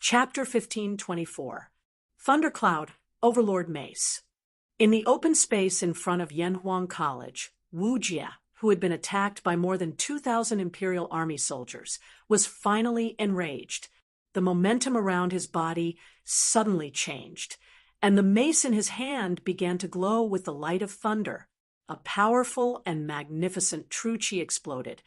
Chapter 1524. Thundercloud, Overlord Mace. In the open space in front of Yanhuang College, Wu Jie, who had been attacked by more than 2,000 Imperial Army soldiers, was finally enraged. The momentum around his body suddenly changed, and the mace in his hand began to glow with the light of thunder. A powerful and magnificent true qi exploded,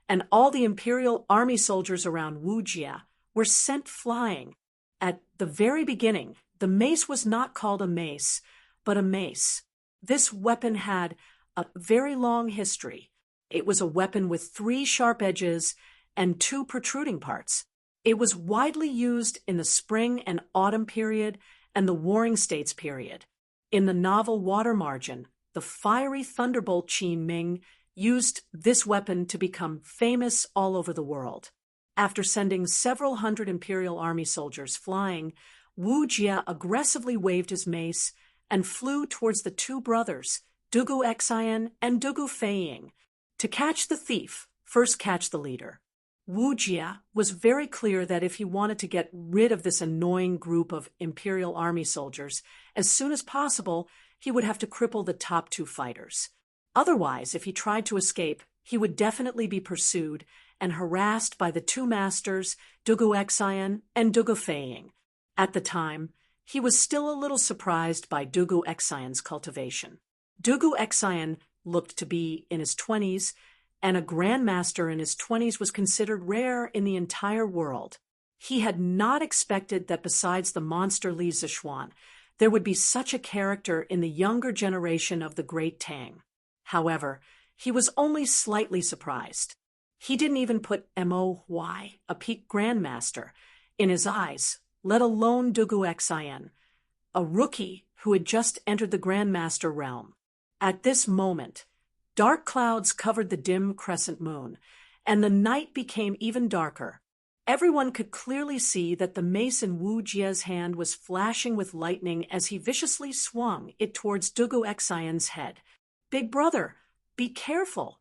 and all the Imperial Army soldiers around Wu Jie were sent flying. At the very beginning, the mace was not called a mace, but a mace. This weapon had a very long history. It was a weapon with 3 sharp edges and 2 protruding parts. It was widely used in the spring and autumn period and the Warring States period. In the novel Water Margin, the fiery thunderbolt Qin Ming used this weapon to become famous all over the world. After sending several hundred Imperial Army soldiers flying, Wu Jie aggressively waved his mace and flew towards the 2 brothers, Dugu Xian and Dugu Feiying. To catch the thief, first catch the leader. Wu Jie was very clear that if he wanted to get rid of this annoying group of Imperial Army soldiers as soon as possible, he would have to cripple the top 2 fighters. Otherwise, if he tried to escape, he would definitely be pursued and harassed by the 2 masters, Dugu Xian and Dugu Feiying. At the time, he was still a little surprised by Dugu Xian's cultivation. Dugu Xian looked to be in his 20s, and a grandmaster in his 20s was considered rare in the entire world. He had not expected that besides the monster Li Zixuan, there would be such a character in the younger generation of the great Tang. However, he was only slightly surprised. He didn't even put Moy, a peak grandmaster, in his eyes, let alone Dugu Xian, a rookie who had just entered the grandmaster realm. At this moment, dark clouds covered the dim crescent moon, and the night became even darker. Everyone could clearly see that the mace in Wu Jie's hand was flashing with lightning as he viciously swung it towards Dugu Xian's head. "Big brother, be careful!"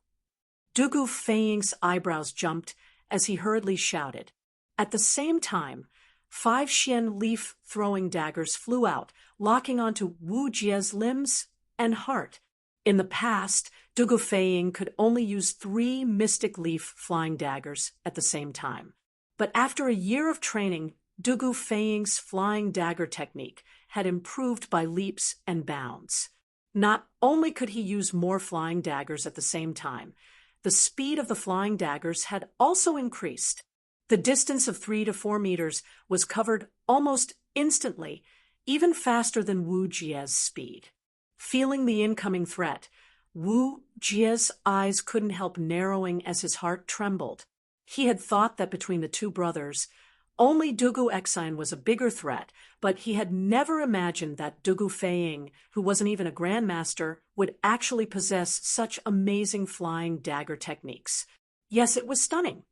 Dugu Feiying's eyebrows jumped as he hurriedly shouted. At the same time, 5 Xian leaf-throwing daggers flew out, locking onto Wu Jie's limbs and heart. In the past, Dugu Feiying could only use 3 mystic leaf-flying daggers at the same time. But after a year of training, Dugu Feiying's flying dagger technique had improved by leaps and bounds. Not only could he use more flying daggers at the same time, the speed of the flying daggers had also increased. The distance of 3 to 4 meters was covered almost instantly, even faster than Wu Jie's speed. Feeling the incoming threat, Wu Jie's eyes couldn't help narrowing as his heart trembled. He had thought that between the 2 brothers, only Dugu Xian was a bigger threat, but he had never imagined that Dugu Feiying, who wasn't even a grandmaster, would actually possess such amazing flying dagger techniques. Yes, it was stunning.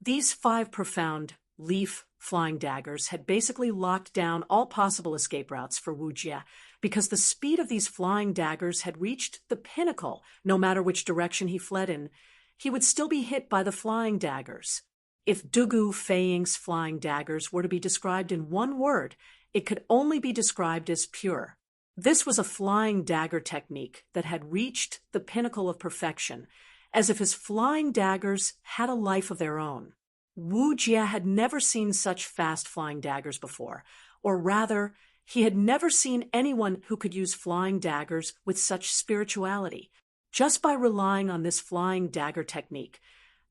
These 5 profound leaf flying daggers had basically locked down all possible escape routes for Wu Jie, because the speed of these flying daggers had reached the pinnacle. No matter which direction he fled in, he would still be hit by the flying daggers. If Dugu Feiying's flying daggers were to be described in one word, it could only be described as pure. This was a flying dagger technique that had reached the pinnacle of perfection, as if his flying daggers had a life of their own. Wu Jie had never seen such fast flying daggers before, or rather, he had never seen anyone who could use flying daggers with such spirituality. Just by relying on this flying dagger technique,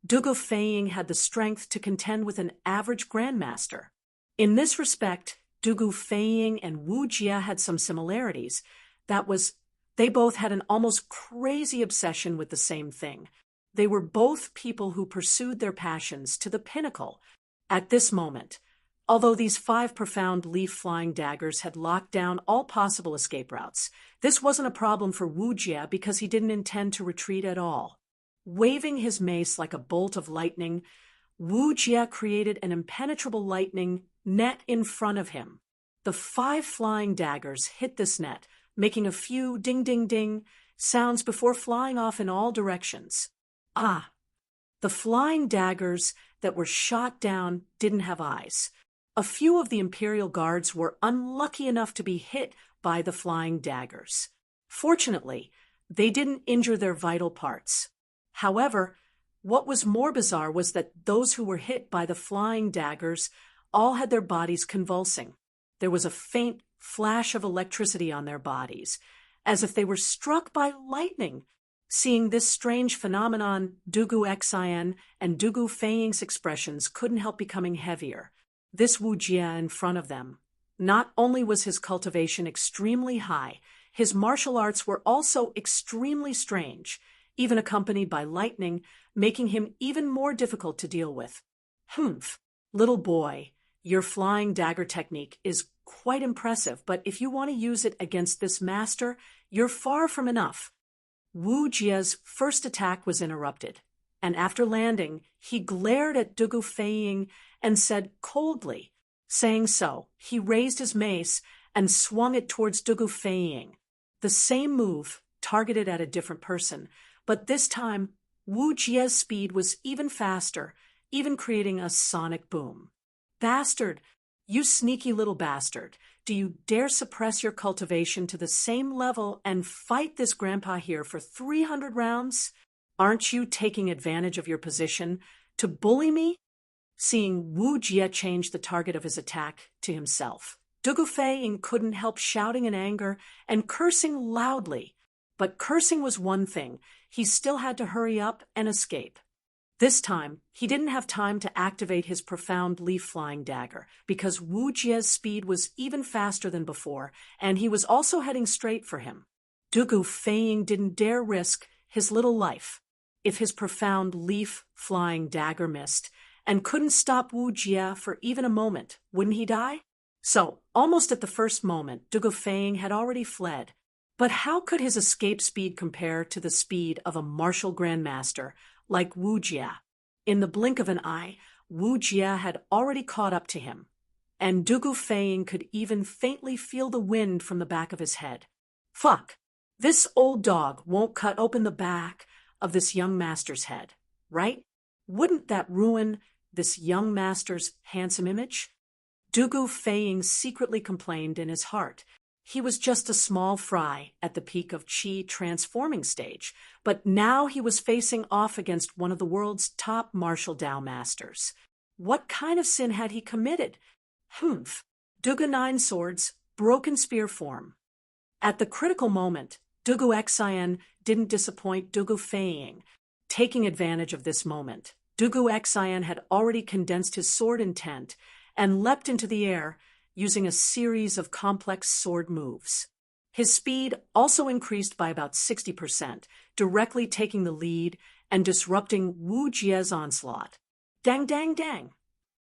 Dugu Feiying had the strength to contend with an average grandmaster. In this respect, Dugu Feiying and Wu Jie had some similarities. That was, they both had an almost crazy obsession with the same thing. They were both people who pursued their passions to the pinnacle. At this moment, although these 5 profound leaf-flying daggers had locked down all possible escape routes, this wasn't a problem for Wu Jie because he didn't intend to retreat at all. Waving his mace like a bolt of lightning, Wu Jie created an impenetrable lightning net in front of him. The 5 flying daggers hit this net, making a few ding-ding-ding sounds before flying off in all directions. Ah! The flying daggers that were shot down didn't have eyes. A few of the Imperial guards were unlucky enough to be hit by the flying daggers. Fortunately, they didn't injure their vital parts. However, what was more bizarre was that those who were hit by the flying daggers all had their bodies convulsing. There was a faint flash of electricity on their bodies, as if they were struck by lightning. Seeing this strange phenomenon, Dugu Xin and Dugu Feiying's expressions couldn't help becoming heavier. This Wu Jie in front of them. Not only was his cultivation extremely high, his martial arts were also extremely strange, even accompanied by lightning, making him even more difficult to deal with. Humph, little boy, your flying dagger technique is quite impressive, but if you want to use it against this master, you're far from enough. Wu Jie's first attack was interrupted, and after landing, he glared at Dugu Feiying and said coldly. Saying so, he raised his mace and swung it towards Dugu Feiying. The same move, targeted at a different person, but this time, Wu Jie's speed was even faster, even creating a sonic boom. Bastard! You sneaky little bastard! Do you dare suppress your cultivation to the same level and fight this grandpa here for 300 rounds? Aren't you taking advantage of your position to bully me? Seeing Wu Jie change the target of his attack to himself, Dugu Feiying couldn't help shouting in anger and cursing loudly. But cursing was one thing, he still had to hurry up and escape. This time, he didn't have time to activate his profound leaf-flying dagger, because Wu Jie's speed was even faster than before, and he was also heading straight for him. Dugu Feiying didn't dare risk his little life. If his profound leaf-flying dagger missed, and couldn't stop Wu Jie for even a moment, wouldn't he die? So, almost at the first moment, Dugu Feiying had already fled. But how could his escape speed compare to the speed of a martial grandmaster like Wu Jie? In the blink of an eye, Wu Jie had already caught up to him, and Dugu Feiying could even faintly feel the wind from the back of his head. Fuck! This old dog won't cut open the back of this young master's head, right? Wouldn't that ruin this young master's handsome image? Dugu Feiying secretly complained in his heart. He was just a small fry at the peak of Qi transforming stage, but now he was facing off against one of the world's top martial Dao masters. What kind of sin had he committed? Humph! Dugu Nine Swords, broken spear form. At the critical moment, Dugu Xin didn't disappoint Dugu Feiying. Taking advantage of this moment, Dugu Xin had already condensed his sword intent and leapt into the air, using a series of complex sword moves. His speed also increased by about 60%, directly taking the lead and disrupting Wu Jie's onslaught. Dang, dang, dang!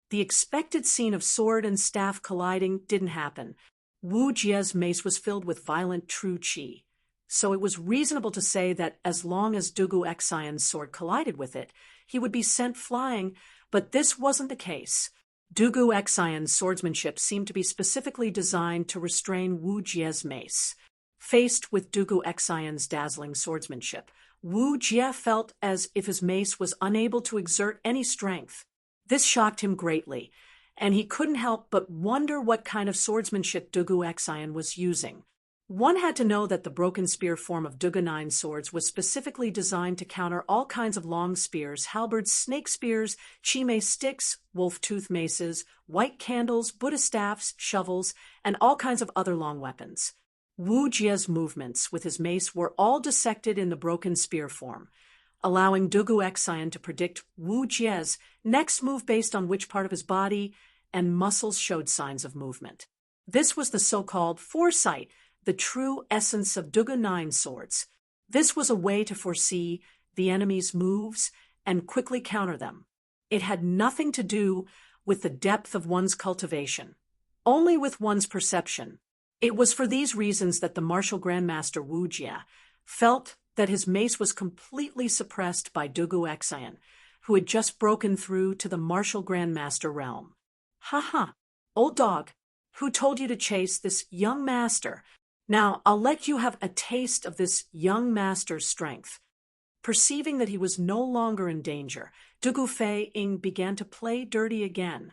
The expected scene of sword and staff colliding didn't happen. Wu Jie's mace was filled with violent true qi, so it was reasonable to say that as long as Dugu Xion's sword collided with it, he would be sent flying, but this wasn't the case. Dugu Xion's swordsmanship seemed to be specifically designed to restrain Wu Jie's mace. Faced with Dugu Xion's dazzling swordsmanship, Wu Jie felt as if his mace was unable to exert any strength. This shocked him greatly, and he couldn't help but wonder what kind of swordsmanship Dugu Xion was using. One had to know that the broken spear form of Dugu Nine Swords was specifically designed to counter all kinds of long spears, halberds, snake spears, chi mace sticks, wolf-tooth maces, white candles, Buddha staffs, shovels, and all kinds of other long weapons. Wu Jie's movements with his mace were all dissected in the broken spear form, allowing Dugu Xion to predict Wu Jie's next move based on which part of his body and muscles showed signs of movement. This was the so-called foresight, the true essence of Dugu Nine Swords. This was a way to foresee the enemy's moves and quickly counter them. It had nothing to do with the depth of one's cultivation, only with one's perception. It was for these reasons that the martial grandmaster Wu Jie felt that his mace was completely suppressed by Dugu Xion, who had just broken through to the martial grandmaster realm. Ha! Old dog, who told you to chase this young master? Now, I'll let you have a taste of this young master's strength. Perceiving that he was no longer in danger, Dugu Feiying began to play dirty again.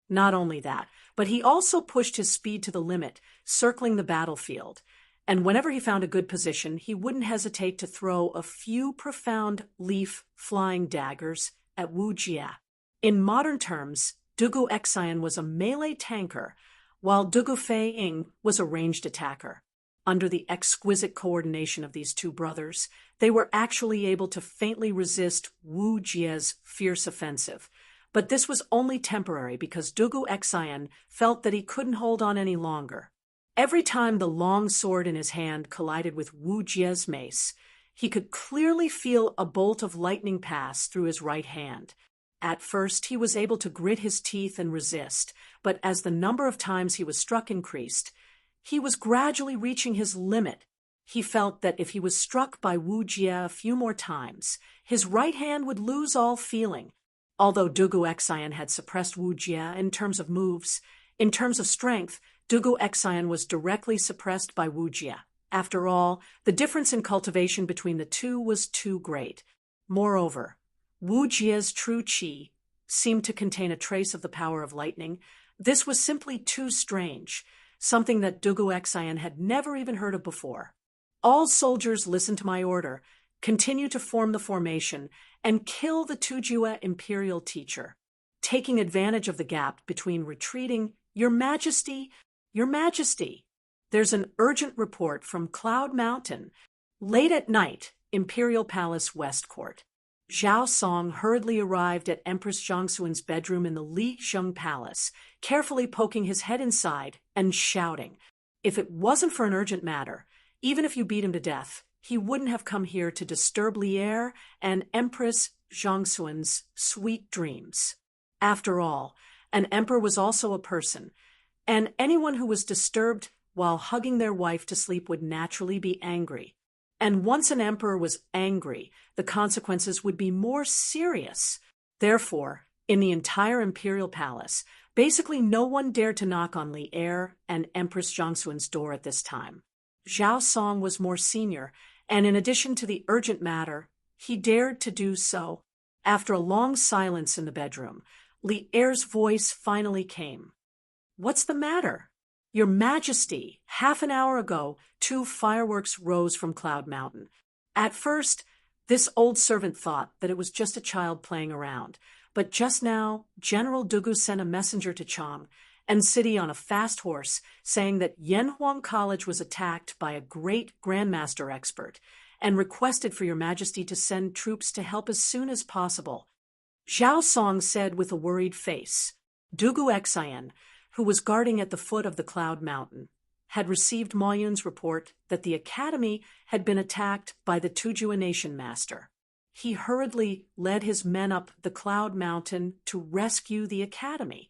Not only that, but he also pushed his speed to the limit, circling the battlefield. And whenever he found a good position, he wouldn't hesitate to throw a few profound leaf-flying daggers at Wu Jie. In modern terms, Dugu Xian was a melee tanker, while Dugu Fei Ying was a ranged attacker. Under the exquisite coordination of these two brothers, they were actually able to faintly resist Wu Jie's fierce offensive. But this was only temporary because Dugu Xian felt that he couldn't hold on any longer. Every time the long sword in his hand collided with Wu Jie's mace, he could clearly feel a bolt of lightning pass through his right hand. At first, he was able to grit his teeth and resist, but as the number of times he was struck increased, he was gradually reaching his limit. He felt that if he was struck by Wu Jie a few more times, his right hand would lose all feeling. Although Dugu Xian had suppressed Wu Jie in terms of moves, in terms of strength, Dugu Xian was directly suppressed by Wu Jie. After all, the difference in cultivation between the two was too great. Moreover, Wu Jie's true qi seemed to contain a trace of the power of lightning. This was simply too strange, something that Dugu Xian had never even heard of before. All soldiers listen to my order, continue to form the formation, and kill the Tujue imperial teacher. Taking advantage of the gap between retreating, Your Majesty, Your Majesty. There's an urgent report from Cloud Mountain. Late at night, Imperial Palace West Court. Zhao Song hurriedly arrived at Empress Zhangxuan's bedroom in the Li Zheng Palace, carefully poking his head inside and shouting. If it wasn't for an urgent matter, even if you beat him to death, he wouldn't have come here to disturb Lier and Empress Zhangxuan's sweet dreams. After all, an emperor was also a person, and anyone who was disturbed while hugging their wife to sleep would naturally be angry. And once an emperor was angry, the consequences would be more serious. Therefore, in the entire imperial palace, basically no one dared to knock on Li Er and Empress Zhangxuan's door at this time. Zhao Song was more senior, and in addition to the urgent matter, he dared to do so. After a long silence in the bedroom, Li Er's voice finally came. "What's the matter?" "Your Majesty, half an hour ago, 2 fireworks rose from Cloud Mountain. At first, this old servant thought that it was just a child playing around, but just now, General Dugu sent a messenger to Chang and City on a fast horse, saying that Yanhuang College was attacked by a great Grandmaster expert, and requested for Your Majesty to send troops to help as soon as possible." Zhao Song said with a worried face. Dugu Xian, who was guarding at the foot of the Cloud Mountain, had received Mo Yun's report that the academy had been attacked by the Tujue Nation Master. He hurriedly led his men up the Cloud Mountain to rescue the academy.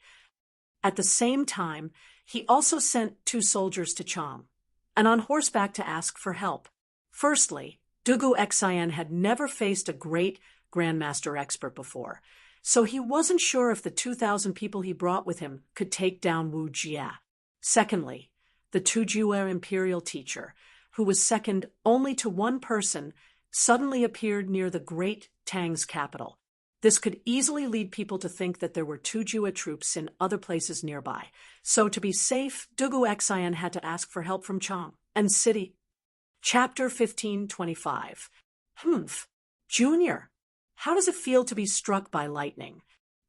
At the same time, he also sent 2 soldiers to Chang, and on horseback to ask for help. Firstly, Dugu Xian had never faced a great Grandmaster expert before, so he wasn't sure if the 2,000 people he brought with him could take down Wu Jie. Secondly, the Tujue imperial teacher, who was second only to one person, suddenly appeared near the great Tang's capital. This could easily lead people to think that there were Tujue troops in other places nearby. So to be safe, Dugu Xian had to ask for help from Chang and City. Chapter 1525. Junior, how does it feel to be struck by lightning?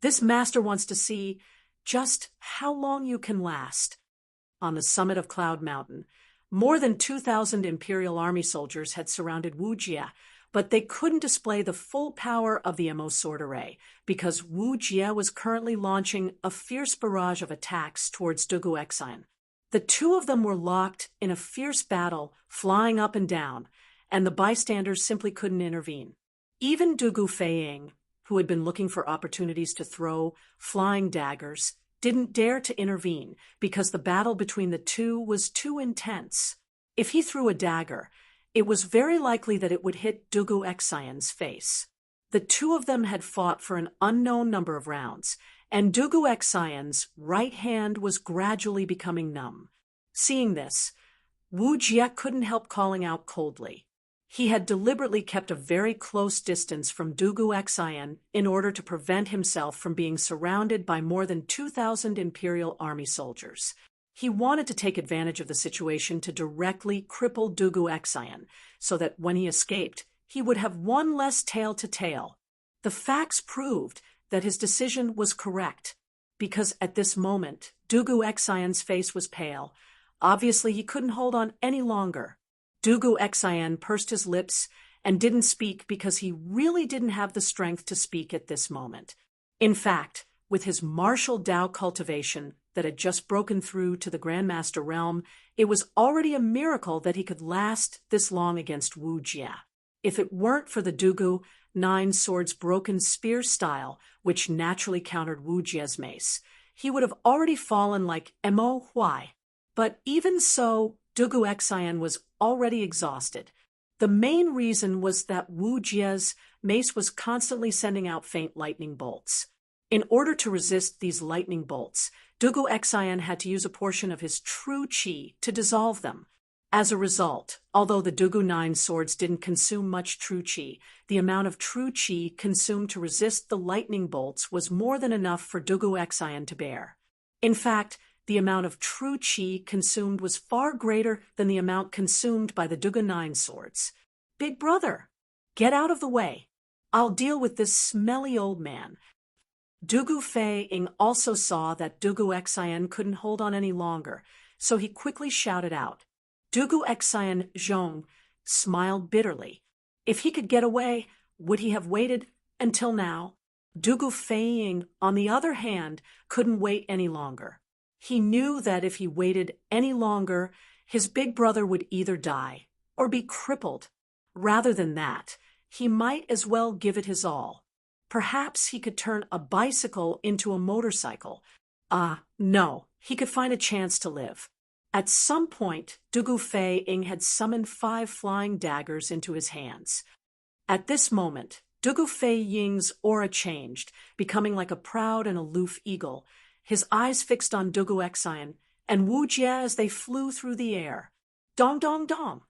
This master wants to see just how long you can last. On the summit of Cloud Mountain, more than 2,000 Imperial Army soldiers had surrounded Wu Jie, but they couldn't display the full power of the MO sword array because Wu Jie was currently launching a fierce barrage of attacks towards Dugu Xian. The 2 of them were locked in a fierce battle, flying up and down, and the bystanders simply couldn't intervene. Even Dugu Fei Ying, who had been looking for opportunities to throw flying daggers, didn't dare to intervene because the battle between the 2 was too intense. If he threw a dagger, it was very likely that it would hit Dugu Xian's face. The 2 of them had fought for an unknown number of rounds, and Dugu Xian's right hand was gradually becoming numb. Seeing this, Wu Jie couldn't help calling out coldly. He had deliberately kept a very close distance from Dugu Xian in order to prevent himself from being surrounded by more than 2,000 Imperial Army soldiers. He wanted to take advantage of the situation to directly cripple Dugu Xian, so that when he escaped, he would have one less tail to tail. The facts proved that his decision was correct, because at this moment, Dugu Xian's face was pale. Obviously, he couldn't hold on any longer. Dugu Xian pursed his lips and didn't speak because he really didn't have the strength to speak at this moment. In fact, with his martial Dao cultivation that had just broken through to the Grandmaster realm, it was already a miracle that he could last this long against Wu Jia. If it weren't for the Dugu Nine Swords broken spear style, which naturally countered Wu Jia's mace, he would have already fallen like Mo Huai. But even so, Dugu Xian was already exhausted. The main reason was that Wu Jia's mace was constantly sending out faint lightning bolts. In order to resist these lightning bolts, Dugu Xian had to use a portion of his true qi to dissolve them. As a result, although the Dugu Nine Swords didn't consume much true qi, the amount of true qi consumed to resist the lightning bolts was more than enough for Dugu Xian to bear. In fact, the amount of true qi consumed was far greater than the amount consumed by the Dugu Nine Swords. "Big brother, get out of the way. I'll deal with this smelly old man." Dugu Fei Ying also saw that Dugu Xian couldn't hold on any longer, so he quickly shouted out. Dugu Xian Zhong smiled bitterly. If he could get away, would he have waited until now? Dugu Fei Ying, on the other hand, couldn't wait any longer. He knew that if he waited any longer, his big brother would either die or be crippled. Rather than that, he might as well give it his all. Perhaps he could turn a bicycle into a motorcycle. No, he could find a chance to live. At some point, Dugu Fei Ying had summoned 5 flying daggers into his hands. At this moment, Dugu Fei Ying's aura changed, becoming like a proud and aloof eagle, his eyes fixed on Dugu Xian and Wu Jia as they flew through the air. Dong dong dong!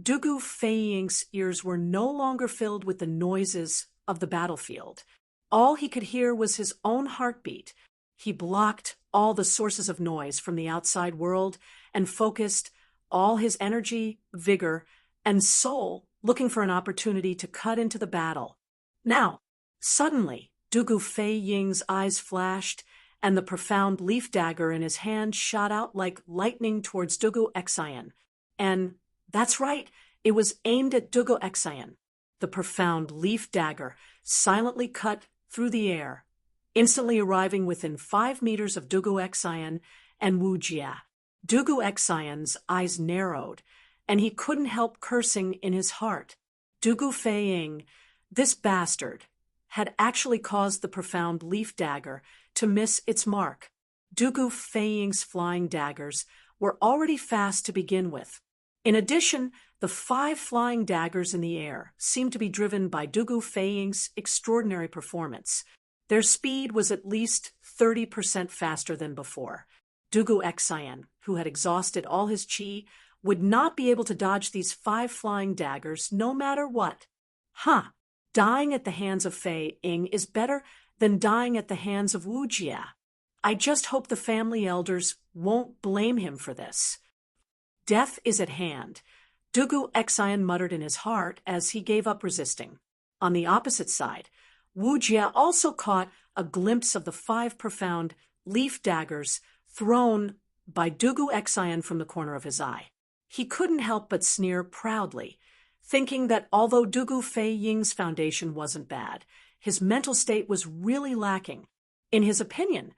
Dugu Fei Ying's ears were no longer filled with the noises of the battlefield. All he could hear was his own heartbeat. He blocked all the sources of noise from the outside world and focused all his energy, vigor, and soul looking for an opportunity to cut into the battle. Now, suddenly, Dugu Fei Ying's eyes flashed, and the profound leaf dagger in his hand shot out like lightning towards Dugu Xian. And that's right, it was aimed at Dugu Xian. The profound leaf dagger silently cut through the air, instantly arriving within 5 meters of Dugu Xian and Wu Jia. Dugu Xian's eyes narrowed, and he couldn't help cursing in his heart. Dugu Fei Ying, this bastard, had actually caused the profound leaf dagger to miss its mark. Dugu Fei Ying's flying daggers were already fast to begin with. In addition, the 5 flying daggers in the air seemed to be driven by Dugu Fei Ying's extraordinary performance. Their speed was at least 30% faster than before. Dugu Xian, who had exhausted all his qi, would not be able to dodge these 5 flying daggers no matter what. Dying at the hands of Fei Ying is better than dying at the hands of Wu Jia. I just hope the family elders won't blame him for this. Death is at hand, Dugu Xian muttered in his heart as he gave up resisting. On the opposite side, Wu Jia also caught a glimpse of the 5 profound leaf daggers thrown by Dugu Xian from the corner of his eye. He couldn't help but sneer proudly, thinking that although Dugu Fei Ying's foundation wasn't bad, his mental state was really lacking. In his opinion,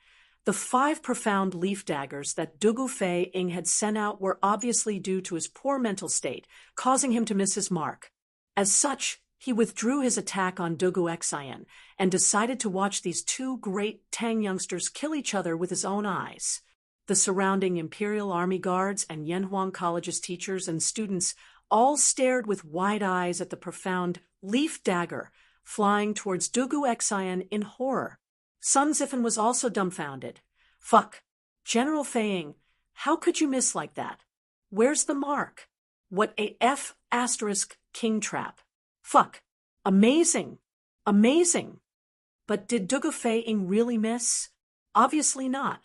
the 5 profound leaf daggers that Dugu Fei Ying had sent out were obviously due to his poor mental state, causing him to miss his mark. As such, he withdrew his attack on Dugu Xian and decided to watch these 2 great Tang youngsters kill each other with his own eyes. The surrounding Imperial Army guards and Yanhuang College's teachers and students all stared with wide eyes at the profound leaf dagger flying towards Dugu Xian in horror. Sun Zifen was also dumbfounded. Fuck. General Fei Ying, how could you miss like that? Where's the mark? What a F*** king trap. Fuck. Amazing. Amazing. But did Dugu Feiying really miss? Obviously not.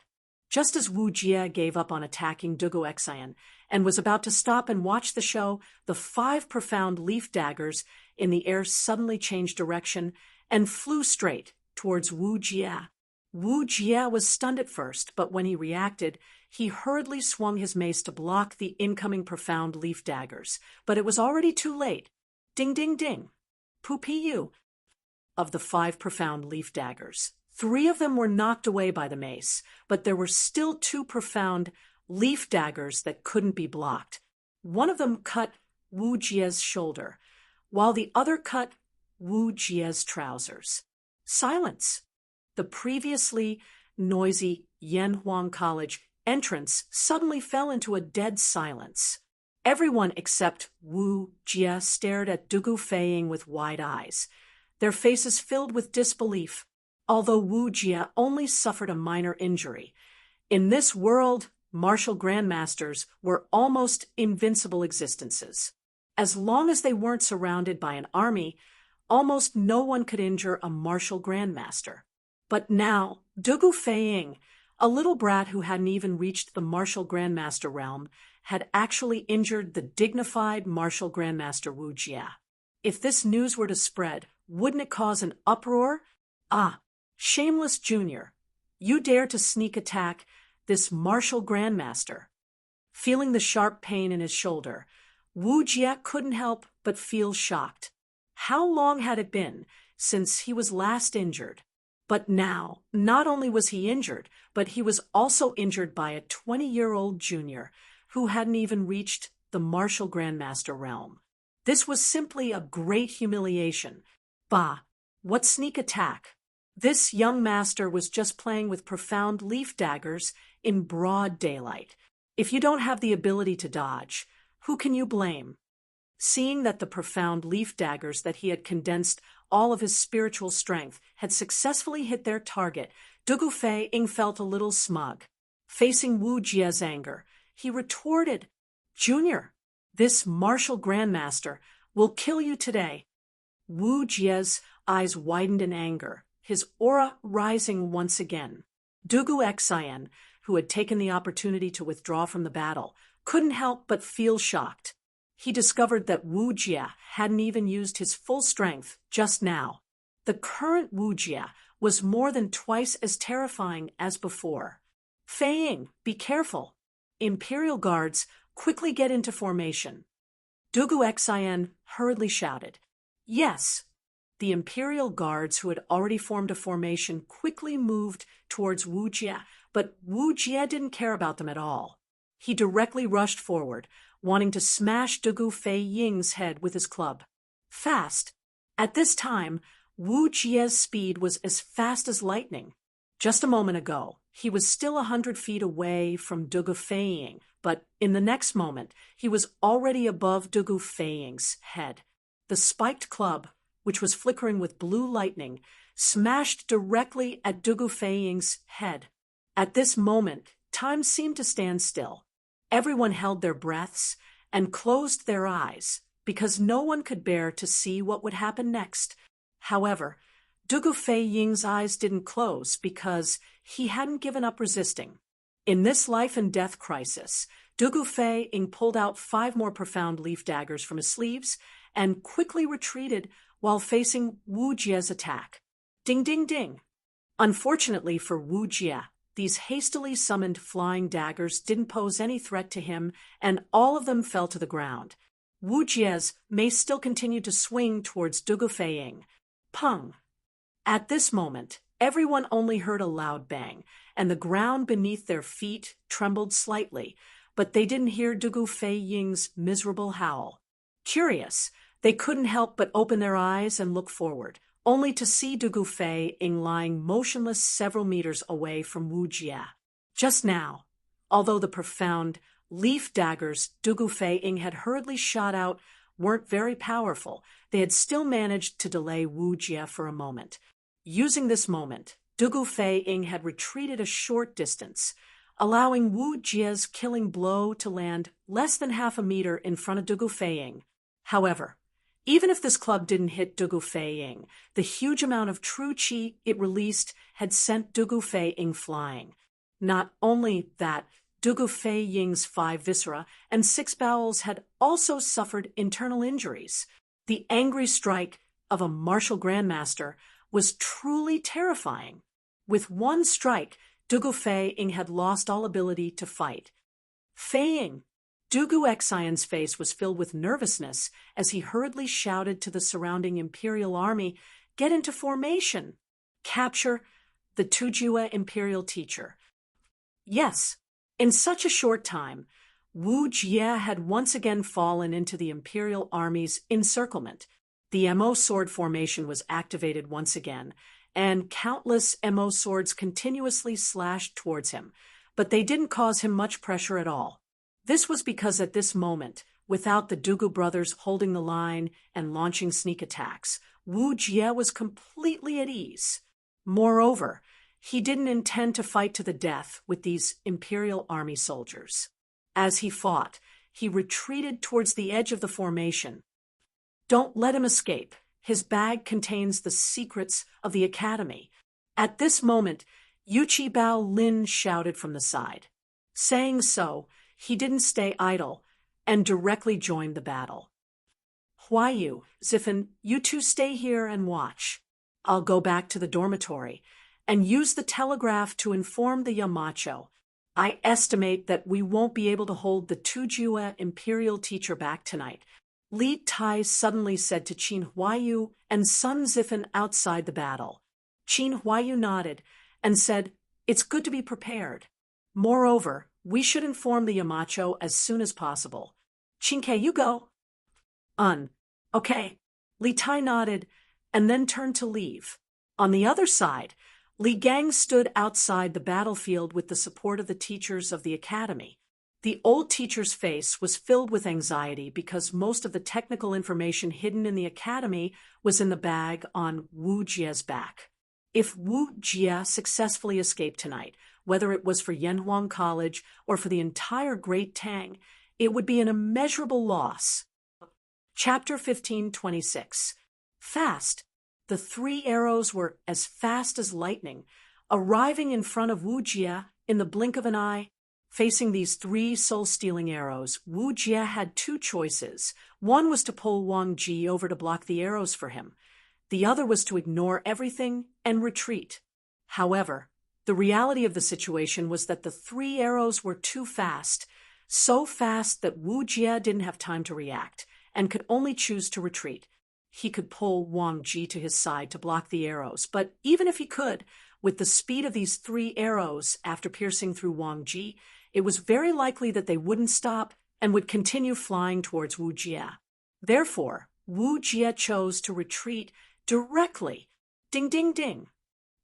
Just as Wu Jie gave up on attacking Dugu Xian and was about to stop and watch the show, the 5 profound leaf daggers in the air suddenly changed direction and flew straight towards Wu Jie. Wu Jie was stunned at first, but when he reacted, he hurriedly swung his mace to block the incoming profound leaf daggers. But it was already too late. Ding ding ding. Poo-pee-you. Of the 5 profound leaf daggers, 3 of them were knocked away by the mace, but there were still 2 profound leaf daggers that couldn't be blocked. One of them cut Wu Jie's shoulder, while the other cut Wu Jie's trousers. Silence. The previously noisy Yanhuang College entrance suddenly fell into a dead silence. Everyone except Wu Jie stared at Dugu Feiying with wide eyes, their faces filled with disbelief. Although Wu Jie only suffered a minor injury, in this world, martial grandmasters were almost invincible existences. As long as they weren't surrounded by an army, almost no one could injure a martial grandmaster. But now, Dugu Feiying, a little brat who hadn't even reached the martial grandmaster realm, had actually injured the dignified martial grandmaster Wu Jie. If this news were to spread, wouldn't it cause an uproar? Ah, shameless junior, you dare to sneak attack this martial grandmaster. Feeling the sharp pain in his shoulder, Wu Jie couldn't help but feel shocked. How long had it been since he was last injured? But now, not only was he injured, but he was also injured by a 20-year-old junior who hadn't even reached the martial grandmaster realm. This was simply a great humiliation. Bah, what sneak attack! This young master was just playing with profound leaf daggers in broad daylight. If you don't have the ability to dodge, who can you blame? Seeing that the profound leaf daggers that he had condensed all of his spiritual strength had successfully hit their target, Dugu Feiying felt a little smug. Facing Wu Jie's anger, he retorted, "Junior, this martial grandmaster will kill you today." Wu Jie's eyes widened in anger, his aura rising once again. Dugu Xian, who had taken the opportunity to withdraw from the battle, couldn't help but feel shocked. He discovered that Wu Jie hadn't even used his full strength just now. The current Wu Jie was more than twice as terrifying as before. "Feiying, be careful. Imperial guards, quickly get into formation." Dugu Xian hurriedly shouted. Yes. The Imperial guards, who had already formed a formation, quickly moved towards Wu Jie, but Wu Jie didn't care about them at all. He directly rushed forward, wanting to smash Dugu Feiying's head with his club. Fast. At this time, Wu Jie's speed was as fast as lightning. Just a moment ago, he was still 100 feet away from Dugu Feiying, but in the next moment, he was already above Dugu Feiying's head. The spiked club, which was flickering with blue lightning, smashed directly at Dugu Feiying's head. At this moment, time seemed to stand still. Everyone held their breaths and closed their eyes, because no one could bear to see what would happen next. However, Dugu Feiying's eyes didn't close because he hadn't given up resisting. In this life-and-death crisis, Dugu Feiying pulled out 5 more profound leaf daggers from his sleeves and quickly retreated while facing Wu Jie's attack. Ding ding ding. Unfortunately for Wu Jie, these hastily summoned flying daggers didn't pose any threat to him, and all of them fell to the ground. Wu Jie's mace still continued to swing towards Dugu Feiying. Pung! At this moment, everyone only heard a loud bang, and the ground beneath their feet trembled slightly, but they didn't hear Dugu Feiying's miserable howl. Curious, they couldn't help but open their eyes and look forward, only to see Dugu Feiying lying motionless several meters away from Wu Jie. Just now, although the profound leaf daggers Dugu Feiying had hurriedly shot out weren't very powerful, they had still managed to delay Wu Jie for a moment. Using this moment, Dugu Feiying had retreated a short distance, allowing Wu Jie's killing blow to land less than half a meter in front of Dugu Feiying. However, Even if this club didn't hit Dugu Fei Ying, the huge amount of true qi it released had sent Dugu Fei Ying flying. Not only that, Dugu Fei Ying's 5 viscera and 6 bowels had also suffered internal injuries. The angry strike of a martial grandmaster was truly terrifying. With one strike, Dugu Fei Ying had lost all ability to fight. Fei Ying, Dugu Xian's face was filled with nervousness as he hurriedly shouted to the surrounding imperial army, "Get into formation! Capture the Tujue imperial teacher." Yes, in such a short time, Wu Jie had once again fallen into the imperial army's encirclement. The Mo sword formation was activated once again, and countless Mo swords continuously slashed towards him, but they didn't cause him much pressure at all. This was because at this moment, without the Dugu brothers holding the line and launching sneak attacks, Wu Jie was completely at ease. Moreover, he didn't intend to fight to the death with these imperial army soldiers. As he fought, he retreated towards the edge of the formation. Don't let him escape. His bag contains the secrets of the academy. At this moment, Yuchi Bao Lin shouted from the side. Saying so, he didn't stay idle and directly joined the battle. Huayu, Ziffin, you two stay here and watch. I'll go back to the dormitory and use the telegraph to inform the Yamacho. I estimate that we won't be able to hold the Tujue imperial teacher back tonight. Li Tai suddenly said to Qin Huayu and Sun Ziffin outside the battle. Qin Huayu nodded and said, "It's good to be prepared. Moreover, we should inform the Yamacho as soon as possible. Qin-Ke, you go." Okay. Li Tai nodded and then turned to leave. On the other side, Li Gang stood outside the battlefield with the support of the teachers of the academy. The old teacher's face was filled with anxiety because most of the technical information hidden in the academy was in the bag on Wu Jie's back. If Wu Jie successfully escaped tonight, whether it was for Yanhuang College or for the entire Great Tang, it would be an immeasurable loss. Chapter 1526. Fast. The 3 arrows were as fast as lightning, arriving in front of Wu Jie in the blink of an eye. Facing these 3 soul-stealing arrows, Wu Jie had 2 choices. One was to pull Wang Ji over to block the arrows for him. The other was to ignore everything and retreat. However, the reality of the situation was that the 3 arrows were too fast, so fast that Wu Jie didn't have time to react and could only choose to retreat. He could pull Wang Ji to his side to block the arrows, but even if he could, with the speed of these 3 arrows after piercing through Wang Ji, it was very likely that they wouldn't stop and would continue flying towards Wu Jie. Therefore, Wu Jie chose to retreat directly. Ding, ding, ding.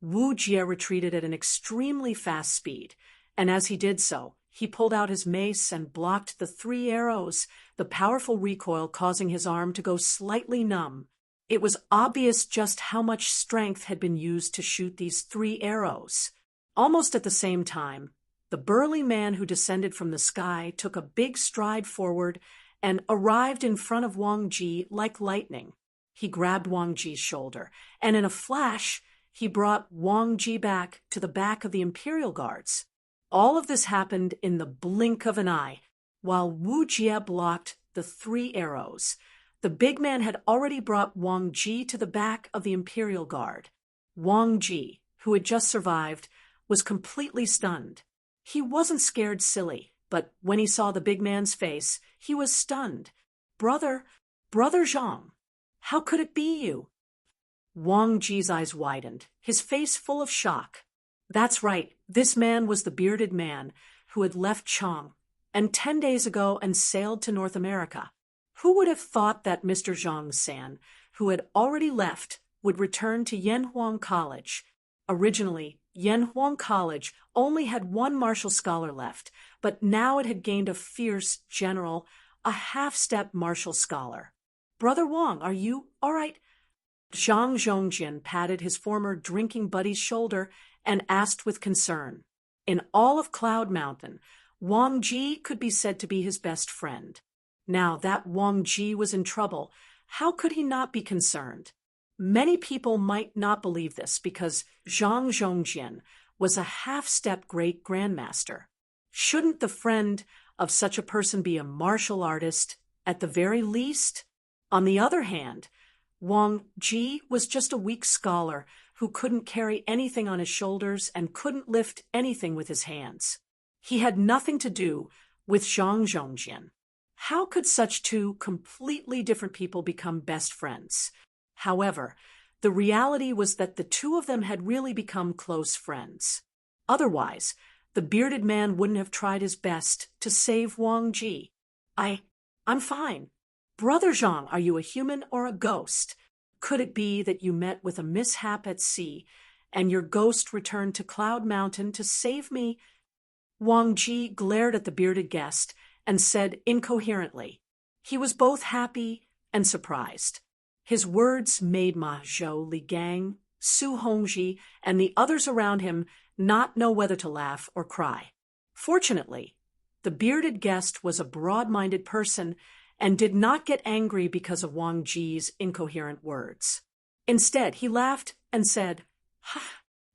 Wu Jie retreated at an extremely fast speed, and as he did so, he pulled out his mace and blocked the 3 arrows, the powerful recoil causing his arm to go slightly numb. It was obvious just how much strength had been used to shoot these 3 arrows. Almost at the same time, the burly man who descended from the sky took a big stride forward and arrived in front of Wang Ji like lightning. He grabbed Wang Ji's shoulder, and in a flash, he brought Wang Ji back to the back of the Imperial Guards. All of this happened in the blink of an eye, while Wu Jie blocked the 3 arrows. The big man had already brought Wang Ji to the back of the Imperial Guard. Wang Ji, who had just survived, was completely stunned. He wasn't scared silly, but when he saw the big man's face, he was stunned. Brother Zhang, how could it be you?" Wang Ji's eyes widened, his face full of shock. That's right, this man was the bearded man who had left Chang and 10 days ago and sailed to North America. Who would have thought that Mr. Zhang San, who had already left, would return to Yanhuang College? Originally, Yanhuang College only had 1 martial scholar left, but now it had gained a fierce general, a half-step martial scholar. "Brother Wang, are you all right?" Zhang Zhongjin patted his former drinking buddy's shoulder and asked with concern. In all of Cloud Mountain, Wang Ji could be said to be his best friend. Now that Wang Ji was in trouble, How could he not be concerned? Many people might not believe this because Zhang Zhongjian was a half-step great grandmaster. Shouldn't the friend of such a person be a martial artist at the very least? On the other hand, Wang Ji was just a weak scholar who couldn't carry anything on his shoulders and couldn't lift anything with his hands. He had nothing to do with Zhang Zhongjian. How could such two completely different people become best friends? However, the reality was that the two of them had really become close friends. Otherwise, the bearded man wouldn't have tried his best to save Wang Ji. I'm fine. Brother Zhang, are you a human or a ghost? Could it be that you met with a mishap at sea, and your ghost returned to Cloud Mountain to save me? Wang Ji glared at the bearded guest and said incoherently. He was both happy and surprised. His words made Ma Zhou, Li Gang, Su Hongji, and the others around him not know whether to laugh or cry. Fortunately, the bearded guest was a broad-minded person and did not get angry because of Wang Ji's incoherent words. Instead, he laughed and said,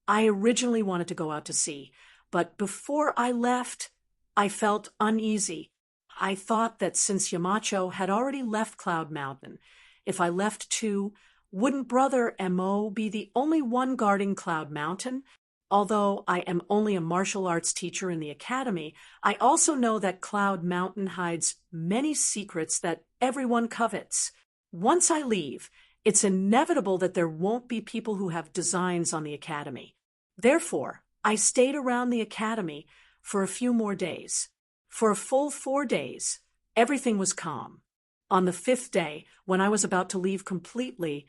I originally wanted to go out to sea, but before I left, I felt uneasy. I thought that since Yamacho had already left Cloud Mountain, if I left too, wouldn't Brother Mo be the only one guarding Cloud Mountain? Although I am only a martial arts teacher in the academy, I also know that Cloud Mountain hides many secrets that everyone covets. Once I leave, it's inevitable that there won't be people who have designs on the academy. Therefore, I stayed around the academy for a few more days. For a full 4 days, everything was calm. On the 5th day, when I was about to leave completely,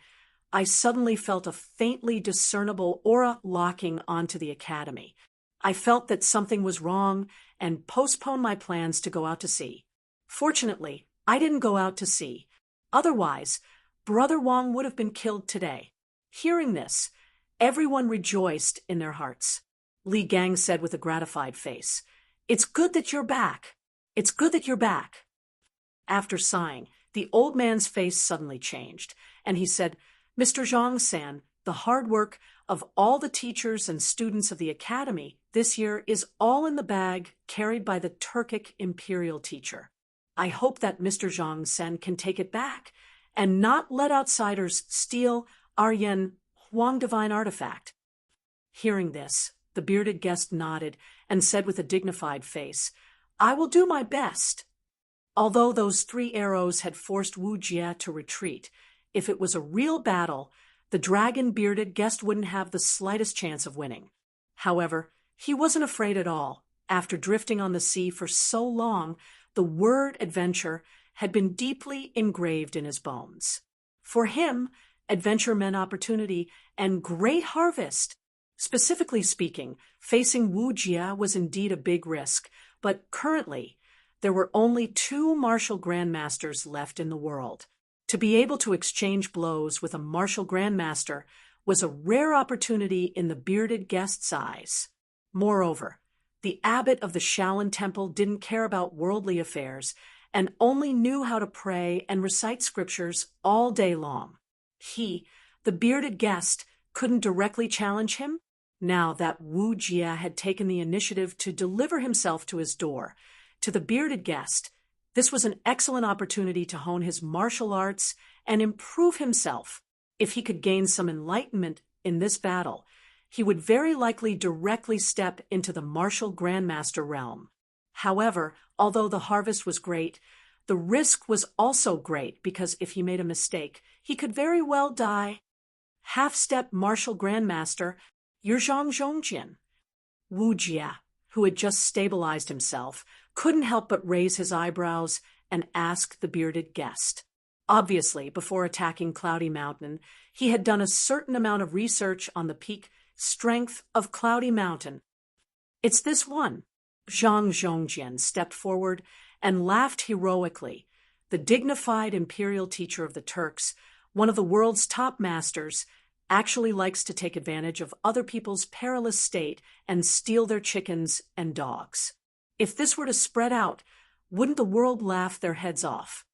I suddenly felt a faintly discernible aura locking onto the academy. I felt that something was wrong and postponed my plans to go out to sea. Fortunately, I didn't go out to sea. Otherwise, Brother Wang would have been killed today. Hearing this, everyone rejoiced in their hearts. Li Gang said with a gratified face, "It's good that you're back. It's good that you're back." After sighing, the old man's face suddenly changed, and he said, "Mr. Zhang-san, the hard work of all the teachers and students of the academy this year is all in the bag carried by the Turkic imperial teacher. I hope that Mr. Zhang-san can take it back and not let outsiders steal our Yen Huang divine artifact." Hearing this, the bearded guest nodded and said with a dignified face, "I will do my best." Although those 3 arrows had forced Wu Jie to retreat, if it was a real battle, the dragon-bearded guest wouldn't have the slightest chance of winning. However, he wasn't afraid at all. After drifting on the sea for so long, the word adventure had been deeply engraved in his bones. For him, adventure meant opportunity and great harvest. Specifically speaking, facing Wu Jie was indeed a big risk, but currently, there were only 2 martial grandmasters left in the world. To be able to exchange blows with a martial grandmaster was a rare opportunity in the bearded guest's eyes. Moreover, the abbot of the Shaolin Temple didn't care about worldly affairs and only knew how to pray and recite scriptures all day long. He, the bearded guest, couldn't directly challenge him. Now that Wu Jie had taken the initiative to deliver himself to his door, to the bearded guest, this was an excellent opportunity to hone his martial arts and improve himself. If he could gain some enlightenment in this battle, he would very likely directly step into the martial grandmaster realm. However, although the harvest was great, the risk was also great because if he made a mistake, he could very well die. Half-step martial grandmaster, you're Zhang Zhongjian. Wu Jie, who had just stabilized himself, couldn't help but raise his eyebrows and ask the bearded guest. Obviously, before attacking Cloudy Mountain, he had done a certain amount of research on the peak strength of Cloudy Mountain. "It's this one." Zhang Zhongjian stepped forward and laughed heroically. The dignified imperial teacher of the Turks, one of the world's top masters, actually likes to take advantage of other people's perilous state and steal their chickens and dogs. If this were to spread out, wouldn't the world laugh their heads off?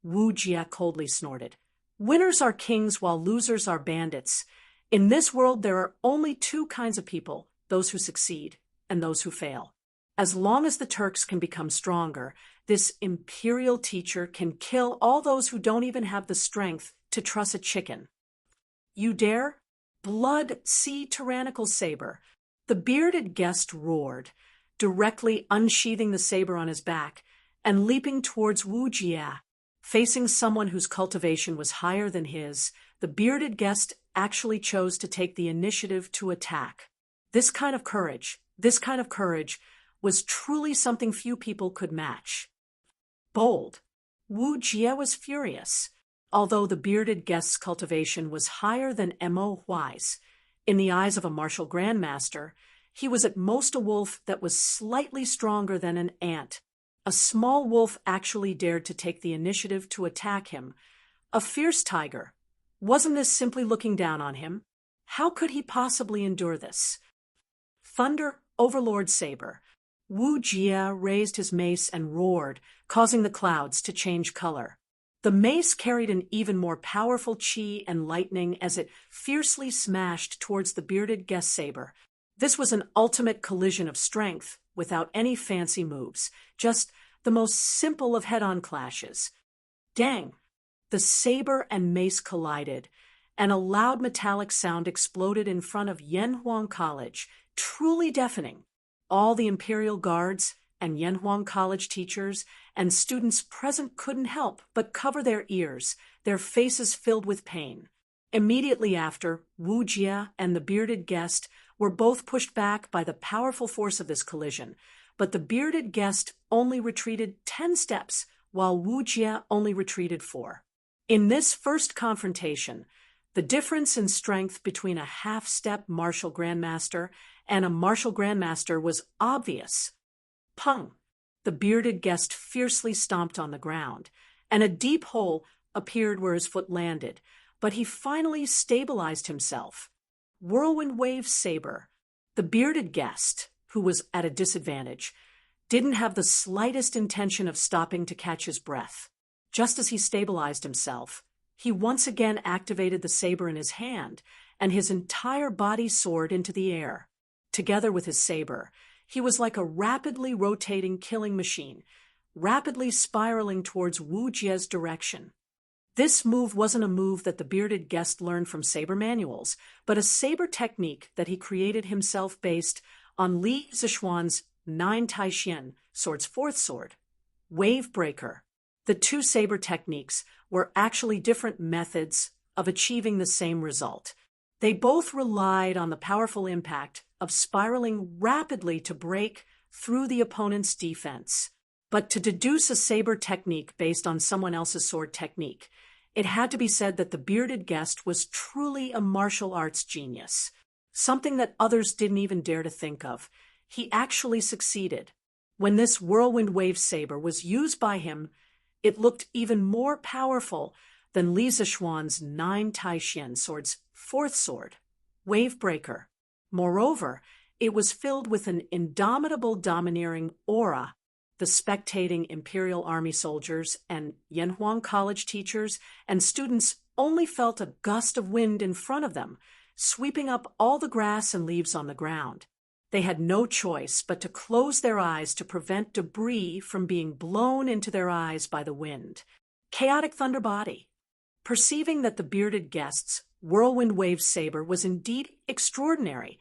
Wu Jie coldly snorted. Winners are kings while losers are bandits. In this world there are only two kinds of people, those who succeed and those who fail. As long as the Turks can become stronger, this imperial teacher can kill all those who don't even have the strength to truss a chicken. You dare? Blood sea tyrannical saber. The bearded guest roared, directly unsheathing the saber on his back and leaping towards Wu Jie. Facing someone whose cultivation was higher than his, the bearded guest actually chose to take the initiative to attack. This kind of courage was truly something few people could match. Bold. Wu Jie was furious. Although the bearded guest's cultivation was higher than Mo Huai's, in the eyes of a martial grandmaster, he was at most a wolf that was slightly stronger than an ant. A small wolf actually dared to take the initiative to attack him. A fierce tiger. Wasn't this simply looking down on him? How could he possibly endure this? Thunder, Overlord Saber. Wu Jie raised his mace and roared, causing the clouds to change color. The mace carried an even more powerful chi and lightning as it fiercely smashed towards the bearded guest saber. This was an ultimate collision of strength, without any fancy moves, just the most simple of head-on clashes. Dang! The saber and mace collided, and a loud metallic sound exploded in front of Yanhuang College, truly deafening. All the Imperial Guards and Yanhuang College teachers and students present couldn't help but cover their ears, their faces filled with pain. Immediately after, Wu Jie and the bearded guest were both pushed back by the powerful force of this collision, but the bearded guest only retreated 10 steps, while Wu Jie only retreated 4. In this first confrontation, the difference in strength between a half-step martial grandmaster and a martial grandmaster was obvious. Pung! The bearded guest fiercely stomped on the ground, and a deep hole appeared where his foot landed, but he finally stabilized himself. Whirlwind Wave Saber. The bearded guest, who was at a disadvantage, didn't have the slightest intention of stopping to catch his breath. Just as he stabilized himself, he once again activated the saber in his hand, and his entire body soared into the air. Together with his saber, he was like a rapidly rotating killing machine, rapidly spiraling towards Wu Jie's direction. This move wasn't a move that the bearded guest learned from saber manuals, but a saber technique that he created himself based on Li Zishuan's 9 Taishian sword's 4th sword, Wave Breaker. The two saber techniques were actually different methods of achieving the same result. They both relied on the powerful impact of spiraling rapidly to break through the opponent's defense. But to deduce a saber technique based on someone else's sword technique, it had to be said that the bearded guest was truly a martial arts genius, something that others didn't even dare to think of. He actually succeeded. When this whirlwind wave saber was used by him, it looked even more powerful than Li Zishuan's 9 Taishian sword's 4th sword, Wave Breaker. Moreover, it was filled with an indomitable domineering aura. The spectating Imperial Army soldiers and Yanhuang College teachers and students only felt a gust of wind in front of them, sweeping up all the grass and leaves on the ground. They had no choice but to close their eyes to prevent debris from being blown into their eyes by the wind. Chaotic Thunder Body. Perceiving that the bearded guest's whirlwind wave saber was indeed extraordinary,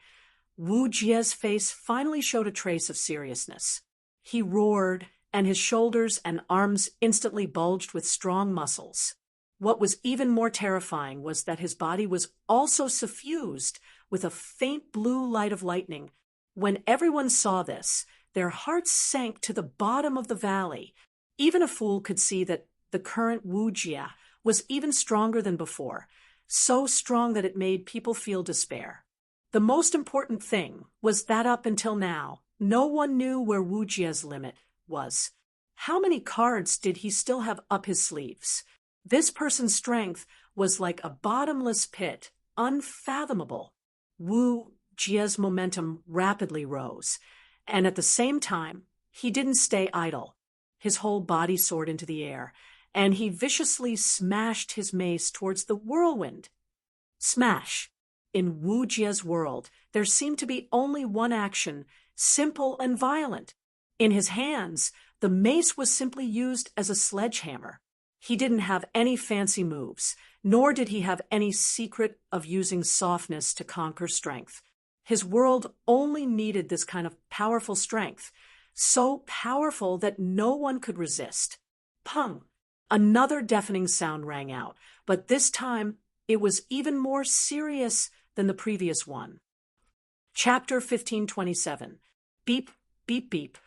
Wu Jie's face finally showed a trace of seriousness. He roared, and his shoulders and arms instantly bulged with strong muscles. What was even more terrifying was that his body was also suffused with a faint blue light of lightning. When everyone saw this, their hearts sank to the bottom of the valley. Even a fool could see that the current Wu Jie was even stronger than before, so strong that it made people feel despair. The most important thing was that up until now, no one knew where Wu Jie's limit was. How many cards did he still have up his sleeves? This person's strength was like a bottomless pit, unfathomable. Wu Jie's momentum rapidly rose, and at the same time, he didn't stay idle. His whole body soared into the air, and he viciously smashed his mace towards the whirlwind. Smash! In Wu Jie's world, there seemed to be only one action, simple and violent. In his hands, the mace was simply used as a sledgehammer. He didn't have any fancy moves, nor did he have any secret of using softness to conquer strength. His world only needed this kind of powerful strength, so powerful that no one could resist. Pung! Another deafening sound rang out, but this time it was even more serious than the previous one. Chapter 1527. Beep, beep, beep.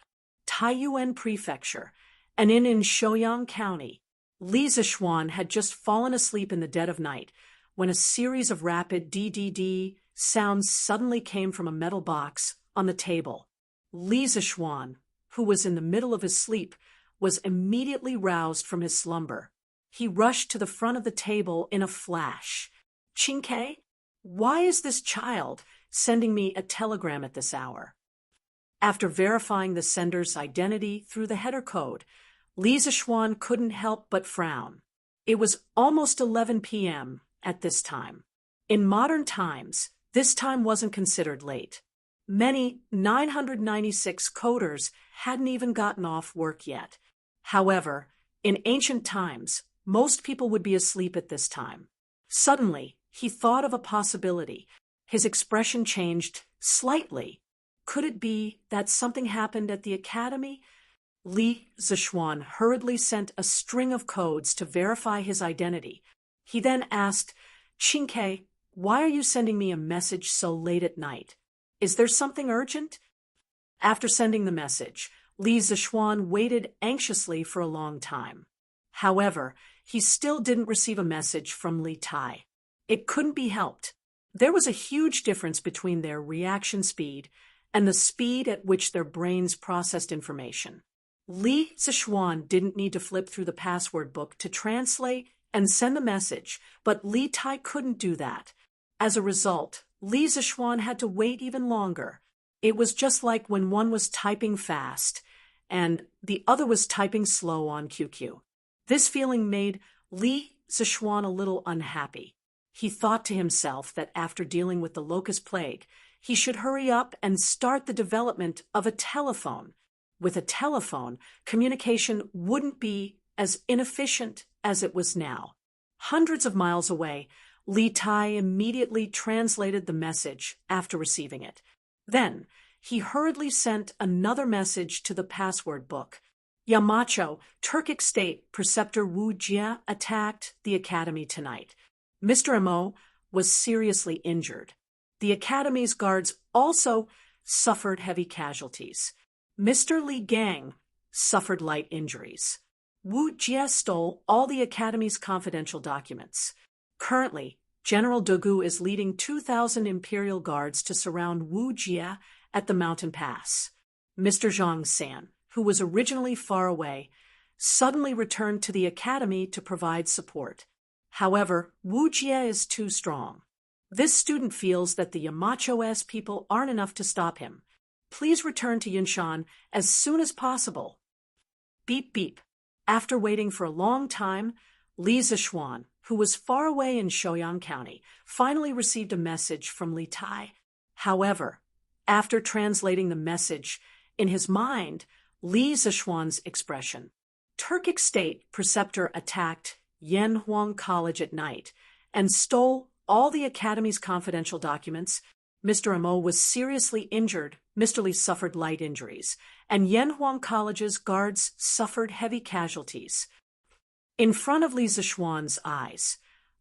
Taiyuan Prefecture, an inn in Shouyang County. Li Zixuan had just fallen asleep in the dead of night when a series of rapid DDD sounds suddenly came from a metal box on the table. Li Zixuan, who was in the middle of his sleep, was immediately roused from his slumber. He rushed to the front of the table in a flash. "Qingke, why is this child sending me a telegram at this hour?" After verifying the sender's identity through the header code, Li Zixuan couldn't help but frown. It was almost 11 p.m. at this time. In modern times, this time wasn't considered late. Many 996 coders hadn't even gotten off work yet. However, in ancient times, most people would be asleep at this time. Suddenly, he thought of a possibility. His expression changed slightly. Could it be that something happened at the academy? Li Zixuan hurriedly sent a string of codes to verify his identity. He then asked, "Qingke, why are you sending me a message so late at night? Is there something urgent?" After sending the message, Li Zixuan waited anxiously for a long time. However, he still didn't receive a message from Li Tai. It couldn't be helped. There was a huge difference between their reaction speed and the speed at which their brains processed information. Li Zixuan didn't need to flip through the password book to translate and send the message, but Li Tai couldn't do that. As a result, Li Zixuan had to wait even longer. It was just like when one was typing fast and the other was typing slow on QQ. This feeling made Li Zixuan a little unhappy. He thought to himself that after dealing with the locust plague, he should hurry up and start the development of a telephone. With a telephone, communication wouldn't be as inefficient as it was now. Hundreds of miles away, Li Tai immediately translated the message after receiving it. Then, he hurriedly sent another message to the password book. "Yamacho, Turkic State Preceptor Wu Jie attacked the academy tonight. Mr. Mo was seriously injured. The academy's guards also suffered heavy casualties. Mr. Li Gang suffered light injuries. Wu Jie stole all the academy's confidential documents. Currently, General Dogu is leading 2,000 Imperial Guards to surround Wu Jie at the mountain pass. Mr. Zhang San, who was originally far away, suddenly returned to the academy to provide support. However, Wu Jie is too strong. This student feels that the Yamacho-S people aren't enough to stop him. Please return to Yunshan as soon as possible." Beep beep. After waiting for a long time, Li Zixuan, who was far away in Shouyang County, finally received a message from Li Tai. However, after translating the message, in his mind, Li Zixuan's expression, "Turkic State Preceptor attacked Yanhuang College at night and stole all the academy's confidential documents. Mr. Mo was seriously injured, Mr. Li suffered light injuries, and Yanhuang College's guards suffered heavy casualties." In front of Li Zixuan's eyes,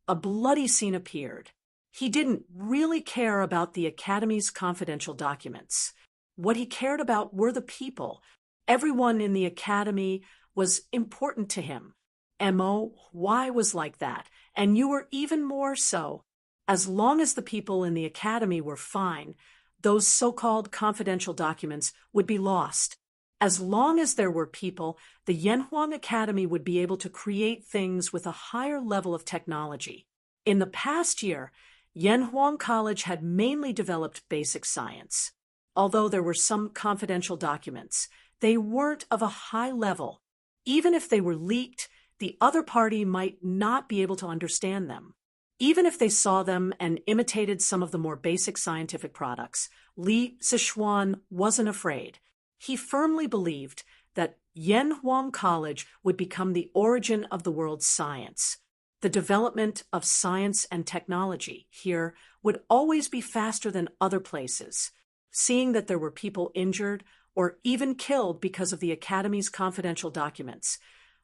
a bloody scene appeared. He didn't really care about the academy's confidential documents. What he cared about were the people. Everyone in the academy was important to him. MOY was like that, and you were even more so. As long as the people in the academy were fine, those so-called confidential documents would be lost. As long as there were people, the Yanhuang Academy would be able to create things with a higher level of technology. In the past year, Yanhuang College had mainly developed basic science. Although there were some confidential documents, they weren't of a high level. Even if they were leaked, the other party might not be able to understand them. Even if they saw them and imitated some of the more basic scientific products, Li Zixuan wasn't afraid. He firmly believed that Yanhuang College would become the origin of the world's science. The development of science and technology here would always be faster than other places. Seeing that there were people injured or even killed because of the Academy's confidential documents,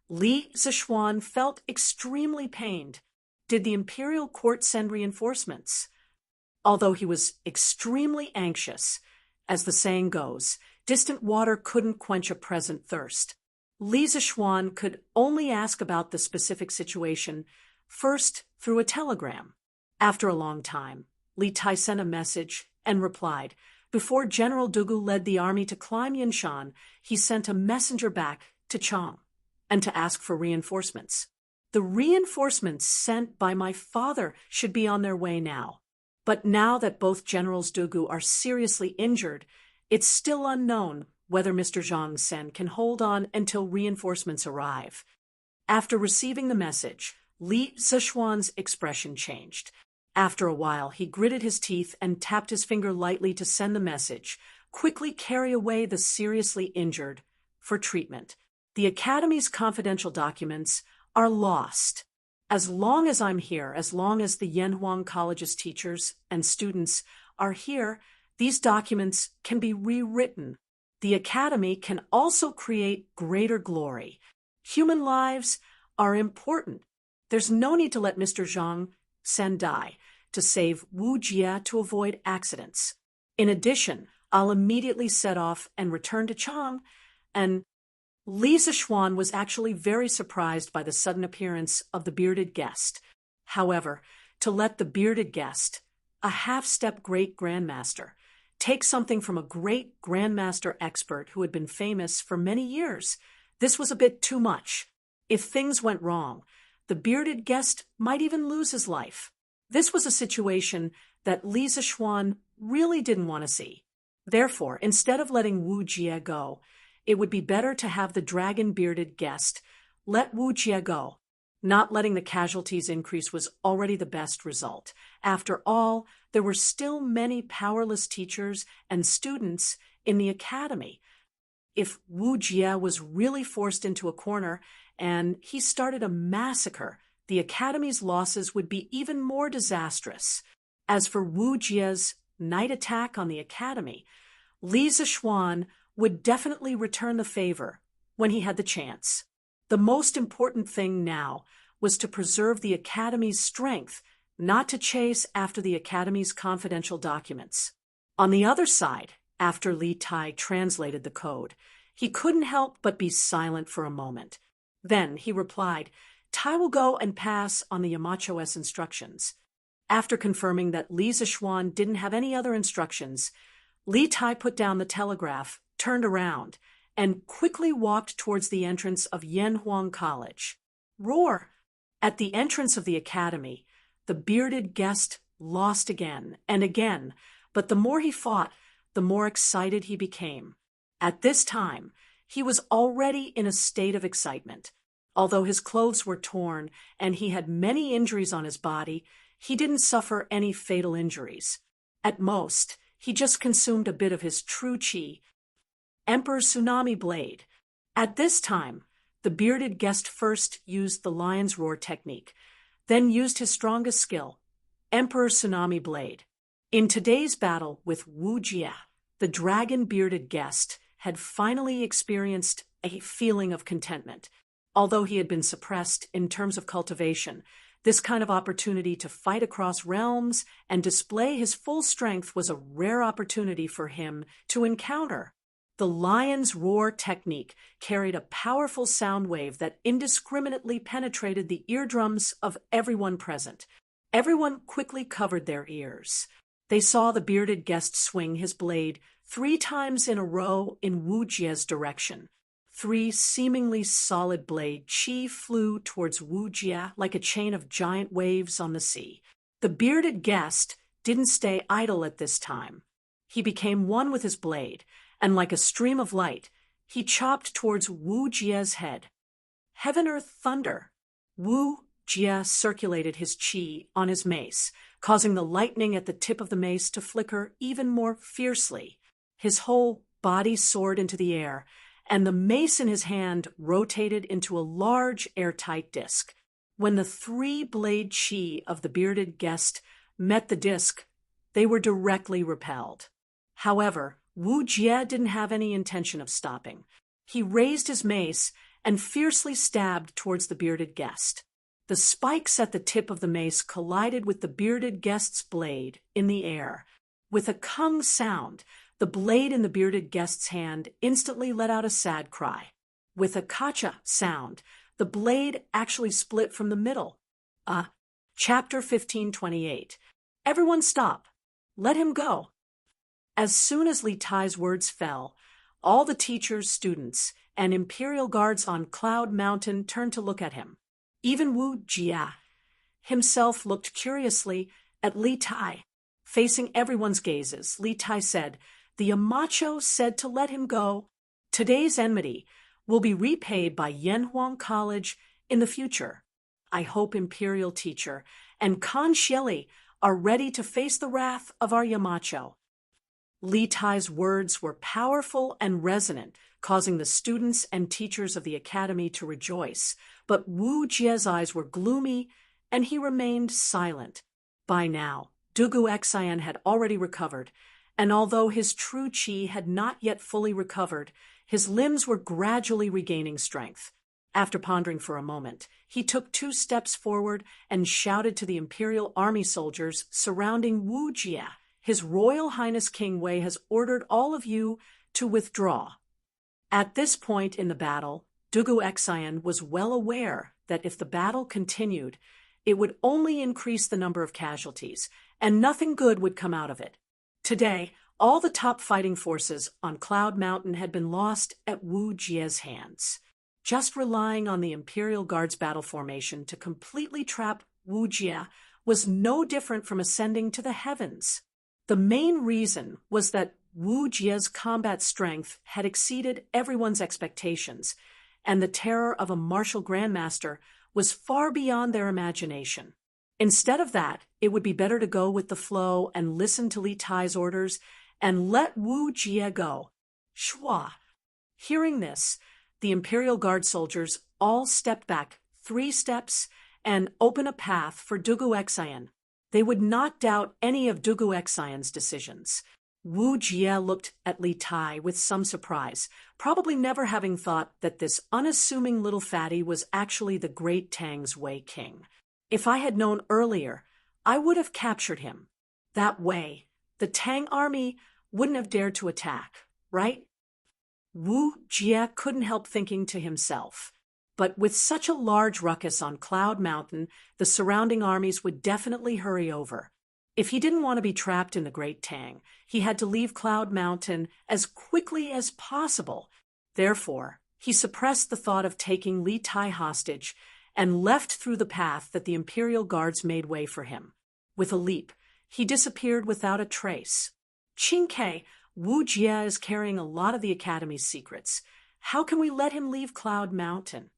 Li Zixuan felt extremely pained. Did the imperial court send reinforcements? Although he was extremely anxious, as the saying goes, distant water couldn't quench a present thirst. Li Zixuan could only ask about the specific situation first through a telegram. After a long time, Li Tai sent a message and replied. Before General Dugu led the army to climb Yinshan, he sent a messenger back to Chang and to ask for reinforcements. The reinforcements sent by my father should be on their way now. But now that both Generals Dugu are seriously injured, it's still unknown whether Mr. Zhang Sen can hold on until reinforcements arrive. After receiving the message, Li Zixuan's expression changed. After a while, he gritted his teeth and tapped his finger lightly to send the message. Quickly carry away the seriously injured for treatment. The Academy's confidential documents are lost. As long as I'm here, as long as the Yanhuang College's teachers and students are here, these documents can be rewritten. The Academy can also create greater glory. Human lives are important. There's no need to let Mr. Zhang Sen die to save Wu Jia to avoid accidents. In addition, I'll immediately set off and return to Chang, and Li Zixuan was actually very surprised by the sudden appearance of the bearded guest. However, to let the bearded guest, a half-step great grandmaster, take something from a great grandmaster expert who had been famous for many years, this was a bit too much. If things went wrong, the bearded guest might even lose his life. This was a situation that Li Zixuan really didn't want to see. Therefore, instead of letting Wu Jia go, it would be better to have the dragon-bearded guest let Wu Jia go. Not letting the casualties increase was already the best result. After all, there were still many powerless teachers and students in the academy. If Wu Jia was really forced into a corner and he started a massacre, the academy's losses would be even more disastrous. As for Wu Jia's night attack on the academy, Li Zixuan would definitely return the favor when he had the chance. The most important thing now was to preserve the Academy's strength, not to chase after the Academy's confidential documents. On the other side, after Li Tai translated the code, he couldn't help but be silent for a moment. Then he replied, Tai will go and pass on the Yamacho's instructions. After confirming that Li Zixuan didn't have any other instructions, Li Tai put down the telegraph, turned around, and quickly walked towards the entrance of Yanhuang College. Roar! At the entrance of the academy, the bearded guest lost again and again, but the more he fought, the more excited he became. At this time, he was already in a state of excitement. Although his clothes were torn and he had many injuries on his body, he didn't suffer any fatal injuries. At most, he just consumed a bit of his true qi, Emperor Tsunami Blade. At this time, the bearded guest first used the lion's roar technique, then used his strongest skill, Emperor Tsunami Blade. In today's battle with Wu Jia, the dragon-bearded guest had finally experienced a feeling of contentment. Although he had been suppressed in terms of cultivation, this kind of opportunity to fight across realms and display his full strength was a rare opportunity for him to encounter. The lion's roar technique carried a powerful sound wave that indiscriminately penetrated the eardrums of everyone present. Everyone quickly covered their ears. They saw the bearded guest swing his blade 3 times in a row in Wu Jia's direction. 3 seemingly solid blade qi flew towards Wu Jia like a chain of giant waves on the sea. The bearded guest didn't stay idle at this time. He became one with his blade, and like a stream of light, he chopped towards Wu Jia's head. Heaven, earth, thunder. Wu Jie circulated his qi on his mace, causing the lightning at the tip of the mace to flicker even more fiercely. His whole body soared into the air, and the mace in his hand rotated into a large airtight disc. When the three-blade qi of the bearded guest met the disc, they were directly repelled. However, Wu Jie didn't have any intention of stopping. He raised his mace and fiercely stabbed towards the bearded guest. The spikes at the tip of the mace collided with the bearded guest's blade in the air. With a kung sound, the blade in the bearded guest's hand instantly let out a sad cry. With a kacha sound, the blade actually split from the middle. Chapter 1528. Everyone stop. Let him go. As soon as Li Tai's words fell, all the teachers, students, and Imperial guards on Cloud Mountain turned to look at him. Even Wu Jie himself looked curiously at Li Tai. Facing everyone's gazes, Li Tai said, "The Yamacho said to let him go. Today's enmity will be repaid by Yanhuang College in the future. I hope Imperial Teacher and Kan Xieli are ready to face the wrath of our Yamacho." Li Tai's words were powerful and resonant, causing the students and teachers of the academy to rejoice, but Wu Jie's eyes were gloomy, and he remained silent. By now, Dugu Xian had already recovered, and although his true qi had not yet fully recovered, his limbs were gradually regaining strength. After pondering for a moment, he took 2 steps forward and shouted to the Imperial Army soldiers surrounding Wu Jie, "His Royal Highness King Wei has ordered all of you to withdraw." At this point in the battle, Dugu Xian was well aware that if the battle continued, it would only increase the number of casualties, and nothing good would come out of it. Today, all the top fighting forces on Cloud Mountain had been lost at Wu Jie's hands. Just relying on the Imperial Guard's battle formation to completely trap Wu Jie was no different from ascending to the heavens. The main reason was that Wu Jie's combat strength had exceeded everyone's expectations, and the terror of a martial grandmaster was far beyond their imagination. Instead of that, it would be better to go with the flow and listen to Li Tai's orders and let Wu Jie go. Shua. Hearing this, the Imperial Guard soldiers all stepped back 3 steps and opened a path for Dugu Xian. They would not doubt any of Dugu Xian's decisions. Wu Jie looked at Li Tai with some surprise, probably never having thought that this unassuming little fatty was actually the great Tang's Wei king. If I had known earlier, I would have captured him. That way, the Tang army wouldn't have dared to attack, right? Wu Jie couldn't help thinking to himself. But with such a large ruckus on Cloud Mountain, the surrounding armies would definitely hurry over. If he didn't want to be trapped in the Great Tang, he had to leave Cloud Mountain as quickly as possible. Therefore, he suppressed the thought of taking Li Tai hostage and left through the path that the Imperial Guards made way for him. With a leap, he disappeared without a trace. "Qingke, Wu Jie is carrying a lot of the Academy's secrets. How can we let him leave Cloud Mountain?"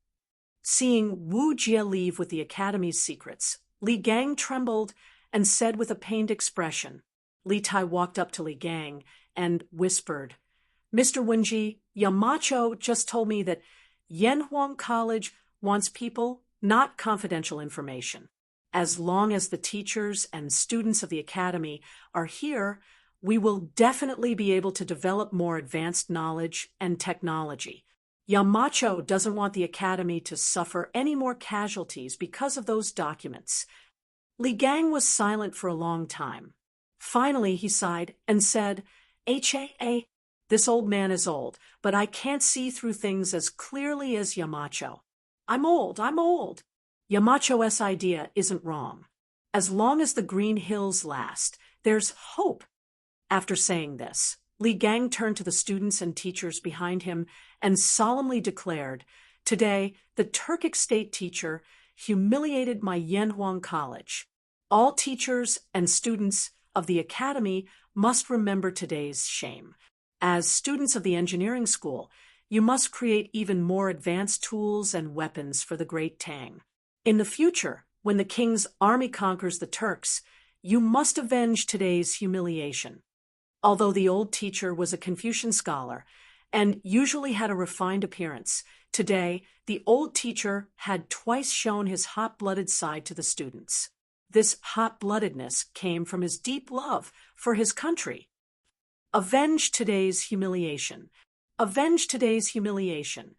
Seeing Wu Jie leave with the Academy's secrets, Li Gang trembled and said with a pained expression. Li Tai walked up to Li Gang and whispered, "Mr. Wenji, Yamacho just told me that Yanhuang College wants people, not confidential information. As long as the teachers and students of the Academy are here, we will definitely be able to develop more advanced knowledge and technology. Yamacho doesn't want the Academy to suffer any more casualties because of those documents." Li Gang was silent for a long time. Finally, he sighed and said, "HAA, this old man is old, but I can't see through things as clearly as Yamacho. I'm old. Yamacho's idea isn't wrong. As long as the Green Hills last, there's hope." After saying this, Li Gang turned to the students and teachers behind him and solemnly declared, "Today, the Turkic state teacher humiliated my Yanhuang College. All teachers and students of the Academy must remember today's shame. As students of the engineering school, You must create even more advanced tools and weapons for the great Tang. In the future, when the king's army conquers the Turks, you must avenge today's humiliation. Although the old teacher was a Confucian scholar and usually had a refined appearance, today the old teacher had twice shown his hot-blooded side to the students. This hot-bloodedness came from his deep love for his country. Avenge today's humiliation. Avenge today's humiliation.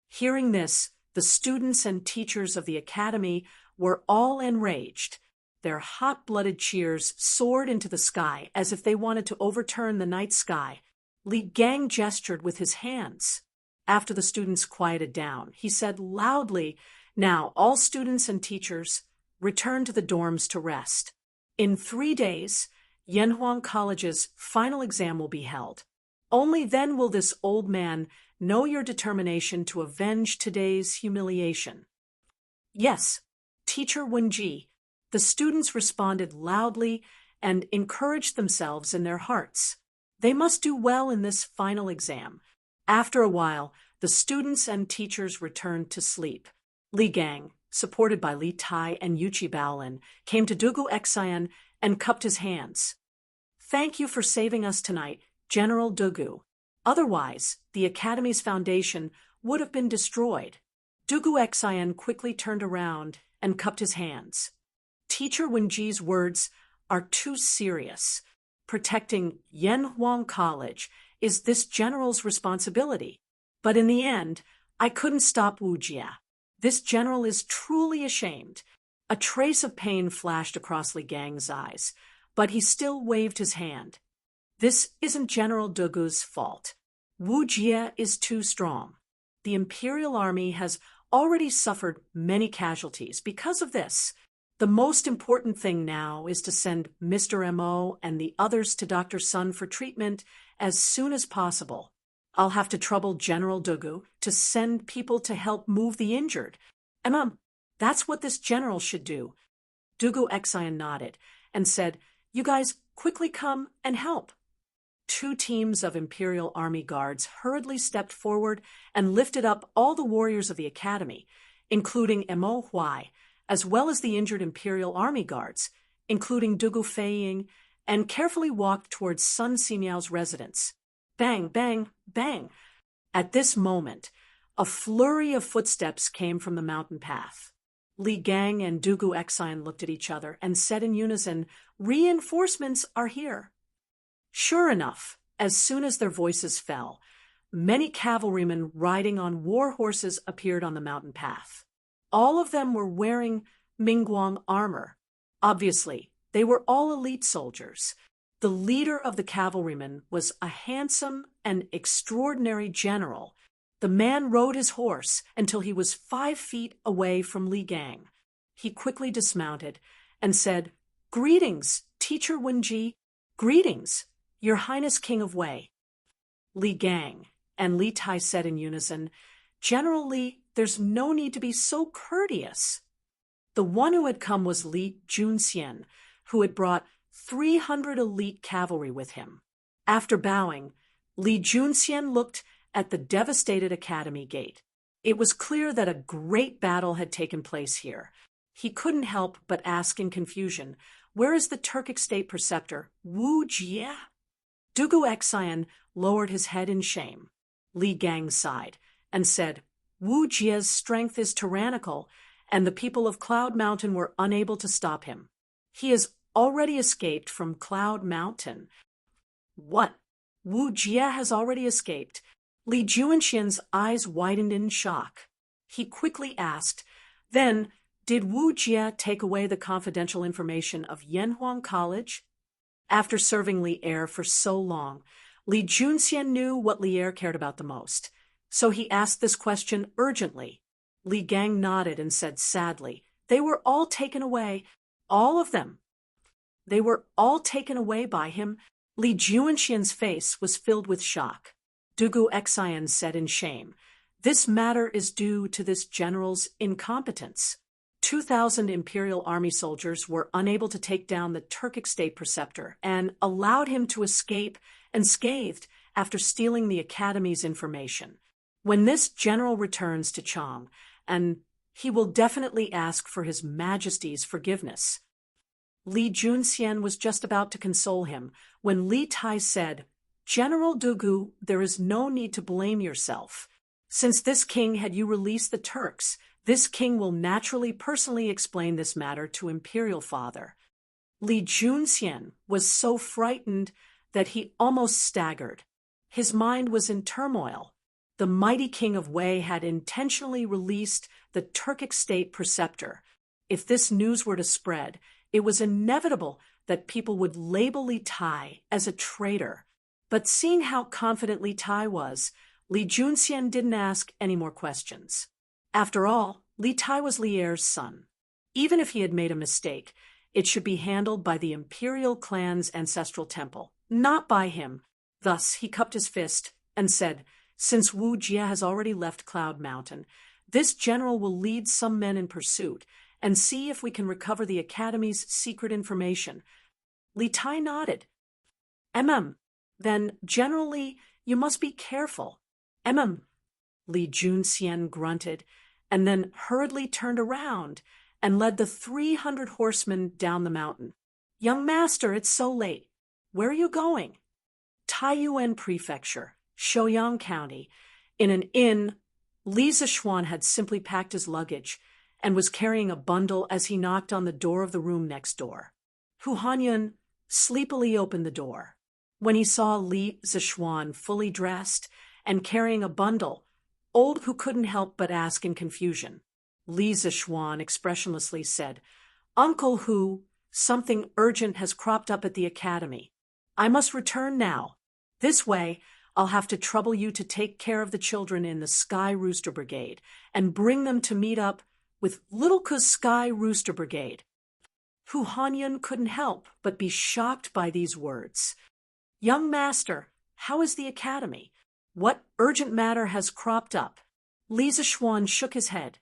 Hearing this, the students and teachers of the academy were all enraged. Their hot-blooded cheers soared into the sky as if they wanted to overturn the night sky. Li Gang gestured with his hands. After the students quieted down, he said loudly, "Now, all students and teachers, return to the dorms to rest. In 3 days, Yanhuang College's final exam will be held. Only then will this old man know your determination to avenge today's humiliation." "Yes, Teacher Wenji," the students responded loudly and encouraged themselves in their hearts. They must do well in this final exam. After a while, the students and teachers returned to sleep. Li Gang, supported by Li Tai and Yuchi Baolin, came to Dugu Xian and cupped his hands. "Thank you for saving us tonight, General Dugu. Otherwise, the Academy's foundation would have been destroyed." Dugu Xian quickly turned around and cupped his hands. Teacher Wenji's words are too serious. Protecting Yanhuang College is this general's responsibility. But in the end, I couldn't stop Wu Jie. This general is truly ashamed. A trace of pain flashed across Li Gang's eyes, but he still waved his hand. "This isn't General Dugu's fault. Wu Jie is too strong. The Imperial Army has already suffered many casualties because of this. The most important thing now is to send Mr. M.O. and the others to Dr. Sun for treatment as soon as possible. I'll have to trouble General Dugu to send people to help move the injured. That's what this general should do." Dugu Xian nodded and said, "You guys quickly come and help." 2 teams of Imperial Army guards hurriedly stepped forward and lifted up all the warriors of the academy, including Mo Huai, as well as the injured Imperial Army guards, including Dugu Feiying, and carefully walked towards Sun Ximiao's residence. Bang, bang, bang. At this moment, a flurry of footsteps came from the mountain path. Li Gang and Dugu Xian looked at each other and said in unison, "Reinforcements are here." Sure enough, as soon as their voices fell, many cavalrymen riding on war horses appeared on the mountain path. All of them were wearing Mingguang armor. Obviously, they were all elite soldiers. The leader of the cavalrymen was a handsome and extraordinary general. The man rode his horse until he was 5 feet away from Li Gang. He quickly dismounted and said, "Greetings, Teacher Wenji. Greetings, Your Highness King of Wei." Li Gang and Li Tai said in unison, "General Li, there's no need to be so courteous." The one who had come was Li Junxian, who had brought 300 elite cavalry with him. After bowing, Li Junxian looked at the devastated academy gate. It was clear that a great battle had taken place here. He couldn't help but ask in confusion, "Where is the Turkic state preceptor, Wu Jie?" Dugu Xian lowered his head in shame. Li Gang sighed and said, "Wu Jie's strength is tyrannical, and the people of Cloud Mountain were unable to stop him. He has already escaped from Cloud Mountain." "What? Wu Jie has already escaped?" Li Junxian's eyes widened in shock. He quickly asked, "Then, did Wu Jie take away the confidential information of Yanhuang College?" After serving Li Er for so long, Li Junxian knew what Li Er cared about the most. So he asked this question urgently. Li Gang nodded and said sadly, "They were all taken away. All of them. They were all taken away by him." Li Junxian's face was filled with shock. Dugu Xian said in shame, "This matter is due to this general's incompetence." 2,000 Imperial Army soldiers were unable to take down the Turkic state preceptor and allowed him to escape unscathed after stealing the Academy's information. When this general returns to Chang, and he will definitely ask for His Majesty's forgiveness. Li Junxian was just about to console him when Li Tai said, General Dugu, there is no need to blame yourself. Since this king had you released the Turks, this king will naturally personally explain this matter to Imperial Father. Li Junxian was so frightened that he almost staggered. His mind was in turmoil. The mighty king of Wei had intentionally released the Turkic state preceptor. If this news were to spread, it was inevitable that people would label Li Tai as a traitor. But seeing how confident Li Tai was, Li Junxian didn't ask any more questions. After all, Li Tai was Li Er's son. Even if he had made a mistake, it should be handled by the imperial clan's ancestral temple, not by him. Thus, he cupped his fist and said, Since Wu Jie has already left Cloud Mountain, this general will lead some men in pursuit and see if we can recover the Academy's secret information. Li Tai nodded. Then, generally, you must be careful. Li Junxian grunted, and then hurriedly turned around and led the 300 horsemen down the mountain. Young master, it's so late. Where are you going? Taiyuan Prefecture, Shouyang County. In an inn, Li Zishuan had simply packed his luggage and was carrying a bundle as he knocked on the door of the room next door. Hu Hanyun sleepily opened the door. When he saw Li Zishuan fully dressed and carrying a bundle, Old Hu couldn't help but ask in confusion. Li Zishuan expressionlessly said, Uncle Hu, something urgent has cropped up at the academy. I must return now. This way, I'll have to trouble you to take care of the children in the Sky Rooster Brigade and bring them to meet up with Little Ku's Sky Rooster Brigade. Hu Hanyun couldn't help but be shocked by these words. Young master, how is the academy? What urgent matter has cropped up? Li Zishuan shook his head.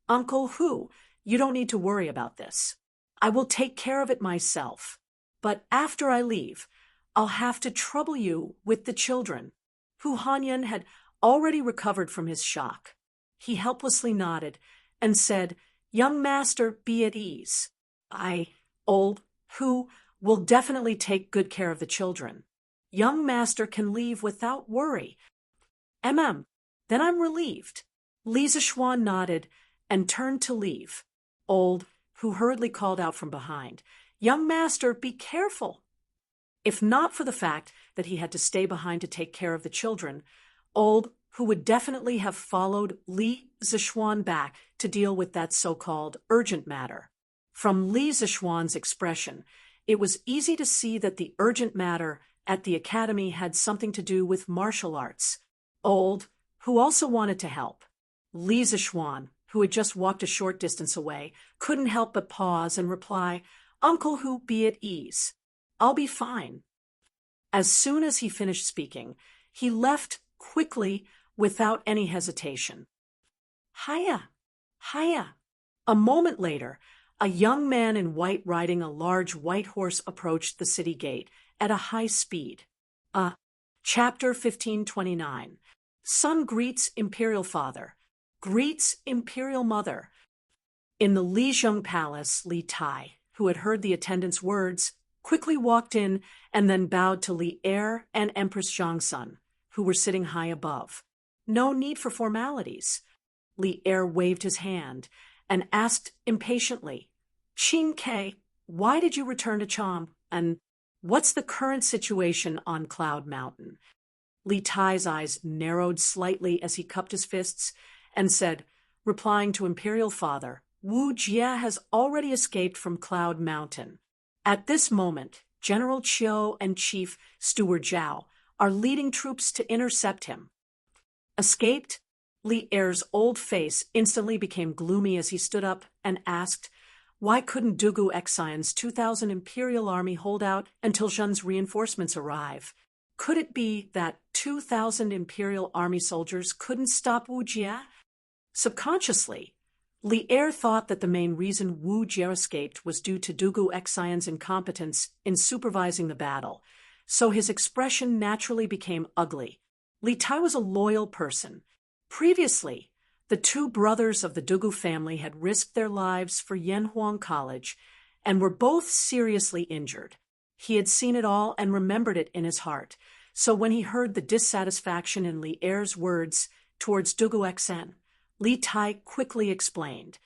Uncle Hu, you don't need to worry about this. I will take care of it myself. But after I leave, I'll have to trouble you with the children. Hu Hanyun had already recovered from his shock. He helplessly nodded and said, Young master, be at ease. Old Hu, will definitely take good care of the children. Young master can leave without worry. Then I'm relieved. Li Zishuan nodded and turned to leave. Old Hu hurriedly called out from behind, Young master, be careful. If not for the fact that he had to stay behind to take care of the children, Old Hu would definitely have followed Li Zishuan back to deal with that so-called urgent matter. From Li Zishuan's expression, it was easy to see that the urgent matter at the academy had something to do with martial arts. Old Hu also wanted to help. Li Zishuan, who had just walked a short distance away, couldn't help but pause and reply, Uncle Hu, be at ease. I'll be fine. As soon as he finished speaking, he left quickly without any hesitation. Hiya! A moment later, a young man in white riding a large white horse approached the city gate at a high speed. Chapter 1529. Son greets Imperial Father, greets Imperial Mother. In the Lizheng Palace, Li Tai, who had heard the attendant's words, quickly walked in and then bowed to Li Er and Empress Zhangsun, who were sitting high above. No need for formalities. Li Er waved his hand and asked impatiently, Qin Ke, why did you return to Chang, and what's the current situation on Cloud Mountain? Li Tai's eyes narrowed slightly as he cupped his fists and said, replying to Imperial Father, Wu Jie has already escaped from Cloud Mountain. At this moment, General Qiu and Chief Steward Zhao are leading troops to intercept him. Escaped? Li Er's old face instantly became gloomy as he stood up and asked, why couldn't Dugu Xian's 2,000 Imperial army hold out until Zhen's reinforcements arrive? Could it be that 2,000 Imperial army soldiers couldn't stop Wu Jie? Subconsciously, Li Er thought that the main reason Wu Jie escaped was due to Dugu Xian's incompetence in supervising the battle, so his expression naturally became ugly. Li Tai was a loyal person. Previously, the two brothers of the Dugu family had risked their lives for Yanhuang College and were both seriously injured. He had seen it all and remembered it in his heart, so when he heard the dissatisfaction in Li Er's words towards Dugu XN, Li Tai quickly explained,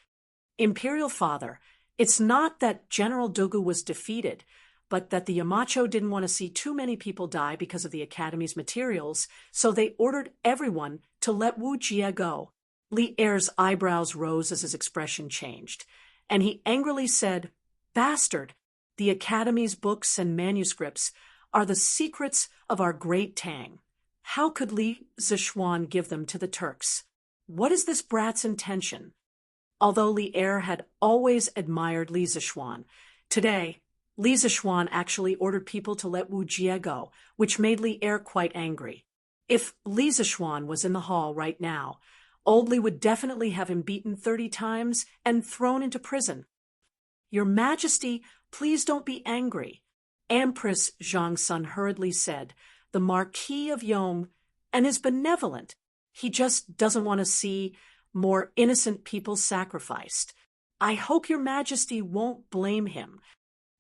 "Imperial Father, it's not that General Dugu was defeated, but that the Yamacho didn't want to see too many people die because of the Academy's materials, so they ordered everyone to let Wu Jie go." Li Er's eyebrows rose as his expression changed, and he angrily said, "Bastard, the Academy's books and manuscripts are the secrets of our great Tang. How could Li Zishuan give them to the Turks? What is this brat's intention?" Although Li Er had always admired Li Zishuan, today, Li Zishuan actually ordered people to let Wu Jie go, which made Li Er quite angry. If Li Zishuan was in the hall right now, old Li would definitely have him beaten 30 times and thrown into prison. "Your Majesty, please don't be angry," Empress Zhangsun hurriedly said. "The Marquis of Yong and is benevolent. He just doesn't want to see more innocent people sacrificed. I hope your Majesty won't blame him."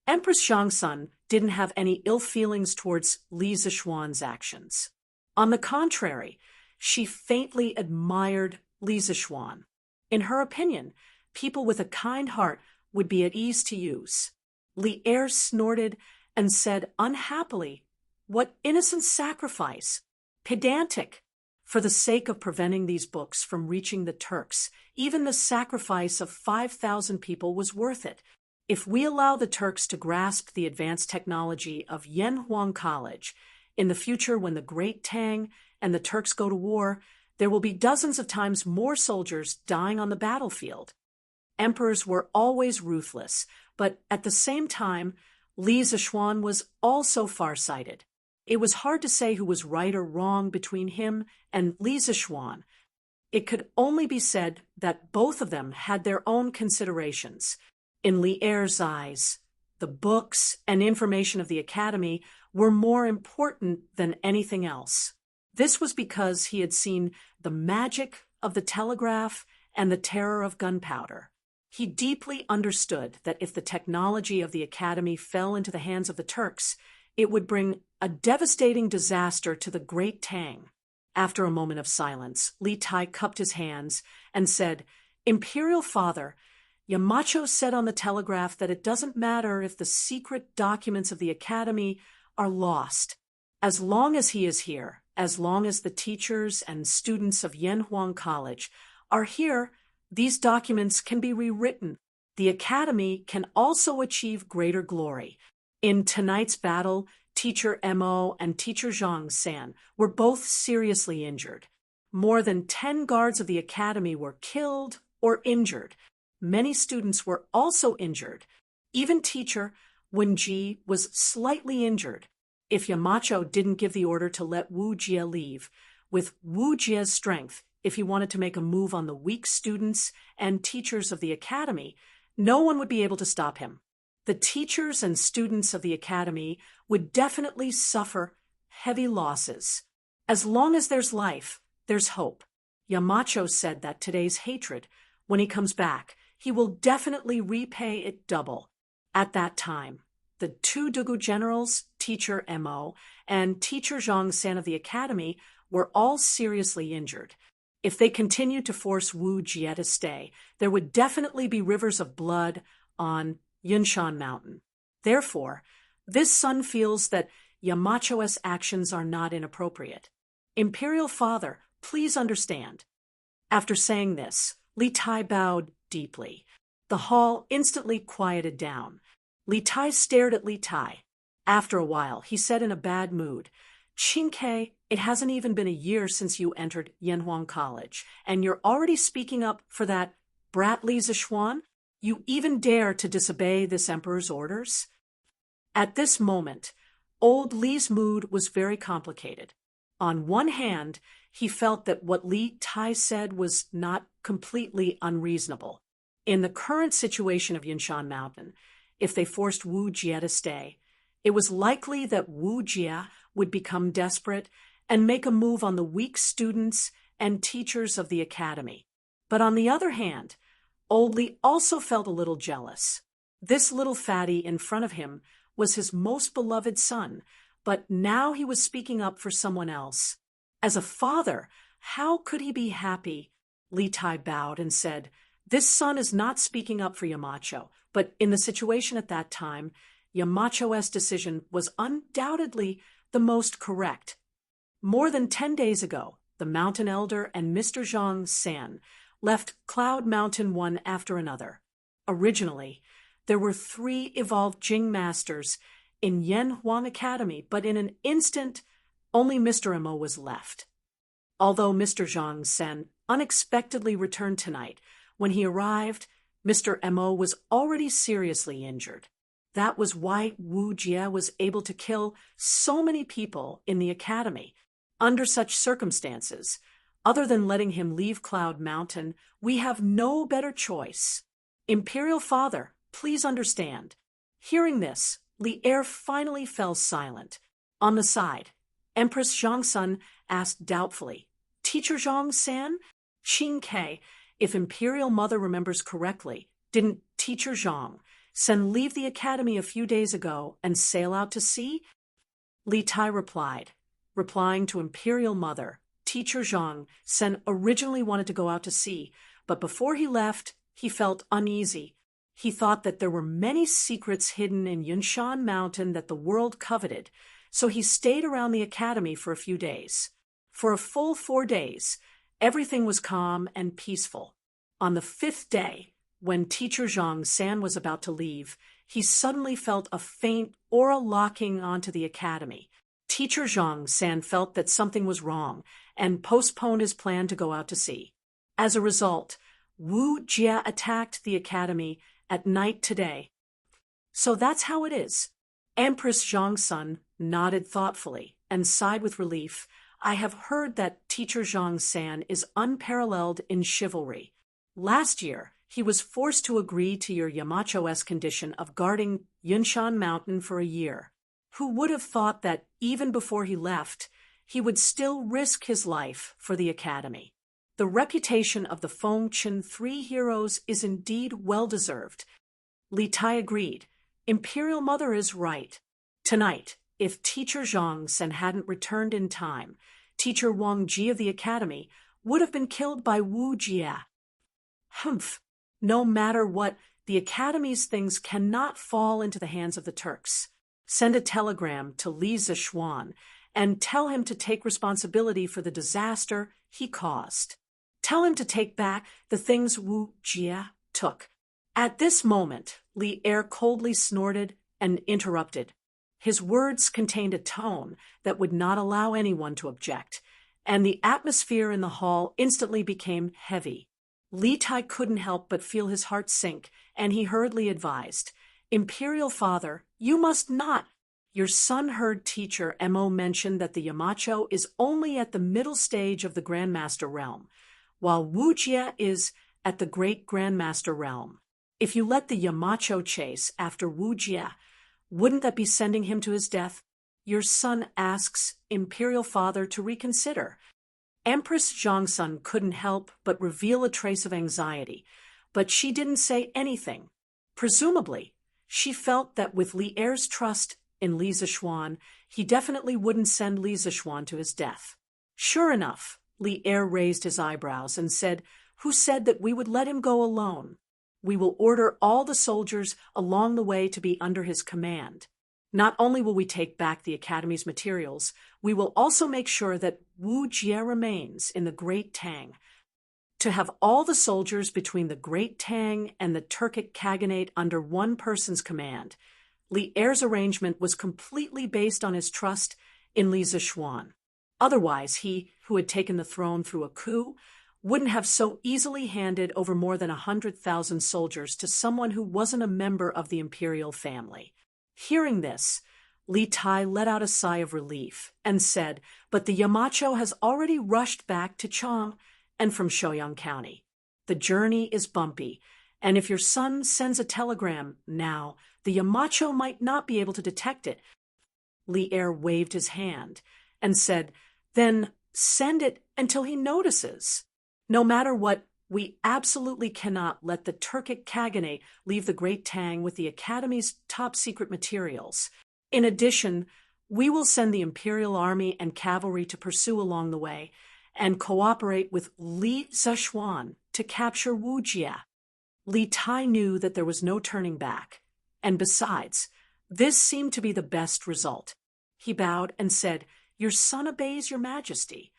Empress Zhangsun didn't have any ill feelings towards Li Zishuan's actions. On the contrary, she faintly admired Li Zishuan. In her opinion, people with a kind heart would be at ease to use. Li Er snorted and said unhappily, "What innocent sacrifice! Pedantic! For the sake of preventing these books from reaching the Turks, even the sacrifice of 5,000 people was worth it. If we allow the Turks to grasp the advanced technology of Yanhuang College, in the future when the Great Tang and the Turks go to war, there will be dozens of times more soldiers dying on the battlefield." Emperors were always ruthless, but at the same time, Li Zishuan was also farsighted. It was hard to say who was right or wrong between him and Li Zishuan. It could only be said that both of them had their own considerations. In Li Er's eyes, the books and information of the Academy were more important than anything else. This was because he had seen the magic of the telegraph and the terror of gunpowder. He deeply understood that if the technology of the Academy fell into the hands of the Turks, it would bring a devastating disaster to the Great Tang. After a moment of silence, Li Tai cupped his hands and said, "Imperial Father, Yamacho said on the telegraph that it doesn't matter if the secret documents of the Academy are lost. As long as he is here, as long as the teachers and students of Yanhuang College are here, these documents can be rewritten. The Academy can also achieve greater glory. In tonight's battle, Teacher Mo and Teacher Zhang San were both seriously injured. More than 10 guards of the Academy were killed or injured. Many students were also injured. Even Teacher Wenji was slightly injured. If Yamacho didn't give the order to let Wu Jie leave, with Wu Jie's strength, if he wanted to make a move on the weak students and teachers of the Academy, no one would be able to stop him. The teachers and students of the Academy would definitely suffer heavy losses. As long as there's life, there's hope. Yamacho said that today's hatred, when he comes back, he will definitely repay it double. At that time, the two Dugu generals, Teacher Mo and Teacher Zhang San of the Academy, were all seriously injured. If they continued to force Wu Jie to stay, there would definitely be rivers of blood on Yunshan Mountain. Therefore, this son feels that Yamacho's actions are not inappropriate. Imperial Father, please understand. After saying this, Li Tai bowed deeply. The hall instantly quieted down. Li Tai stared at Li Tai. After a while, he said in a bad mood, "Qingke, it hasn't even been a year since you entered Yanhuang College, and you're already speaking up for that brat Li Zishuan? You even dare to disobey this emperor's orders?" At this moment, old Li's mood was very complicated. On one hand, he felt that what Li Tai said was not completely unreasonable. In the current situation of Yunshan Mountain, if they forced Wu Jie to stay, it was likely that Wu Jie would become desperate and make a move on the weak students and teachers of the academy. But on the other hand, old Li also felt a little jealous. This little fatty in front of him was his most beloved son, but now he was speaking up for someone else. As a father, how could he be happy? Li Tai bowed and said, "This son is not speaking up for Yamacho, but in the situation at that time, Yamacho's decision was undoubtedly the most correct. More than 10 days ago, the Mountain Elder and Mr. Zhang San left Cloud Mountain one after another. Originally, there were 3 evolved Jing Masters in Yanhuang Academy, but in an instant, only Mr. Mo was left. Although Mr. Zhang San unexpectedly returned tonight, when he arrived, Mr. Mo was already seriously injured. That was why Wu Jie was able to kill so many people in the academy. Under such circumstances, other than letting him leave Cloud Mountain, we have no better choice. Imperial Father, please understand." Hearing this, Li Er finally fell silent. On the side, Empress Zhangsun asked doubtfully, "Teacher Zhang San? Qing Ke, if Imperial Mother remembers correctly, didn't Teacher Zhang San leave the academy a few days ago and sail out to sea?" Li Tai replied, replying to Imperial Mother, "Teacher Zhang San originally wanted to go out to sea, but before he left, he felt uneasy. He thought that there were many secrets hidden in Yunshan Mountain that the world coveted, so he stayed around the academy for a few days. For a full 4 days, everything was calm and peaceful. On the 5th day, when Teacher Zhang San was about to leave, he suddenly felt a faint aura locking onto the academy. Teacher Zhang San felt that something was wrong and postponed his plan to go out to sea. As a result, Wu Jie attacked the academy at night today. So that's how it is." Empress Zhangsun nodded thoughtfully and sighed with relief. "I have heard that Teacher Zhang San is unparalleled in chivalry. Last year, he was forced to agree to your Yamacho's condition of guarding Yunshan Mountain for a year. Who would have thought that even before he left, he would still risk his life for the academy? The reputation of the Fengchen 3 heroes is indeed well-deserved." Li Tai agreed. Imperial Mother is right. Tonight, if Teacher Zhang San hadn't returned in time, Teacher Wang Ji of the academy would have been killed by Wu Jie. Humph! No matter what, the academy's things cannot fall into the hands of the Turks. Send a telegram to Li Zishuan and tell him to take responsibility for the disaster he caused. Tell him to take back the things Wu Jie took. At this moment, Li Er coldly snorted and interrupted. His words contained a tone that would not allow anyone to object, and the atmosphere in the hall instantly became heavy. Li Tai couldn't help but feel his heart sink, and he hurriedly advised, "Imperial Father, you must not. Your son heard Teacher Mo mention that the Yamacho is only at the middle stage of the Grandmaster realm, while Wu Jie is at the Great Grandmaster realm. If you let the Yamacho chase after Wu Jie, wouldn't that be sending him to his death? Your son asks Imperial Father to reconsider." Empress Zhangsun couldn't help but reveal a trace of anxiety, but she didn't say anything. Presumably, she felt that with Li Er's trust in Li Zishuan, he definitely wouldn't send Li Zishuan to his death. Sure enough, Li Er raised his eyebrows and said, "Who said that we would let him go alone? We will order all the soldiers along the way to be under his command. Not only will we take back the Academy's materials, we will also make sure that Wu Jie remains in the Great Tang. To have all the soldiers between the Great Tang and the Turkic Khaganate under one person's command." Li Er's arrangement was completely based on his trust in Li Zishuan. Otherwise, he, who had taken the throne through a coup, wouldn't have so easily handed over more than 100,000 soldiers to someone who wasn't a member of the imperial family. Hearing this, Li Tai let out a sigh of relief and said, "But the Yamacho has already rushed back to Chang and from Shouyang County. The journey is bumpy, and if your son sends a telegram now, the Yamacho might not be able to detect it." Li Er waved his hand and said, "Then Send it until he notices. No matter what, we absolutely cannot let the Turkic Khaganate leave the Great Tang with the Academy's top-secret materials. In addition, we will send the Imperial Army and cavalry to pursue along the way and cooperate with Li Zexuan to capture Wujia. Li Tai knew that there was no turning back, and besides, this seemed to be the best result. He bowed and said, "Your son obeys your majesty."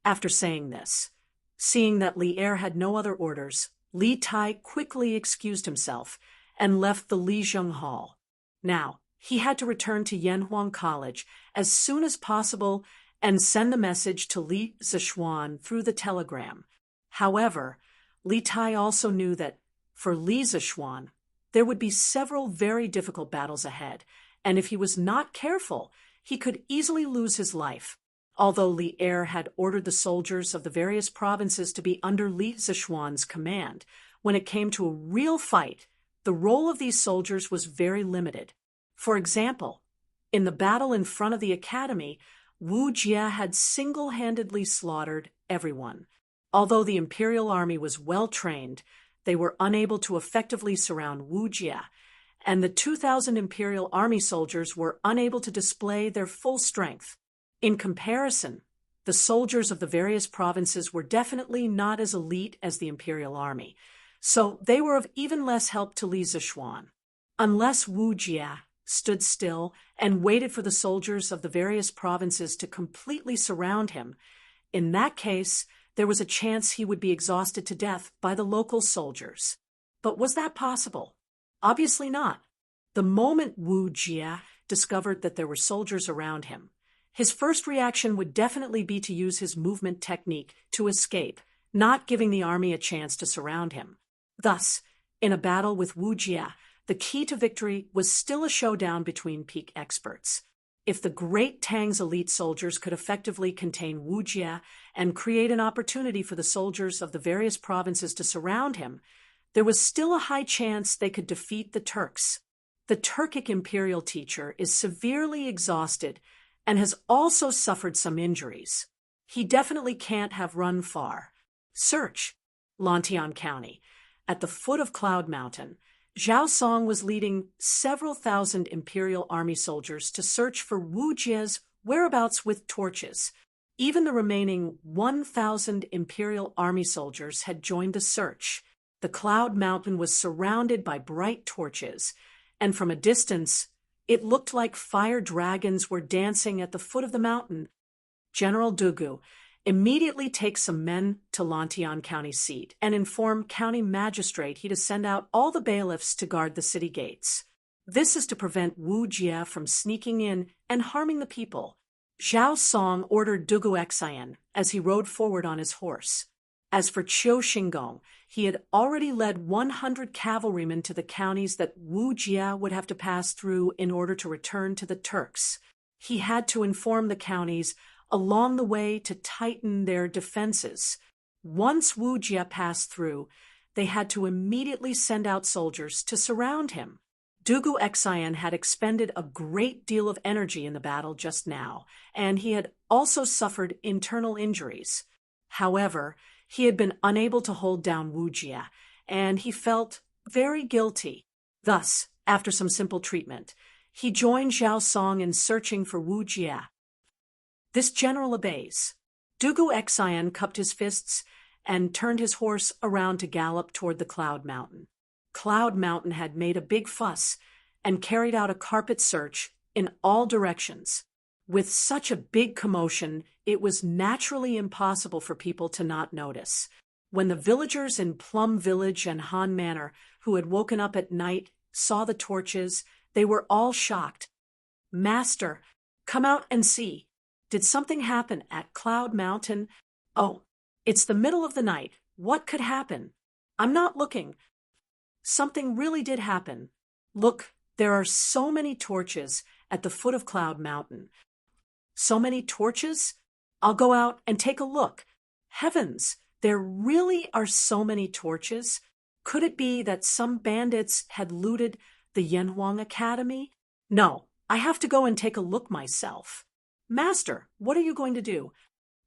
After saying this, seeing that Li Er had no other orders, Li Tai quickly excused himself and left the Lijiang Hall. Now, he had to return to Yanhuang College as soon as possible and send the message to Li Zexuan through the telegram. However, Li Tai also knew that, for Li Zexuan, there would be several very difficult battles ahead, and if he was not careful, he could easily lose his life. Although Li Er had ordered the soldiers of the various provinces to be under Li Zexuan's command, when it came to a real fight, the role of these soldiers was very limited. For example, in the battle in front of the academy, Wu Jia had single-handedly slaughtered everyone. Although the imperial army was well trained, they were unable to effectively surround Wu Jia, and the 2,000 imperial army soldiers were unable to display their full strength. In comparison, the soldiers of the various provinces were definitely not as elite as the imperial army, so they were of even less help to Li Zexuan. Unless Wu Jia stood still and waited for the soldiers of the various provinces to completely surround him, in that case, there was a chance he would be exhausted to death by the local soldiers. But was that possible? Obviously not. The moment Wu Jia discovered that there were soldiers around him, his first reaction would definitely be to use his movement technique to escape, not giving the army a chance to surround him. Thus, in a battle with Wu Jia, the key to victory was still a showdown between peak experts. If the Great Tang's elite soldiers could effectively contain Wu Jia and create an opportunity for the soldiers of the various provinces to surround him, there was still a high chance they could defeat the Turks. The Turkic imperial teacher is severely exhausted and has also suffered some injuries. He definitely can't have run far. Search. Lantian County. At the foot of Cloud Mountain, Zhao Song was leading several thousand imperial army soldiers to search for Wu Jia's whereabouts with torches. Even the remaining 1,000 imperial army soldiers had joined the search. The Cloud Mountain was surrounded by bright torches, and from a distance, it looked like fire dragons were dancing at the foot of the mountain. General Dugu immediately takes some men to Lantian County seat and inform county magistrate he to send out all the bailiffs to guard the city gates. This is to prevent Wu Jia from sneaking in and harming the people. Zhao Song ordered Dugu Xian as he rode forward on his horse. As for Qiu Xinggong, he had already led 100 cavalrymen to the counties that Wu Jia would have to pass through in order to return to the Turks. He had to inform the counties along the way to tighten their defenses. Once Wu Jia passed through, they had to immediately send out soldiers to surround him. Dugu Xian had expended a great deal of energy in the battle just now, and he had also suffered internal injuries. However, he had been unable to hold down Wu Jia, and he felt very guilty. Thus, after some simple treatment, he joined Zhao Song in searching for Wu Jia. This general obeys. Dugu Xian cupped his fists and turned his horse around to gallop toward the Cloud Mountain. Cloud Mountain had made a big fuss and carried out a carpet search in all directions. With such a big commotion, it was naturally impossible for people to not notice. When the villagers in Plum Village and Han Manor, who had woken up at night, saw the torches, they were all shocked. "Master, come out and see. Did something happen at Cloud Mountain?" "Oh, it's the middle of the night. What could happen?" "I'm not looking." "Something really did happen. Look, there are so many torches at the foot of Cloud Mountain." "So many torches? I'll go out and take a look." "Heavens, there really are so many torches? Could it be that some bandits had looted the Yanhuang Academy?" "No, I have to go and take a look myself." "Master, what are you going to do?"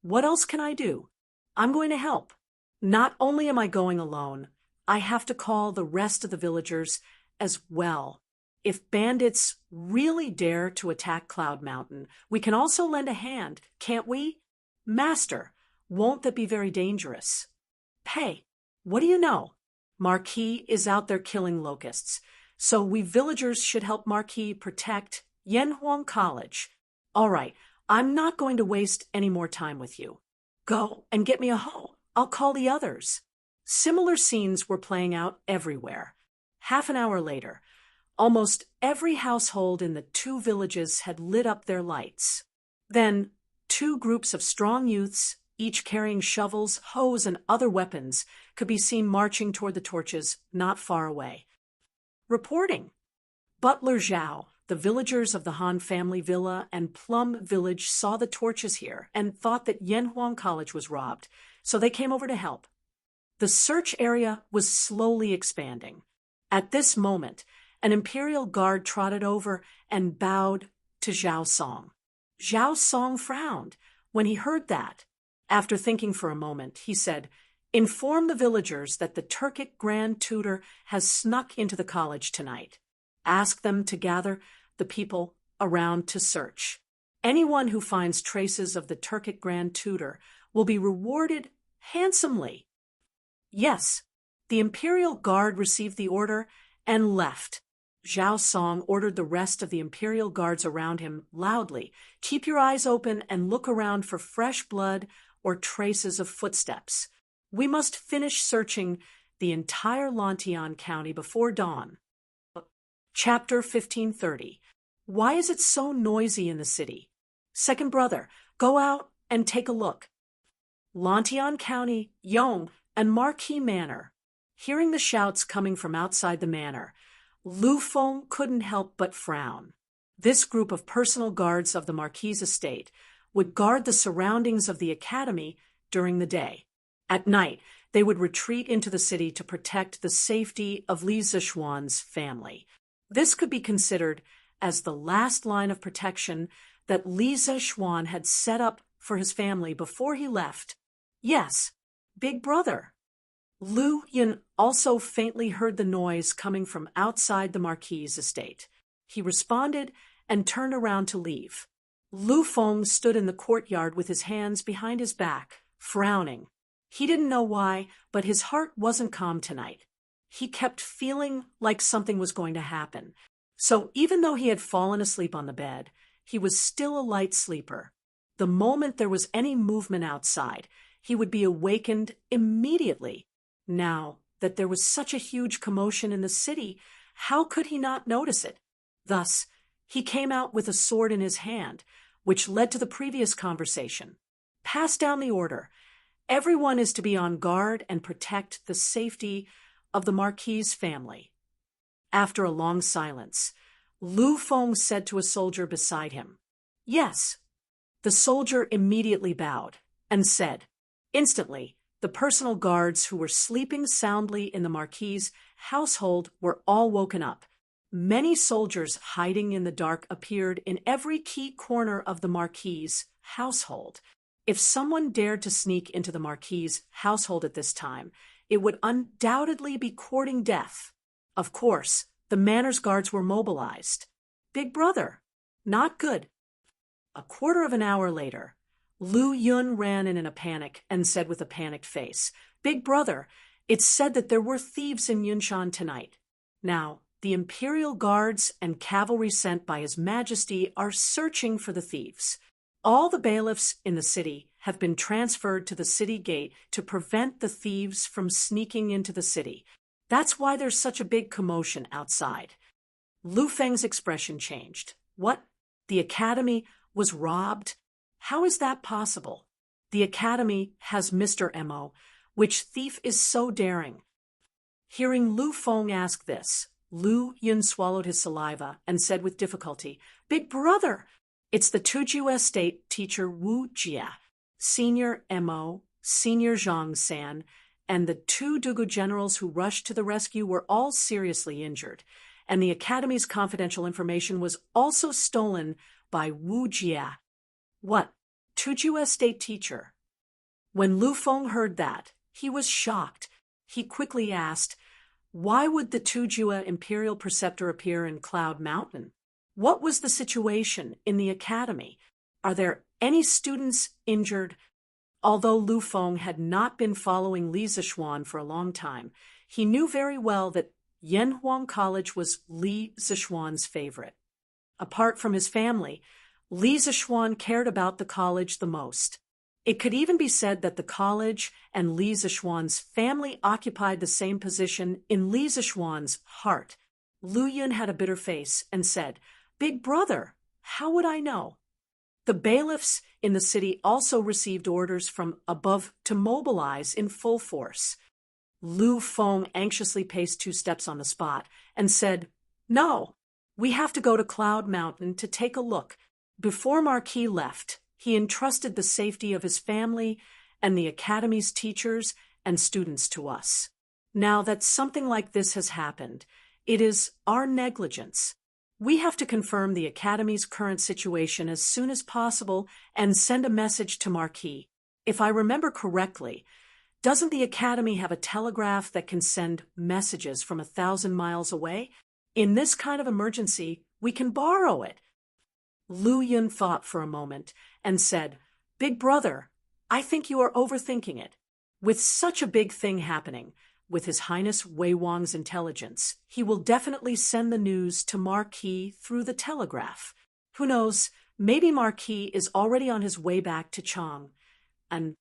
What else can I do? I'm going to help. Not only am I going alone, I have to call the rest of the villagers as well. If bandits really dare to attack Cloud Mountain, we can also lend a hand, can't we? Master, won't that be very dangerous? Hey, what do you know? Marquis is out there killing locusts, so we villagers should help Marquis protect Yanhuang College. All right, I'm not going to waste any more time with you. Go and get me a hoe. I'll call the others. Similar scenes were playing out everywhere. Half an hour later, almost every household in the two villages had lit up their lights. Then, two groups of strong youths, each carrying shovels, hoes, and other weapons, could be seen marching toward the torches not far away. Reporting. Butler Zhao, the villagers of the Han family villa and Plum Village saw the torches here and thought that Yanhuang College was robbed, so they came over to help. The search area was slowly expanding. At this moment, an imperial guard trotted over and bowed to Zhao Song. Zhao Song frowned when he heard that. After thinking for a moment, he said, "Inform the villagers that the Turkic Grand Tutor has snuck into the college tonight. Ask them to gather the people around to search. Anyone who finds traces of the Turkic Grand Tutor will be rewarded handsomely." Yes, the Imperial Guard received the order and left. Zhao Song ordered the rest of the Imperial Guards around him loudly, "Keep your eyes open and look around for fresh blood or traces of footsteps. We must finish searching the entire Lantian County before dawn." Chapter 1530. Why is it so noisy in the city? Second brother, go out and take a look. Lantian County, Yong, and Marquis Manor. Hearing the shouts coming from outside the manor, Lu Feng couldn't help but frown. This group of personal guards of the Marquis' estate would guard the surroundings of the academy during the day. At night, they would retreat into the city to protect the safety of Li Zishuan's family. This could be considered as the last line of protection that Li Zishuan had set up for his family before he left. Yes, Big Brother. Lu Yun also faintly heard the noise coming from outside the Marquis' estate. He responded and turned around to leave. Lu Feng stood in the courtyard with his hands behind his back, frowning. He didn't know why, but his heart wasn't calm tonight. He kept feeling like something was going to happen. So even though he had fallen asleep on the bed, he was still a light sleeper. The moment there was any movement outside, he would be awakened immediately. Now that there was such a huge commotion in the city, how could he not notice it? Thus, he came out with a sword in his hand, which led to the previous conversation. Pass down the order. Everyone is to be on guard and protect the safety of the Marquis' family. After a long silence, Lu Feng said to a soldier beside him, "Yes." The soldier immediately bowed and said, instantly, the personal guards who were sleeping soundly in the Marquis' household were all woken up. Many soldiers hiding in the dark appeared in every key corner of the Marquis' household. If someone dared to sneak into the Marquis' household at this time, it would undoubtedly be courting death. Of course, the manor's guards were mobilized. Big Brother. Not good. A quarter of an hour later, Lu Yun ran in a panic and said with a panicked face, "Big Brother, it's said that there were thieves in Yunshan tonight. Now, the Imperial Guards and cavalry sent by His Majesty are searching for the thieves. All the bailiffs in the city have been transferred to the city gate to prevent the thieves from sneaking into the city. That's why there's such a big commotion outside." Lu Feng's expression changed. What? The academy was robbed? How is that possible? The academy has Mr. M.O. Which thief is so daring? Hearing Lu Feng ask this, Lu Yun swallowed his saliva and said with difficulty, "Big Brother, it's the Tuju Estate teacher Wu Jia, Senior M.O., Senior Zhang San, and the two Dugu generals who rushed to the rescue were all seriously injured, and the academy's confidential information was also stolen by Wu Jia." What? Tuju Estate teacher? When Lu Feng heard that, he was shocked. He quickly asked, why would the Tujua Imperial Preceptor appear in Cloud Mountain? What was the situation in the academy? Are there any students injured? Although Lu Feng had not been following Li Zixuan for a long time, he knew very well that Yanhuang College was Li Zixuan's favorite. Apart from his family, Li Zixuan cared about the college the most. It could even be said that the college and Li Zixuan's family occupied the same position in Li Zixuan's heart. Lu Yun had a bitter face and said, "Big brother, how would I know?" The bailiffs in the city also received orders from above to mobilize in full force. Lu Feng anxiously paced 2 steps on the spot and said, "No, we have to go to Cloud Mountain to take a look." Before Marquis left, he entrusted the safety of his family and the academy's teachers and students to us. Now that something like this has happened, it is our negligence. We have to confirm the academy's current situation as soon as possible and send a message to Marquis. If I remember correctly, doesn't the academy have a telegraph that can send messages from 1,000 miles away? In this kind of emergency, we can borrow it. Lu Yun thought for a moment and said, "Big brother, I think you are overthinking it. With such a big thing happening, with His Highness Wei Wang's intelligence, he will definitely send the news to Marquis through the telegraph. Who knows, maybe Marquis is already on his way back to Chang. And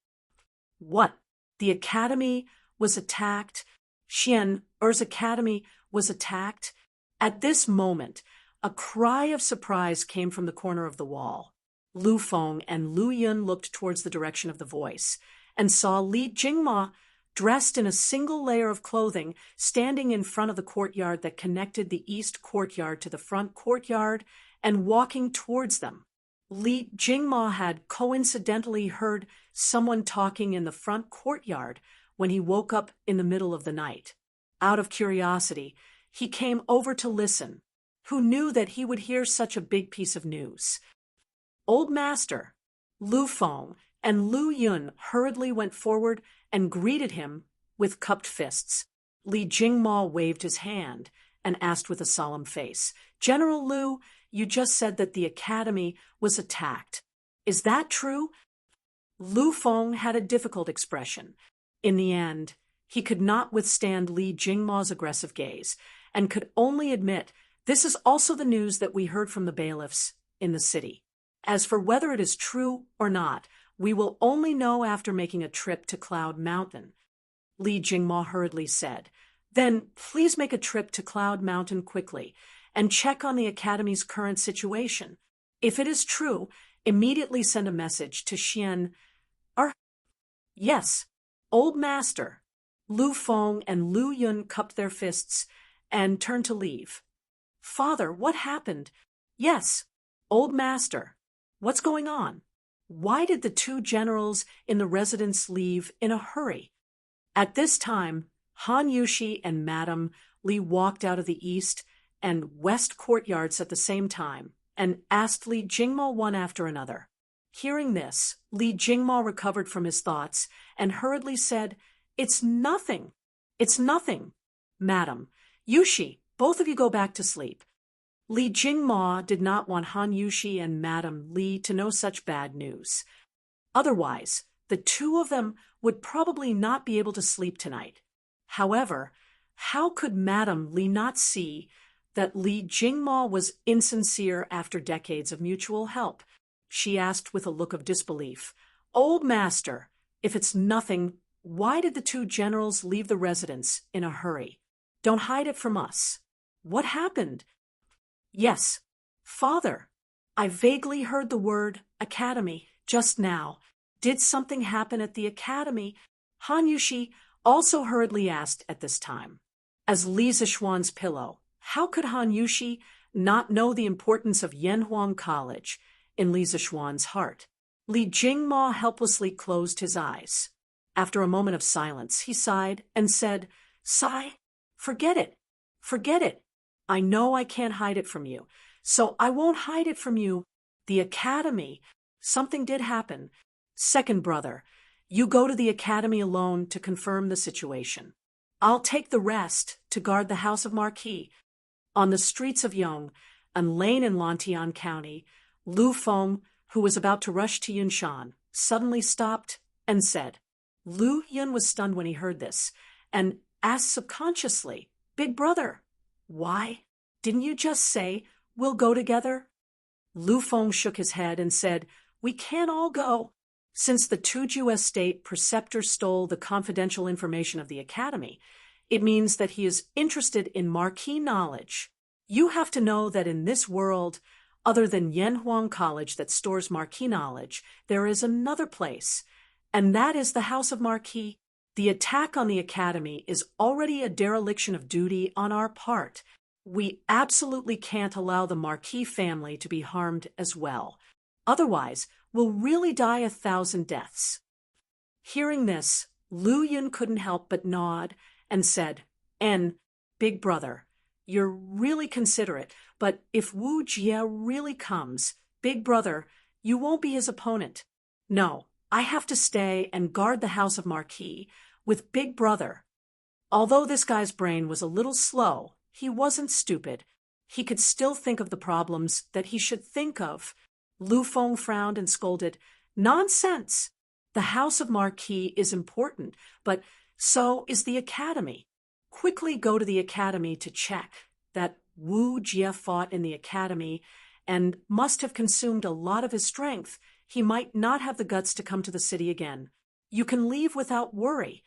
what? The academy was attacked? Xian Er's academy was attacked?" At this moment, a cry of surprise came from the corner of the wall. Lu Feng and Lu Yun looked towards the direction of the voice and saw Li Jingma, dressed in a single layer of clothing, standing in front of the courtyard that connected the east courtyard to the front courtyard and walking towards them. Li Jingma had coincidentally heard someone talking in the front courtyard when he woke up in the middle of the night. Out of curiosity, he came over to listen. Who knew that he would hear such a big piece of news? Old Master, Lu Feng, and Lu Yun hurriedly went forward and greeted him with cupped fists. Li Jingma waved his hand and asked with a solemn face, "General Lu, you just said that the academy was attacked. Is that true?" Lu Feng had a difficult expression. In the end, he could not withstand Li Jingma's aggressive gaze and could only admit, "This is also the news that we heard from the bailiffs in the city. As for whether it is true or not, we will only know after making a trip to Cloud Mountain." Li Jingma hurriedly said, "Then please make a trip to Cloud Mountain quickly and check on the academy's current situation. If it is true, immediately send a message to Xian Er." "Yes, Old Master." Lu Feng and Lu Yun cupped their fists and turned to leave. "Father, what happened?" "Yes, Old Master. What's going on? Why did the 2 generals in the residence leave in a hurry?" At this time, Han Yushi and Madame Li walked out of the east and west courtyards at the same time and asked Li Jingma one after another. Hearing this, Li Jingma recovered from his thoughts and hurriedly said, "It's nothing. It's nothing. Madam, Yushi, both of you go back to sleep." Li Jingma did not want Han Yushi and Madame Li to know such bad news. Otherwise, the 2 of them would probably not be able to sleep tonight. However, how could Madame Li not see that Li Jingma was insincere after decades of mutual help? She asked with a look of disbelief, "Old Master, if it's nothing, why did the 2 generals leave the residence in a hurry? Don't hide it from us. What happened?" "Yes, Father, I vaguely heard the word academy just now. Did something happen at the academy?" Han Yushi also hurriedly asked at this time. As Li Zixuan's pillow, how could Han Yushi not know the importance of Yanhuang College in Li Zixuan's heart? Li Jingma helplessly closed his eyes. After a moment of silence, he sighed and said, "Sigh, forget it. Forget it. I know I can't hide it from you, so I won't hide it from you. The academy, something did happen. Second brother, You go to the academy alone to confirm the situation. I'll take the rest to guard the house of Marquis. On the streets of Yong, a lane in Lantian County, Lu Feng, who was about to rush to Yunshan, suddenly stopped and said. Lu Yun was stunned when he heard this, and asked subconsciously, Big brother, why? Didn't you just say, we'll go together? Lu Feng shook his head and said, we can't all go. Since the Tuju estate preceptor stole the confidential information of the academy, it means that he is interested in Marquis knowledge. You have to know that in this world, other than Yanhuang College that stores Marquis knowledge, there is another place, and that is the House of Marquis. The attack on the academy is already a dereliction of duty on our part. We absolutely can't allow the Marquis family to be harmed as well. Otherwise, we'll really die 1,000 deaths. Hearing this, Lu Yun couldn't help but nod and said, Big brother, you're really considerate, but if Wu Jie really comes, Big brother, you won't be his opponent. No, I have to stay and guard the House of Marquis with Big brother. Although this guy's brain was a little slow, he wasn't stupid. He could still think of the problems that he should think of. Lu Feng frowned and scolded, Nonsense! The House of Marquis is important, but so is the academy. Quickly go to the academy to check that Wu Jie fought in the academy and must have consumed a lot of his strength. He might not have the guts to come to the city again. You can leave without worry.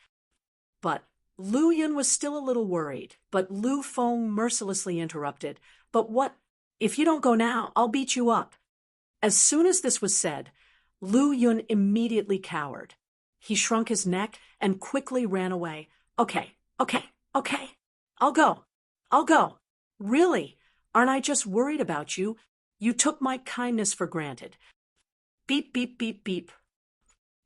But Lu Yun was still a little worried, but Lu Feng mercilessly interrupted. But what? If you don't go now, I'll beat you up. As soon as this was said, Lu Yun immediately cowered. He shrunk his neck and quickly ran away. Okay. I'll go. Really? Aren't I just worried about you? You took my kindness for granted. Beep, beep, beep, beep.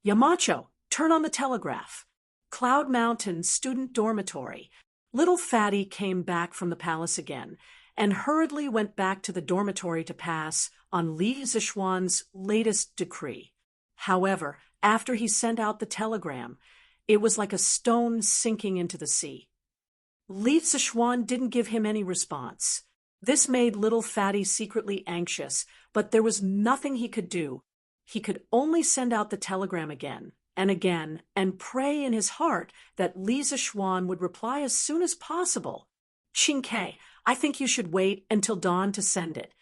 Yamacho, turn on the telegraph. Cloud Mountain Student Dormitory. Little Fatty came back from the palace again and hurriedly went back to the dormitory to pass on Li Zishuan's latest decree. However, after he sent out the telegram, it was like a stone sinking into the sea. Li Zishuan didn't give him any response. This made little Fatty secretly anxious, but there was nothing he could do. He could only send out the telegram again and pray in his heart that Li Zishuan would reply as soon as possible. Qingke, I think you should wait until dawn to send it.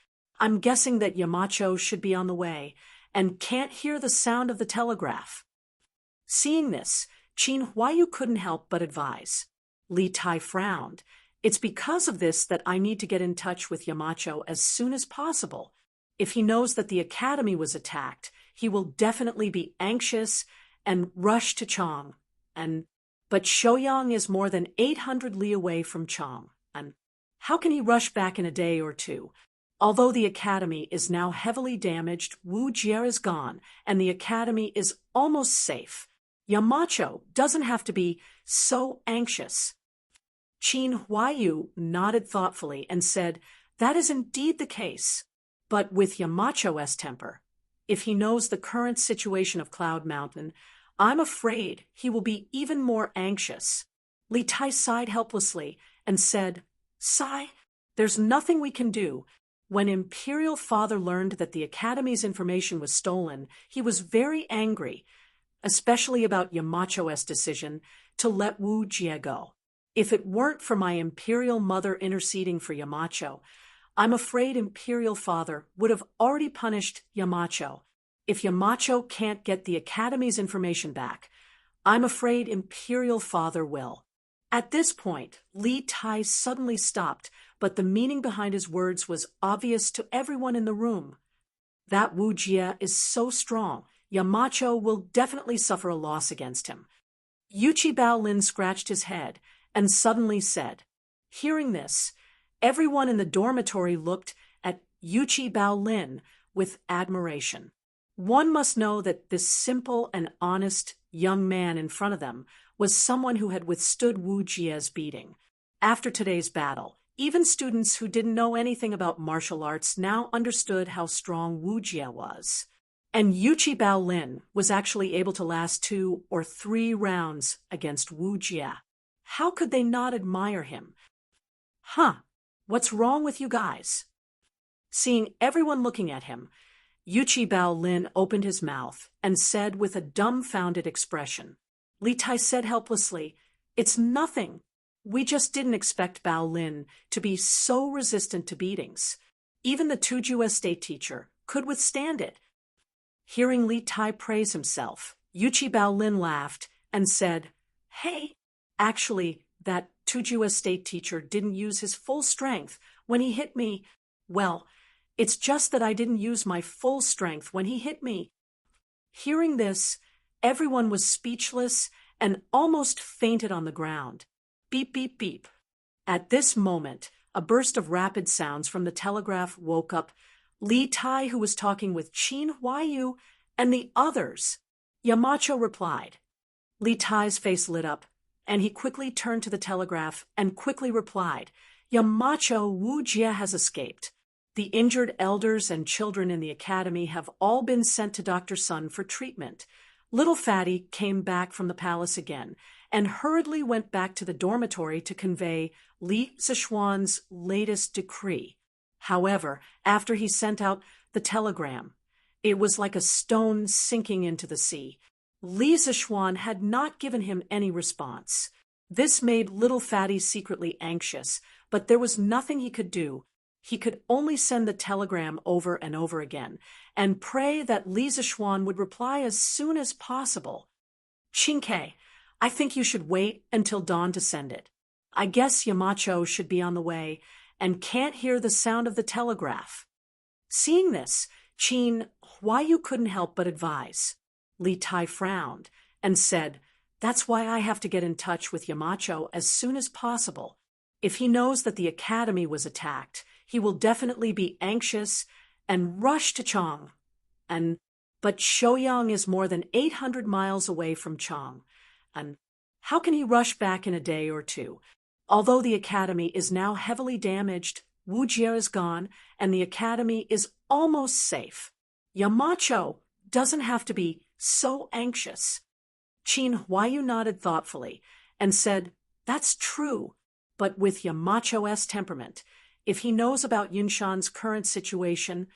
I'm guessing that Yamacho should be on the way and can't hear the sound of the telegraph. Seeing this, Qin Huayu couldn't help but advise. Li Tai frowned. It's because of this that I need to get in touch with Yamacho as soon as possible. If he knows that the academy was attacked, he will definitely be anxious and rush to Chong. But Shouyang is more than 800 li away from Chong. And how can he rush back in a day or two? Although the academy is now heavily damaged, Wu Jie is gone, and the academy is almost safe. Yamacho doesn't have to be so anxious. Qin Huayu nodded thoughtfully and said, that is indeed the case. But with Yamacho's temper, if he knows the current situation of Cloud Mountain, I'm afraid he will be even more anxious. Li Tai sighed helplessly and said, Sai, there's nothing we can do. When Imperial Father learned that the Academy's information was stolen, he was very angry, especially about Yamacho's decision to let Wu Jie go. If it weren't for my Imperial Mother interceding for Yamacho, I'm afraid Imperial Father would have already punished Yamacho. If Yamacho can't get the Academy's information back, I'm afraid Imperial Father will. At this point, Li Tai suddenly stopped, but the meaning behind his words was obvious to everyone in the room. That Wu Jie is so strong, Yamacho will definitely suffer a loss against him. Yuchi Baolin scratched his head and suddenly said. Hearing this, everyone in the dormitory looked at Yuchi Baolin with admiration. One must know that this simple and honest young man in front of them was someone who had withstood Wu Jie's beating. After today's battle, even students who didn't know anything about martial arts now understood how strong Wu Jie was. And Yuchi Baolin was actually able to last 2 or 3 rounds against Wu Jia. How could they not admire him? Huh, what's wrong with you guys? Seeing everyone looking at him, Yuchi Baolin opened his mouth and said with a dumbfounded expression. Li Tai said helplessly, "It's nothing. We just didn't expect Baolin to be so resistant to beatings. Even the Tuju estate teacher could withstand it." Hearing Li Tai praise himself, Yuchi Baolin laughed and said, "Hey, actually, that Tuju estate teacher didn't use his full strength when he hit me. Well, it's just that I didn't use my full strength when he hit me." Hearing this, everyone was speechless and almost fainted on the ground. Beep, beep, beep. At this moment, a burst of rapid sounds from the telegraph woke up Li Tai, who was talking with Qin Huayu and the others. Yamacho replied. Li Tai's face lit up, and he quickly turned to the telegraph and quickly replied, "Yamacho, Wu Jia has escaped. The injured elders and children in the academy have all been sent to Dr. Sun for treatment." Little Fatty came back from the palace again and hurriedly went back to the dormitory to convey Li Zishuan's latest decree. However, after he sent out the telegram, it was like a stone sinking into the sea. Li Zishuan had not given him any response. This made Little Fatty secretly anxious, but there was nothing he could do. He could only send the telegram over and over again and pray that Li Zishuan would reply as soon as possible. "Qingke, I think you should wait until dawn to send it. I guess Yamacho should be on the way and can't hear the sound of the telegraph." Seeing this, Qin Huayu couldn't help but advise. Li Tai frowned and said, "That's why I have to get in touch with Yamacho as soon as possible. If he knows that the academy was attacked, he will definitely be anxious and rush to Chang. But Shouyang is more than 800 miles away from Chang. And how can he rush back in a day or two? Although the academy is now heavily damaged, Wu Jia is gone, and the academy is almost safe. Yamacho doesn't have to be so anxious." Qin Huayu nodded thoughtfully and said, "That's true, but with Yamacho's temperament, if he knows about Yunshan's current situation,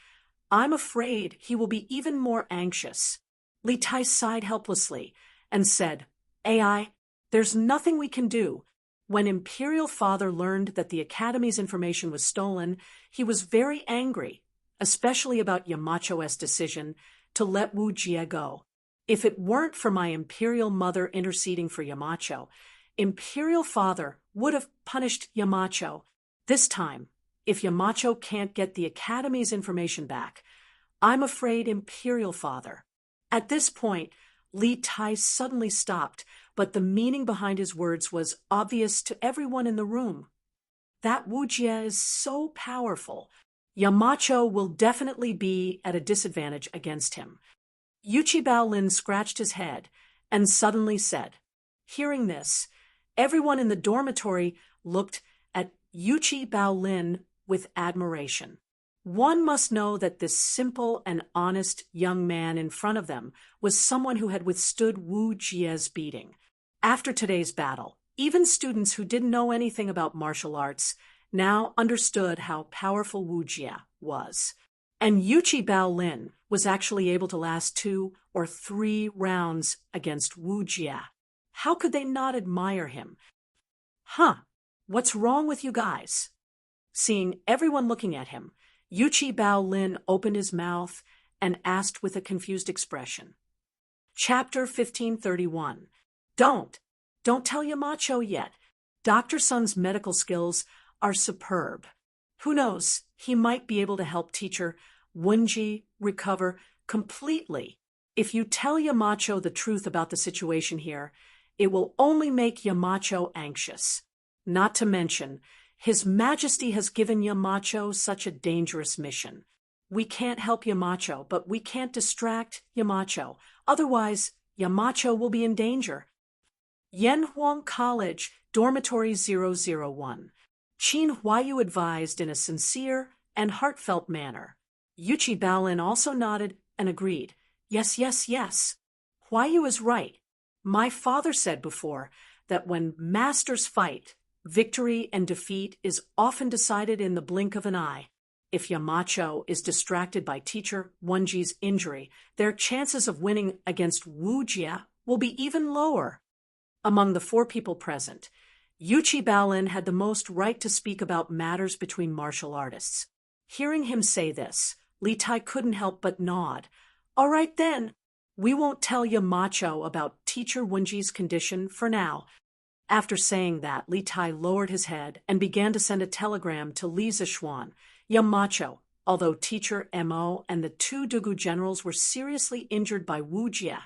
I'm afraid he will be even more anxious." Li Tai sighed helplessly and said, "AI, there's nothing we can do. When Imperial Father learned that the Academy's information was stolen, he was very angry, especially about Yamacho's decision to let Wu Jia go. If it weren't for my Imperial Mother interceding for Yamacho, Imperial Father would have punished Yamacho. This time, if Yamacho can't get the Academy's information back, I'm afraid Imperial Father." At this point, Li Tai suddenly stopped, but the meaning behind his words was obvious to everyone in the room. That Wu Jia is so powerful. Yamacho will definitely be at a disadvantage against him. Yuchi Baolin scratched his head and suddenly said. Hearing this, everyone in the dormitory looked at Yuchi Baolin with admiration. One must know that this simple and honest young man in front of them was someone who had withstood Wu Jia's beating. After today's battle, even students who didn't know anything about martial arts now understood how powerful Wu Jia was. And Yuchi Baolin was actually able to last 2 or 3 rounds against Wu Jia. How could they not admire him? What's wrong with you guys? Seeing everyone looking at him, Yuchi Baolin opened his mouth and asked with a confused expression. Chapter 1531. Don't tell Yamacho yet. Dr. Sun's medical skills are superb. Who knows, he might be able to help teacher Wenji recover completely. If you tell Yamacho the truth about the situation here, it will only make Yamacho anxious. Not to mention, His Majesty has given Yamacho such a dangerous mission. We can't help Yamacho, but we can't distract Yamacho. Otherwise, Yamacho will be in danger. Yanhuang College, Dormitory 001. Qin Huayu advised in a sincere and heartfelt manner. Yuchi Baolin also nodded and agreed. Yes, yes, yes. Huayu is right. My father said before that when masters fight, victory and defeat is often decided in the blink of an eye. If Yamacho is distracted by teacher Wenji's injury, their chances of winning against Wu Jia will be even lower. Among the four people present, Yuchi Baolin had the most right to speak about matters between martial artists. Hearing him say this, Li Tai couldn't help but nod. All right then, we won't tell Yamacho about teacher Wenji's condition for now. After saying that, Li Tai lowered his head and began to send a telegram to Li Zishuan. Yamacho, although teacher Mo and the two Dugu generals were seriously injured by Wu Jia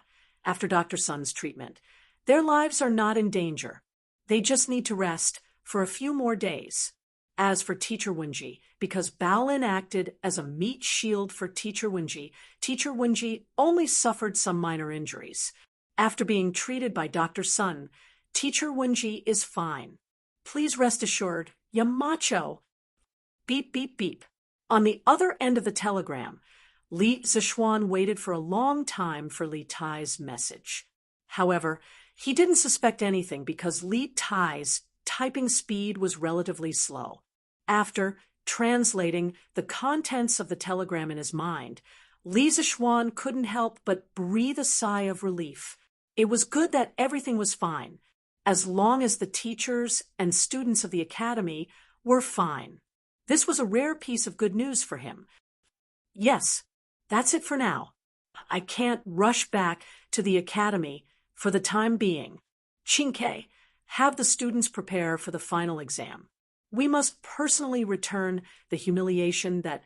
after Dr. Sun's treatment, their lives are not in danger. They just need to rest for a few more days. As for teacher Wenji, because Baolin acted as a meat shield for teacher Wenji only suffered some minor injuries. After being treated by Dr. Sun, teacher Wenji is fine. Please rest assured, Yamacho. Beep, beep, beep. On the other end of the telegram, Li Zishuan waited for a long time for Li Tai's message. However, he didn't suspect anything because Li Tai's typing speed was relatively slow. After translating the contents of the telegram in his mind, Li Zishuan couldn't help but breathe a sigh of relief. It was good that everything was fine, as long as the teachers and students of the academy were fine. This was a rare piece of good news for him. Yes, that's it for now. I can't rush back to the academy for the time being. Chinke, have the students prepare for the final exam. We must personally return the humiliation that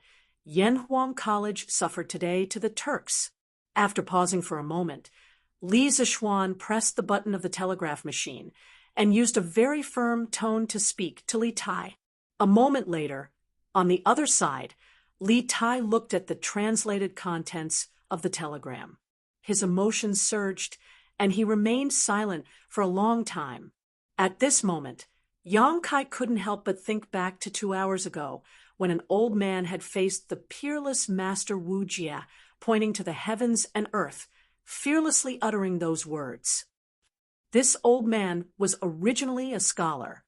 Yanhuang College suffered today to the Turks. After pausing for a moment, Li Zishuan pressed the button of the telegraph machine and used a very firm tone to speak to Li Tai. A moment later, on the other side, Li Tai looked at the translated contents of the telegram. His emotions surged, and he remained silent for a long time. At this moment, Yang Kai couldn't help but think back to 2 hours ago, when an old man had faced the peerless Master Wu Jia, pointing to the heavens and earth, fearlessly uttering those words. This old man was originally a scholar.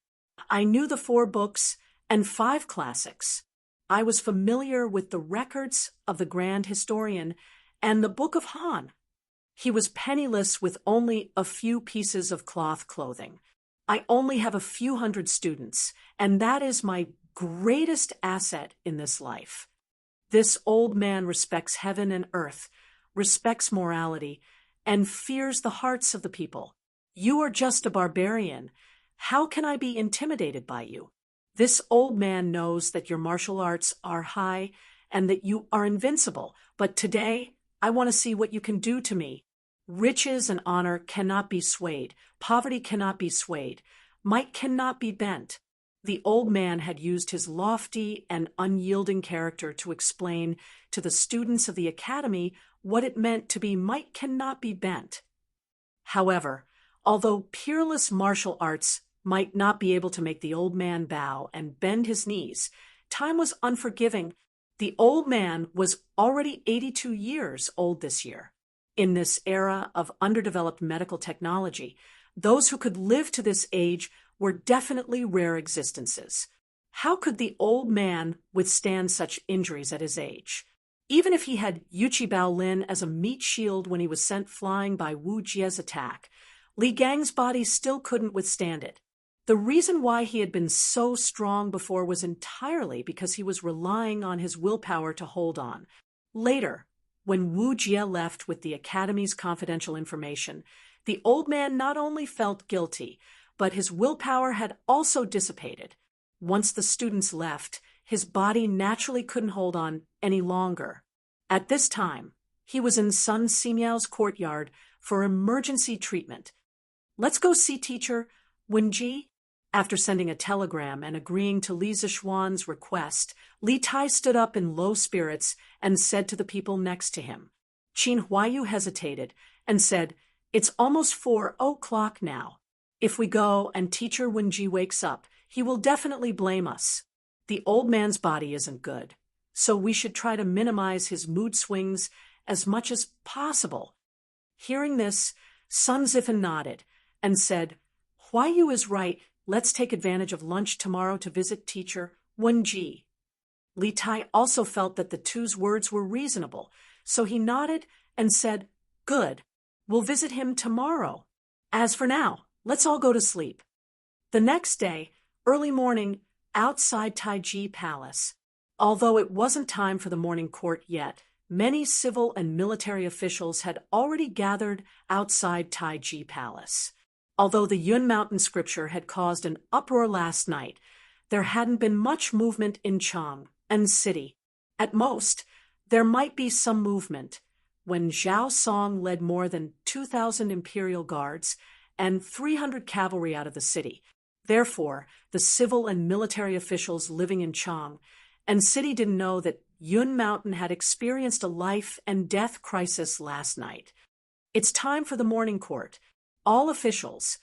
I knew the 4 books and 5 classics. I was familiar with the records of the Grand Historian and the Book of Han. He was penniless with only a few pieces of cloth clothing. I only have a few hundred students, and that is my greatest asset in this life. This old man respects heaven and earth, respects morality, and fears the hearts of the people. You are just a barbarian. How can I be intimidated by you? This old man knows that your martial arts are high and that you are invincible, but today I want to see what you can do to me. Riches and honor cannot be swayed. Poverty cannot be swayed. Might cannot be bent. The old man had used his lofty and unyielding character to explain to the students of the academy what it meant to be might cannot be bent. However, although peerless martial arts might not be able to make the old man bow and bend his knees, time was unforgiving. The old man was already 82 years old this year. In this era of underdeveloped medical technology, those who could live to this age were definitely rare existences. How could the old man withstand such injuries at his age? Even if he had Yuchi Baolin as a meat shield when he was sent flying by Wu Jia's attack, Li Gang's body still couldn't withstand it. The reason why he had been so strong before was entirely because he was relying on his willpower to hold on. Later, when Wu Jia left with the Academy's confidential information, the old man not only felt guilty, but his willpower had also dissipated. Once the students left, his body naturally couldn't hold on any longer. At this time, he was in Sun Simiao's courtyard for emergency treatment. Let's go see teacher Wenji. After sending a telegram and agreeing to Li Zishuan's request, Li Tai stood up in low spirits and said to the people next to him. Qin Huayu hesitated and said, "It's almost 4 o'clock now. If we go and teacher Wenji wakes up, he will definitely blame us. The old man's body isn't good, so we should try to minimize his mood swings as much as possible. Hearing this, Sun Zifan nodded and said, Huai Yu is right, let's take advantage of lunch tomorrow to visit teacher Wenji. Li Tai also felt that the two's words were reasonable, so he nodded and said, Good, we'll visit him tomorrow. As for now, let's all go to sleep. The next day, early morning, outside Taiji Palace. Although it wasn't time for the morning court yet, many civil and military officials had already gathered outside Taiji Palace. Although the Yun Mountain scripture had caused an uproar last night, there hadn't been much movement in Chang and city. At most, there might be some movement when Zhao Song led more than 2,000 imperial guards and 300 cavalry out of the city. Therefore, the civil and military officials living in Chang and city didn't know that Yun Mountain had experienced a life and death crisis last night. It's time for the morning court. All officials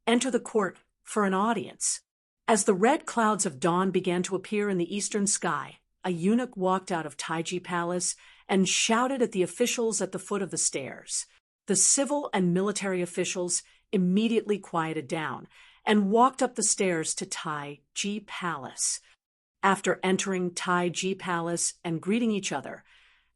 enter the court for an audience. As the red clouds of dawn began to appear in the eastern sky, a eunuch walked out of Taiji Palace and shouted at the officials at the foot of the stairs. The civil and military officials immediately quieted down and walked up the stairs to Taiji Palace. After entering Taiji Palace and greeting each other,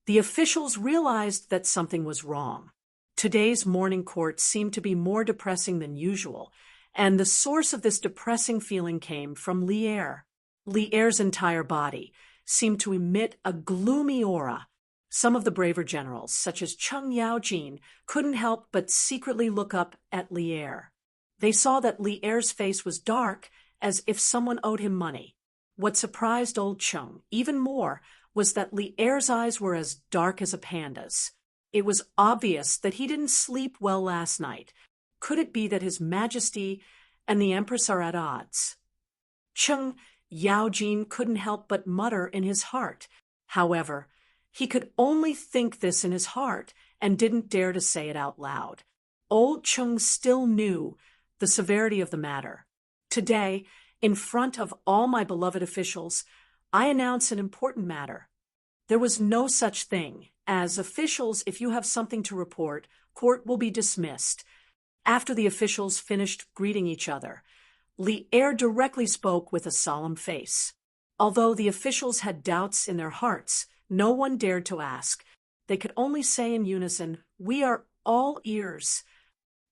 the officials realized that something was wrong. Today's morning court seemed to be more depressing than usual, and the source of this depressing feeling came from Li Er. Li Er's entire body seemed to emit a gloomy aura. Some of the braver generals, such as Cheng Yaojin, couldn't help but secretly look up at Li Er. They saw that Li Er's face was dark, as if someone owed him money. What surprised old Cheng even more was that Li Er's eyes were as dark as a panda's. It was obvious that he didn't sleep well last night. Could it be that His Majesty and the Empress are at odds? Cheng Yaojin couldn't help but mutter in his heart. However, he could only think this in his heart and didn't dare to say it out loud. Old Cheng still knew the severity of the matter. Today, in front of all my beloved officials, I announce an important matter. There was no such thing as officials. If you have something to report, court will be dismissed. After the officials finished greeting each other, Li Er directly spoke with a solemn face. Although the officials had doubts in their hearts, no one dared to ask. They could only say in unison, "We are all ears."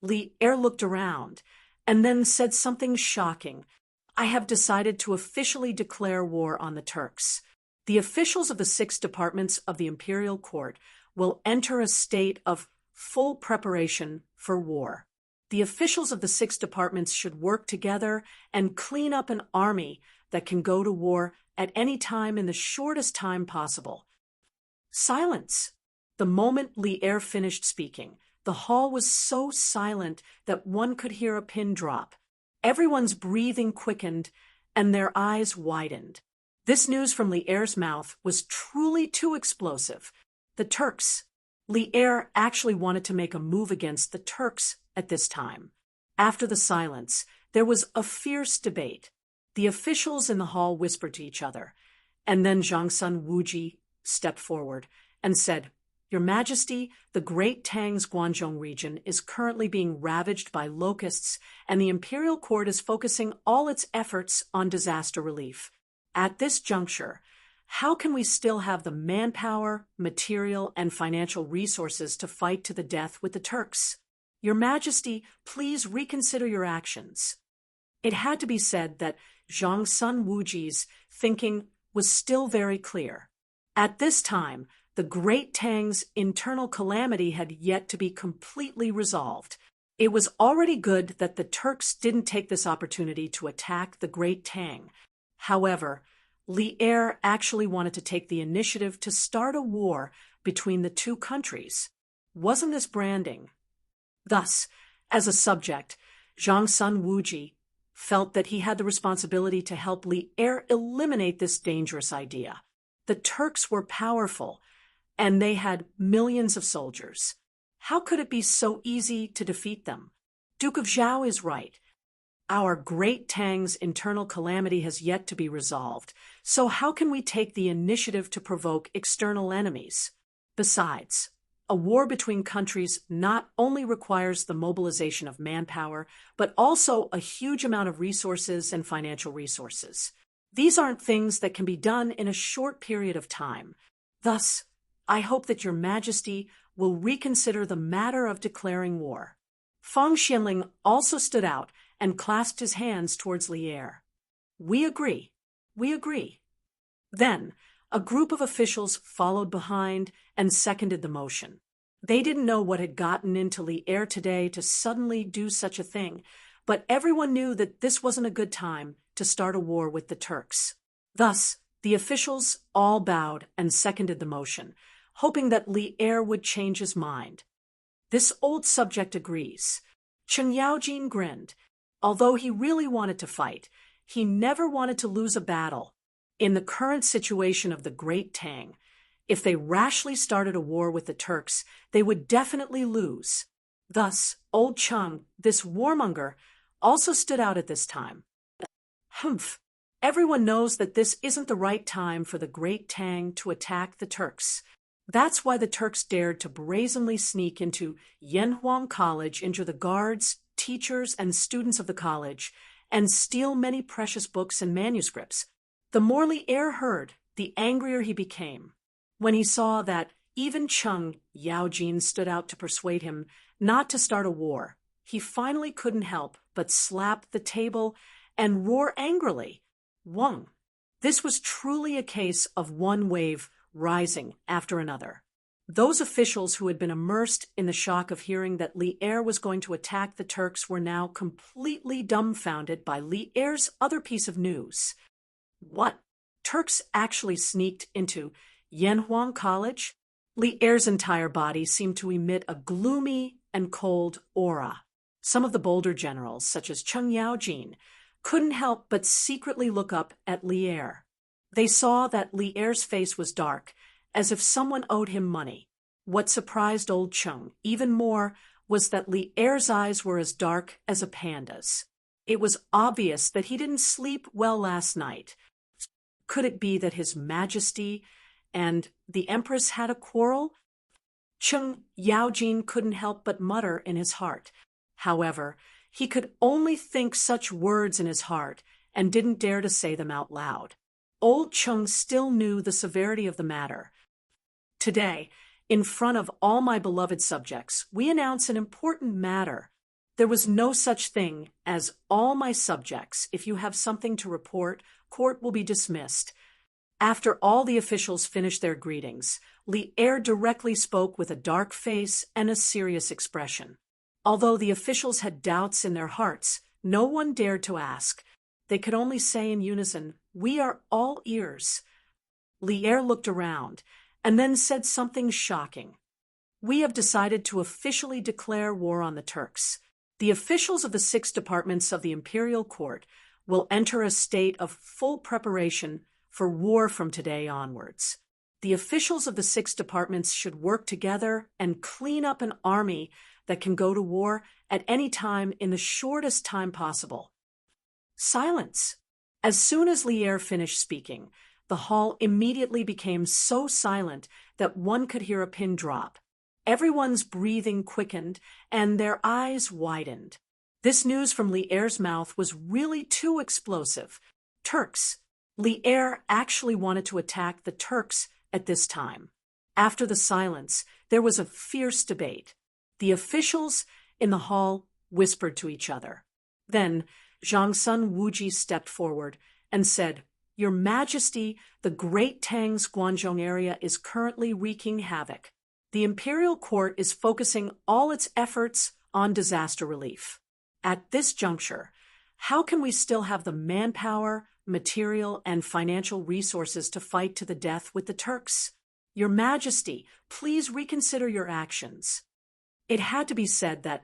Li Er looked around and then said something shocking. "I have decided to officially declare war on the Turks. The officials of the 6 departments of the imperial court will enter a state of full preparation for war. The officials of the 6 departments should work together and clean up an army that can go to war at any time in the shortest time possible." Silence. The moment Li Er finished speaking, the hall was so silent that one could hear a pin drop. Everyone's breathing quickened and their eyes widened. This news from Li Er's mouth was truly too explosive. The Turks. Li Er actually wanted to make a move against the Turks at this time. After the silence, there was a fierce debate. The officials in the hall whispered to each other, and then Zhangsun Wuji stepped forward and said, "Your Majesty, the Great Tang's Guangzhong region is currently being ravaged by locusts, and the imperial court is focusing all its efforts on disaster relief. At this juncture, how can we still have the manpower, material, and financial resources to fight to the death with the Turks? Your Majesty, please reconsider your actions." It had to be said that Zhangsun Wuji's thinking was still very clear. At this time, the Great Tang's internal calamity had yet to be completely resolved. It was already good that the Turks didn't take this opportunity to attack the Great Tang. However, Li Er actually wanted to take the initiative to start a war between the two countries. Wasn't this branding? Thus, as a subject, Zhangsun Wuji felt that he had the responsibility to help Li Er eliminate this dangerous idea. The Turks were powerful, and they had millions of soldiers. How could it be so easy to defeat them? Duke of Zhao is right. Our Great Tang's internal calamity has yet to be resolved, so how can we take the initiative to provoke external enemies? Besides, a war between countries not only requires the mobilization of manpower, but also a huge amount of resources and financial resources. These aren't things that can be done in a short period of time. Thus, I hope that Your Majesty will reconsider the matter of declaring war. Feng Xianling also stood out and clasped his hands towards Li Er. We agree. We agree. Then, a group of officials followed behind and seconded the motion. They didn't know what had gotten into Li Er today to suddenly do such a thing, but everyone knew that this wasn't a good time to start a war with the Turks. Thus, the officials all bowed and seconded the motion, hoping that Li Er would change his mind. This old subject agrees. Chen Yaojin grinned. Although he really wanted to fight, he never wanted to lose a battle. In the current situation of the Great Tang, if they rashly started a war with the Turks, they would definitely lose. Thus, old Cheng, this warmonger, also stood out at this time. Humph! Everyone knows that this isn't the right time for the Great Tang to attack the Turks. That's why the Turks dared to brazenly sneak into Yanhuang College, injure the guards, teachers, and students of the college, and steal many precious books and manuscripts. The more Li Er heard, the angrier he became. When he saw that even Cheng Yaojin stood out to persuade him not to start a war, he finally couldn't help but slap the table and roar angrily. Wang! This was truly a case of one wave rising after another. Those officials who had been immersed in the shock of hearing that Li Er was going to attack the Turks were now completely dumbfounded by Li Er's other piece of news. What? Turks actually sneaked into Yanhuang College? Li Er's entire body seemed to emit a gloomy and cold aura. Some of the bolder generals, such as Chen Yaojin, couldn't help but secretly look up at Li Er. They saw that Li Er's face was dark, as if someone owed him money. What surprised old Cheng even more was that Li Er's eyes were as dark as a panda's. It was obvious that he didn't sleep well last night. Could it be that His Majesty and the Empress had a quarrel? Chen Yaojin couldn't help but mutter in his heart. However, he could only think such words in his heart and didn't dare to say them out loud. Old Cheng still knew the severity of the matter. Today, in front of all my beloved subjects, we announce an important matter. There was no such thing as all my subjects. If you have something to report, court will be dismissed. After all the officials finished their greetings, Li Er directly spoke with a dark face and a serious expression. Although the officials had doubts in their hearts, no one dared to ask. They could only say in unison, "We are all ears." Li Er looked around and then said something shocking. "We have decided to officially declare war on the Turks. The officials of the 6 departments of the imperial court will enter a state of full preparation for war from today onwards. The officials of the 6 departments should work together and clean up an army that can go to war at any time in the shortest time possible." Silence. As soon as Li Er finished speaking, the hall immediately became so silent that one could hear a pin drop. Everyone's breathing quickened and their eyes widened. This news from Li Er's mouth was really too explosive. Turks. Li Er actually wanted to attack the Turks at this time. After the silence, there was a fierce debate. The officials in the hall whispered to each other. Then Zhang Sun Wuji stepped forward and said, "Your Majesty, the Great Tang's Guangzhong area is currently wreaking havoc. The imperial court is focusing all its efforts on disaster relief. At this juncture, how can we still have the manpower, material, and financial resources to fight to the death with the Turks? Your Majesty, please reconsider your actions." It had to be said that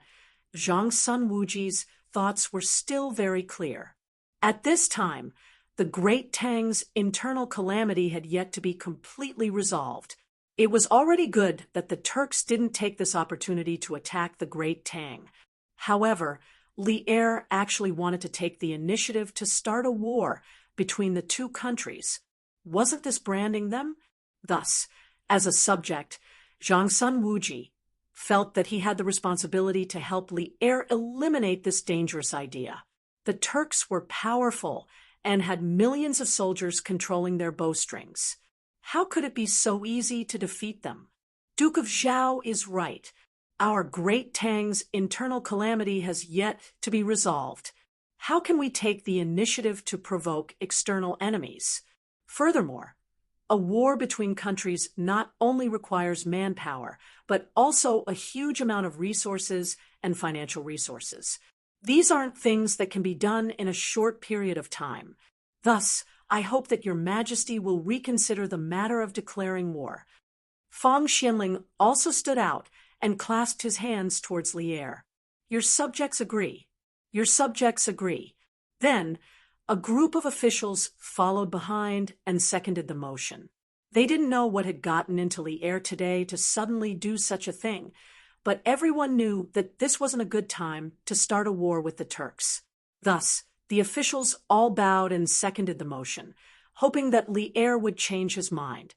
Zhang Sun Wuji's thoughts were still very clear. At this time, the Great Tang's internal calamity had yet to be completely resolved. It was already good that the Turks didn't take this opportunity to attack the Great Tang. However, Li Er actually wanted to take the initiative to start a war between the 2 countries. Wasn't this branding them? Thus, as a subject, Zhangsun Wuji felt that he had the responsibility to help Li Er eliminate this dangerous idea. The Turks were powerful and had millions of soldiers controlling their bowstrings. How could it be so easy to defeat them? Duke of Zhao is right. Our great Tang's internal calamity has yet to be resolved. How can we take the initiative to provoke external enemies? Furthermore, a war between countries not only requires manpower, but also a huge amount of resources and financial resources. These aren't things that can be done in a short period of time. Thus, I hope that Your Majesty will reconsider the matter of declaring war. Fang Xianling also stood out and clasped his hands towards Li Er. Your subjects agree. Your subjects agree. Then, a group of officials followed behind and seconded the motion. They didn't know what had gotten into Li Er today to suddenly do such a thing, but everyone knew that this wasn't a good time to start a war with the Turks. Thus, the officials all bowed and seconded the motion, hoping that Li Er would change his mind.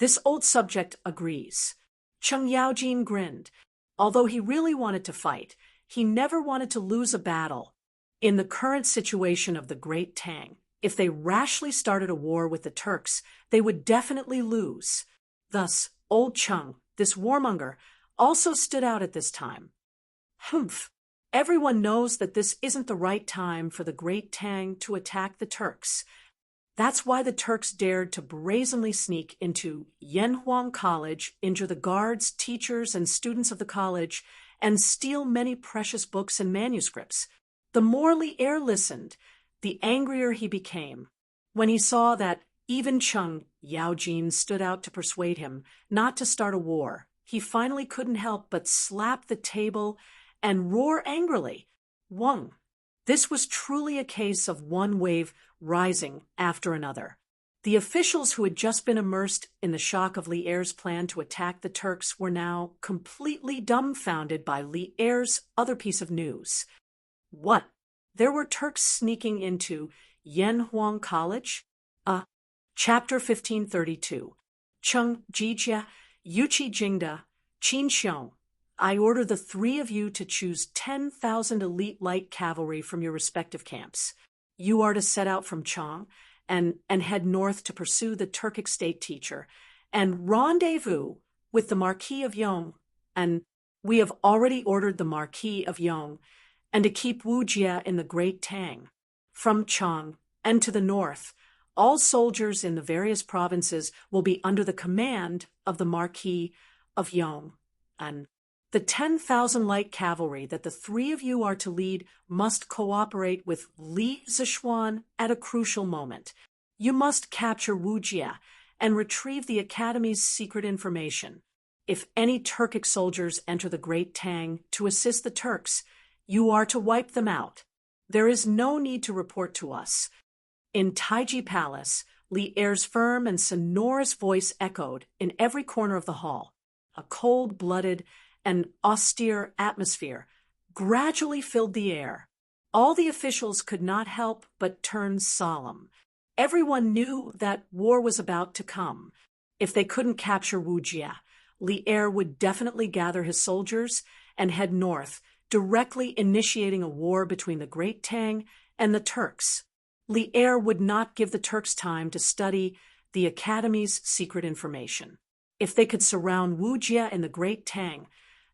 This old subject agrees. Cheng Yaojin grinned. Although he really wanted to fight, he never wanted to lose a battle. In the current situation of the Great Tang, if they rashly started a war with the Turks, they would definitely lose. Thus, old Cheng, this warmonger, also stood out at this time. Humph! Everyone knows that this isn't the right time for the Great Tang to attack the Turks. That's why the Turks dared to brazenly sneak into Yanhuang College, injure the guards, teachers, and students of the college, and steal many precious books and manuscripts. The more Li Er listened, the angrier he became. When he saw that even Cheng Yaojin stood out to persuade him not to start a war, he finally couldn't help but slap the table and roar angrily. Wang! This was truly a case of one wave rising after another. The officials who had just been immersed in the shock of Li Er's plan to attack the Turks were now completely dumbfounded by Li Er's other piece of news. What? There were Turks sneaking into Yanhuang College? Chapter 1532. Cheng Jijia, Yuqi Jingda, Qin Xiong. I order the three of you to choose 10,000 elite light cavalry from your respective camps. You are to set out from Chang and head north to pursue the Turkic state teacher and rendezvous with the Marquis of Yong. And we have already ordered the Marquis of Yong and to keep Wujia in the Great Tang. From Chang and to the north, all soldiers in the various provinces will be under the command of the Marquis of Yong. And the 10,000 light cavalry that the three of you are to lead must cooperate with Li Zishuan at a crucial moment. You must capture Wujia and retrieve the Academy's secret information. If any Turkic soldiers enter the Great Tang to assist the Turks, you are to wipe them out. There is no need to report to us. In Taiji Palace, Li Er's firm and sonorous voice echoed in every corner of the hall. A cold-blooded and austere atmosphere gradually filled the air. All the officials could not help but turn solemn. Everyone knew that war was about to come. If they couldn't capture Wujia, Li Er would definitely gather his soldiers and head north, directly initiating a war between the Great Tang and the Turks. Li Er would not give the Turks time to study the Academy's secret information. If they could surround Wujia in the Great Tang,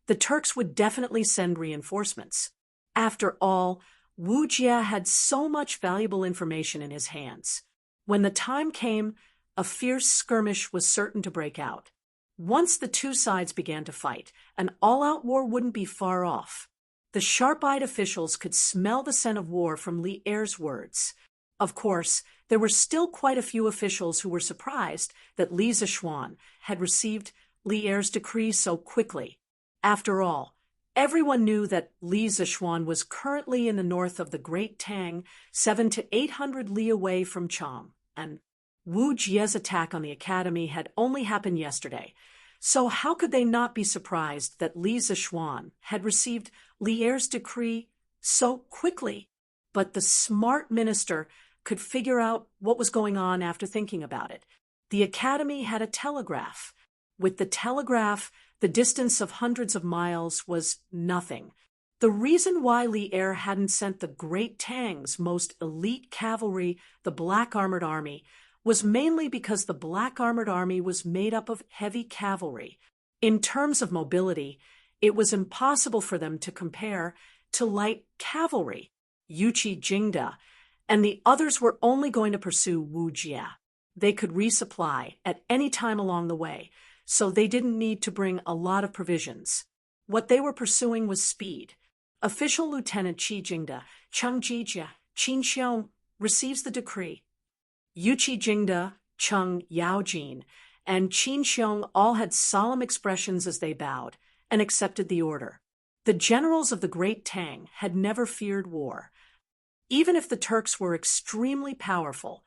the Turks would definitely send reinforcements. After all, Wujia had so much valuable information in his hands. When the time came, a fierce skirmish was certain to break out. Once the two sides began to fight, an all-out war wouldn't be far off. The sharp-eyed officials could smell the scent of war from Li Er's words. Of course, there were still quite a few officials who were surprised that Li Zishuan had received Li Er's decree so quickly. After all, everyone knew that Li Zishuan was currently in the north of the Great Tang, 700 to 800 li away from Chang, and Wu Jie's attack on the academy had only happened yesterday. So how could they not be surprised that Li Zishuan had received Li Er's decree so quickly? But the smart minister could figure out what was going on after thinking about it. The academy had a telegraph. With the telegraph, the distance of hundreds of miles was nothing. The reason why Li Er hadn't sent the Great Tang's most elite cavalry, the Black Armored Army, was mainly because the Black Armored Army was made up of heavy cavalry. In terms of mobility, it was impossible for them to compare to light cavalry. Yuqi Jingda and the others were only going to pursue Wu Jie. They could resupply at any time along the way, so they didn't need to bring a lot of provisions. What they were pursuing was speed. Official Lieutenant Qi Jingda, Cheng Jijia, Qin Xiong, receives the decree. Yuqi Jingda, Cheng Yaojin, and Qin Xiong all had solemn expressions as they bowed and accepted the order. The generals of the Great Tang had never feared war. Even if the Turks were extremely powerful,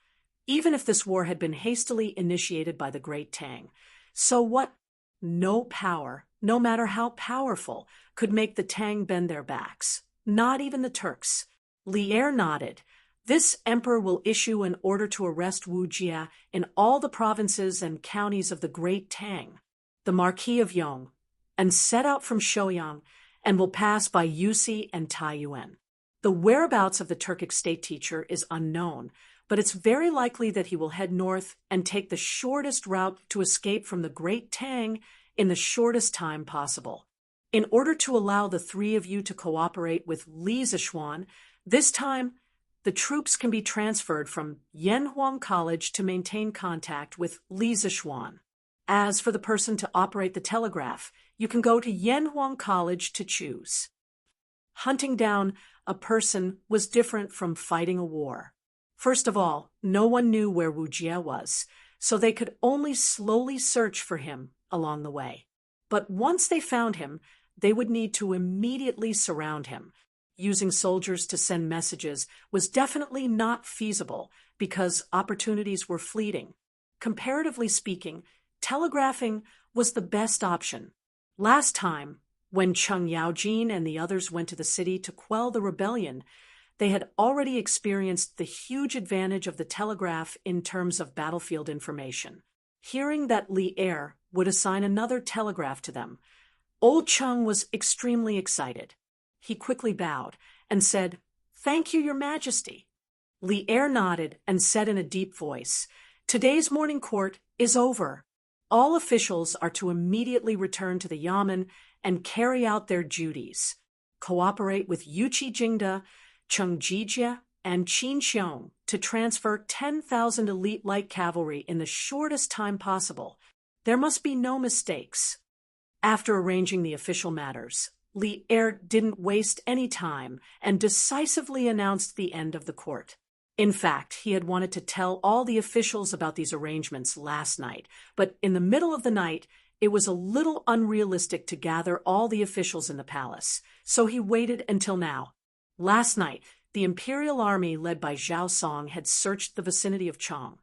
even if this war had been hastily initiated by the Great Tang, so what? No power, no matter how powerful, could make the Tang bend their backs. Not even the Turks. Li Er nodded. This emperor will issue an order to arrest Wu Jie in all the provinces and counties of the Great Tang, the Marquis of Yong, and set out from Shouyang and will pass by Yusi and Taiyuan. The whereabouts of the Turkic state teacher is unknown, but it's very likely that he will head north and take the shortest route to escape from the Great Tang in the shortest time possible. In order to allow the three of you to cooperate with Li Zishuan, this time the troops can be transferred from Yanhuang College to maintain contact with Li Zishuan. As for the person to operate the telegraph, you can go to Yanhuang College to choose. Hunting down a person was different from fighting a war. First of all, no one knew where Wu Jie was, so they could only slowly search for him along the way. But once they found him, they would need to immediately surround him. Using soldiers to send messages was definitely not feasible because opportunities were fleeting. Comparatively speaking, telegraphing was the best option. Last time, when Cheng Yaojin and the others went to the city to quell the rebellion, they had already experienced the huge advantage of the telegraph in terms of battlefield information. Hearing that Li Er would assign another telegraph to them, Old Cheng was extremely excited. He quickly bowed and said, "Thank you, Your Majesty." Li Er nodded and said in a deep voice, "Today's morning court is over. All officials are to immediately return to the Yamen and carry out their duties. Cooperate with Yuqi Jingda, Cheng Jijie, and Qin Xiong to transfer 10,000 elite light cavalry in the shortest time possible. There must be no mistakes." After arranging the official matters, Li Er didn't waste any time and decisively announced the end of the court. In fact, he had wanted to tell all the officials about these arrangements last night, but in the middle of the night, it was a little unrealistic to gather all the officials in the palace, so he waited until now. Last night, the imperial army led by Zhao Song had searched the vicinity of Chang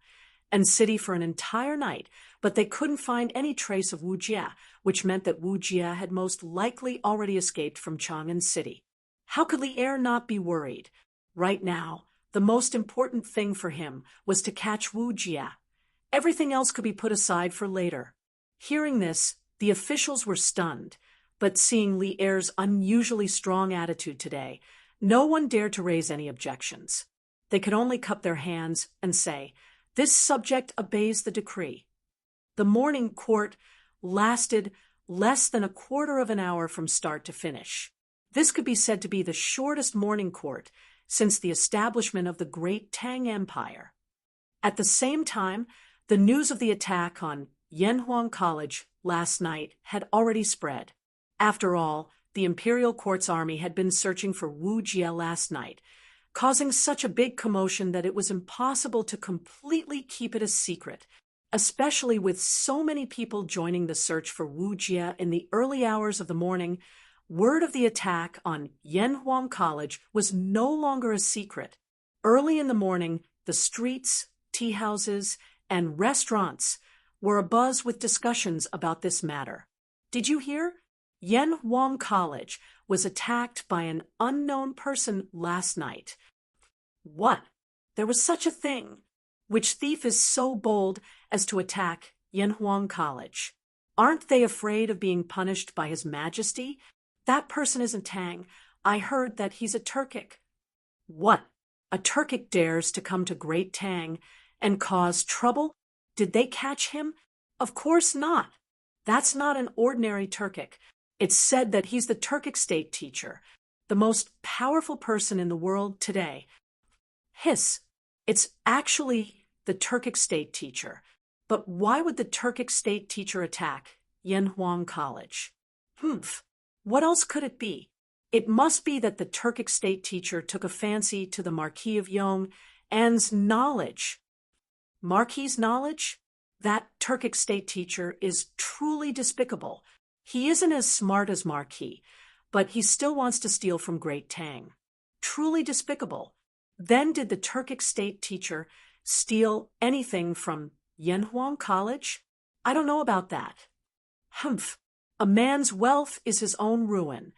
and city for an entire night, but they couldn't find any trace of Wu Jie, which meant that Wu Jie had most likely already escaped from Chang'an city. How could Li Er not be worried? Right now, the most important thing for him was to catch Wu Jie. Everything else could be put aside for later. Hearing this, the officials were stunned, but seeing Li Er's unusually strong attitude today, no one dared to raise any objections. They could only cup their hands and say, "This subject obeys the decree." The morning court lasted less than a quarter of an hour from start to finish. This could be said to be the shortest morning court since the establishment of the Great Tang Empire. At the same time, the news of the attack on Yanhuang College last night had already spread. After all, the imperial court's army had been searching for Wu Jie last night, causing such a big commotion that it was impossible to completely keep it a secret, especially with so many people joining the search for Wu Jie in the early hours of the morning. Word of the attack on Yanhuang College was no longer a secret. Early in the morning, the streets, tea houses, and restaurants were abuzz with discussions about this matter. Did you hear? Yanhuang College was attacked by an unknown person last night. What? There was such a thing? Which thief is so bold as to attack Yanhuang College? Aren't they afraid of being punished by His Majesty? That person isn't Tang. I heard that he's a Turkic. What? A Turkic dares to come to Great Tang and cause trouble? Did they catch him? Of course not. That's not an ordinary Turkic. It's said that he's the Turkic state teacher, the most powerful person in the world today. Hiss. It's actually the Turkic state teacher. But why would the Turkic state teacher attack Yanhuang College? What else could it be? It must be that the Turkic state teacher took a fancy to the Marquis of Yong and's knowledge. Marquis's knowledge? That Turkic state teacher is truly despicable. He isn't as smart as Marquis, but he still wants to steal from Great Tang. Truly despicable. Then did the Turkic state teacher steal anything from Yanhuang College? I don't know about that. A man's wealth is his own ruin.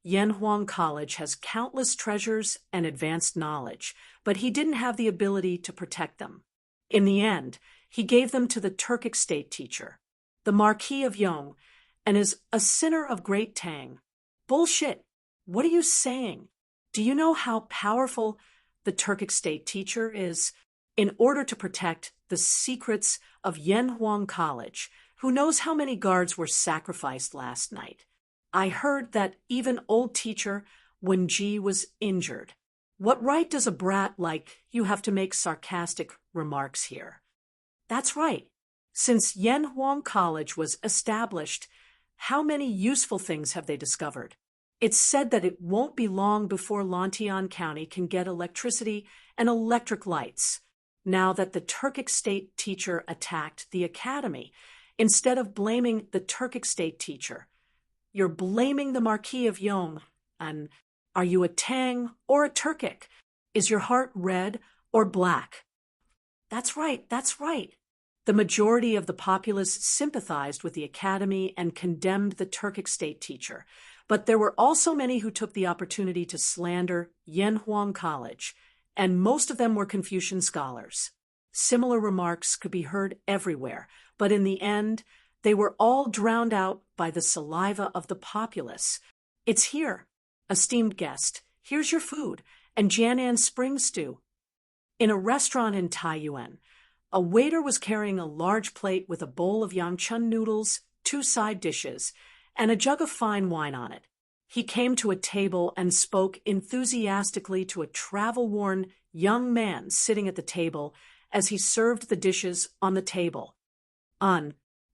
Yanhuang College has countless treasures and advanced knowledge, but he didn't have the ability to protect them. In the end, he gave them to the Turkic state teacher, the Marquis of Yong, and is a sinner of Great Tang. Bullshit! What are you saying? Do you know how powerful the Turkic state teacher is? In order to protect the secrets of Yanhuang College, who knows how many guards were sacrificed last night? I heard that even old teacher Wenji was injured. What right does a brat like you have to make sarcastic remarks here? That's right. Since Yanhuang College was established, how many useful things have they discovered? It's said that it won't be long before Lantian County can get electricity and electric lights. Now that the Turkic state teacher attacked the academy, instead of blaming the Turkic state teacher, you're blaming the Marquis of Yong. And are you a Tang or a Turkic? Is your heart red or black? That's right, that's right. The majority of the populace sympathized with the academy and condemned the Turkic state teacher, but there were also many who took the opportunity to slander Yanhuang College, and most of them were Confucian scholars. Similar remarks could be heard everywhere, but in the end, they were all drowned out by the saliva of the populace. It's here. Esteemed guest, here's your food and Jianan spring stew. In a restaurant in Taiyuan, a waiter was carrying a large plate with a bowl of yangchun noodles, 2 side dishes, and a jug of fine wine on it. He came to a table and spoke enthusiastically to a travel-worn young man sitting at the table as he served the dishes on the table.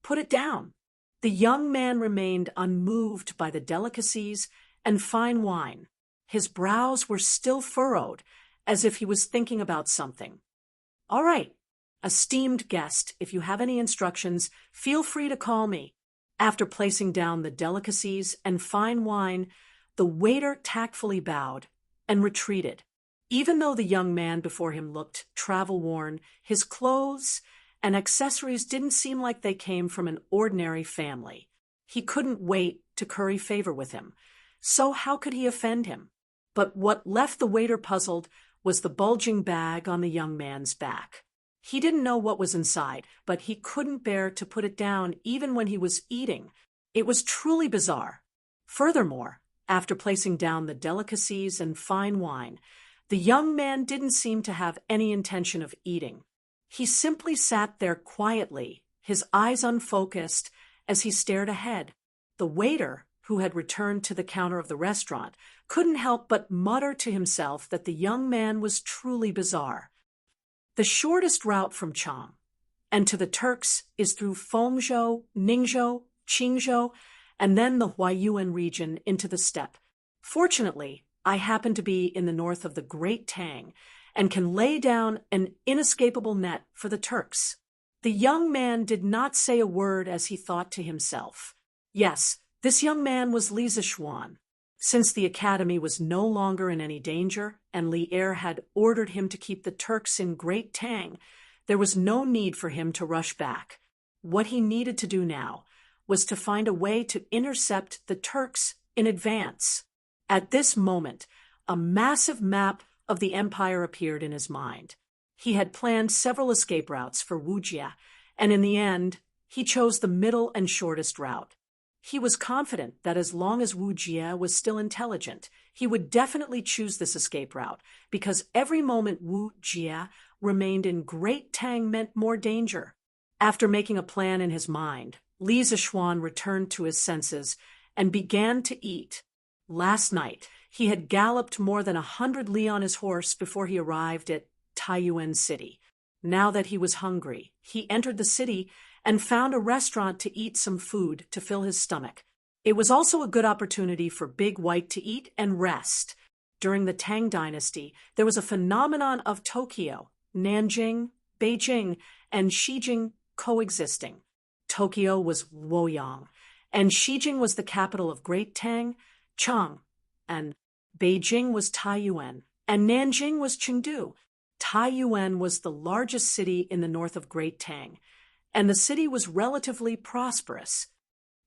Put it down. The young man remained unmoved by the delicacies and fine wine. His brows were still furrowed, as if he was thinking about something. All right, esteemed guest, if you have any instructions, feel free to call me. After placing down the delicacies and fine wine, the waiter tactfully bowed and retreated. Even though the young man before him looked travel-worn, his clothes and accessories didn't seem like they came from an ordinary family. He couldn't wait to curry favor with him, so how could he offend him? But what left the waiter puzzled was the bulging bag on the young man's back. He didn't know what was inside, but he couldn't bear to put it down even when he was eating. It was truly bizarre. Furthermore, after placing down the delicacies and fine wine, the young man didn't seem to have any intention of eating. He simply sat there quietly, his eyes unfocused, as he stared ahead. The waiter, who had returned to the counter of the restaurant, couldn't help but mutter to himself that the young man was truly bizarre. The shortest route from Chang and to the Turks is through Fengzhou, Ningzhou, Qingzhou, and then the Huaiyuan region into the steppe. Fortunately, I happen to be in the north of the Great Tang and can lay down an inescapable net for the Turks. The young man did not say a word as he thought to himself. Yes, this young man was Li Zishuan. Since the academy was no longer in any danger and Li Er had ordered him to keep the Turks in Great Tang, there was no need for him to rush back. What he needed to do now was to find a way to intercept the Turks in advance. At this moment, a massive map of the empire appeared in his mind. He had planned several escape routes for Wujia, and in the end, he chose the middle and shortest route. He was confident that as long as Wu Jie was still intelligent, he would definitely choose this escape route, because every moment Wu Jie remained in Great Tang meant more danger. After making a plan in his mind, Li Zixuan returned to his senses and began to eat. Last night, he had galloped more than 100 li on his horse before he arrived at Taiyuan City. Now that he was hungry, he entered the city and found a restaurant to eat some food to fill his stomach. It was also a good opportunity for Big White to eat and rest. During the Tang Dynasty, there was a phenomenon of Tokyo, Nanjing, Beijing, and Xijing coexisting. Tokyo was Luoyang, and Xijing was the capital of Great Tang, Chang, and Beijing was Taiyuan, and Nanjing was Chengdu. Taiyuan was the largest city in the north of Great Tang, and the city was relatively prosperous.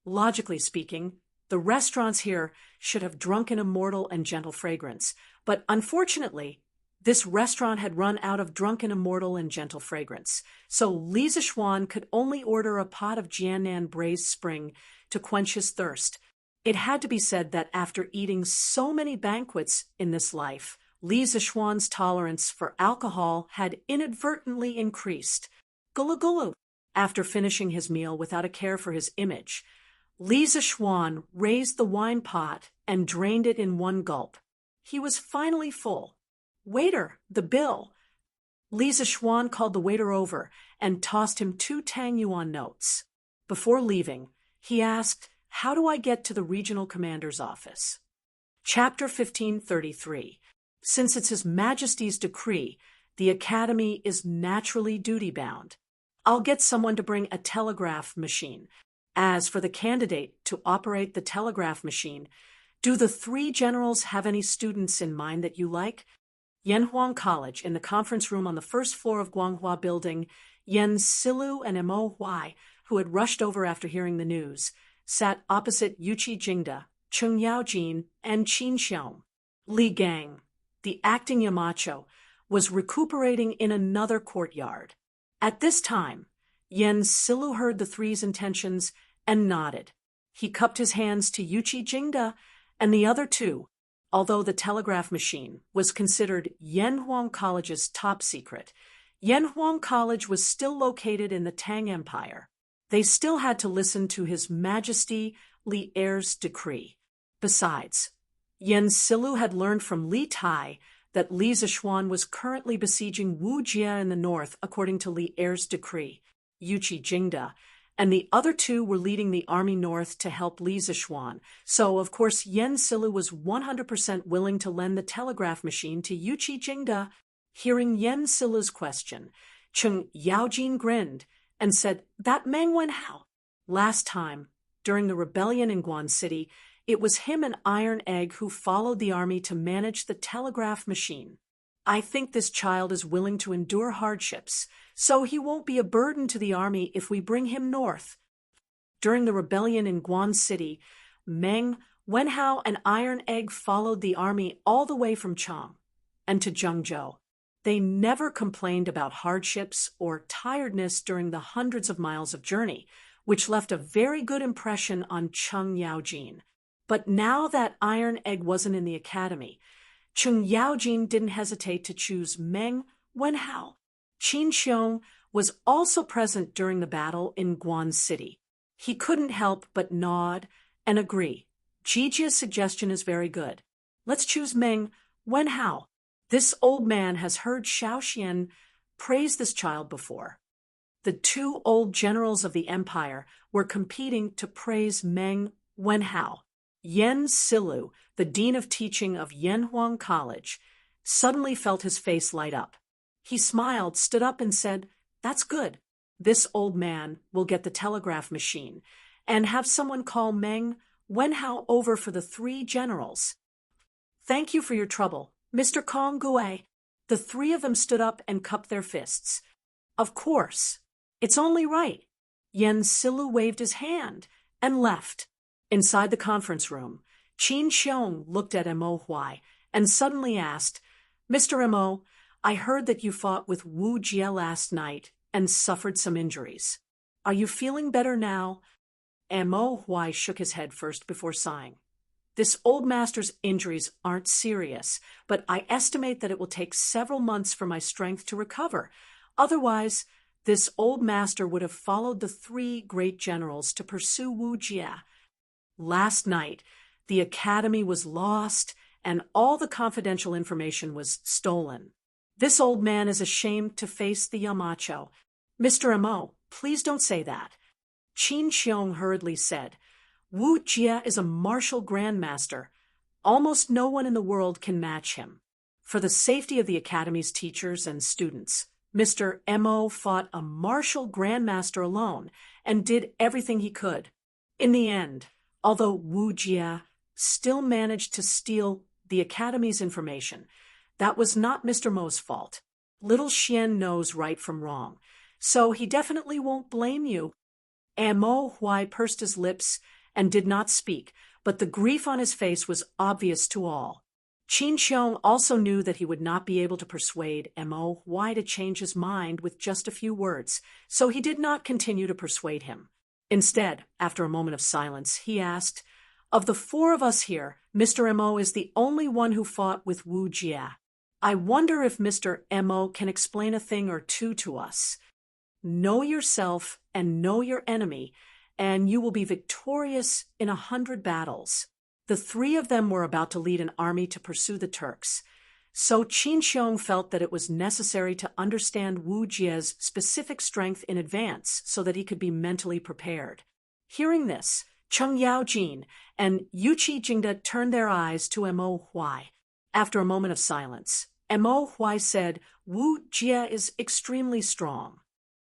Logically speaking, the restaurants here should have drunken immortal and gentle fragrance, but unfortunately, this restaurant had run out of drunken immortal and gentle fragrance, so Li Zixuan could only order a pot of Jiannan braised spring to quench his thirst. It had to be said that after eating so many banquets in this life, Li Zixuan's tolerance for alcohol had inadvertently increased. Gulu gulu. After finishing his meal without a care for his image, Li Zixuan raised the wine pot and drained it in one gulp. He was finally full. "Waiter, the bill." Li Zixuan called the waiter over and tossed him 2 Tang Yuan notes. Before leaving, he asked, "How do I get to the regional commander's office?" Chapter 1533. Since it's His Majesty's decree, the Academy is naturally duty-bound. I'll get someone to bring a telegraph machine. As for the candidate to operate the telegraph machine, do the 3 generals have any students in mind that you like? Yanhuang College, in the conference room on the first floor of Guanghua Building, Yen Silu and Mo Huai, who had rushed over after hearing the news, sat opposite Yuqi Jingda, Cheng Yaojin, and Qin Xiong. Li Gang, the acting Yamacho, was recuperating in another courtyard. At this time, Yen Silu heard the 3's intentions and nodded. He cupped his hands to Yuqi Jingda and the other 2. Although the telegraph machine was considered Yanhuang College's top secret, Yanhuang College was still located in the Tang Empire. They still had to listen to His Majesty Li Er's decree. Besides, Yen Silu had learned from Li Tai that Li Zixuan was currently besieging Wu Jie in the north according to Li Er's decree. Yuqi Jingda and the other 2 were leading the army north to help Li Zixuan, so of course Yen Silu was 100% willing to lend the telegraph machine to Yuqi Jingda. Hearing Yen Silu's question, Cheng Yaojin grinned and said, "That Meng Wenhao. Last time, during the rebellion in Guan City, it was him and Iron Egg who followed the army to manage the telegraph machine. I think this child is willing to endure hardships, so he won't be a burden to the army if we bring him north." During the rebellion in Guan City, Meng Wenhao and Iron Egg followed the army all the way from Chang and to Zhengzhou. They never complained about hardships or tiredness during the hundreds of miles of journey, which left a very good impression on Cheng Yaojin. But now that Iron Egg wasn't in the academy, Cheng Yaojin didn't hesitate to choose Meng Wenhao. Qin Xiong was also present during the battle in Guan City. He couldn't help but nod and agree. Jijia's suggestion is very good. Let's choose Meng Wenhao. This old man has heard Xiaoxian praise this child before. The 2 old generals of the empire were competing to praise Meng Wenhao. Yen Silu, the dean of teaching of Yanhuang College, suddenly felt his face light up. He smiled, stood up, and said, "That's good. This old man will get the telegraph machine and have someone call Meng Wenhao over for the 3 generals." "Thank you for your trouble, Mr. Kong Gue." The 3 of them stood up and cupped their fists. "Of course. It's only right." Yen Silu waved his hand and left. Inside the conference room, Qin Xiong looked at Mo Huai and suddenly asked, "Mr. Mo, I heard that you fought with Wu Jie last night and suffered some injuries." Are you feeling better now? Mo Huai shook his head first before sighing. This old master's injuries aren't serious, but I estimate that it will take several months for my strength to recover. Otherwise, this old master would have followed the 3 great generals to pursue Wu Jia. Last night, the academy was lost and all the confidential information was stolen. This old man is ashamed to face the Yamacho. Mr. Mo, please don't say that. Qin Xiong hurriedly said, Wu Jia is a martial grandmaster. Almost no one in the world can match him. For the safety of the academy's teachers and students, Mr. Mo fought a martial grandmaster alone and did everything he could. In the end, although Wu Jia still managed to steal the academy's information, that was not Mr. Mo's fault. Little Xian knows right from wrong, so he definitely won't blame you. Mo Huai pursed his lips and did not speak, but the grief on his face was obvious to all. Qin Xiong also knew that he would not be able to persuade Mo Huai to change his mind with just a few words, so he did not continue to persuade him. Instead, after a moment of silence, he asked, Of the 4 of us here, Mr. Mo is the only one who fought with Wu Jia. I wonder if Mr. Mo can explain a thing or two to us. Know yourself and know your enemy, and you will be victorious in 100 battles. The 3 of them were about to lead an army to pursue the Turks, so Qin Xiong felt that it was necessary to understand Wu Jia's specific strength in advance so that he could be mentally prepared. Hearing this, Cheng Yaojin and Yuqi Jingda turned their eyes to Mo Huai. After a moment of silence, Mo Huai said, Wu Jia is extremely strong.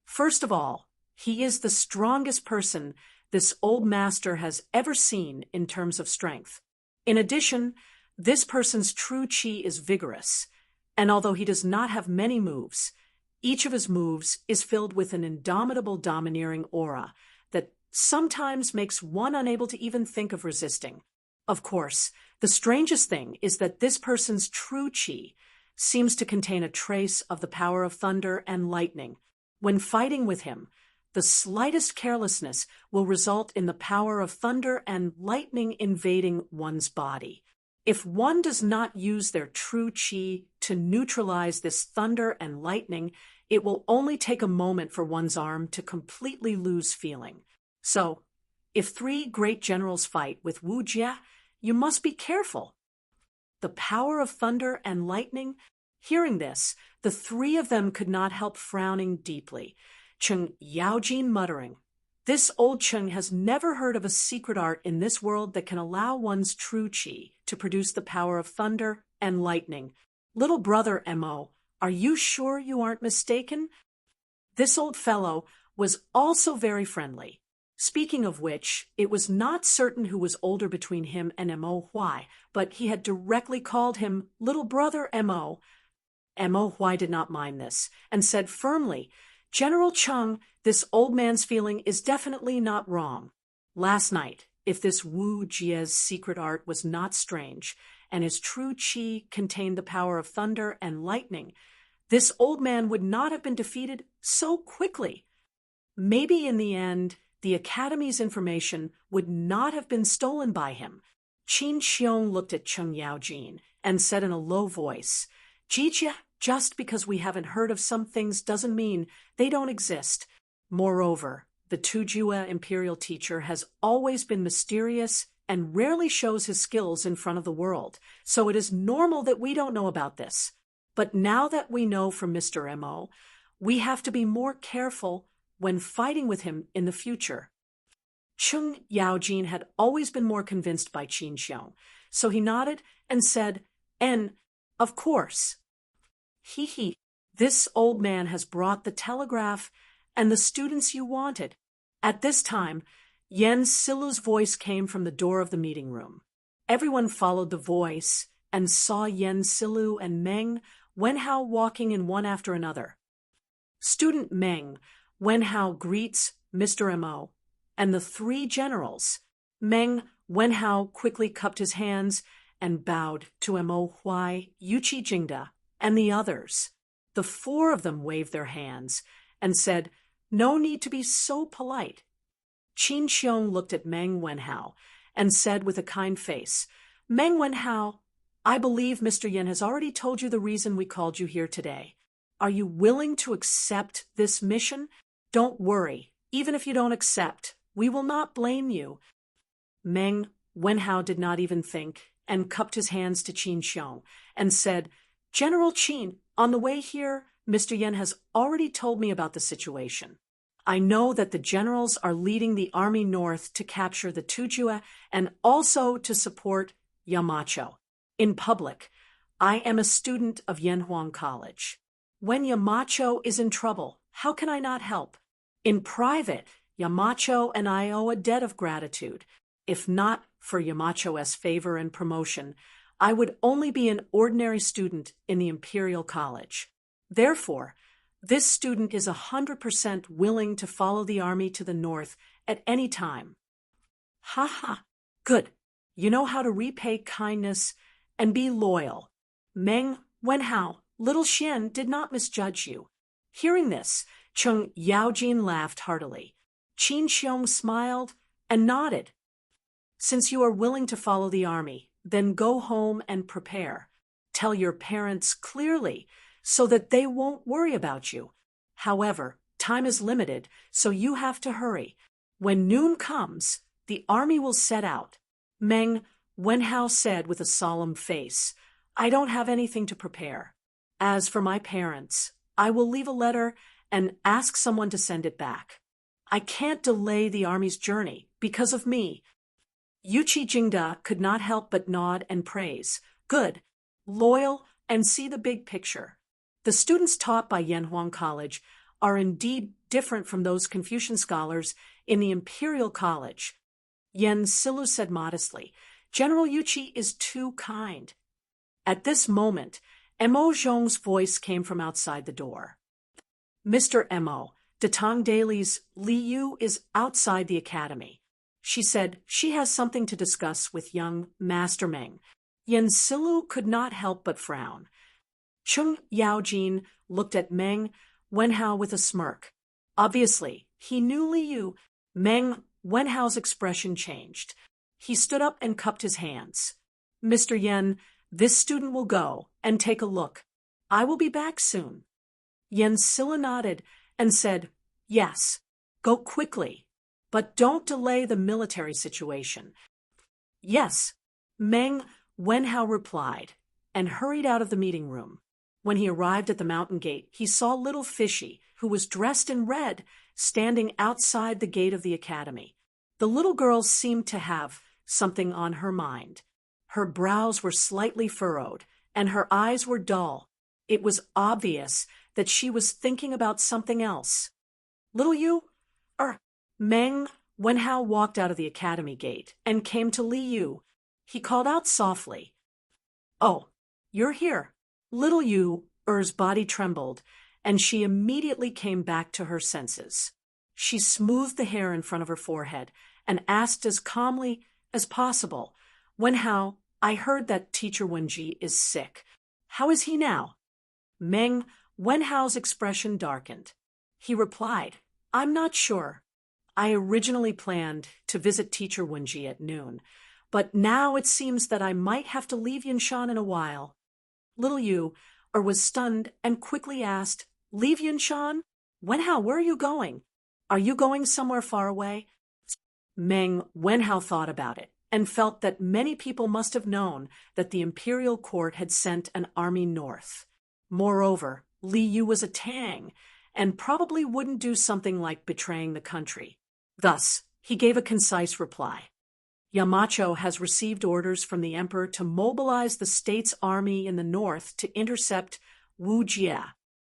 First of all, he is the strongest person this old master has ever seen in terms of strength. In addition, this person's true qi is vigorous, and although he does not have many moves, each of his moves is filled with an indomitable domineering aura that sometimes makes one unable to even think of resisting. Of course, the strangest thing is that this person's true qi seems to contain a trace of the power of thunder and lightning. When fighting with him, the slightest carelessness will result in the power of thunder and lightning invading one's body. If one does not use their true qi to neutralize this thunder and lightning, it will only take a moment for one's arm to completely lose feeling. So, if 3 great generals fight with Wu Jia, you must be careful. The power of thunder and lightning? Hearing this, the 3 of them could not help frowning deeply. Cheng Yaojin muttering, This old Cheng has never heard of a secret art in this world that can allow one's true qi to produce the power of thunder and lightning. Little brother Mo, are you sure you aren't mistaken? This old fellow was also very friendly. Speaking of which, it was not certain who was older between him and Mo Huai, but he had directly called him Little Brother Mo. Mo Huai did not mind this, and said firmly, General Cheng, this old man's feeling is definitely not wrong. Last night, if this Wu Jia's secret art was not strange, and his true qi contained the power of thunder and lightning, this old man would not have been defeated so quickly. Maybe in the end, the Academy's information would not have been stolen by him. Qin Xiong looked at Cheng Yaojin and said in a low voice, Jijia, just because we haven't heard of some things doesn't mean they don't exist. Moreover, the Tujua imperial teacher has always been mysterious and rarely shows his skills in front of the world, so it is normal that we don't know about this. But now that we know from Mr. Mo, we have to be more careful when fighting with him in the future. Cheng Yaojin had always been more convinced by Qin Xiong, so he nodded and said, of course. He, this old man has brought the telegraph and the students you wanted. At this time, Yen Silu's voice came from the door of the meeting room. Everyone followed the voice and saw Yen Silu and Meng Wenhao walking in one after another. Student Meng Wenhao greets Mr. Mo and the 3 generals. Meng Wenhao quickly cupped his hands and bowed to Mo Huai, Yuqi Jingda, and the others. The 4 of them waved their hands and said, No need to be so polite. Qin Xiong looked at Meng Wenhao and said with a kind face, Meng Wenhao, I believe Mr. Yin has already told you the reason we called you here today. Are you willing to accept this mission? Don't worry, even if you don't accept, we will not blame you. Meng Wenhao did not even think and cupped his hands to Qin Xiong and said, General Qin, on the way here, Mr. Yin has already told me about the situation. I know that the generals are leading the army north to capture the Tujue and also to support Yamacho. In public, I am a student of Yanhuang College. When Yamacho is in trouble, how can I not help? In private, Yamacho and I owe a debt of gratitude. If not for Yamacho's favor and promotion, I would only be an ordinary student in the Imperial College. Therefore, this student is 100% willing to follow the army to the north at any time. Ha ha, good. You know how to repay kindness and be loyal. Meng Wenhao, little Xian did not misjudge you. Hearing this, Cheng Yaojin laughed heartily. Qin Xiong smiled and nodded. Since you are willing to follow the army, then go home and prepare. Tell your parents clearly so that they won't worry about you. However, time is limited, so you have to hurry. When noon comes, the army will set out. Meng Wenhao said with a solemn face, I don't have anything to prepare. As for my parents, I will leave a letter and ask someone to send it back. I can't delay the army's journey because of me. Yuqi Jingda could not help but nod and praise. Good, loyal, and see the big picture. The students taught by Yanhuang College are indeed different from those Confucian scholars in the Imperial College. Yen Silu said modestly, General Yuqi is too kind. At this moment, Mo Zhong's voice came from outside the door. Mr. Mo, de Tang Daily's Li Yu is outside the academy. She said she has something to discuss with young Master Meng. Yen Silu could not help but frown. Cheng Yaojin looked at Meng Wenhao with a smirk. Obviously, he knew Li Yu. Meng Wenhao's expression changed. He stood up and cupped his hands. Mr. Yen, this student will go and take a look. I will be back soon. Yen Silla nodded and said, Yes, go quickly, but don't delay the military situation. Yes, Meng Wenhao replied and hurried out of the meeting room. When he arrived at the mountain gate, he saw little Fishy, who was dressed in red, standing outside the gate of the academy. The little girl seemed to have something on her mind. Her brows were slightly furrowed, and her eyes were dull. It was obvious that she was thinking about something else. Little Yu? Meng Wenhao walked out of the academy gate and came to Li Yu. He called out softly, Oh, you're here. Little Yu's body trembled, and she immediately came back to her senses. She smoothed the hair in front of her forehead and asked as calmly as possible, Wenhao, I heard that Teacher Wenji is sick. How is he now? Meng Wenhao's expression darkened. He replied, I'm not sure. I originally planned to visit Teacher Wenji at noon, but now it seems that I might have to leave Yinshan in a while. Little Yu was stunned and quickly asked, Leave Yinshan? Wenhao, where are you going? Are you going somewhere far away? Meng Wenhao thought about it and felt that many people must have known that the imperial court had sent an army north. Moreover, Li Yu was a Tang and probably wouldn't do something like betraying the country. Thus, he gave a concise reply. Yamacho has received orders from the emperor to mobilize the state's army in the north to intercept Wu Jie.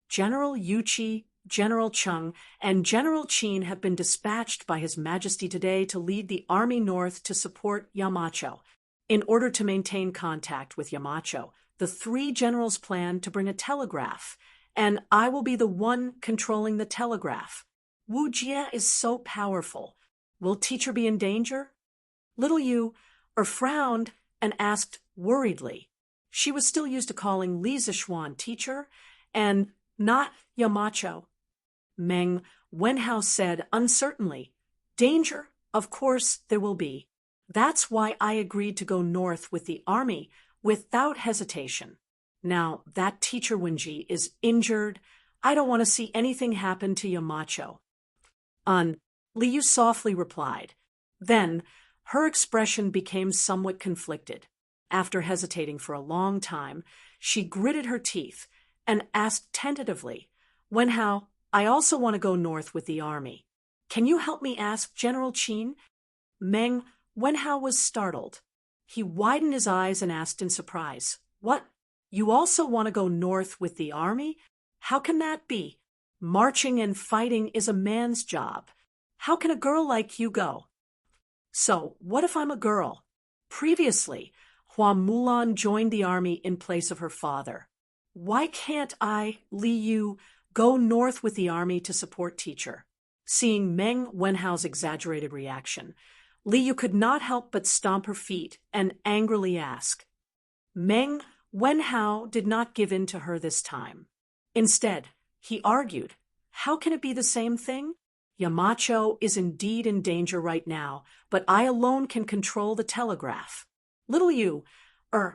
General Yuqi, General Cheng, and General Qin have been dispatched by His Majesty today to lead the army north to support Yamacho. In order to maintain contact with Yamacho, the three generals plan to bring a telegraph, and I will be the one controlling the telegraph. Wu Jie is so powerful. Will teacher be in danger? Little Yu frowned and asked worriedly. She was still used to calling Li Zixuan teacher and not Yamacho. Meng Wenhao said uncertainly. Danger, of course there will be. That's why I agreed to go north with the army without hesitation. Now, that teacher Wenji is injured. I don't want to see anything happen to Yamacho. Liu softly replied. Then, her expression became somewhat conflicted. After hesitating for a long time, she gritted her teeth and asked tentatively, Wenhao, I also want to go north with the army. Can you help me ask General Qin? Wenhao was startled. He widened his eyes and asked in surprise, What? You also want to go north with the army? How can that be? Marching and fighting is a man's job. How can a girl like you go? So, what if I'm a girl? Previously, Hua Mulan joined the army in place of her father. Why can't I, Li Yu, go north with the army to support teacher? Seeing Meng Wenhao's exaggerated reaction, Li Yu could not help but stomp her feet and angrily ask. Meng Wenhao did not give in to her this time. Instead, he argued, how can it be the same thing? Yamacho is indeed in danger right now, but I alone can control the telegraph. Little you,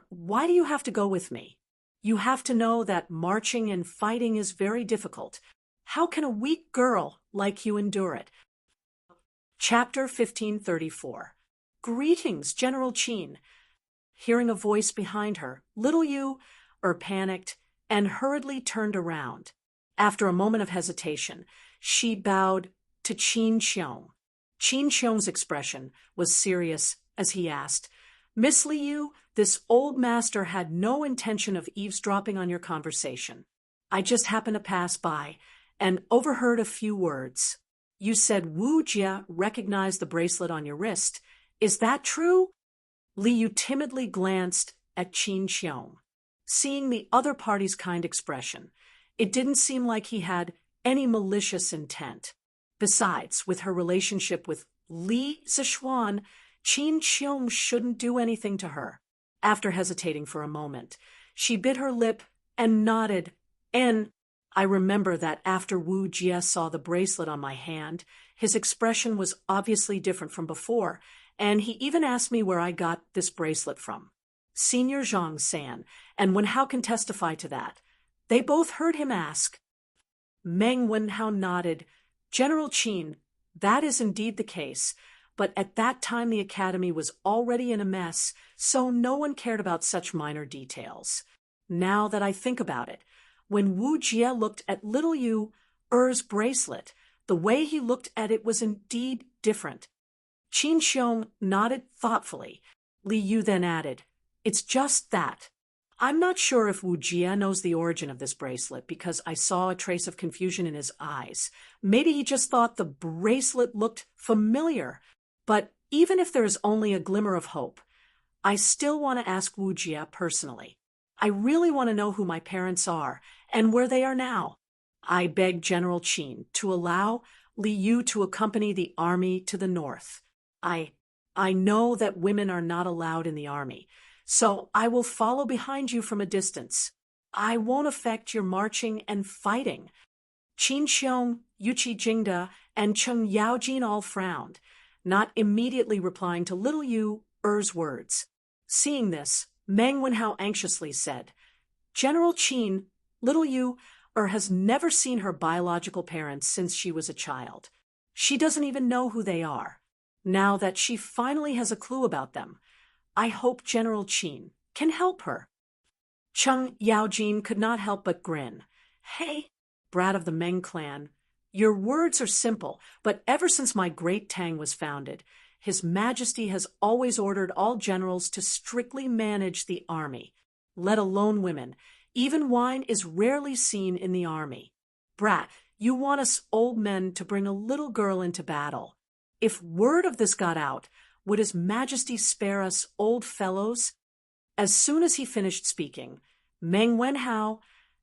why do you have to go with me? You have to know that marching and fighting is very difficult. How can a weak girl like you endure it? Chapter 1534. Greetings, General Qin. Hearing a voice behind her, little you, panicked and hurriedly turned around. After a moment of hesitation, she bowed to Qin Xiong. Qin Xiong's expression was serious as he asked, Miss Liu, this old master had no intention of eavesdropping on your conversation. I just happened to pass by and overheard a few words. You said Wu Jia recognized the bracelet on your wrist. Is that true? Liu timidly glanced at Qin Xiong. Seeing the other party's kind expression, it didn't seem like he had any malicious intent. Besides, with her relationship with Li Zixuan, Qin Xiong shouldn't do anything to her. After hesitating for a moment, she bit her lip and nodded. I remember that after Wu Jia saw the bracelet on my hand, his expression was obviously different from before, and he even asked me where I got this bracelet from. Senior Zhang San and Wenhao can testify to that. They both heard him ask. Meng Wenhao nodded. General Qin, that is indeed the case, but at that time the academy was already in a mess, so no one cared about such minor details. Now that I think about it, when Wu Jia looked at little Yu's bracelet, the way he looked at it was indeed different. Qin Xiong nodded thoughtfully. Li Yu then added, It's just that. I'm not sure if Wu Jia knows the origin of this bracelet because I saw a trace of confusion in his eyes. Maybe he just thought the bracelet looked familiar. But even if there is only a glimmer of hope, I still want to ask Wu Jia personally. I really want to know who my parents are and where they are now. I beg General Qin to allow Li Yu to accompany the army to the north. I know that women are not allowed in the army, so I will follow behind you from a distance. I won't affect your marching and fighting. Qin Xiong, Yuqi Jingda, and Cheng Yaojin all frowned, not immediately replying to little Yu's words. Seeing this, Meng Wenhao anxiously said, General Qin, little Yu has never seen her biological parents since she was a child. She doesn't even know who they are. Now that she finally has a clue about them, I hope General Qin can help her. Cheng Yaojin could not help but grin. Hey, brat of the Meng clan, your words are simple, but ever since my great Tang was founded, His Majesty has always ordered all generals to strictly manage the army, let alone women. Even wine is rarely seen in the army. Brat, you want us old men to bring a little girl into battle. If word of this got out, would His Majesty spare us old fellows? As soon as he finished speaking, Meng Wenhao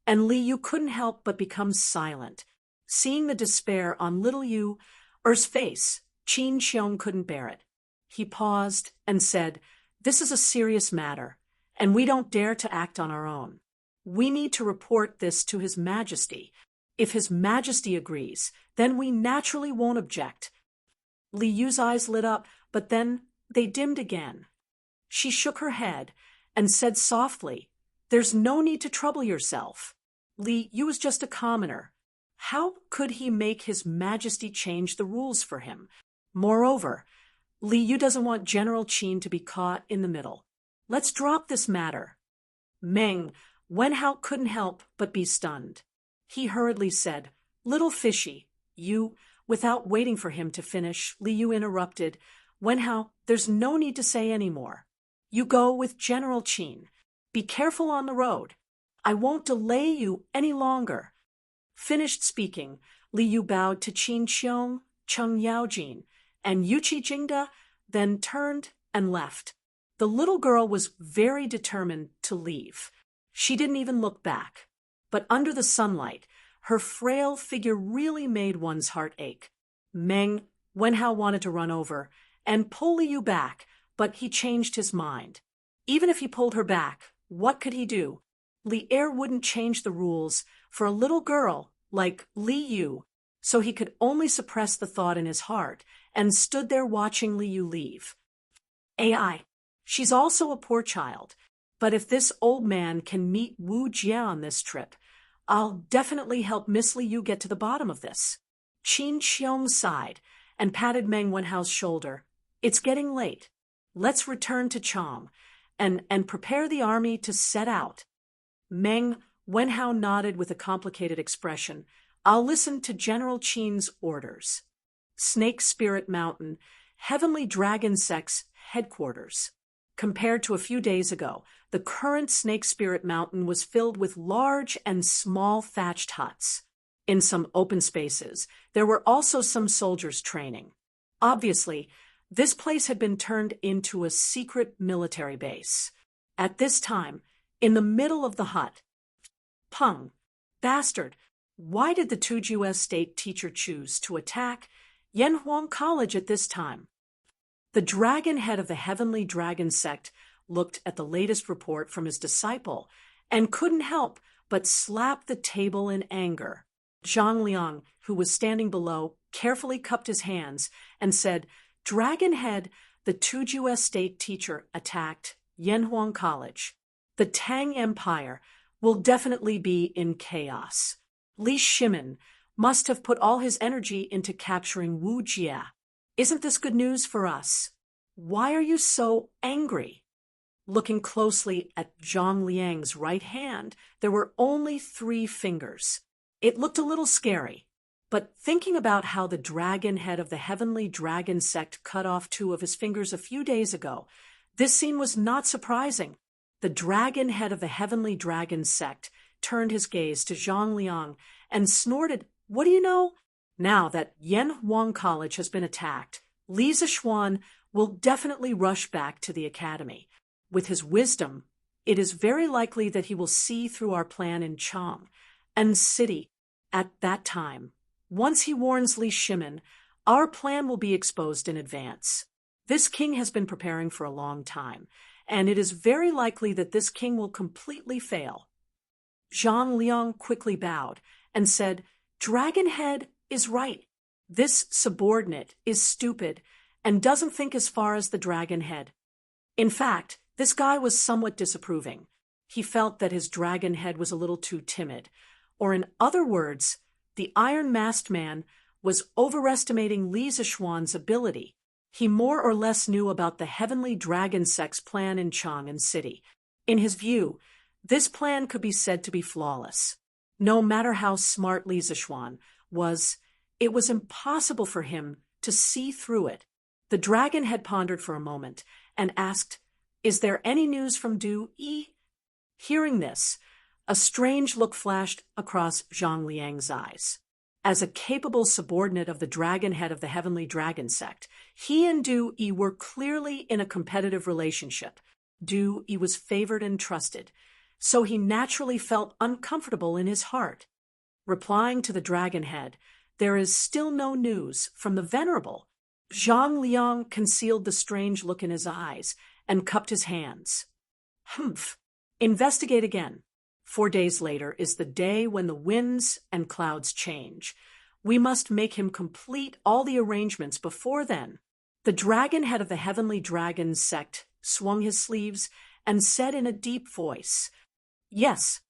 and Li Yu couldn't help but become silent. Seeing the despair on little Yu's face, Qin Xiong couldn't bear it. He paused and said, This is a serious matter, and we don't dare to act on our own. We need to report this to His Majesty. If His Majesty agrees, then we naturally won't object. Li Yu's eyes lit up, but then they dimmed again. She shook her head and said softly, "There's no need to trouble yourself. Li Yu is just a commoner. How could he make His Majesty change the rules for him? Moreover, Li Yu doesn't want General Qin to be caught in the middle. Let's drop this matter." Meng Wenhao couldn't help but be stunned. He hurriedly said, "Little fishy, you—" Without waiting for him to finish, Li Yu interrupted, "Wenhao, there's no need to say any more. You go with General Qin. Be careful on the road. I won't delay you any longer." Finished speaking, Li Yu bowed to Qin Qiong, Cheng Yaojin, and Yuqi Jingda, then turned and left. The little girl was very determined to leave. She didn't even look back. But under the sunlight, her frail figure really made one's heart ache. Meng Wenhao wanted to run over and pull Li Yu back, but he changed his mind. Even if he pulled her back, what could he do? Li Er wouldn't change the rules for a little girl like Li Yu, so he could only suppress the thought in his heart and stood there watching Li Yu leave. AI, she's also a poor child, but if this old man can meet Wu Jia on this trip, I'll definitely help Miss Li Yu get to the bottom of this. Qin Qiong sighed and patted Meng Wenhao's shoulder. "It's getting late. Let's return to Chang and prepare the army to set out." Meng Wenhao nodded with a complicated expression. "I'll listen to General Qin's orders." Snake Spirit Mountain, Heavenly Dragon Sect's headquarters. Compared to a few days ago, the current Snake Spirit Mountain was filled with large and small thatched huts. In some open spaces, there were also some soldiers training. Obviously, this place had been turned into a secret military base. At this time, in the middle of the hut, Peng, bastard, why did the Tuju state teacher choose to attack Yanhuang College at this time? The dragon head of the Heavenly Dragon Sect looked at the latest report from his disciple and couldn't help but slap the table in anger. Zhang Liang, who was standing below, carefully cupped his hands and said, "Dragon head, the Tuju state teacher attacked Yanhuang College. The Tang Empire will definitely be in chaos. Li Shimin must have put all his energy into capturing Wu Jia. Isn't this good news for us? Why are you so angry?" Looking closely at Zhang Liang's right hand, there were only 3 fingers. It looked a little scary, but thinking about how the dragon head of the Heavenly Dragon Sect cut off 2 of his fingers a few days ago, this scene was not surprising. The dragon head of the Heavenly Dragon Sect turned his gaze to Zhang Liang and snorted, "What do you know? Now that Yanhuang College has been attacked, Li Zixuan will definitely rush back to the academy. With his wisdom, it is very likely that he will see through our plan in Chang and City at that time. Once he warns Li Shimin, our plan will be exposed in advance. This king has been preparing for a long time, and it is very likely that this king will completely fail." Zhang Liang quickly bowed and said, "Dragonhead is right. This subordinate is stupid and doesn't think as far as the dragonhead." In fact, this guy was somewhat disapproving. He felt that his dragonhead was a little too timid, or in other words, the iron-masked man was overestimating Li Zixuan's ability. He more or less knew about the Heavenly Dragon Sect's plan in Chang'an City. In his view, this plan could be said to be flawless. No matter how smart Li Zixuan was, it was impossible for him to see through it. The dragon had pondered for a moment and asked, "Is there any news from Du Yi?" Hearing this, a strange look flashed across Zhang Liang's eyes. As a capable subordinate of the dragon head of the Heavenly Dragon Sect, he and Du Yi were clearly in a competitive relationship. Du Yi was favored and trusted, so he naturally felt uncomfortable in his heart. Replying to the dragon head, "There is still no news from the Venerable." Zhang Liang concealed the strange look in his eyes and cupped his hands. "Humph. Investigate again. 4 days later is the day when the winds and clouds change. We must make him complete all the arrangements before then. The dragon head of the heavenly dragon sect swung his sleeves and said in a deep voice, "Yes,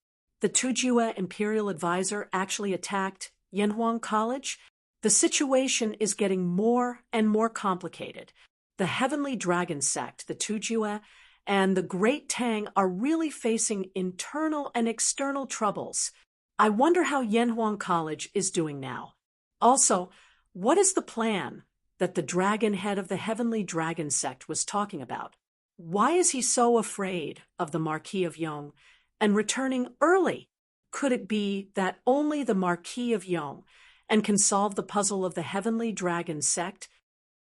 the Tujue imperial advisor actually attacked Yanhuang College. The situation is getting more and more complicated. The heavenly dragon sect, the Tujue, and the great Tang are really facing internal and external troubles. I wonder how Yanhuang College is doing now. Also, what is the plan that the dragon head of the heavenly dragon sect was talking about? Why is he so afraid of the Marquis of Yong and returning early? Could it be that only the Marquis of Yong can solve the puzzle of the heavenly dragon sect?"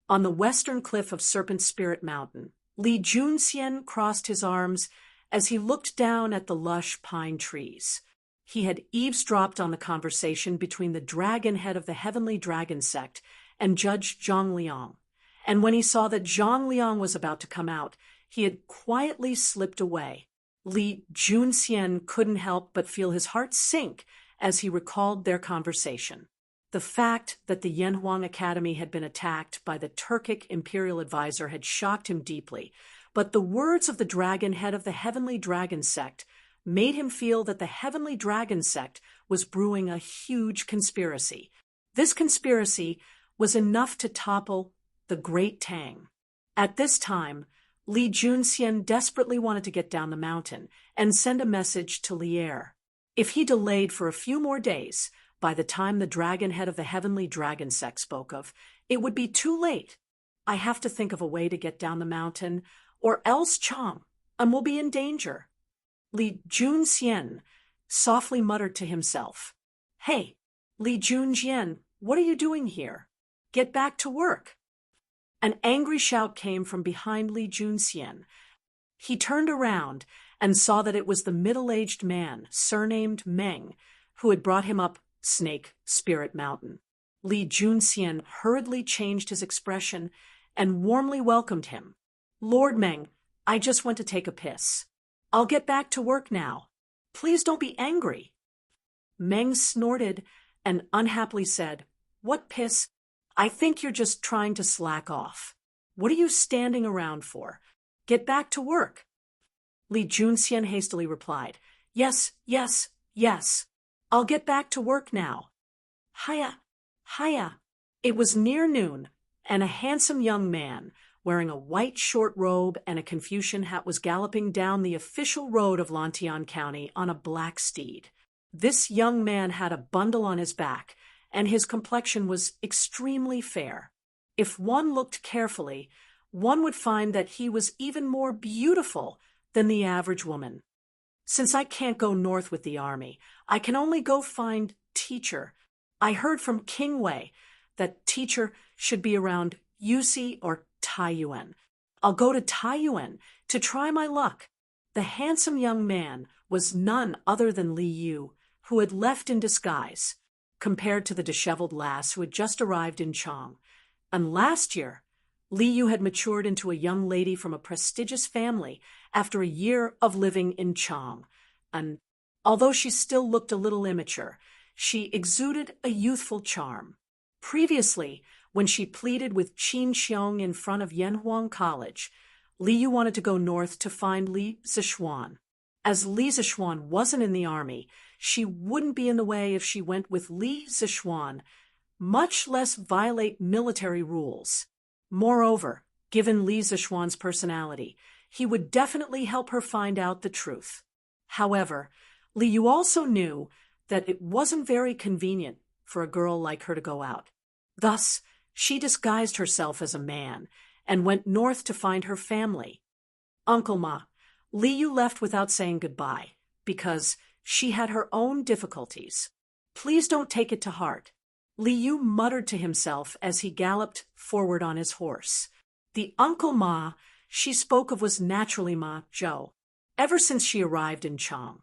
On the western cliff of Serpent Spirit Mountain, Li Junxian crossed his arms as he looked down at the lush pine trees. He had eavesdropped on the conversation between the dragon head of the heavenly dragon sect and Judge Zhang Liang, and when he saw that Zhang Liang was about to come out, he had quietly slipped away. Li Junxian couldn't help but feel his heart sink as he recalled their conversation. The fact that the Yanhuang Academy had been attacked by the Turkic imperial advisor had shocked him deeply, but the words of the dragon head of the heavenly dragon sect made him feel that the heavenly dragon sect was brewing a huge conspiracy. This conspiracy was enough to topple the great Tang. At this time, Li Junxian desperately wanted to get down the mountain and send a message to Lier. If he delayed for a few more days, by the time the dragon head of the heavenly dragon sect spoke of, it would be too late. "I have to think of a way to get down the mountain, or else Chang will be in danger." Li Junxian softly muttered to himself, "Hey, Li Junxian, what are you doing here? Get back to work." An angry shout came from behind Li Junxian. He turned around and saw that it was the middle-aged man, surnamed Meng, who had brought him up Snake Spirit Mountain. Li Junxian hurriedly changed his expression and warmly welcomed him. "Lord Meng, I just went to take a piss. I'll get back to work now. Please don't be angry." Meng snorted and unhappily said, "What piss? I think you're just trying to slack off. What are you standing around for? Get back to work." Li Junxian hastily replied, "Yes, yes, yes. I'll get back to work now." Hiya, hiya. It was near noon, and a handsome young man, wearing a white short robe and a Confucian hat, was galloping down the official road of Lantian County on a black steed. This young man had a bundle on his back, and his complexion was extremely fair. If one looked carefully, one would find that he was even more beautiful than the average woman. "Since I can't go north with the army, I can only go find Teacher. I heard from King Wei that Teacher should be around Yusi or Taiyuan. I'll go to Taiyuan to try my luck." The handsome young man was none other than Li Yu, who had left in disguise, compared to the disheveled lass who had just arrived in Chang. And last year, Li Yu had matured into a young lady from a prestigious family after a year of living in Chang. And although she still looked a little immature, she exuded a youthful charm. Previously, when she pleaded with Qin Xiong in front of Yanhuang College, Li Yu wanted to go north to find Li Zishuan. As Li Zishuan wasn't in the army, she wouldn't be in the way if she went with Li Zishuan, much less violate military rules. Moreover, given Li Zishuan's personality, he would definitely help her find out the truth. However, Li Yu also knew that it wasn't very convenient for a girl like her to go out. Thus, she disguised herself as a man and went north to find her family. "Uncle Ma," Li Yu left without saying goodbye, because she had her own difficulties. "Please don't take it to heart." Li Yu muttered to himself as he galloped forward on his horse. The Uncle Ma she spoke of was naturally Ma Zhou, ever since she arrived in Chang.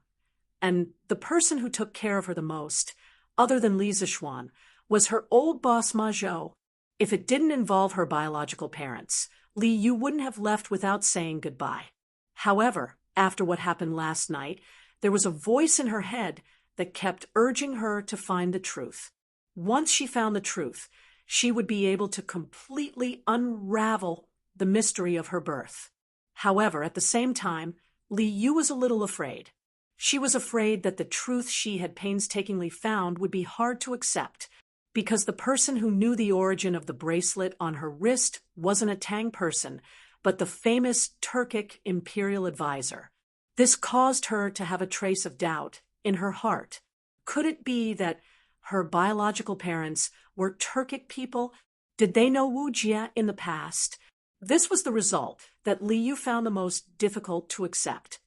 And the person who took care of her the most, other than Li Zishuan, was her old boss Ma Zhou. If it didn't involve her biological parents, Li Yu wouldn't have left without saying goodbye. However, after what happened last night, There was a voice in her head that kept urging her to find the truth. Once she found the truth, she would be able to completely unravel the mystery of her birth. However, at the same time, Li Yu was a little afraid. She was afraid that the truth she had painstakingly found would be hard to accept, because the person who knew the origin of the bracelet on her wrist wasn't a Tang person, but the famous Turkic imperial advisor. This caused her to have a trace of doubt in her heart. Could it be that her biological parents were Turkic people? Did they know Wu Jie in the past? This was the result that Li Yu found the most difficult to accept,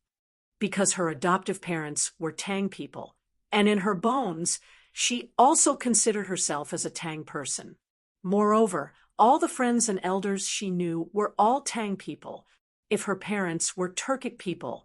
because her adoptive parents were Tang people, and in her bones, she also considered herself as a Tang person. Moreover, all the friends and elders she knew were all Tang people. If her parents were Turkic people,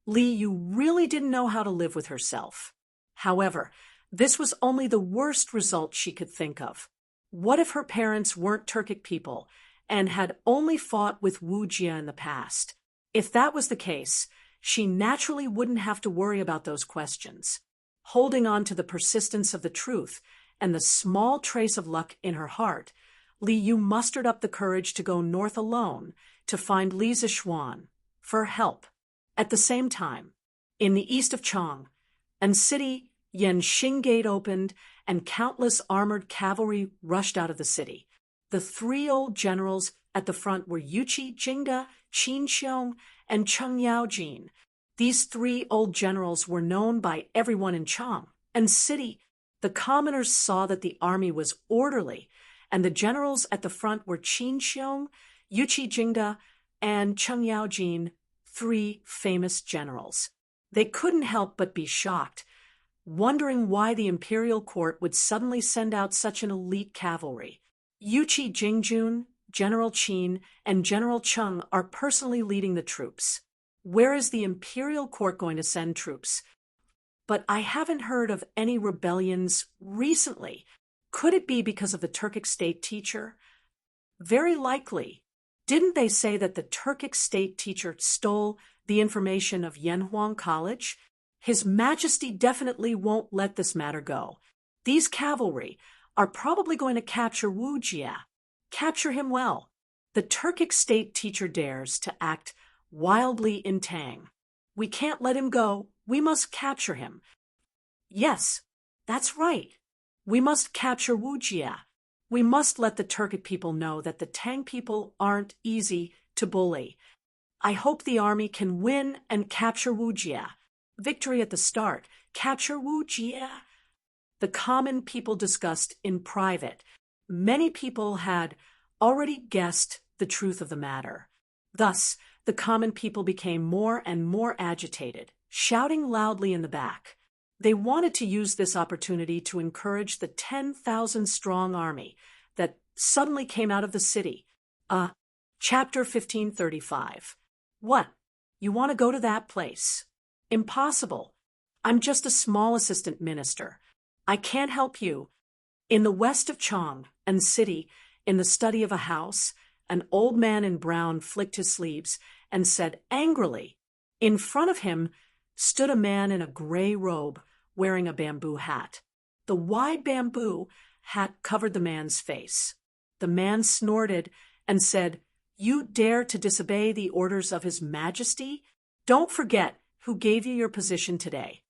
Li Yu really didn't know how to live with herself. However, this was only the worst result she could think of. What if her parents weren't Turkic people and had only fought with Wu Jie in the past? If that was the case, she naturally wouldn't have to worry about those questions. Holding on to the persistence of the truth and the small trace of luck in her heart, Li Yu mustered up the courage to go north alone to find Li Zixuan for help. At the same time, in the east of Chang, and city Yanxing Gate opened and countless armored cavalry rushed out of the city. The three old generals at the front were Yuqi Jingda, Qin Xiong, and Cheng Yaojin. These three old generals were known by everyone in Chang and city. The commoners saw that the army was orderly, and the generals at the front were Qin Xiong, Yuqi Jingda, and Cheng Yaojin, three famous generals. They couldn't help but be shocked, wondering why the imperial court would suddenly send out such an elite cavalry. Yuqi Jingjun, General Qin, and General Cheng are personally leading the troops. Where is the imperial court going to send troops? But I haven't heard of any rebellions recently. Could it be because of the Turkic state teacher? Very likely. Didn't they say that the Turkic state teacher stole the information of Yanhuang College? His Majesty definitely won't let this matter go. These cavalry are probably going to capture Wu Jie. Capture him well. The Turkic state teacher dares to act wildly in Tang. We can't let him go. We must capture him. Yes, that's right. We must capture Wu Jie. We must let the Turkic people know that the Tang people aren't easy to bully. I hope the army can win and capture Wu Jie. Victory at the start. Capture Wu Jie. The common people discussed in private. Many people had already guessed the truth of the matter. Thus, the common people became more and more agitated, shouting loudly in the back. They wanted to use this opportunity to encourage the 10,000-strong army that suddenly came out of the city. Chapter 1535. What? You want to go to that place? Impossible. I'm just a small assistant minister. I can't help you. In the west of Chang and city, in the study of a house, an old man in brown flicked his sleeves and said angrily. In front of him stood a man in a gray robe, wearing a bamboo hat. The wide bamboo hat covered the man's face. The man snorted and said, "You dare to disobey the orders of His Majesty? Don't forget who gave you your position today."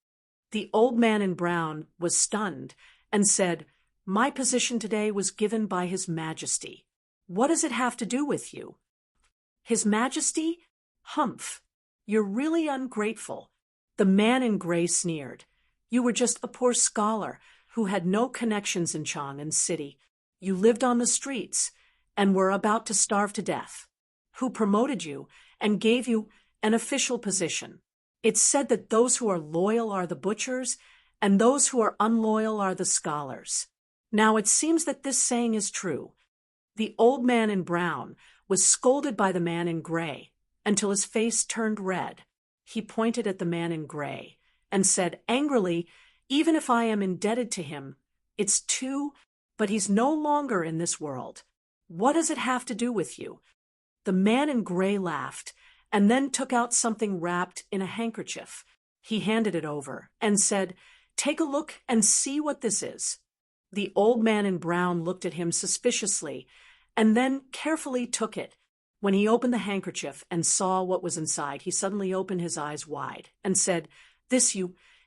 The old man in brown was stunned and said, "My position today was given by His Majesty. What does it have to do with you?" His Majesty? Humph. You're really ungrateful. The man in gray sneered. You were just a poor scholar who had no connections in Chang and city. You lived on the streets and were about to starve to death. Who promoted you and gave you an official position? It's said that those who are loyal are the butchers and those who are unloyal are the scholars. Now it seems that this saying is true. The old man in brown was scolded by the man in gray until his face turned red. He pointed at the man in gray and said angrily, "Even if I am indebted to him, it's too, but he's no longer in this world. What does it have to do with you?" The man in gray laughed and then took out something wrapped in a handkerchief. He handed it over and said, "Take a look and see what this is." The old man in brown looked at him suspiciously and then carefully took it. When he opened the handkerchief and saw what was inside, he suddenly opened his eyes wide and said,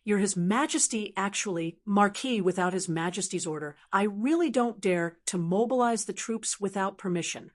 "You're His Majesty, actually, Marquis without His Majesty's order. I really don't dare to mobilize the troops without permission.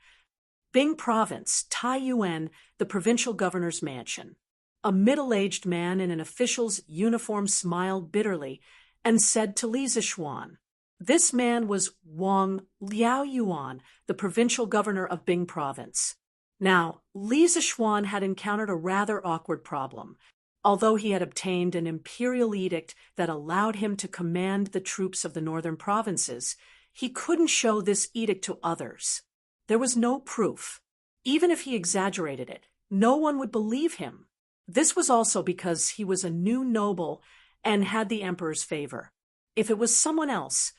Bing Province, Taiyuan, the provincial governor's mansion." A middle-aged man in an official's uniform smiled bitterly and said to Li Zixuan. This man was Wang Liaoyuan, the provincial governor of Bing Province. Now, Li Zixuan had encountered a rather awkward problem. Although he had obtained an imperial edict that allowed him to command the troops of the northern provinces, he couldn't show this edict to others. There was no proof. Even if he exaggerated it, no one would believe him. This was also because he was a new noble and had the emperor's favor. If it was someone else,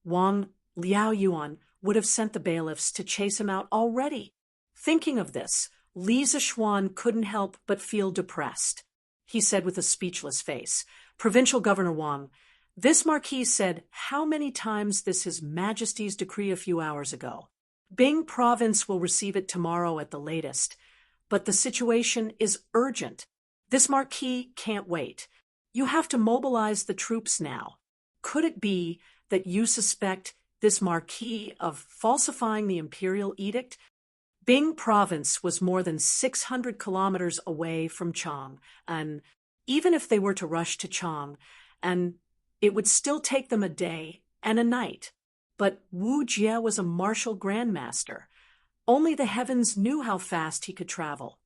Wang Liaoyuan would have sent the bailiffs to chase him out already. Thinking of this, Li Zixuan couldn't help but feel depressed. He said with a speechless face, "Provincial Governor Wang, this marquis said how many times this His Majesty's decree a few hours ago. Bing Province will receive it tomorrow at the latest, but the situation is urgent. This marquis can't wait. You have to mobilize the troops now. Could it be that you suspect this marquis of falsifying the imperial edict?" Bing Province was more than 600 kilometers away from Chang, and even if they were to rush to Chang, and it would still take them a day and a night. But Wu Jie was a martial grandmaster. Only the heavens knew how fast he could travel.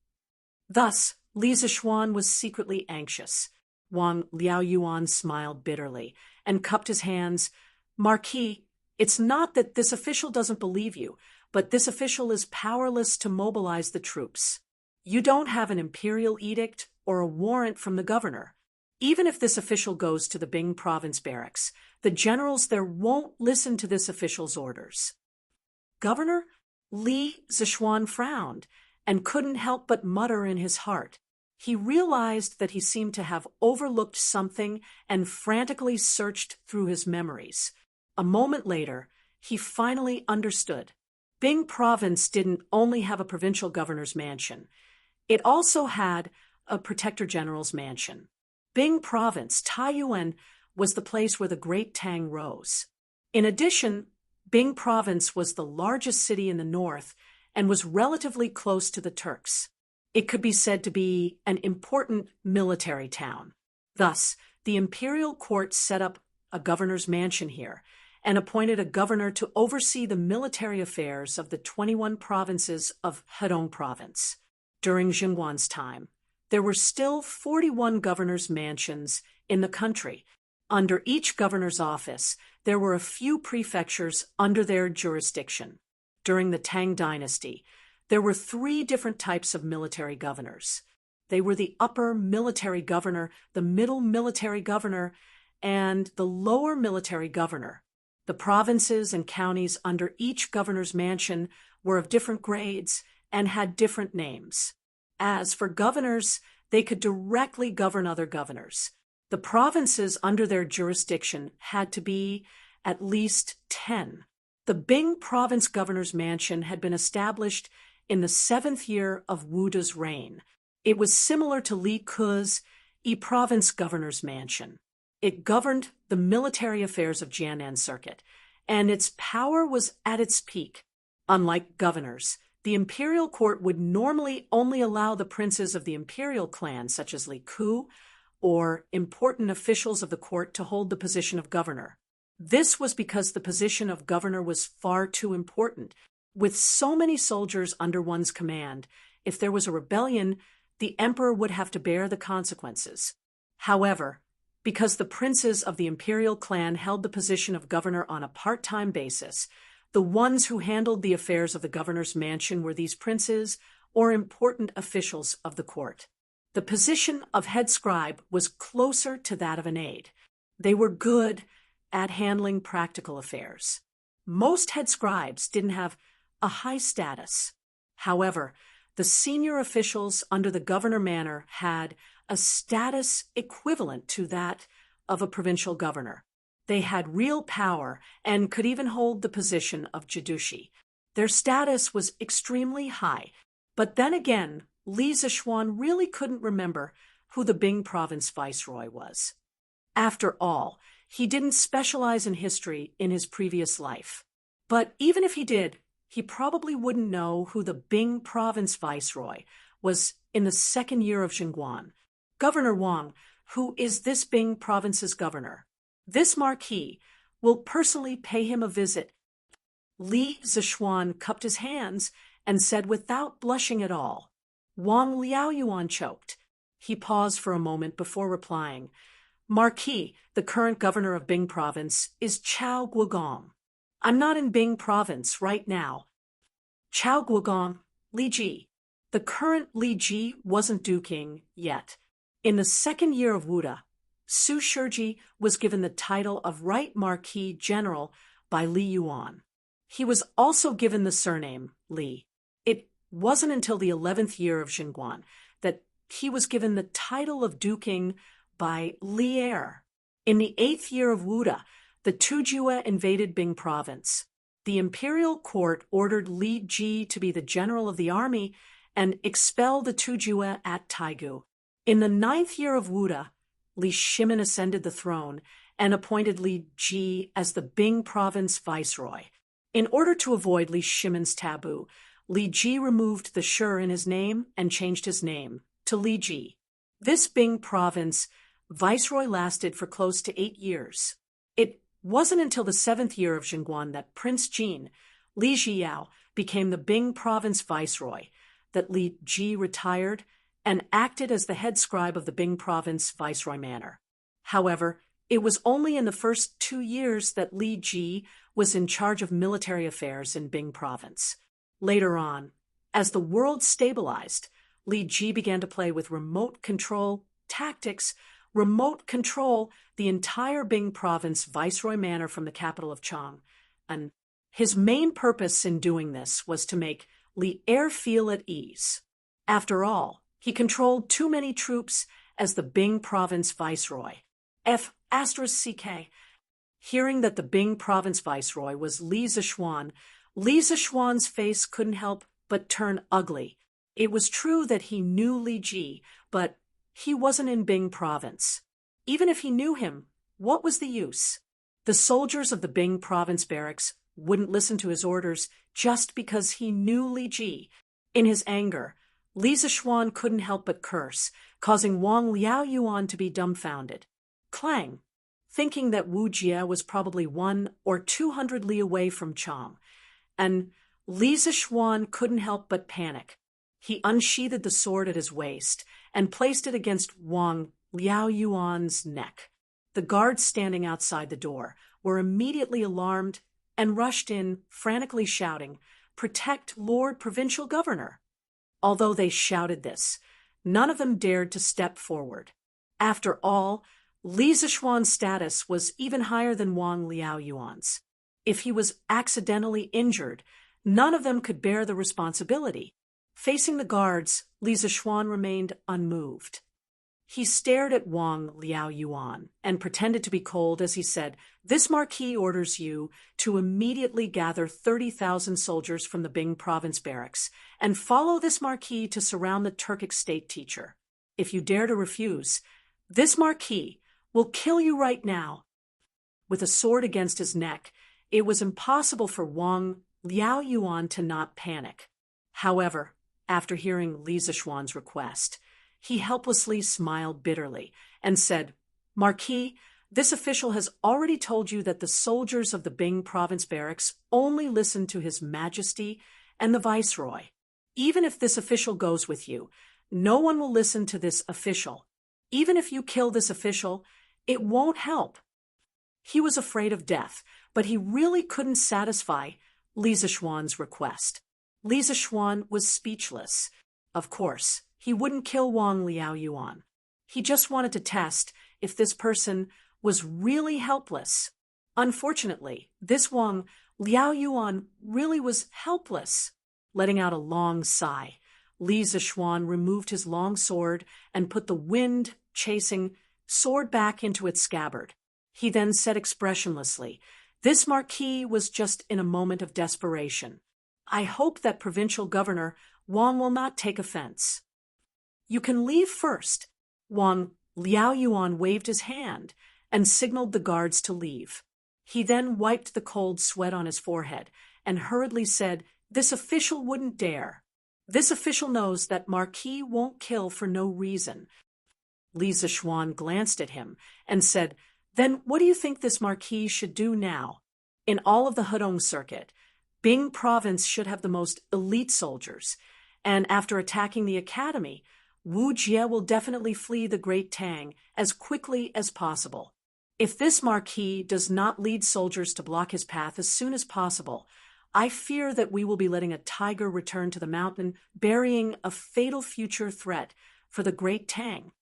Thus, Li Zixuan was secretly anxious. Wang Liaoyuan smiled bitterly and cupped his hands. "Marquis, it's not that this official doesn't believe you, but this official is powerless to mobilize the troops. You don't have an imperial edict or a warrant from the governor. Even if this official goes to the Bing Province barracks, the generals there won't listen to this official's orders." Governor? Li Zixuan frowned and couldn't help but mutter in his heart. He realized that he seemed to have overlooked something and frantically searched through his memories. A moment later, he finally understood. Bing Province didn't only have a provincial governor's mansion. It also had a protector general's mansion. Bing Province, Taiyuan, was the place where the great Tang rose. In addition, Bing Province was the largest city in the north and was relatively close to the Turks. It could be said to be an important military town. Thus, the imperial court set up a governor's mansion here and appointed a governor to oversee the military affairs of the 21 provinces of Hedong Province. During Xinguan's time, there were still 41 governors' mansions in the country. Under each governor's office, there were a few prefectures under their jurisdiction. During the Tang Dynasty, there were 3 different types of military governors. They were the upper military governor, the middle military governor, and the lower military governor. The provinces and counties under each governor's mansion were of different grades and had different names. As for governors, they could directly govern other governors. The provinces under their jurisdiction had to be at least 10. The Bing Province governor's mansion had been established in the 7th year of Wu De's reign. It was similar to Li Ke's Province governor's mansion. It governed the military affairs of Jianan Circuit, and its power was at its peak. Unlike governors, the imperial court would normally only allow the princes of the imperial clan, such as Li Ke, or important officials of the court to hold the position of governor. This was because the position of governor was far too important. With so many soldiers under one's command, if there was a rebellion, the emperor would have to bear the consequences. However, because the princes of the imperial clan held the position of governor on a part-time basis, the ones who handled the affairs of the governor's mansion were these princes or important officials of the court. The position of head scribe was closer to that of an aide. They were good at handling practical affairs. Most head scribes didn't have a high status. However, the senior officials under the governor manor had a status equivalent to that of a provincial governor. They had real power and could even hold the position of Jidushi. Their status was extremely high. But then again, Li Zishuan really couldn't remember who the Bing province viceroy was. After all, he didn't specialize in history in his previous life. But even if he did, he probably wouldn't know who the Bing province viceroy was in the second year of Xinguan. Governor Wang, who is this Bing province's governor. This marquis will personally pay him a visit. Li Zishuan cupped his hands and said without blushing at all. Wang Liaoyuan choked. He paused for a moment before replying. Marquis, the current governor of Bing province, is Chao Guogong. I'm not in Bing province right now. Chao Guogong, Li Ji. The current Li Ji wasn't duking yet. In the second year of Wuda, Su Shiji was given the title of Right Marquis General by Li Yuan. He was also given the surname Li. It wasn't until the 11th year of Xinguan that he was given the title of duking by Li Er. In the 8th year of Wuda, the Tujue invaded Bing province. The imperial court ordered Li Ji to be the general of the army and expel the Tujue at Taigu. In the 9th year of Wuda, Li Shimin ascended the throne and appointed Li Ji as the Bing province viceroy. In order to avoid Li Shimin's taboo, Li Ji removed the Shi in his name and changed his name to Li Ji. This Bing province viceroy lasted for close to 8 years. It wasn't until the 7th year of Xinguan that Prince Jin, Li Zhiyao, became the Bing province viceroy, that Li Ji retired and acted as the head scribe of the Bing province viceroy manor. However, it was only in the first 2 years that Li Ji was in charge of military affairs in Bing province. Later on, as the world stabilized, Li Ji began to play with remote control tactics, remote control the entire Bing province viceroy manor from the capital of Chang. And his main purpose in doing this was to make Li Er feel at ease. After all, he controlled too many troops as the Bing province viceroy. F***CK. Hearing that the Bing province viceroy was Li Zishuan, Li Zishuan's face couldn't help but turn ugly. It was true that he knew Li Ji, but he wasn't in Bing province. Even if he knew him, what was the use? The soldiers of the Bing province barracks wouldn't listen to his orders just because he knew Li Ji. In his anger, Li Zishuan couldn't help but curse, causing Wang Liaoyuan to be dumbfounded. Clang! Thinking that Wu Jie was probably 100 or 200 li away from Chang, and Li Zishuan couldn't help but panic. He unsheathed the sword at his waist and placed it against Wang Liaoyuan's neck. The guards standing outside the door were immediately alarmed and rushed in, frantically shouting, "Protect Lord Provincial Governor!" Although they shouted this, none of them dared to step forward. After all, Li Zishuan's status was even higher than Wang Liaoyuan's. If he was accidentally injured, none of them could bear the responsibility. Facing the guards, Li Zishuan remained unmoved. He stared at Wang Liaoyuan and pretended to be cold as he said, "This marquis orders you to immediately gather 30,000 soldiers from the Bing province barracks and follow this marquis to surround the Turkic state teacher. If you dare to refuse, this marquis will kill you right now." With a sword against his neck, it was impossible for Wang Liaoyuan to not panic. However, after hearing Li Zishuan's request, he helplessly smiled bitterly and said, "Marquis, this official has already told you that the soldiers of the Bing province barracks only listen to His Majesty and the Viceroy. Even if this official goes with you, no one will listen to this official. Even if you kill this official, it won't help." He was afraid of death, but he really couldn't satisfy Li Zishuan's request. Li Zishuan was speechless. Of course, he wouldn't kill Wang Liaoyuan. He just wanted to test if this person was really helpless. Unfortunately, this Wang Liaoyuan really was helpless. Letting out a long sigh, Li Zishuan removed his long sword and put the wind-chasing sword back into its scabbard. He then said expressionlessly, "This marquis was just in a moment of desperation. I hope that Provincial Governor Wang will not take offense." "You can leave first." Wang Liaoyuan waved his hand and signaled the guards to leave. He then wiped the cold sweat on his forehead and hurriedly said, "This official wouldn't dare. This official knows that Marquis won't kill for no reason." Li Zishuan glanced at him and said, "Then what do you think this Marquis should do now? In all of the Hedong circuit, Bing province should have the most elite soldiers, and after attacking the academy, Wu Jie will definitely flee the Great Tang as quickly as possible. If this Marquis does not lead soldiers to block his path as soon as possible, I fear that we will be letting a tiger return to the mountain, burying a fatal future threat for the Great Tang."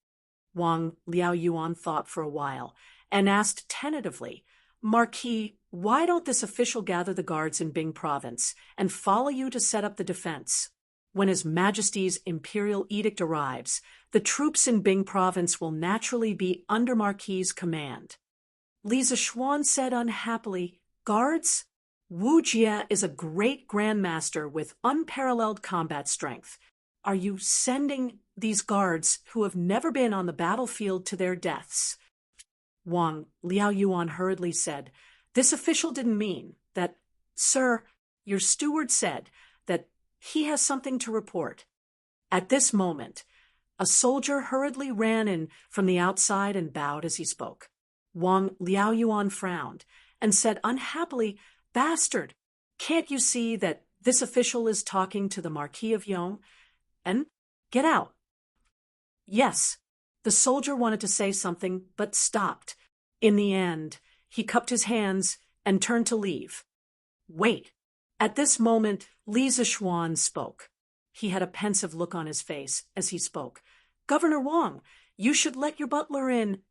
Wang Liaoyuan thought for a while and asked tentatively, "Marquis, why don't this official gather the guards in Bing province and follow you to set up the defense? When His Majesty's imperial edict arrives, the troops in Bing province will naturally be under Marquis's command." Li Zishuan said unhappily, "Guards? Wu Jie is a great grandmaster with unparalleled combat strength. Are you sending these guards who have never been on the battlefield to their deaths?" Wang Liaoyuan hurriedly said, "This official didn't mean that. Sir, your steward said that he has something to report." At this moment, a soldier hurriedly ran in from the outside and bowed as he spoke. Wang Liaoyuan frowned and said unhappily, "Bastard, can't you see that this official is talking to the Marquis of Yong? And get out." "Yes." The soldier wanted to say something, but stopped. In the end, he cupped his hands and turned to leave. "Wait." At this moment, Li Zishuan spoke. He had a pensive look on his face as he spoke. "Governor Wang, you should let your butler in."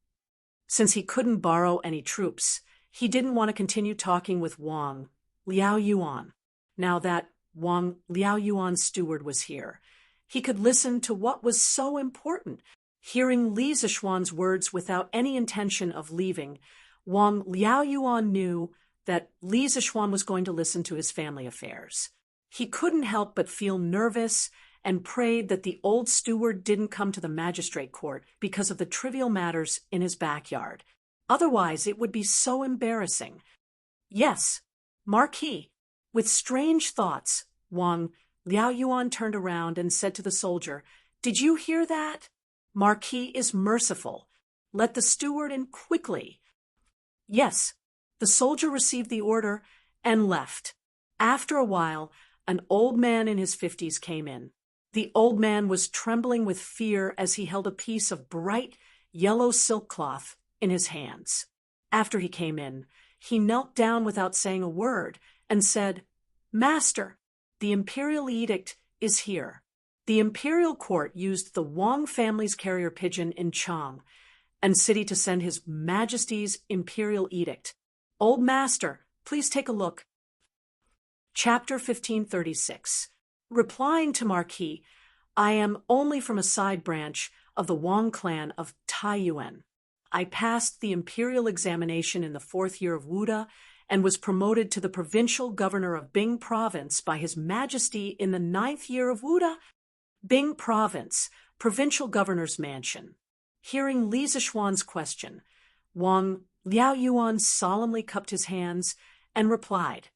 Since he couldn't borrow any troops, he didn't want to continue talking with Wang Liaoyuan. Now that Wang Liaoyuan's steward was here, he could listen to what was so important. Hearing Li Zishuan's words without any intention of leaving, Wang Liaoyuan knew that Li Zishuan was going to listen to his family affairs. He couldn't help but feel nervous and prayed that the old steward didn't come to the magistrate court because of the trivial matters in his backyard. Otherwise, it would be so embarrassing. "Yes, Marquis." With strange thoughts, Wang Liaoyuan turned around and said to the soldier, "Did you hear that? Marquis is merciful. Let the steward in quickly." "Yes." The soldier received the order and left. After a while, an old man in his 50s came in. The old man was trembling with fear as he held a piece of bright yellow silk cloth in his hands. After he came in, he knelt down without saying a word and said, "Master, the imperial edict is here." The imperial court used the Wang family's carrier pigeon in Chang and city to send His Majesty's imperial edict. "Old master, please take a look." Chapter 1536. Replying to Marquis, "I am only from a side branch of the Wang clan of Taiyuan. I passed the imperial examination in the 4th year of Wuda and was promoted to the provincial governor of Bing province by His Majesty in the 9th year of Wuda. Bing province, provincial governor's mansion." Hearing Li Zishuan's question, Wang Liaoyuan solemnly cupped his hands and replied,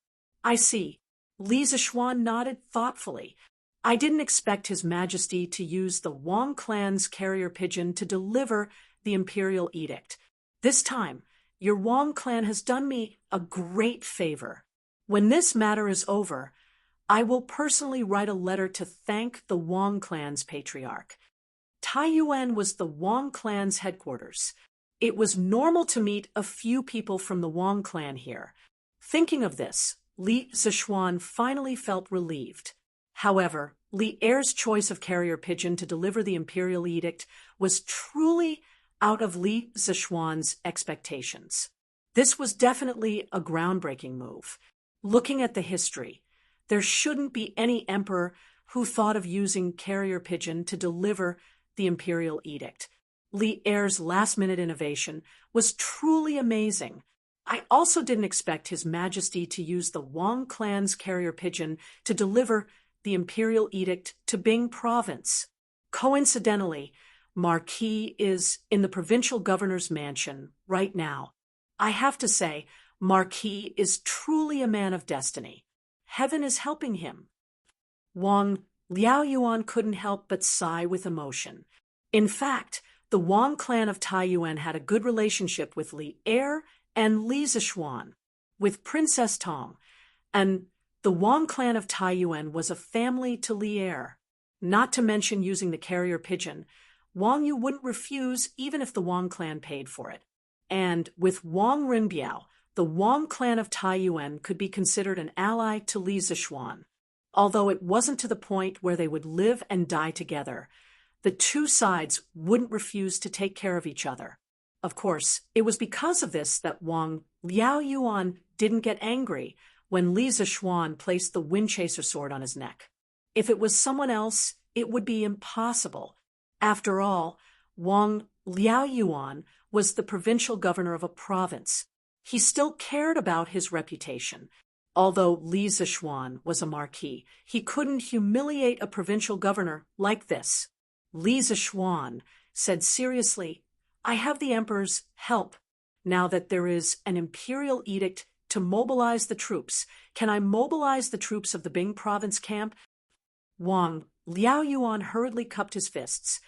"I see." Li Zishuan nodded thoughtfully. "I didn't expect His Majesty to use the Wang clan's carrier pigeon to deliver the imperial edict. This time, your Wang clan has done me a great favor. When this matter is over, I will personally write a letter to thank the Wang clan's patriarch." Taiyuan was the Wang clan's headquarters. It was normal to meet a few people from the Wang clan here. Thinking of this, Li Zishuan finally felt relieved. However, Li Er's choice of carrier pigeon to deliver the imperial edict was truly out of Li Zishuan's expectations. This was definitely a groundbreaking move. Looking at the history, there shouldn't be any emperor who thought of using carrier pigeon to deliver the imperial edict. Li Er's last-minute innovation was truly amazing. I also didn't expect His Majesty to use the Wang clan's carrier pigeon to deliver the imperial edict to Bing province. Coincidentally, Marquis is in the provincial governor's mansion right now. I have to say, Marquis is truly a man of destiny. Heaven is helping him. Wang Liaoyuan couldn't help but sigh with emotion. In fact, the Wang clan of Taiyuan had a good relationship with Li Er and Li Zishuan, with Princess Tang, and the Wang clan of Taiyuan was a family to Li Er. Not to mention using the carrier pigeon, Wang Yu wouldn't refuse even if the Wang clan paid for it. And with Wang Rinbiao, the Wang clan of Taiyuan could be considered an ally to Li Zishuan. Although it wasn't to the point where they would live and die together, the two sides wouldn't refuse to take care of each other. Of course, it was because of this that Wang Liaoyuan didn't get angry when Li Zishuan placed the Windchaser sword on his neck. If it was someone else, it would be impossible. After all, Wang Liaoyuan was the provincial governor of a province. He still cared about his reputation. Although Li Zishuan was a marquis, he couldn't humiliate a provincial governor like this. Li Zishuan said seriously, "I have the emperor's help. Now that there is an imperial edict to mobilize the troops, can I mobilize the troops of the Bing province camp?" Wang Liaoyuan hurriedly cupped his fists.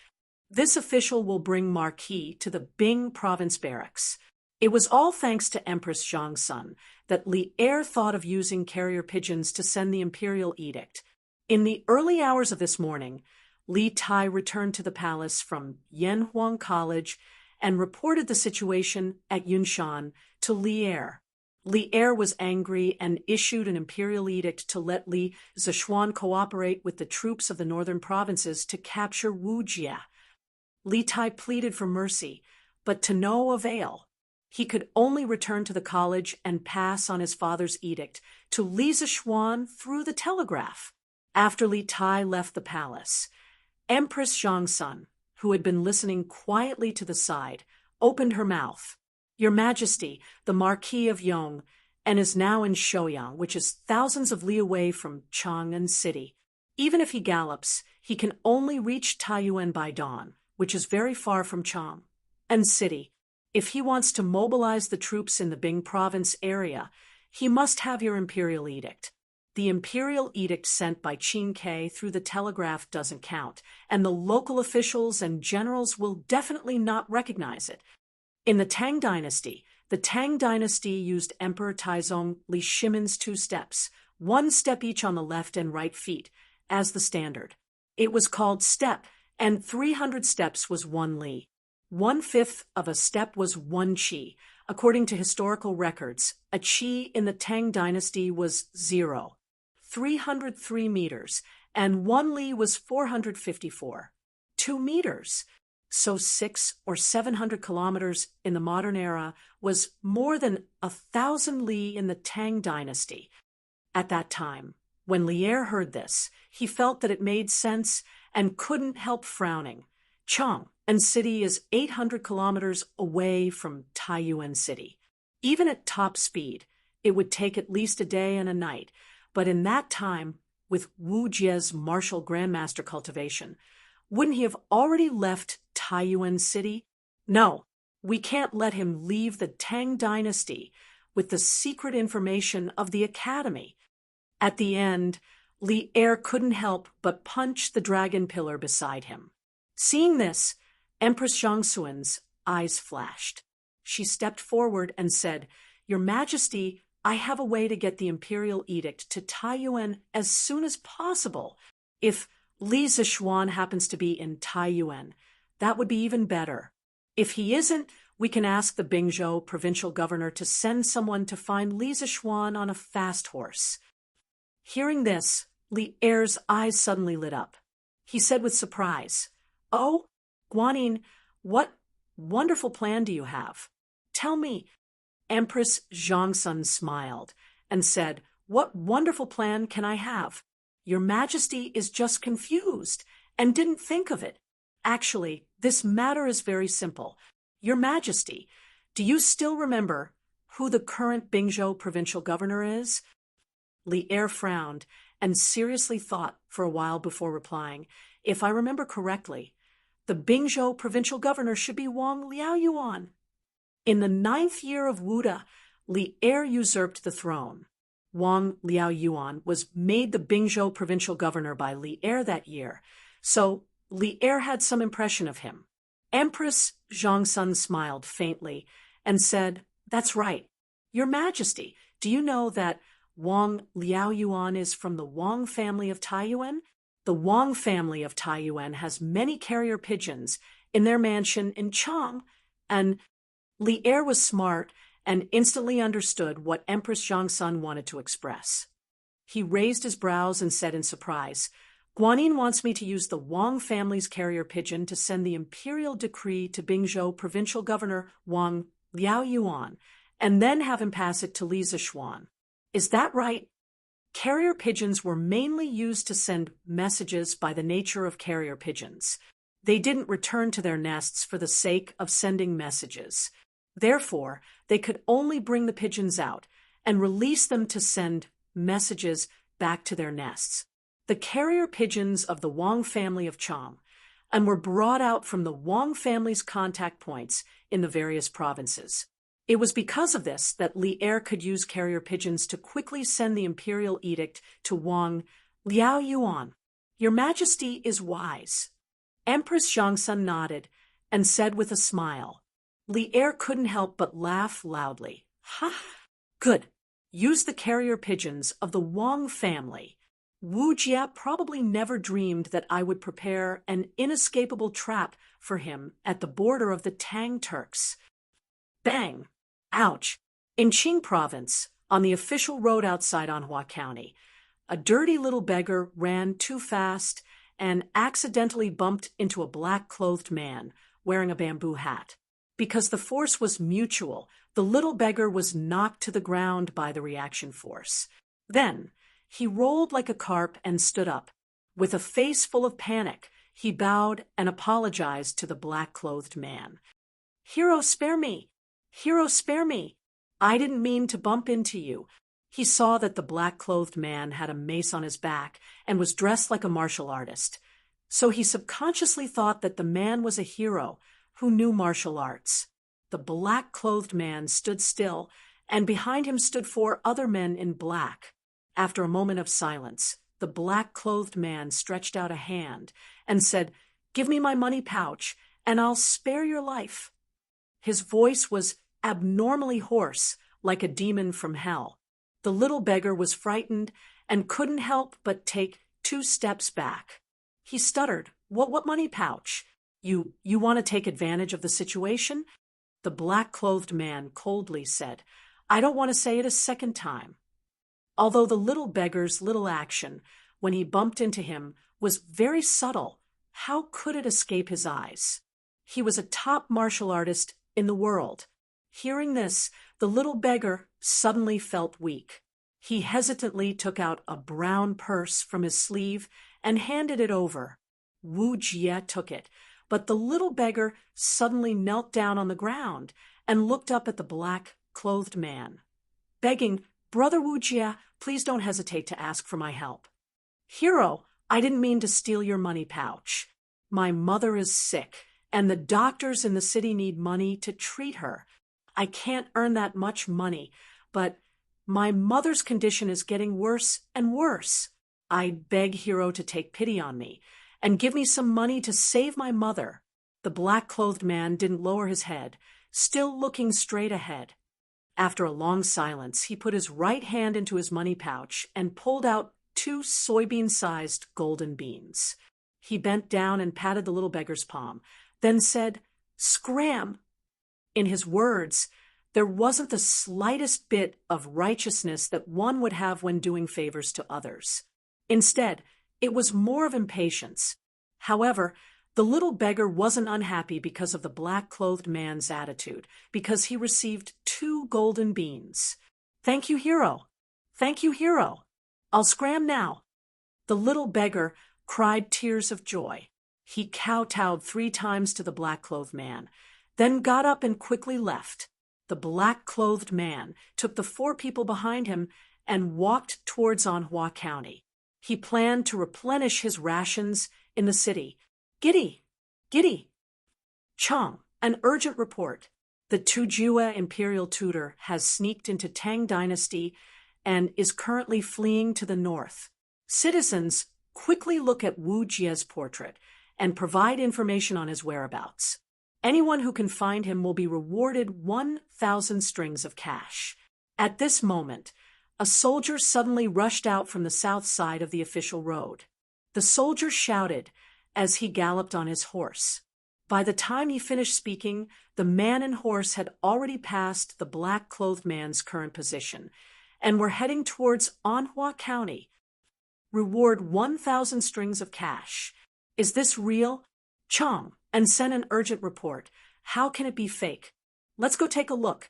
This official will bring Marquis to the Bing province barracks. It was all thanks to Empress Zhangsun that Li Er thought of using carrier pigeons to send the imperial edict. In the early hours of this morning, Li Tai returned to the palace from Yanhuang College and reported the situation at Yunshan to Li Er. Li Er was angry and issued an imperial edict to let Li Zishuan cooperate with the troops of the northern provinces to capture Wujia. Li Tai pleaded for mercy, but to no avail. He could only return to the college and pass on his father's edict to Li Zishuan through the telegraph. After Li Tai left the palace, Empress Zhangsun, who had been listening quietly to the side, opened her mouth. "Your Majesty, the Marquis of Yong, and is now in Shouyang, which is thousands of li away from Chang'an City. Even if he gallops, he can only reach Taiyuan by dawn, which is very far from Chang'an City. If he wants to mobilize the troops in the Bing province area, he must have your imperial edict. The imperial edict sent by Qin Ke through the telegraph doesn't count, and the local officials and generals will definitely not recognize it. In the Tang Dynasty used Emperor Taizong Li Shimin's 2 steps, 1 step each on the left and right feet, as the standard. It was called step, and 300 steps was 1 li. 1/5 of a step was 1 qi. According to historical records, a qi in the Tang Dynasty was 0, 303 meters, and 1 li was 454, 2 meters. So 600 or 700 kilometers in the modern era was more than 1,000 li in the Tang Dynasty. At that time, when Li Er heard this, he felt that it made sense and couldn't help frowning. Chang'an City is 800 kilometers away from Taiyuan City. Even at top speed, it would take at least a day and a night, but in that time, with Wu Jie's martial grandmaster cultivation, wouldn't he have already left Taiyuan City? No, we can't let him leave the Tang Dynasty with the secret information of the academy. At the end, Li Er couldn't help but punch the dragon pillar beside him. Seeing this, Empress Zhangsun's eyes flashed. She stepped forward and said, "Your Majesty, I have a way to get the imperial edict to Taiyuan as soon as possible. If Li Zishuan happens to be in Taiyuan, that would be even better. If he isn't, we can ask the Bingzhou provincial governor to send someone to find Li Zishuan on a fast horse." Hearing this, Li Er's eyes suddenly lit up. He said with surprise, "Oh, Guanyin, what wonderful plan do you have? Tell me." Empress Zhangsun smiled and said, "What wonderful plan can I have? Your Majesty is just confused and didn't think of it. Actually, this matter is very simple. Your Majesty, do you still remember who the current Bingzhou provincial governor is? Li Er frowned and seriously thought for a while before replying. If I remember correctly, the Bingzhou provincial governor should be Wang Liaoyuan. In the 9th year of Wuda, Li Er usurped the throne. Wang Liaoyuan was made the Bingzhou provincial governor by Li Er that year, so Li Er had some impression of him. Empress Zhongsun smiled faintly and said, "That's right. Your Majesty, do you know that Wang Liaoyuan is from the Wang family of Taiyuan? The Wang family of Taiyuan has many carrier pigeons in their mansion in Chang," and Li Er was smart and instantly understood what Empress Zhongsun wanted to express. He raised his brows and said in surprise, "Guanyin wants me to use the Wang family's carrier pigeon to send the imperial decree to Bingzhou provincial governor Wang Liaoyuan, and then have him pass it to Li Zishuan. Is that right?" Carrier pigeons were mainly used to send messages by the nature of carrier pigeons. They didn't return to their nests for the sake of sending messages. Therefore, they could only bring the pigeons out and release them to send messages back to their nests. The carrier pigeons of the Wang family of Chang, and were brought out from the Wang family's contact points in the various provinces. It was because of this that Li Er could use carrier pigeons to quickly send the imperial edict to Wang Liaoyuan. Your Majesty is wise. Empress Zhongsun nodded and said with a smile. Li Er couldn't help but laugh loudly. "Ha! Good. Use the carrier pigeons of the Wang family. Wu Jia probably never dreamed that I would prepare an inescapable trap for him at the border of the Tang Turks." Bang! Ouch! In Qing province, on the official road outside Anhua County, a dirty little beggar ran too fast and accidentally bumped into a black-clothed man wearing a bamboo hat. Because the force was mutual, the little beggar was knocked to the ground by the reaction force. Then, he rolled like a carp and stood up. With a face full of panic, he bowed and apologized to the black-clothed man. "Hero, spare me! Hero, spare me! I didn't mean to bump into you." He saw that the black-clothed man had a mace on his back and was dressed like a martial artist. So he subconsciously thought that the man was a hero who knew martial arts. The black-clothed man stood still, and behind him stood 4 other men in black. After a moment of silence, the black-clothed man stretched out a hand and said, "Give me my money pouch, and I'll spare your life." His voice was abnormally hoarse, like a demon from hell. The little beggar was frightened and couldn't help but take 2 steps back. He stuttered, What money pouch? You want to take advantage of the situation?" The black-clothed man coldly said, "I don't want to say it a second time." Although the little beggar's little action, when he bumped into him, was very subtle, how could it escape his eyes? He was a top martial artist in the world. Hearing this, the little beggar suddenly felt weak. He hesitantly took out a brown purse from his sleeve and handed it over. Wu Jie took it, but the little beggar suddenly knelt down on the ground and looked up at the black-clothed man, begging, "Brother Wu Jie, please don't hesitate to ask for my help." "Hero, I didn't mean to steal your money pouch. My mother is sick, and the doctors in the city need money to treat her. I can't earn that much money, but my mother's condition is getting worse and worse. I beg Hero to take pity on me and give me some money to save my mother." The black-clothed man didn't lower his head, still looking straight ahead. After a long silence, he put his right hand into his money pouch and pulled out 2 soybean-sized golden beans. He bent down and patted the little beggar's palm, then said, "Scram!" In his words, there wasn't the slightest bit of righteousness that one would have when doing favors to others. Instead, it was more of impatience. However, the little beggar wasn't unhappy because of the black-clothed man's attitude, because he received 2 golden beans. "Thank you, Hero. Thank you, Hero. I'll scram now." The little beggar cried tears of joy. He kowtowed 3 times to the black-clothed man, then got up and quickly left. The black-clothed man took the 4 people behind him and walked towards Anhua County. He planned to replenish his rations in the city. Giddy! Giddy! Chang, an urgent report. The Tujue imperial tutor has sneaked into Tang Dynasty and is currently fleeing to the north. Citizens quickly look at Wu Jie's portrait and provide information on his whereabouts. Anyone who can find him will be rewarded 1,000 strings of cash. At this moment, a soldier suddenly rushed out from the south side of the official road. The soldier shouted as he galloped on his horse. By the time he finished speaking, the man and horse had already passed the black-clothed man's current position and were heading towards Anhua County. Reward 1,000 strings of cash. Is this real? Chang, and send an urgent report. How can it be fake? Let's go take a look.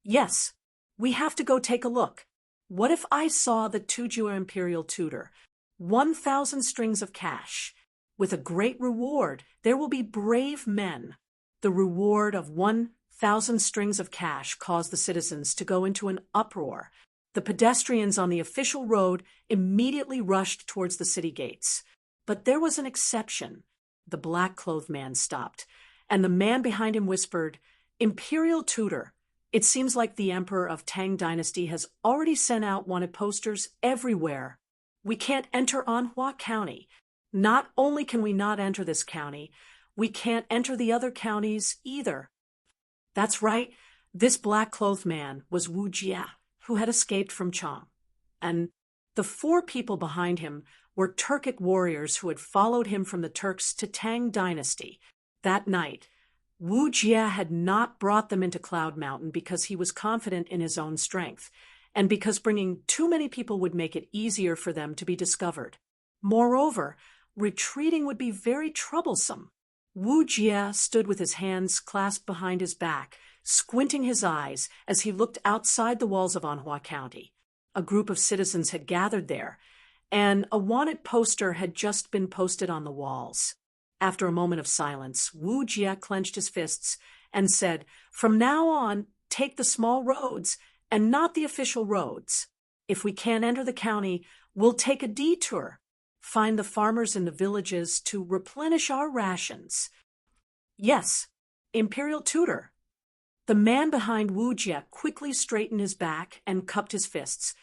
Yes, we have to go take a look. What if I saw the Tujue imperial tutor? 1,000 strings of cash. With a great reward, there will be brave men. The reward of 1,000 strings of cash caused the citizens to go into an uproar. The pedestrians on the official road immediately rushed towards the city gates. But there was an exception. The black-clothed man stopped, and the man behind him whispered, "Imperial tutor, it seems like the emperor of Tang Dynasty has already sent out wanted posters everywhere. We can't enter Anhua County. Not only can we not enter this county, we can't enter the other counties either." That's right, this black-clothed man was Wu Jie, who had escaped from Chang. And the 4 people behind him were Turkic warriors who had followed him from the Turks to Tang Dynasty. That night, Wu Jie had not brought them into Cloud Mountain because he was confident in his own strength, and because bringing too many people would make it easier for them to be discovered. Moreover, retreating would be very troublesome. Wu Jie stood with his hands clasped behind his back, squinting his eyes as he looked outside the walls of Anhua County. A group of citizens had gathered there, and a wanted poster had just been posted on the walls. After a moment of silence, Wu Jie clenched his fists and said, "From now on, take the small roads and not the official roads. If we can't enter the county, we'll take a detour. Find the farmers in the villages to replenish our rations." "Yes, Imperial tutor." The man behind Wu Jie quickly straightened his back and cupped his fists.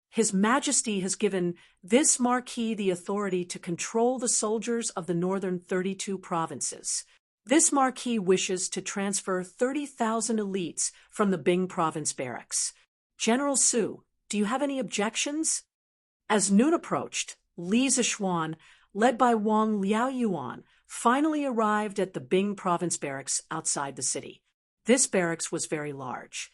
"His Majesty has given this Marquis the authority to control the soldiers of the northern 32 provinces. This Marquis wishes to transfer 30,000 elites from the Bing province barracks. General Su, do you have any objections?" As noon approached, Li Zishuan, led by Wang Liaoyuan, finally arrived at the Bing province barracks outside the city. This barracks was very large,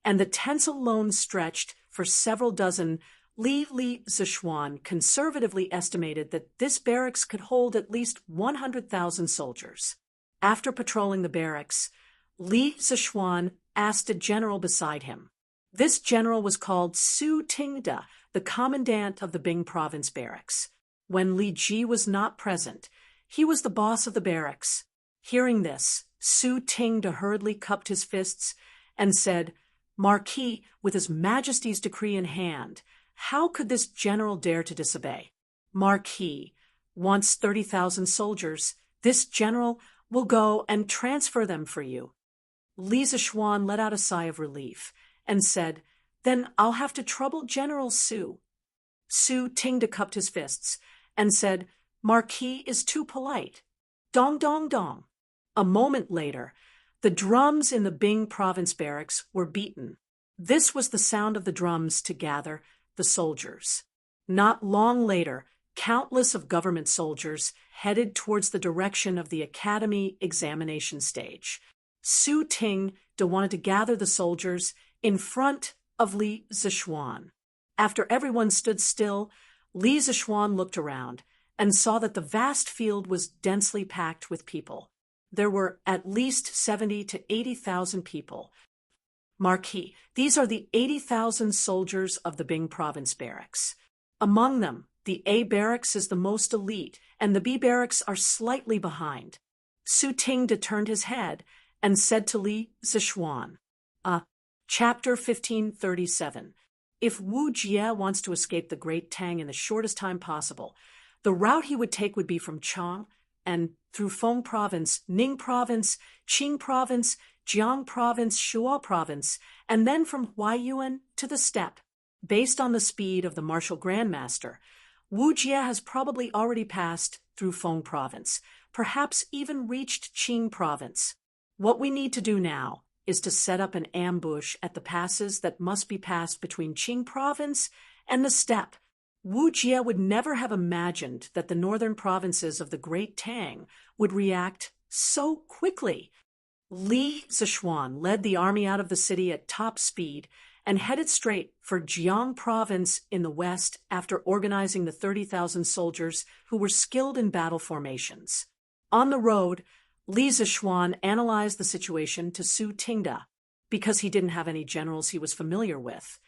and the tents alone stretched for several dozen. Li Zishuan conservatively estimated that this barracks could hold at least 100,000 soldiers. After patrolling the barracks, Li Zishuan asked a general beside him. This general was called Su Tingda, the commandant of the Bing province barracks. When Li Ji was not present, he was the boss of the barracks. Hearing this, Su Tingda hurriedly cupped his fists and said, "Marquis, with His Majesty's decree in hand, how could this general dare to disobey? Marquis wants 30,000 soldiers. This general will go and transfer them for you." Li Zishuan let out a sigh of relief and said, "Then I'll have to trouble General Su." Su Tingda cupped his fists and said, "Marquis is too polite. Dong dong dong." A moment later, the drums in the Bing province barracks were beaten. This was the sound of the drums to gather the soldiers. Not long later, countless of government soldiers headed towards the direction of the academy examination stage. Su Tingda wanted to gather the soldiers in front of Li Zishuan. After everyone stood still, Li Zishuan looked around and saw that the vast field was densely packed with people. There were at least 70 to 80,000 people. "Marquis, these are the 80,000 soldiers of the Bing province barracks. Among them, The A barracks is the most elite, and the B barracks are slightly behind. Su Tingda turned his head and said to Li Zishuan, Chapter 1537. If Wu Jie wants to escape the Great Tang in the shortest time possible, the route he would take would be from Chang and through Feng Province, Ning Province, Qing Province, Jiang Province, Shuo Province, and then from Huaiyuan to the steppe. Based on the speed of the martial grandmaster, Wu Jie has probably already passed through Feng Province, perhaps even reached Qing Province. What we need to do now is to set up an ambush at the passes that must be passed between Qing Province and the steppe. Wu Jie would never have imagined that the northern provinces of the Great Tang would react so quickly. Li Zishuan led the army out of the city at top speed and headed straight for Jiang Province in the west after organizing the 30,000 soldiers who were skilled in battle formations. On the road, Li Zishuan analyzed the situation to Su Tingda because he didn't have any generals he was familiar with,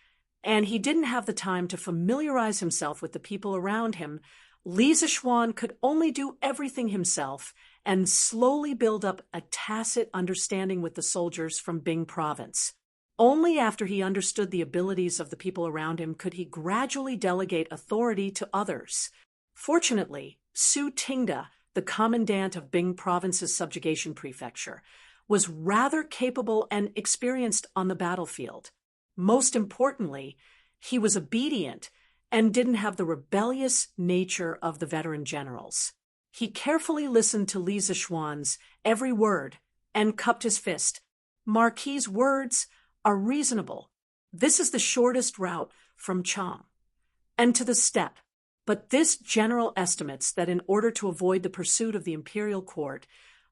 and he didn't have the time to familiarize himself with the people around him. Li Zishuan could only do everything himself and slowly build up a tacit understanding with the soldiers from Bing Province. Only after he understood the abilities of the people around him could he gradually delegate authority to others. Fortunately, Su Tingda, the commandant of Bing Province's subjugation prefecture, was rather capable and experienced on the battlefield. Most importantly, he was obedient and didn't have the rebellious nature of the veteran generals. He carefully listened to Li Zishuan's every word and cupped his fist. Marquis's words are reasonable. This is the shortest route from Chang and to the steppe. But this general estimates that in order to avoid the pursuit of the imperial court,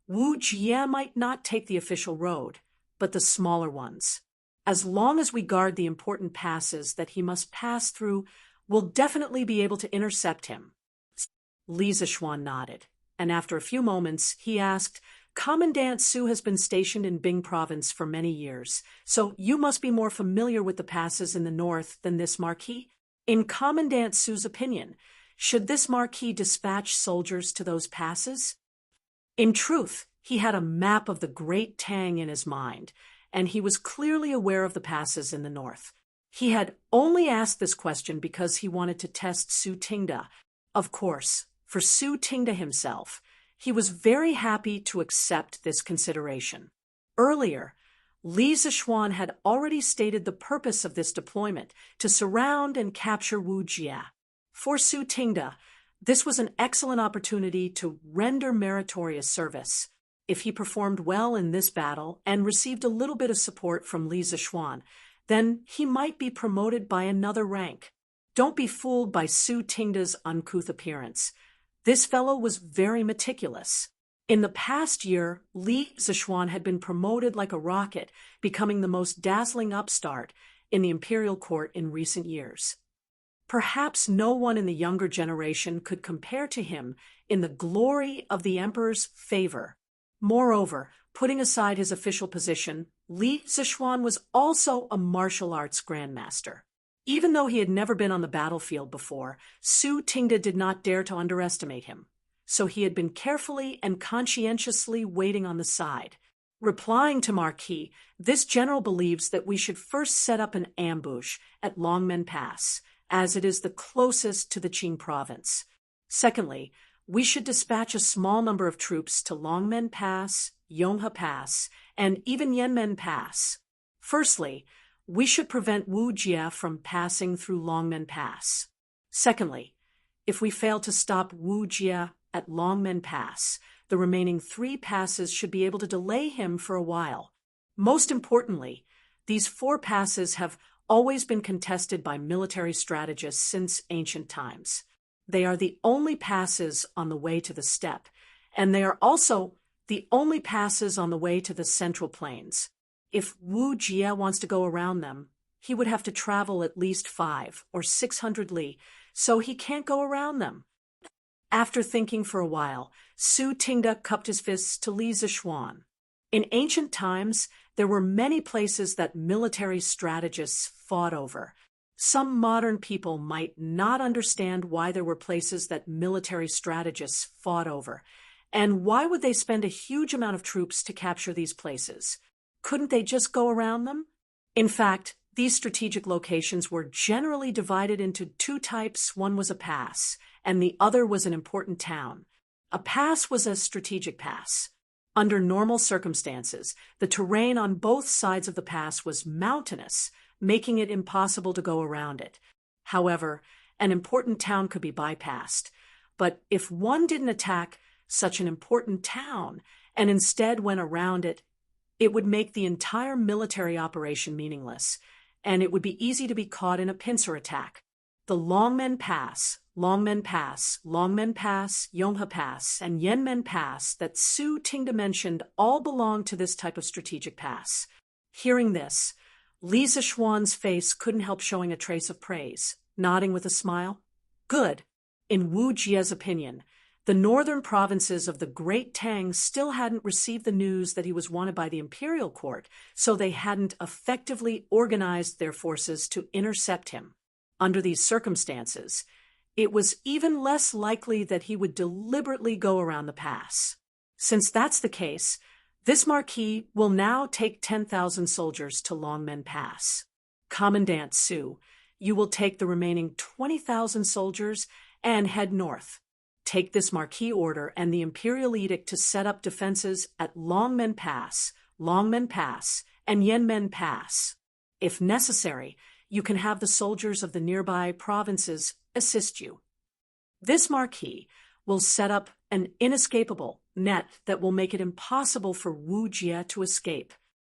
Wu Jie might not take the official road, but the smaller ones. As long as we guard the important passes that he must pass through, we'll definitely be able to intercept him. Li Zishuan nodded, and after a few moments, he asked, Commandant Su has been stationed in Bing Province for many years, so you must be more familiar with the passes in the north than this Marquis. In Commandant Su's opinion, should this Marquis dispatch soldiers to those passes? In truth, he had a map of the Great Tang in his mind, and he was clearly aware of the passes in the north. He had only asked this question because he wanted to test Su Tingda. Of course, for Su Tingda himself, he was very happy to accept this consideration. Earlier, Li Zishuan had already stated the purpose of this deployment, to surround and capture Wu Jie. For Su Tingda, this was an excellent opportunity to render meritorious service. If he performed well in this battle and received a little bit of support from Li Zishuan, then he might be promoted by another rank. Don't be fooled by Su Tingda's uncouth appearance. This fellow was very meticulous. In the past year, Li Zishuan had been promoted like a rocket, becoming the most dazzling upstart in the imperial court in recent years. Perhaps no one in the younger generation could compare to him in the glory of the emperor's favor. Moreover, putting aside his official position, Li Zishuan was also a martial arts grandmaster. Even though he had never been on the battlefield before, Su Tingda did not dare to underestimate him. So he had been carefully and conscientiously waiting on the side. Replying to Marquis, this general believes that we should first set up an ambush at Longmen Pass, as it is the closest to the Qing province. Secondly, we should dispatch a small number of troops to Longmen Pass, Yonghe Pass, and even Yanmen Pass. Firstly, we should prevent Wu Jie from passing through Longmen Pass. Secondly, if we fail to stop Wu Jie at Longmen Pass, the remaining 3 passes should be able to delay him for a while. Most importantly, these 4 passes have always been contested by military strategists since ancient times. They are the only passes on the way to the steppe, and they are also the only passes on the way to the Central Plains. If Wu Jie wants to go around them, he would have to travel at least 500 or 600 li, so he can't go around them. After thinking for a while, Su Tingda cupped his fists to Li Zishuan. In ancient times, there were many places that military strategists fought over. Some modern people might not understand why there were places that military strategists fought over, and why would they spend a huge amount of troops to capture these places? Couldn't they just go around them? In fact, these strategic locations were generally divided into two types. One was a pass, and the other was an important town. A pass was a strategic pass. Under normal circumstances, the terrain on both sides of the pass was mountainous, making it impossible to go around it. However, an important town could be bypassed. But if one didn't attack such an important town and instead went around it, it would make the entire military operation meaningless, and it would be easy to be caught in a pincer attack. The Longmen Pass, Longmen Pass, Longmen Pass, Yonghe Pass, and Yanmen Pass that Su Tingda mentioned all belong to this type of strategic pass. Hearing this, Li Zixuan's face couldn't help showing a trace of praise, nodding with a smile. Good. In Wu Jie's opinion, the northern provinces of the Great Tang still hadn't received the news that he was wanted by the imperial court, so they hadn't effectively organized their forces to intercept him. Under these circumstances, it was even less likely that he would deliberately go around the pass. Since that's the case, this marquis will now take 10,000 soldiers to Longmen Pass. Commandant Su, you will take the remaining 20,000 soldiers and head north. Take this marquis order and the imperial edict to set up defenses at Longmen Pass, and Yanmen Pass. If necessary, you can have the soldiers of the nearby provinces assist you. This marquis will set up an inescapable net that will make it impossible for Wu Jie to escape.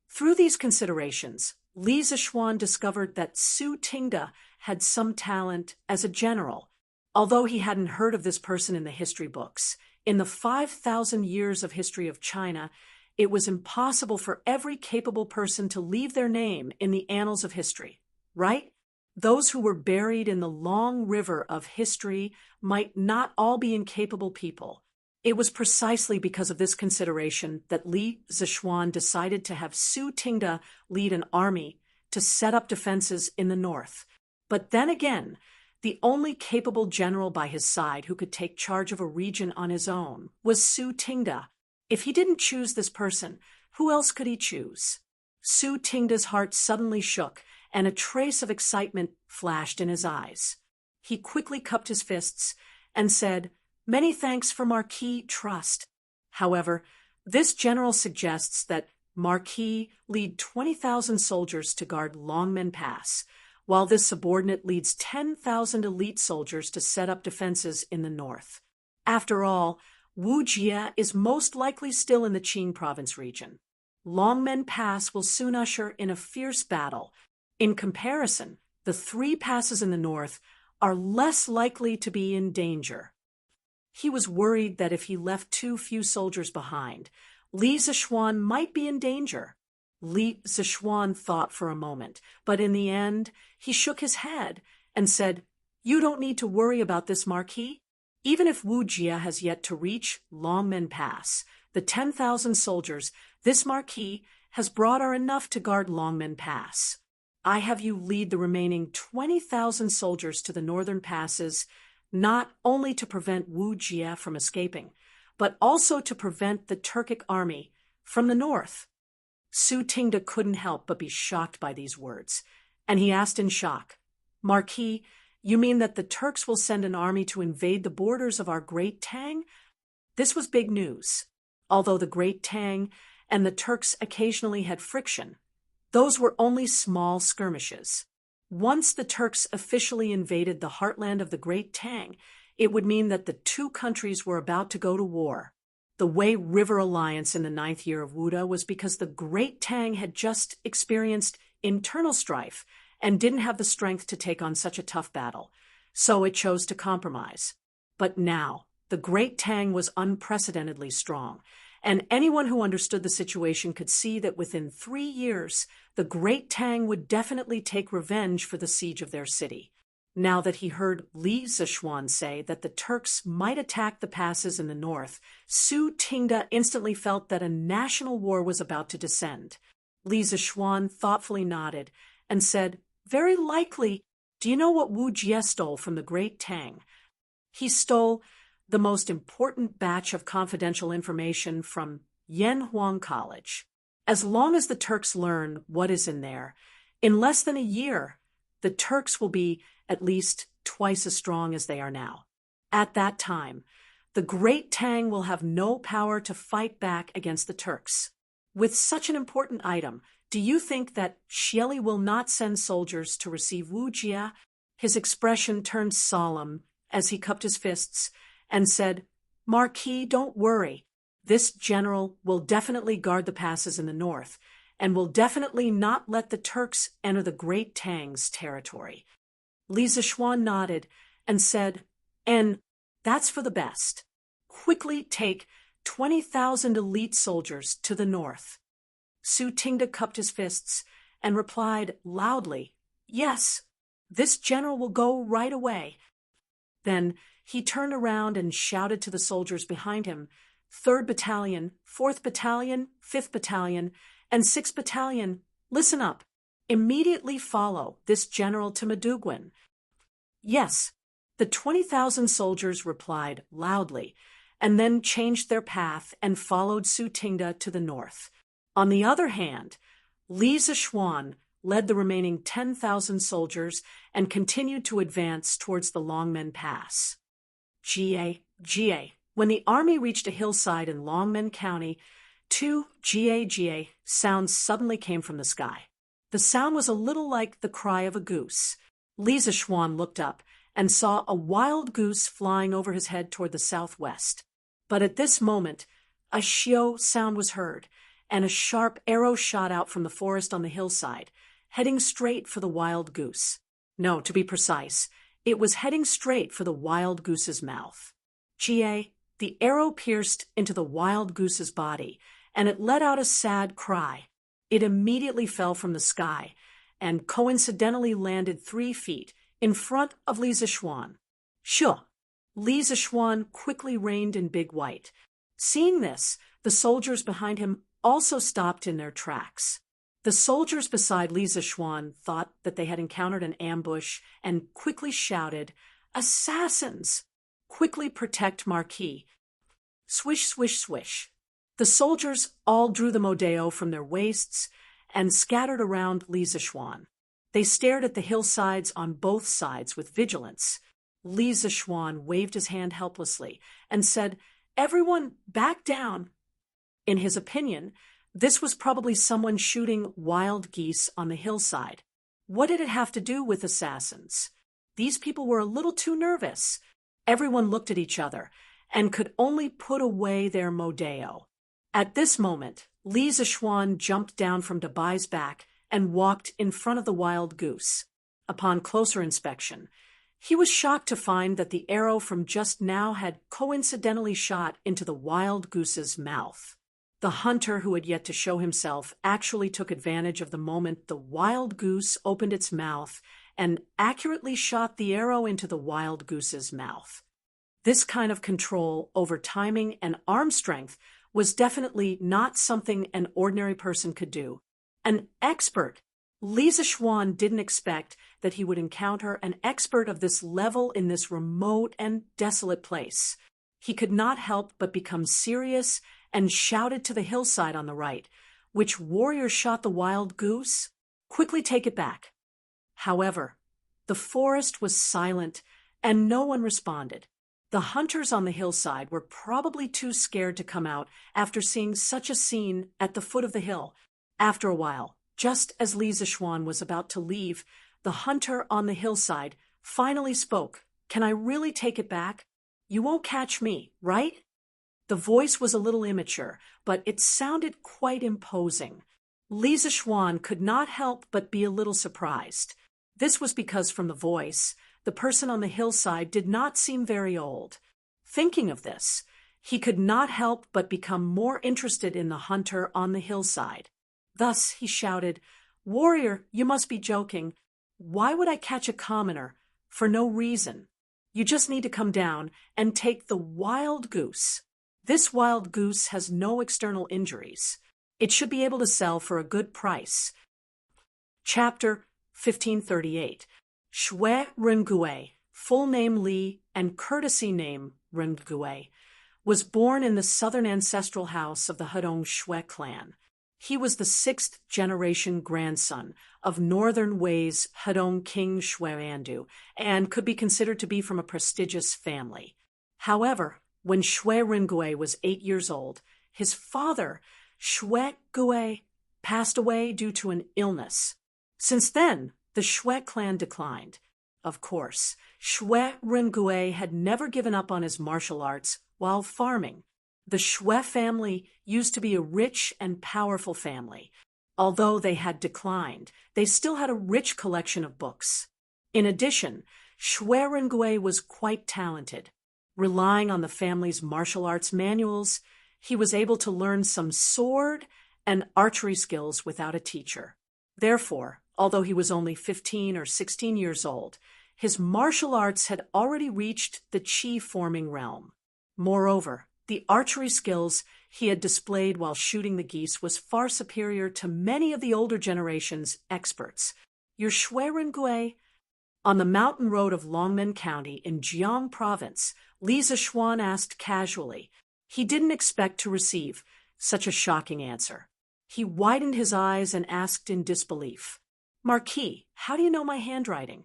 Through these considerations, Li Zixuan discovered that Su Tingda had some talent as a general. Although he hadn't heard of this person in the history books, in the 5,000 years of history of China, it was impossible for every capable person to leave their name in the annals of history, right? Those who were buried in the long river of history might not all be incapable people. It was precisely because of this consideration that Li Zixuan decided to have Su Tingda lead an army to set up defenses in the north. But then again, the only capable general by his side who could take charge of a region on his own was Su Tingda. If he didn't choose this person, who else could he choose? Su Tingda's heart suddenly shook, and a trace of excitement flashed in his eyes. He quickly cupped his fists and said, "Many thanks for Marquis trust." However, this general suggests that Marquis lead 20,000 soldiers to guard Longmen Pass, while this subordinate leads 10,000 elite soldiers to set up defenses in the north. After all, Wu Jie is most likely still in the Qing province region. Longmen Pass will soon usher in a fierce battle. In comparison, the three passes in the north are less likely to be in danger. He was worried that if he left too few soldiers behind, Li Zixuan might be in danger. Li Zixuan thought for a moment, but in the end, he shook his head and said, "You don't need to worry about this, Marquis. Even if Wu Jie has yet to reach Longmen Pass, the 10,000 soldiers this Marquis has brought are enough to guard Longmen Pass. I have you lead the remaining 20,000 soldiers to the northern passes, not only to prevent Wu Jie from escaping, but also to prevent the Turkic army from the north." Su Tingda couldn't help but be shocked by these words, and he asked in shock, "Marquis, you mean that the Turks will send an army to invade the borders of our Great Tang?" This was big news. Although the Great Tang and the Turks occasionally had friction, those were only small skirmishes. Once the Turks officially invaded the heartland of the Great Tang, it would mean that the two countries were about to go to war. The Wei River Alliance in the 9th year of Wuda was because the Great Tang had just experienced internal strife and didn't have the strength to take on such a tough battle, so it chose to compromise. But now, the Great Tang was unprecedentedly strong, and anyone who understood the situation could see that within 3 years, the Great Tang would definitely take revenge for the siege of their city. Now that he heard Li Zixuan say that the Turks might attack the passes in the north, Su Tingda instantly felt that a national war was about to descend. Li Zixuan thoughtfully nodded and said, "Very likely. Do you know what Wu Jie stole from the great Tang? He stole the most important batch of confidential information from Yanhuang College. As long as the Turks learn what is in there, in less than a year, the Turks will be at least twice as strong as they are now. At that time, the great Tang will have no power to fight back against the Turks. With such an important item, do you think that Xieli will not send soldiers to receive Wu Jie? His expression turned solemn as he cupped his fists and said, Marquis, don't worry. This general will definitely guard the passes in the north and will definitely not let the Turks enter the great Tang's territory. Li Zishuan nodded and said, and that's for the best. Quickly take 20,000 elite soldiers to the north. Su Tingda cupped his fists and replied loudly, Yes, this general will go right away. Then he turned around and shouted to the soldiers behind him, 3rd Battalion, 4th Battalion, 5th Battalion, and 6th Battalion, listen up. Immediately follow this general to Madugwin. Yes, the 20,000 soldiers replied loudly, and then changed their path and followed Su Tingda to the north. On the other hand, Li Zishuan led the remaining 10,000 soldiers and continued to advance towards the Longmen Pass. Ga. When the army reached a hillside in Longmen County, 2 Ga sounds suddenly came from the sky. The sound was a little like the cry of a goose. Li Zishuan looked up and saw a wild goose flying over his head toward the southwest. But at this moment, a xiao sound was heard, and a sharp arrow shot out from the forest on the hillside, heading straight for the wild goose. No, to be precise, it was heading straight for the wild goose's mouth. The arrow pierced into the wild goose's body, and it let out a sad cry. It immediately fell from the sky, and coincidentally landed 3 feet in front of Li Zishuan. Sure. Li Zishuan quickly reined in Big White. Seeing this, the soldiers behind him also stopped in their tracks. The soldiers beside Li Zishuan thought that they had encountered an ambush and quickly shouted, Assassins! Quickly protect Marquis. Swish, swish, swish. The soldiers all drew the modeo from their waists and scattered around Li Zishuan. They stared at the hillsides on both sides with vigilance. Li Zishuan waved his hand helplessly and said, Everyone, back down. In his opinion, this was probably someone shooting wild geese on the hillside. What did it have to do with assassins? These people were a little too nervous. Everyone looked at each other and could only put away their modeo. At this moment, Li Zishuan jumped down from Dabai's back and walked in front of the wild goose. Upon closer inspection, he was shocked to find that the arrow from just now had coincidentally shot into the wild goose's mouth. The hunter who had yet to show himself actually took advantage of the moment the wild goose opened its mouth and accurately shot the arrow into the wild goose's mouth. This kind of control over timing and arm strength was definitely not something an ordinary person could do. An expert. Li Zishuan didn't expect that he would encounter an expert of this level in this remote and desolate place. He could not help but become serious and shouted to the hillside on the right, Which warrior shot the wild goose? Quickly take it back. However, the forest was silent and no one responded. The hunters on the hillside were probably too scared to come out after seeing such a scene at the foot of the hill. After a while, just as Li Zishuan was about to leave, the hunter on the hillside finally spoke. Can I really take it back? You won't catch me, right? The voice was a little immature, but it sounded quite imposing. Li Zishuan could not help but be a little surprised. This was because from the voice, the person on the hillside did not seem very old. Thinking of this, he could not help but become more interested in the hunter on the hillside. Thus he shouted, "Warrior, you must be joking. Why would I catch a commoner? For no reason. You just need to come down and take the wild goose. This wild goose has no external injuries. It should be able to sell for a good price." Chapter 1538. Shui Rengui, full name Li and courtesy name Rengui, was born in the southern ancestral house of the Hedong Shui clan. He was the sixth-generation grandson of northern Wei's Hedong King Shuirandu and could be considered to be from a prestigious family. However, when Shui Rengui was 8 years old, his father, Shui Gui, passed away due to an illness. Since then, the Shui clan declined. Of course, Shui Rengui had never given up on his martial arts while farming. The Shui family used to be a rich and powerful family. Although they had declined, they still had a rich collection of books. In addition, Shui Rengui was quite talented. Relying on the family's martial arts manuals, he was able to learn some sword and archery skills without a teacher. Therefore, although he was only 15 or 16 years old, his martial arts had already reached the chi-forming realm. Moreover, the archery skills he had displayed while shooting the geese was far superior to many of the older generation's experts. Your Shui Rengui? On the mountain road of Longmen County in Jiang Province, Li Zishuan asked casually. He didn't expect to receive such a shocking answer. He widened his eyes and asked in disbelief, "Marquis, how do you know my handwriting?"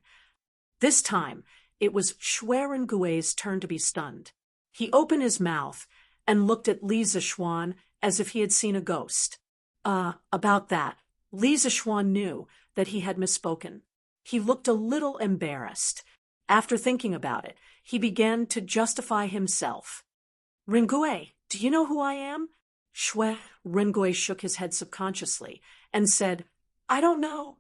This time, it was Shui Rengui's turn to be stunned. He opened his mouth and looked at Li Zishuan as if he had seen a ghost. About that, Li Zishuan knew that he had misspoken. He looked a little embarrassed. After thinking about it, he began to justify himself. "Rengui, do you know who I am?" Shui Rengui shook his head subconsciously and said, "I don't know."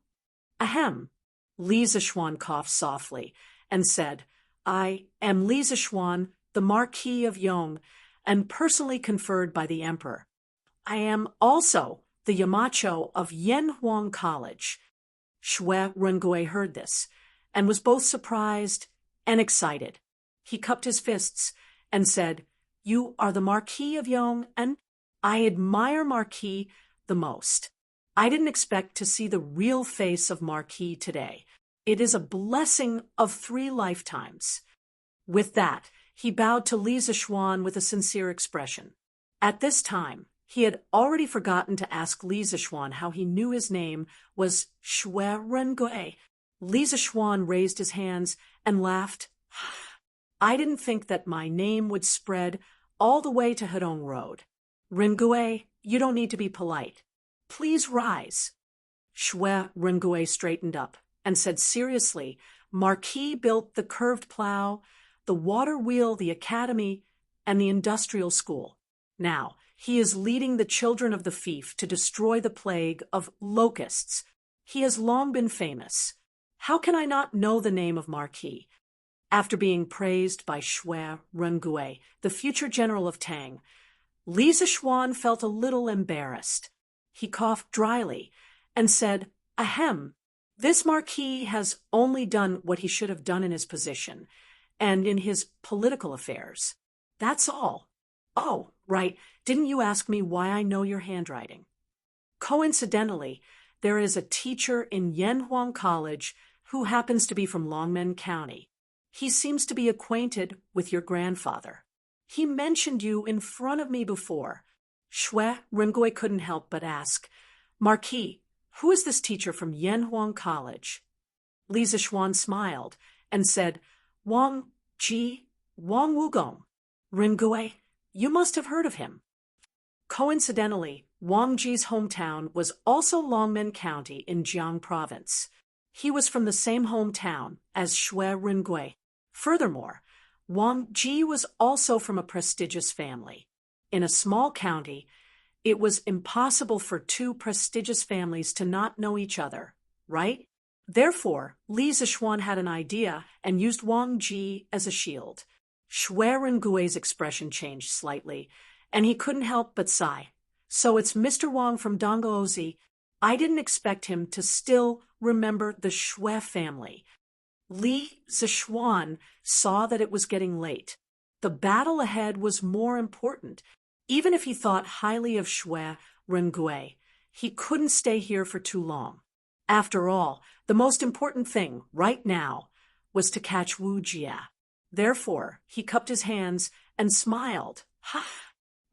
"Ahem." Li Zishuan coughed softly and said, "I am Li Zishuan, the Marquis of Yong, and personally conferred by the Emperor. I am also the Yamacho of Yanhuang College." Shui Rengui heard this and was both surprised and excited. He cupped his fists and said, "You are the Marquis of Yong, and I admire Marquis the most. I didn't expect to see the real face of Marquis today. It is a blessing of 3 lifetimes." With that, he bowed to Li Zishuan with a sincere expression. At this time, he had already forgotten to ask Li Zishuan how he knew his name was Shui Rengui. Li Zishuan raised his hands and laughed. "I didn't think that my name would spread all the way to Hedong Road. Rengui, you don't need to be polite. Please rise." Shui Rengui straightened up and said seriously, "Marquis built the curved plow, the water wheel, the academy, and the industrial school. Now, he is leading the children of the fief to destroy the plague of locusts. He has long been famous. How can I not know the name of Marquis?" After being praised by Shui Rengui, the future general of Tang, Li Zishuan felt a little embarrassed. He coughed dryly and said, "Ahem, this Marquis has only done what he should have done in his position and in his political affairs. That's all. Oh, right, didn't you ask me why I know your handwriting? Coincidentally, there is a teacher in Yanhuang College who happens to be from Longmen County. He seems to be acquainted with your grandfather. He mentioned you in front of me before." Shui Rengui couldn't help but ask, "Marquis, who is this teacher from Yanhuang College?" Li Zishuan smiled and said, "Wang Wugong. Rengui, you must have heard of him." Coincidentally, Wang Ji's hometown was also Longmen County in Jiang Province. He was from the same hometown as Shui Rengui. Furthermore, Wang Ji was also from a prestigious family. In a small county, it was impossible for 2 prestigious families to not know each other, right? Therefore, Li Zishuan had an idea and used Wang Ji as a shield. Shui Rengui's expression changed slightly, and he couldn't help but sigh. "So it's Mr. Wang from Dongoozi. I didn't expect him to still remember the Shui family." Li Zishuan saw that it was getting late. The battle ahead was more important. Even if he thought highly of Shui Rengui, he couldn't stay here for too long. After all, the most important thing, right now, was to catch Wu Jie. Therefore, he cupped his hands and smiled. Ha!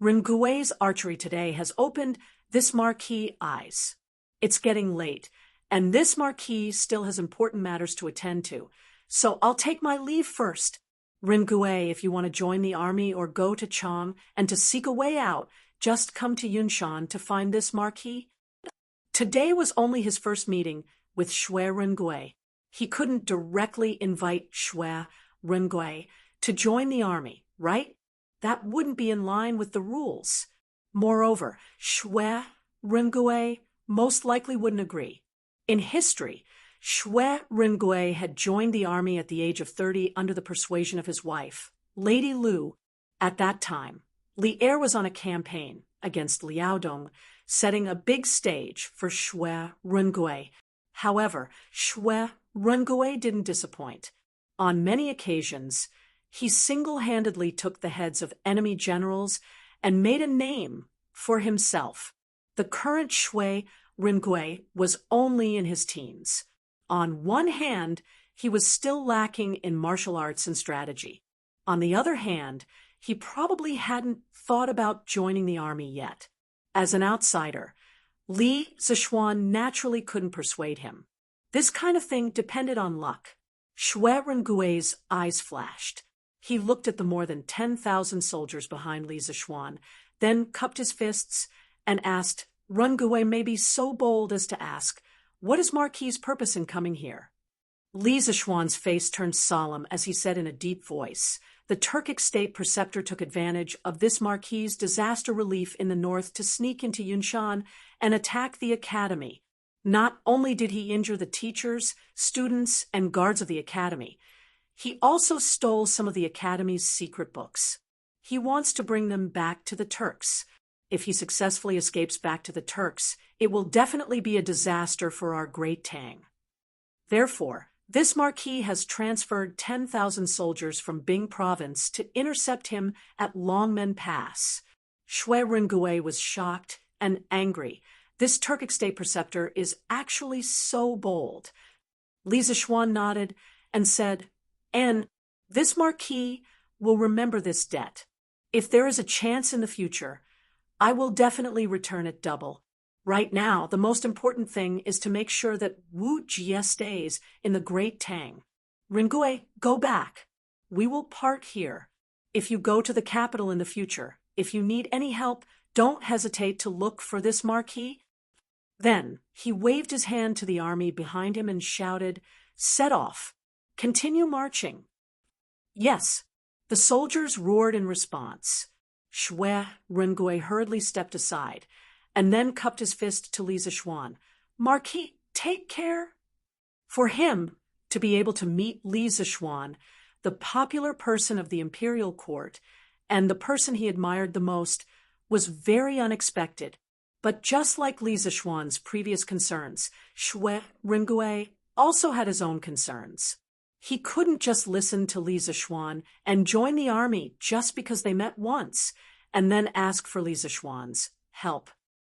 Ringui's archery today has opened this marquis' eyes. It's getting late, and this marquis still has important matters to attend to, so I'll take my leave first. Ringui, if you want to join the army or go to Chang and to seek a way out, just come to Yunshan to find this marquis. Today was only his first meeting with Shui Ringui. He couldn't directly invite Shui Ringui to join the army, right? That wouldn't be in line with the rules. Moreover, Shui Ringui most likely wouldn't agree. In history, Shui Ringui had joined the army at the age of 30 under the persuasion of his wife, Lady Lu. At that time, Li Er was on a campaign against Liaodong, setting a big stage for Shui Ringui. However, Shui Ringui didn't disappoint. On many occasions, he single-handedly took the heads of enemy generals and made a name for himself. The current Shui Ringui was only in his teens. On one hand, he was still lacking in martial arts and strategy. On the other hand, he probably hadn't thought about joining the army yet. As an outsider, Li Zishuan naturally couldn't persuade him. This kind of thing depended on luck. Shui Ringui's eyes flashed. He looked at the more than 10,000 soldiers behind Li Zishuan, then cupped his fists and asked, Rungui may be so bold as to ask, what is Marquis' purpose in coming here? Li Zishuan's face turned solemn as he said in a deep voice, the Turkic state preceptor took advantage of this Marquis' disaster relief in the north to sneak into Yunshan and attack the academy. Not only did he injure the teachers, students, and guards of the academy, he also stole some of the academy's secret books. He wants to bring them back to the Turks. If he successfully escapes back to the Turks, it will definitely be a disaster for our great Tang. Therefore, this marquis has transferred 10,000 soldiers from Bing province to intercept him at Longmen Pass. Shui Ringui was shocked and angry. This Turkic state preceptor is actually so bold. Li Zishuan nodded and said, and this marquis will remember this debt. If there is a chance in the future, I will definitely return it double. Right now, the most important thing is to make sure that Wu Jie stays in the Great Tang. Ringui, go back. We will part here. If you go to the capital in the future, if you need any help, don't hesitate to look for this marquis. Then he waved his hand to the army behind him and shouted, set off. Continue marching. Yes, the soldiers roared in response. Shui Ringui hurriedly stepped aside, and then cupped his fist to Li Zishuan. Marquis, take care. For him to be able to meet Li Zishuan, the popular person of the imperial court, and the person he admired the most, was very unexpected. But just like Li Zishuan's previous concerns, Shui Ringui also had his own concerns. He couldn't just listen to Li Zishuan and join the army just because they met once, and then ask for Li Zishuan's help.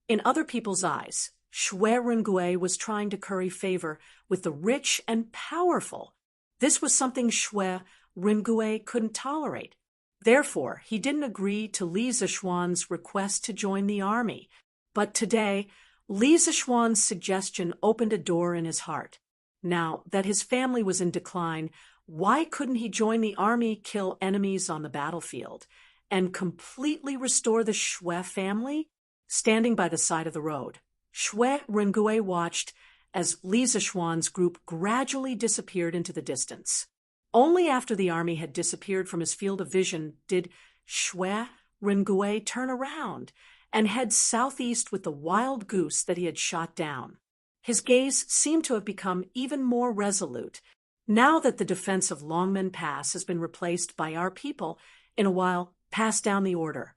In other people's eyes, Shui Ringui was trying to curry favor with the rich and powerful. This was something Shui Ringui couldn't tolerate. Therefore, he didn't agree to Li Zishuan's request to join the army. But today, Li Zishuan's suggestion opened a door in his heart. Now that his family was in decline, why couldn't he join the army, kill enemies on the battlefield, and completely restore the Shui family? Standing by the side of the road, Shui Ringui watched as Li Zishuan's group gradually disappeared into the distance. Only after the army had disappeared from his field of vision did Shui Ringui turn around and head southeast with the wild goose that he had shot down. His gaze seemed to have become even more resolute. Now that the defense of Longmen Pass has been replaced by our people, in a while, pass down the order.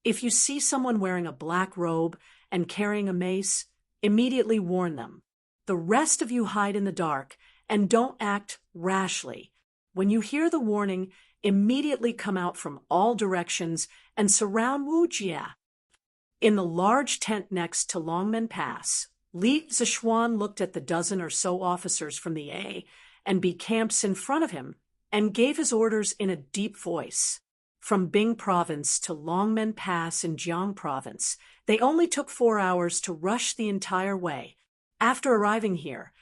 If you see someone wearing a black robe and carrying a mace, immediately warn them. The rest of you hide in the dark and don't act rashly. When you hear the warning, immediately come out from all directions and surround Wu Jie. In the large tent next to Longmen Pass, Li Zishuan looked at the dozen or so officers from the A and B camps in front of him and gave his orders in a deep voice. From Bing Province to Longmen Pass in Jiang Province, they only took 4 hours to rush the entire way. After arriving here,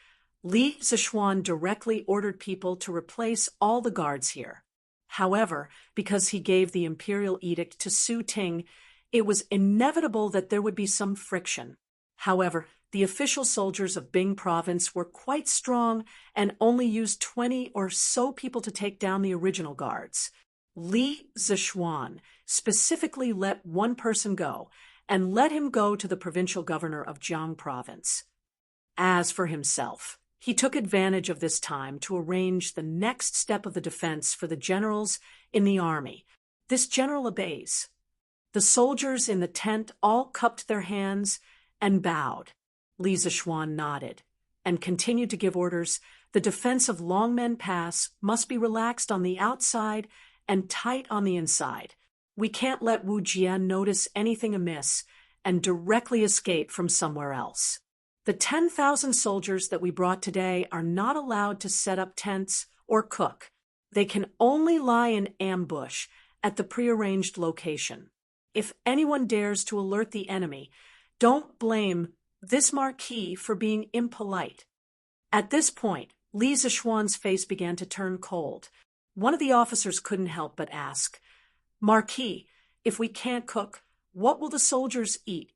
Li Zishuan directly ordered people to replace all the guards here. However, because he gave the imperial edict to Su Ting, it was inevitable that there would be some friction. However, the official soldiers of Bing Province were quite strong and only used 20 or so people to take down the original guards. Li Zishuan specifically let one person go and let him go to the provincial governor of Jiang Province. As for himself, he took advantage of this time to arrange the next step of the defense for the generals in the army. This general obeys. The soldiers in the tent all cupped their hands and bowed. Li Zishuan nodded and continued to give orders. The defense of Longmen Pass must be relaxed on the outside and tight on the inside. We can't let Wu Jie notice anything amiss and directly escape from somewhere else. The 10,000 soldiers that we brought today are not allowed to set up tents or cook. They can only lie in ambush at the prearranged location. If anyone dares to alert the enemy, don't blame this Marquis for being impolite. At this point, Li Zishuan's face began to turn cold. One of the officers couldn't help but ask, "Marquis, if we can't cook, what will the soldiers eat?"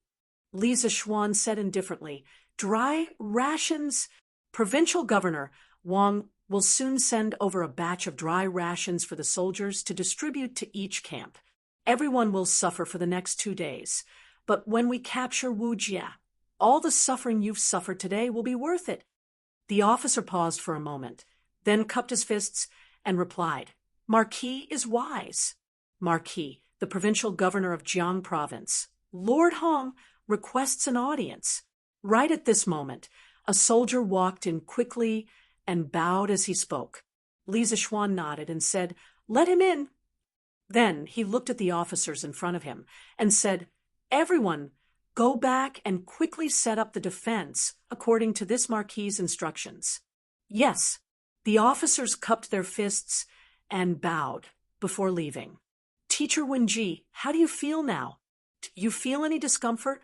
Li Zishuan said indifferently, "Dry rations. Provincial Governor Wang will soon send over a batch of dry rations for the soldiers to distribute to each camp. Everyone will suffer for the next 2 days. But when we capture Wu Jie, all the suffering you've suffered today will be worth it." The officer paused for a moment, then cupped his fists and replied, "Marquis is wise." Marquis, the provincial governor of Jiang Province, Lord Hong, requests an audience. Right at this moment, a soldier walked in quickly and bowed as he spoke. Li Zishuan nodded and said, "Let him in." Then he looked at the officers in front of him and said, "Everyone, go back and quickly set up the defense according to this Marquis's instructions." Yes, the officers cupped their fists and bowed before leaving. "Teacher Wenji, how do you feel now? Do you feel any discomfort?"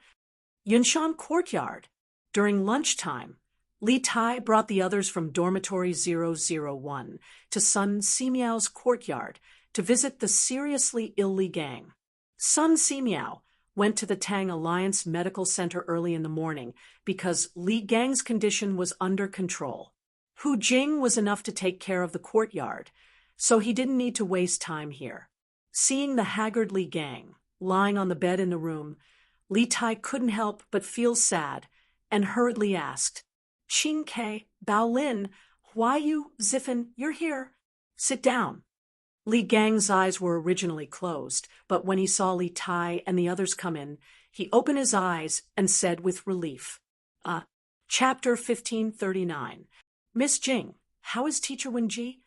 Yunshan Courtyard. During lunchtime, Li Tai brought the others from Dormitory 001 to Sun Simiao's courtyard to visit the seriously ill Li Gang. Sun Simiao went to the Tang Alliance Medical Center early in the morning because Li Gang's condition was under control. Hu Jing was enough to take care of the courtyard, so he didn't need to waste time here. Seeing the haggard Li Gang lying on the bed in the room, Li Tai couldn't help but feel sad and hurriedly asked, "Qing Ke, Bao Lin, Hua Yu, Zifen, you're here. Sit down." Li Gang's eyes were originally closed, but when he saw Li Tai and the others come in, he opened his eyes and said with relief, Chapter 1539. "Miss Jing, how is Teacher Wenji?"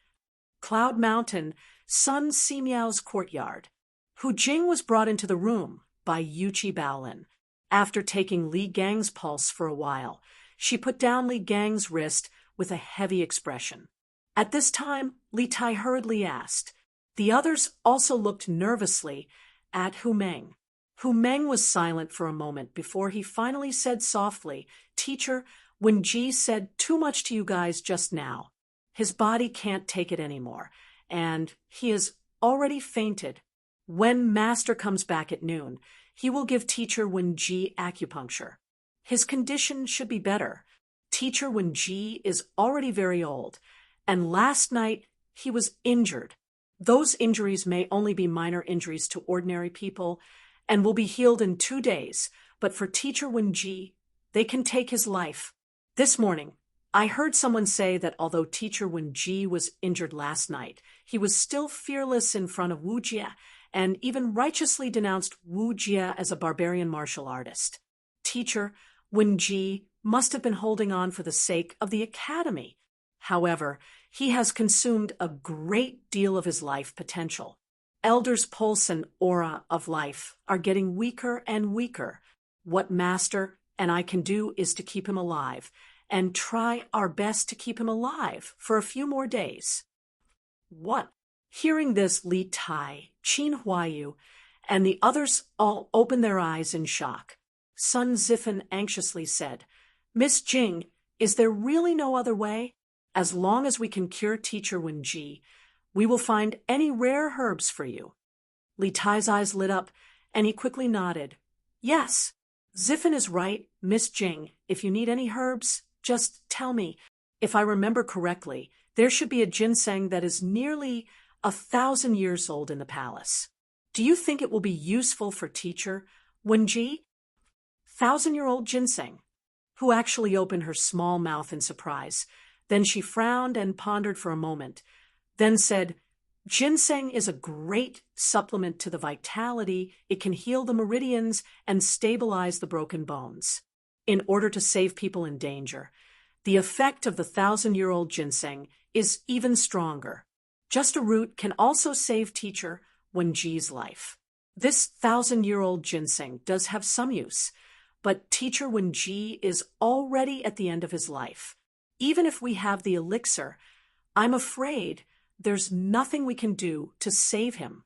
Cloud Mountain, Sun Simiao's courtyard. Hu Jing was brought into the room by Yuchi Baolin. After taking Li Gang's pulse for a while, she put down Li Gang's wrist with a heavy expression. At this time, Li Tai hurriedly asked. The others also looked nervously at Hu Meng. Hu Meng was silent for a moment before he finally said softly, "Teacher, Wenji said too much to you guys just now. His body can't take it anymore, and he has already fainted. When Master comes back at noon, he will give Teacher Wenji acupuncture. His condition should be better. Teacher Wenji is already very old, and last night he was injured. Those injuries may only be minor injuries to ordinary people and will be healed in 2 days, but for Teacher Wenji, they can take his life. This morning, I heard someone say that although Teacher Wenji was injured last night, he was still fearless in front of Wu Jie and even righteously denounced Wu Jie as a barbarian martial artist. Teacher Wenji must have been holding on for the sake of the academy. However, he has consumed a great deal of his life potential. Elder's pulse and aura of life are getting weaker and weaker. What Master and I can do is to keep him alive, and try our best to keep him alive for a few more days." "What?" Hearing this, Li Tai, Qin Huayu, and the others all opened their eyes in shock. Sun Zifen anxiously said, "Miss Jing, is there really no other way? As long as we can cure Teacher Wenji, we will find any rare herbs for you." Li Tai's eyes lit up, and he quickly nodded. "Yes, Zifen is right, Miss Jing. If you need any herbs, just tell me. If I remember correctly, there should be a ginseng that is nearly 1,000 years old in the palace. Do you think it will be useful for Teacher Wenji?" 1,000-year-old ginseng, who actually opened her small mouth in surprise. Then she frowned and pondered for a moment, then said, "Ginseng is a great supplement to the vitality. It can heal the meridians and stabilize the broken bones. In order to save people in danger, the effect of the 1,000-year-old ginseng is even stronger. Just a root can also save Teacher Wenji's life. This 1,000-year-old ginseng does have some use, but Teacher Wenji is already at the end of his life. Even if we have the elixir, I'm afraid there's nothing we can do to save him."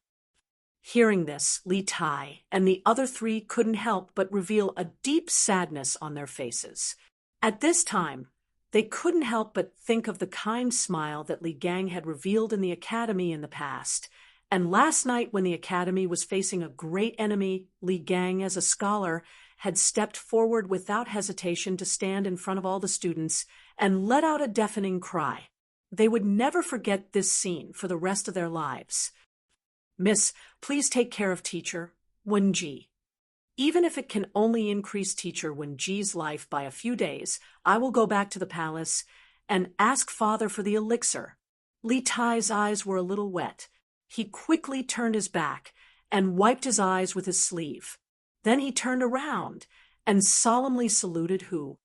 Hearing this, Li Tai and the other three couldn't help but reveal a deep sadness on their faces. At this time, they couldn't help but think of the kind smile that Li Gang had revealed in the academy in the past. And last night, when the academy was facing a great enemy, Li Gang, as a scholar, had stepped forward without hesitation to stand in front of all the students and let out a deafening cry. They would never forget this scene for the rest of their lives. "Miss, please take care of Teacher Wenji. Even if it can only increase Teacher Wenji's life by a few days, I will go back to the palace and ask Father for the elixir." Li Tai's eyes were a little wet. He quickly turned his back and wiped his eyes with his sleeve. Then he turned around and solemnly saluted who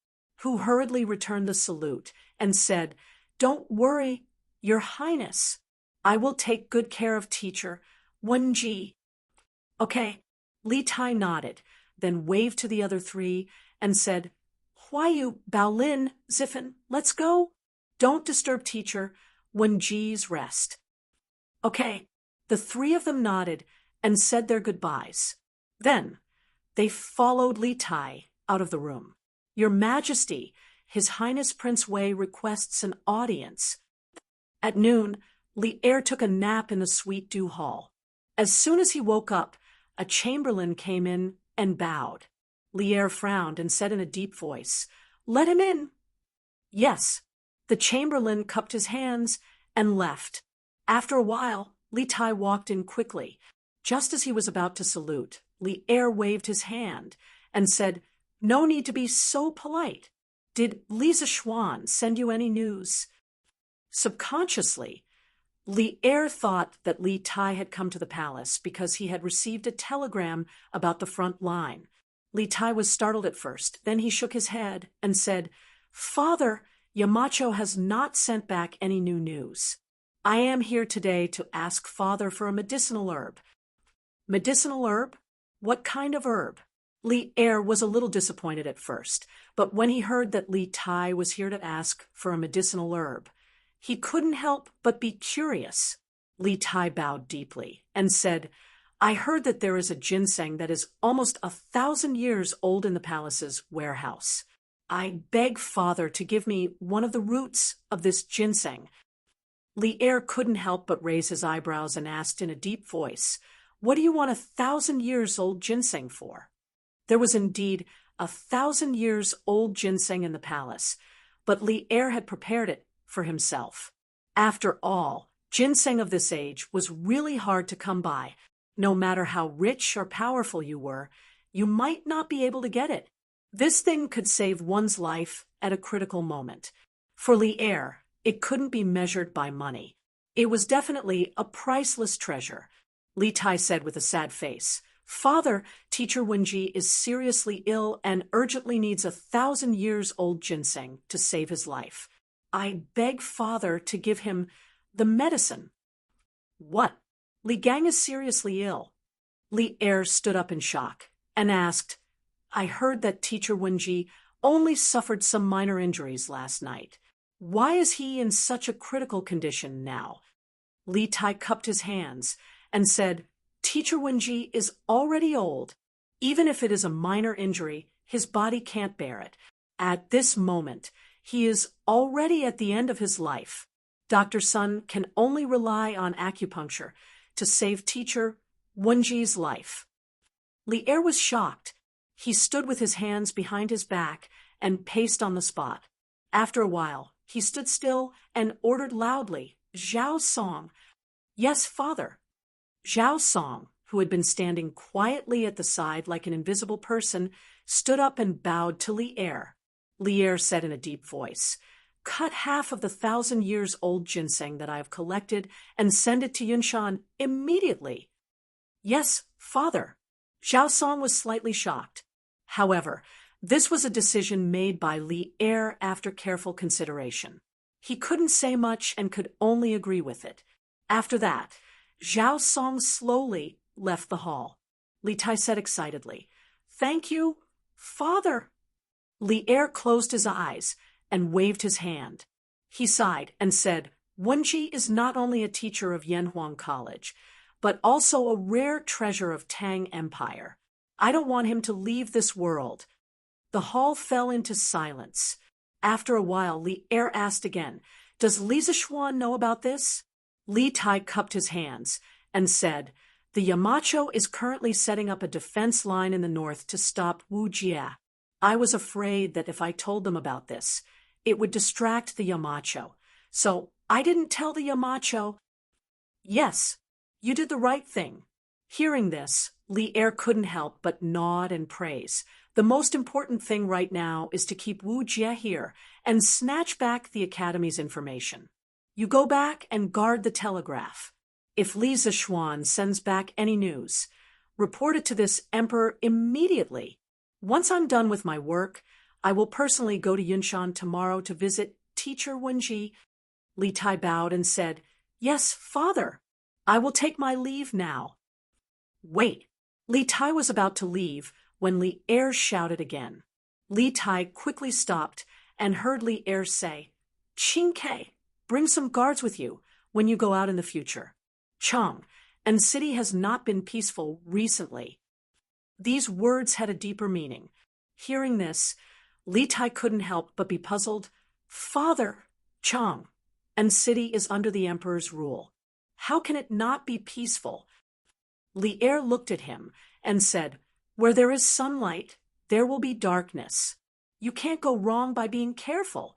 hurriedly returned the salute and said, "Don't worry, Your Highness. I will take good care of Teacher Wenji." "Okay." Li Tai nodded, then waved to the other three and said, "Huayu, Baolin, Zifen, let's go. Don't disturb Teacher Wenji's rest." "Okay." The three of them nodded and said their goodbyes. Then they followed Li Tai out of the room. "Your Majesty, His Highness Prince Wei requests an audience." At noon, Li Er took a nap in the Sweet Dew Hall. As soon as he woke up, a chamberlain came in and bowed. Li Er frowned and said in a deep voice, "Let him in." "Yes." The chamberlain cupped his hands and left. After a while, Li Tai walked in quickly. Just as he was about to salute, Li Er waved his hand and said, "No need to be so polite. Did Lisa Xuan send you any news?" Subconsciously, Li Er thought that Li Tai had come to the palace because he had received a telegram about the front line. Li Tai was startled at first. Then he shook his head and said, "Father, Yamacho has not sent back any new news. I am here today to ask Father for a medicinal herb." "Medicinal herb? What kind of herb?" Li Er was a little disappointed at first, but when he heard that Li Tai was here to ask for a medicinal herb, he couldn't help but be curious. Li Tai bowed deeply and said, "I heard that there is a ginseng that is almost 1,000 years old in the palace's warehouse. I beg Father to give me one of the roots of this ginseng." Li Er couldn't help but raise his eyebrows and asked in a deep voice, "What do you want 1,000 years old ginseng for?" There was indeed 1,000 years old ginseng in the palace, but Li Er had prepared it for himself. After all, ginseng of this age was really hard to come by. No matter how rich or powerful you were, you might not be able to get it. This thing could save one's life at a critical moment. For Li Er, it couldn't be measured by money. It was definitely a priceless treasure. Li Tai said with a sad face, "Father, Teacher Wenji is seriously ill and urgently needs 1,000 years old ginseng to save his life. I beg Father to give him the medicine." "What? Li Gang is seriously ill?" Li Er stood up in shock and asked, I heard that teacher Wenji only suffered some minor injuries last night. Why is he in such a critical condition now? Li Tai cupped his hands and said, Teacher Wenji is already old. Even if it is a minor injury, his body can't bear it. At this moment, he is already at the end of his life. Dr. Sun can only rely on acupuncture to save teacher Wenji's life. Li Er was shocked. He stood with his hands behind his back and paced on the spot. After a while, he stood still and ordered loudly, Zhao Song. Yes, father. Zhao Song, who had been standing quietly at the side like an invisible person, stood up and bowed to Li Er. Li Er said in a deep voice, Cut half of the 1,000-years-old ginseng that I have collected and send it to Yunshan immediately. Yes, father. Zhao Song was slightly shocked. However, this was a decision made by Li Er after careful consideration. He couldn't say much and could only agree with it. After that, Zhao Song slowly left the hall. Li Tai said excitedly, Thank you, father. Li Er closed his eyes and waved his hand. He sighed and said, Wenji is not only a teacher of Yanhuang College, but also a rare treasure of Tang Empire. I don't want him to leave this world. The hall fell into silence. After a while, Li Er asked again, Does Li Zishuan know about this? Li Tai cupped his hands and said, The Yamacho is currently setting up a defense line in the north to stop Wu Jie. I was afraid that if I told them about this, it would distract the Yamacho. So I didn't tell the Yamacho. Yes, you did the right thing. Hearing this, Li Er couldn't help but nod and praise. The most important thing right now is to keep Wu Jie here and snatch back the Academy's information. You go back and guard the telegraph. If Li Zishuan sends back any news, report it to this emperor immediately. Once I'm done with my work, I will personally go to Yunshan tomorrow to visit teacher Wenji. Li Tai bowed and said, Yes, father. I will take my leave now. Wait. Li Tai was about to leave when Li Er shouted again. Li Tai quickly stopped and heard Li Er say, Qing Ke, bring some guards with you when you go out in the future. Chang, and city has not been peaceful recently. These words had a deeper meaning. Hearing this, Li Tai couldn't help but be puzzled. Father, Chang, and city is under the emperor's rule. How can it not be peaceful? Li Er looked at him and said, Where there is sunlight, there will be darkness. You can't go wrong by being careful.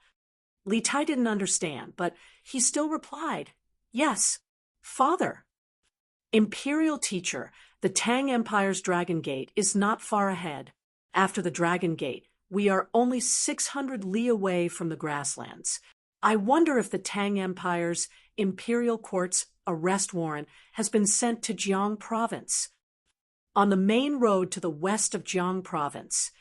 Li Tai didn't understand, but he still replied, Yes, father. Imperial teacher, the Tang Empire's Dragon Gate is not far ahead. After the Dragon Gate, we are only 600 li away from the grasslands. I wonder if the Tang Empire's Imperial Court's arrest warrant has been sent to Jiang Province. On the main road to the west of Jiang Province,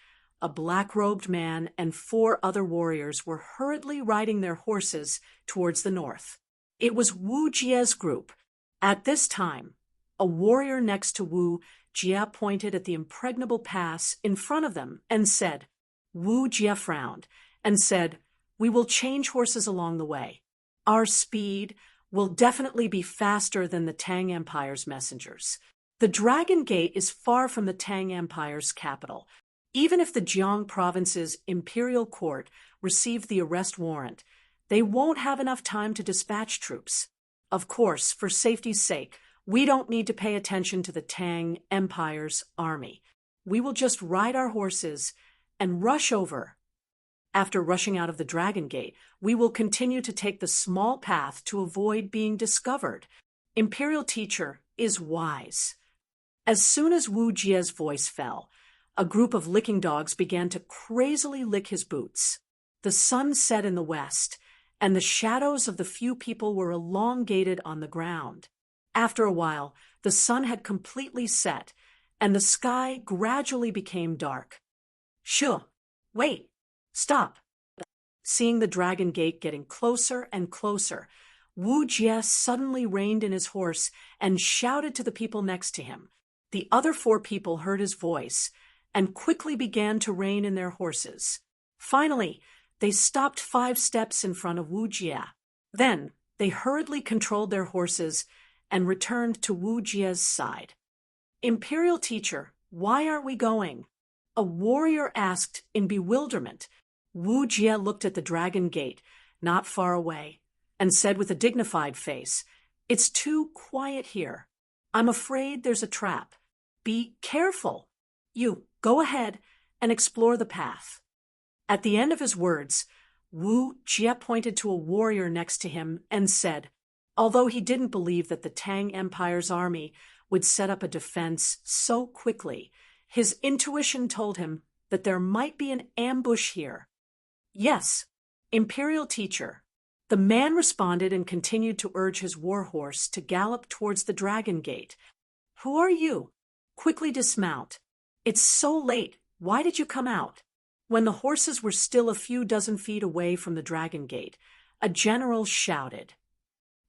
a black-robed man and 4 other warriors were hurriedly riding their horses towards the north. It was Wu Jie's group. At this time, a warrior next to Wu Jie pointed at the impregnable pass in front of them and said, Wu Jie frowned and said, We will change horses along the way. Our speed will definitely be faster than the Tang Empire's messengers. The Dragon Gate is far from the Tang Empire's capital. Even if the Jiang Province's Imperial Court received the arrest warrant, they won't have enough time to dispatch troops. Of course, for safety's sake, we don't need to pay attention to the Tang Empire's army. We will just ride our horses and rush over. After rushing out of the Dragon Gate, we will continue to take the small path to avoid being discovered. Imperial teacher is wise. As soon as Wu Jie's voice fell, a group of licking dogs began to crazily lick his boots. The sun set in the west, and the shadows of the few people were elongated on the ground. After a while, the sun had completely set, and the sky gradually became dark. Shoo! Wait! Stop! Seeing the Dragon Gate getting closer and closer, Wu Jie suddenly reined in his horse and shouted to the people next to him. The other 4 people heard his voice and quickly began to rein in their horses. Finally, they stopped 5 steps in front of Wu Jie. Then, they hurriedly controlled their horses and returned to Wu Jie's side. "Imperial teacher, why aren't we going?" a warrior asked in bewilderment. Wu Jie looked at the dragon gate, not far away, and said with a dignified face, "It's too quiet here. I'm afraid there's a trap. Be careful. You, go ahead and explore the path." At the end of his words, Wu Jie pointed to a warrior next to him and said, although he didn't believe that the Tang Empire's army would set up a defense so quickly, his intuition told him that there might be an ambush here. "Yes, Imperial teacher." The man responded and continued to urge his warhorse to gallop towards the dragon gate. "Who are you? Quickly dismount. It's so late. Why did you come out?" When the horses were still a few dozen feet away from the dragon gate, a general shouted,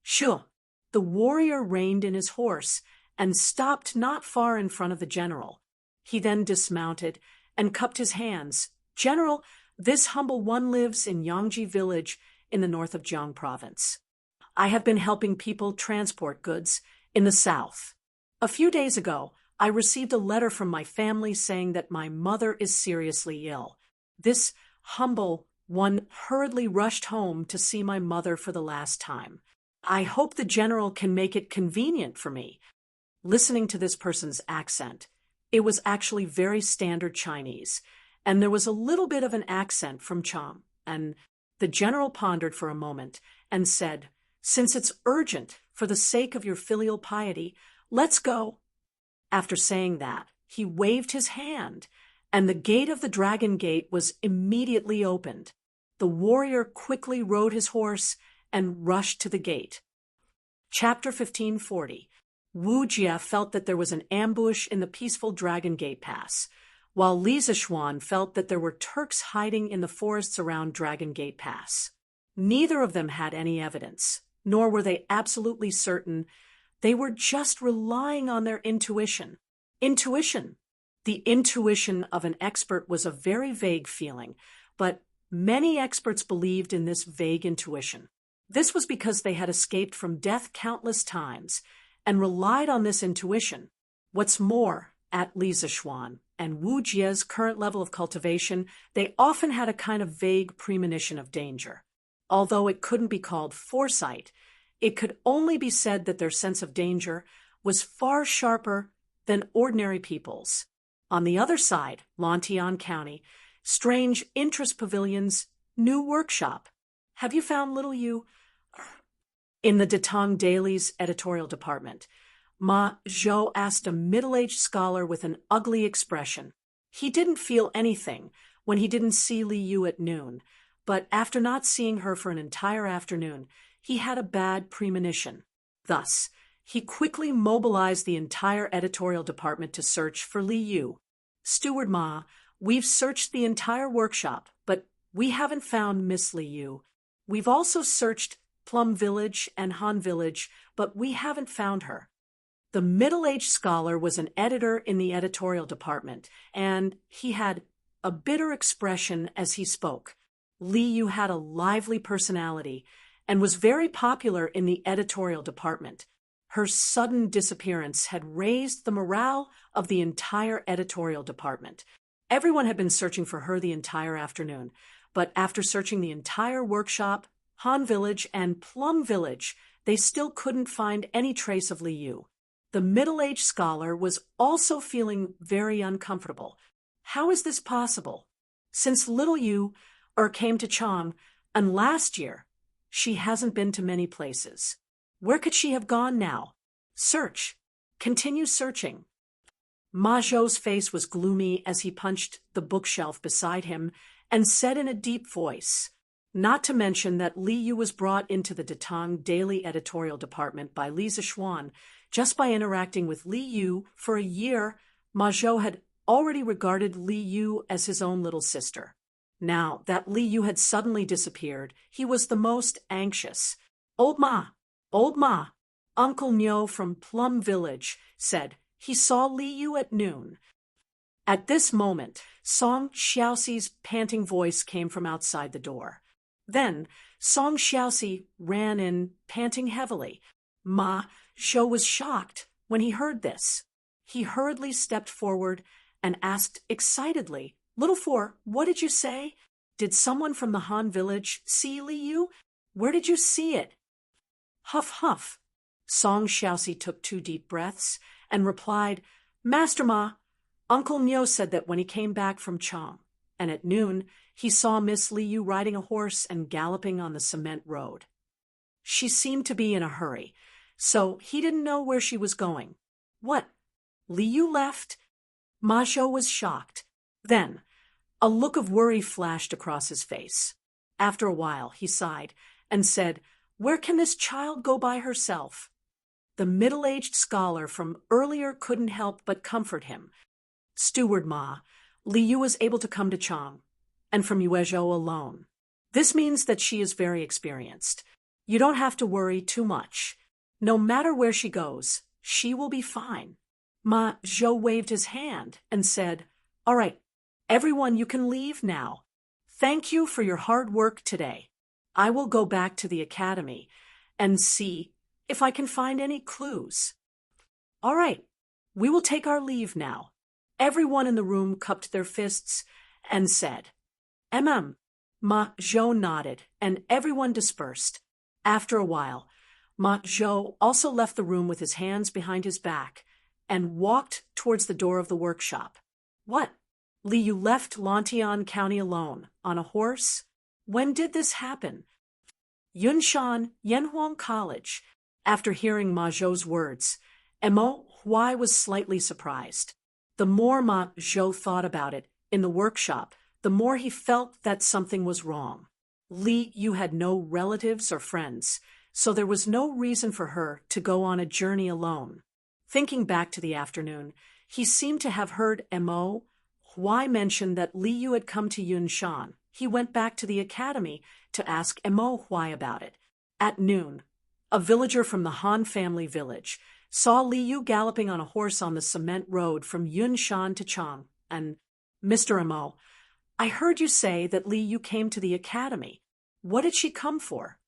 "Shoo!" The warrior reined in his horse and stopped not far in front of the general. He then dismounted and cupped his hands. "General, this humble one lives in Yangji village in the north of Jiang province. I have been helping people transport goods in the south. A few days ago, I received a letter from my family saying that my mother is seriously ill. This humble one hurriedly rushed home to see my mother for the last time. I hope the general can make it convenient for me." Listening to this person's accent, it was actually very standard Chinese, and there was a little bit of an accent from Cham, and the general pondered for a moment and said, "Since it's urgent, for the sake of your filial piety, let's go." After saying that, he waved his hand, and the gate of the dragon gate was immediately opened. The warrior quickly rode his horse and rushed to the gate. Chapter 1540. Wu Jie felt that there was an ambush in the peaceful Dragon Gate Pass, while Li Zixuan felt that there were Turks hiding in the forests around Dragon Gate Pass. Neither of them had any evidence, nor were they absolutely certain. They were just relying on their intuition. Intuition. The intuition of an expert was a very vague feeling, but many experts believed in this vague intuition. This was because they had escaped from death countless times and relied on this intuition. What's more, at Li Zixuan and Wu Jie's current level of cultivation, they often had a kind of vague premonition of danger. Although it couldn't be called foresight, it could only be said that their sense of danger was far sharper than ordinary people's. On the other side, Lantian County, Strange Interest Pavilion's new workshop. "Have you found little you?" In the Tang Daily's editorial department, Ma Zhou asked a middle-aged scholar with an ugly expression. He didn't feel anything when he didn't see Li Yu at noon, but after not seeing her for an entire afternoon, he had a bad premonition. Thus, he quickly mobilized the entire editorial department to search for Li Yu. "Steward Ma, we've searched the entire workshop, but we haven't found Miss Li Yu. We've also searched Plum Village and Han Village, but we haven't found her." The middle-aged scholar was an editor in the editorial department, and he had a bitter expression as he spoke. Li Yu had a lively personality and was very popular in the editorial department. Her sudden disappearance had raised the morale of the entire editorial department. Everyone had been searching for her the entire afternoon, but after searching the entire workshop, Han Village, and Plum Village, they still couldn't find any trace of Li Yu. The middle-aged scholar was also feeling very uncomfortable. How is this possible? Since little Yu came to Chang, and last year, she hasn't been to many places. Where could she have gone now? Search. Continue searching. Ma Zhou's face was gloomy as he punched the bookshelf beside him and said in a deep voice, not to mention that Li Yu was brought into the Tang Daily editorial department by Li Zixuan. Just by interacting with Li Yu for a year, Ma Zhou had already regarded Li Yu as his own little sister. Now that Li Yu had suddenly disappeared, he was the most anxious. Old Ma, Uncle Nyo from Plum Village said he saw Li Yu at noon." At this moment, Song Xiaoxi's panting voice came from outside the door. Then, Song Xiaoxi ran in, panting heavily. Ma Zhou was shocked when he heard this. He hurriedly stepped forward and asked excitedly, "Little Four, what did you say? Did someone from the Han village see Li Yu? Where did you see it?" Huff, huff. Song Xiaoxi took 2 deep breaths and replied, "Master Ma, Uncle Niu said that when he came back from Chang, and at noon, he saw Miss Li Yu riding a horse and galloping on the cement road. She seemed to be in a hurry, so he didn't know where she was going." "What? Li Yu left?" Ma Zhou was shocked. Then, a look of worry flashed across his face. After a while, he sighed and said, "Where can this child go by herself?" The middle-aged scholar from earlier couldn't help but comfort him. "Steward Ma, Li Yu was able to come to Chang, and from Yuezhou alone. This means that she is very experienced. You don't have to worry too much. No matter where she goes, she will be fine." Ma Zhou waved his hand and said, "All right, everyone, you can leave now. Thank you for your hard work today. I will go back to the academy and see if I can find any clues." "All right, we will take our leave now." Everyone in the room cupped their fists and said, "Mm." Ma Zhou nodded, and everyone dispersed. After a while, Ma Zhou also left the room with his hands behind his back and walked towards the door of the workshop. "What? Li Yu left Lantian County alone, on a horse? When did this happen?" Yunshan, Yanhuang College. After hearing Ma Zhou's words, Mo Huai was slightly surprised. The more Ma Zhou thought about it in the workshop, the more he felt that something was wrong. Li Yu had no relatives or friends, so there was no reason for her to go on a journey alone. Thinking back to the afternoon, he seemed to have heard Mo Huai mention that Li Yu had come to Yunshan. He went back to the academy to ask Mo Huai about it. At noon, a villager from the Han family village saw Li Yu galloping on a horse on the cement road from Yunshan to Chang, and, "Mr. Mo, I heard you say that Li Yu came to the academy. What did she come for?"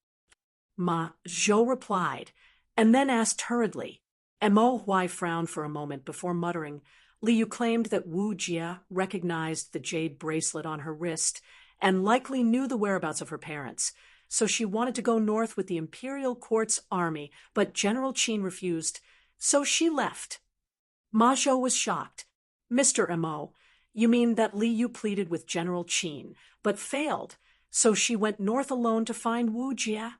Ma Zhou replied, and then asked hurriedly. Mo Huai frowned for a moment before muttering. Li Yu claimed that Wu Jia recognized the jade bracelet on her wrist and likely knew the whereabouts of her parents, so she wanted to go north with the imperial court's army, but General Qin refused, so she left. Ma Zhou was shocked. "Mr. Mo, you mean that Li Yu pleaded with General Qin, but failed, so she went north alone to find Wu Jia?"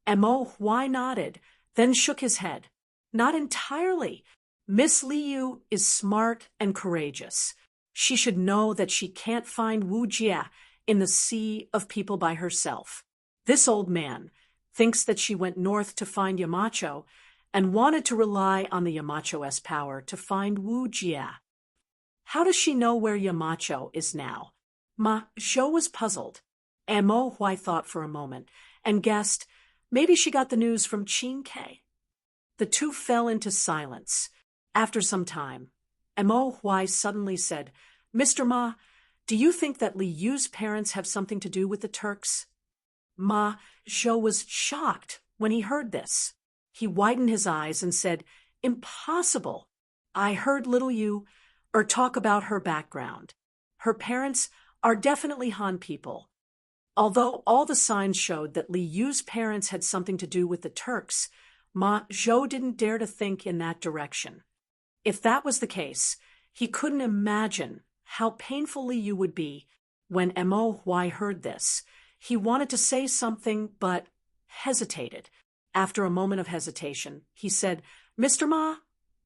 Mo Huai nodded, then shook his head. "Not entirely. Miss Li Yu is smart and courageous. She should know that she can't find Wu Jia in the sea of people by herself. This old man thinks that she went north to find Yamacho and wanted to rely on the Yamacho's power to find Wu Jia. How does she know where Yamacho is now?" Ma Zhou was puzzled. Mo Huai thought for a moment and guessed maybe she got the news from Qin Ke. The two fell into silence. After some time, Mo Huai suddenly said, "Mr. Ma, do you think that Li Yu's parents have something to do with the Turks?" Ma Zhou was shocked when he heard this. He widened his eyes and said, "Impossible. I heard little Yu talk about her background. Her parents are definitely Han people. Although all the signs showed that Li Yu's parents had something to do with the Turks, Ma Zhou didn't dare to think in that direction. If that was the case, he couldn't imagine how painful Li Yu would be. When Mo Huai heard this, he wanted to say something but hesitated. After a moment of hesitation, he said, "Mr. Ma,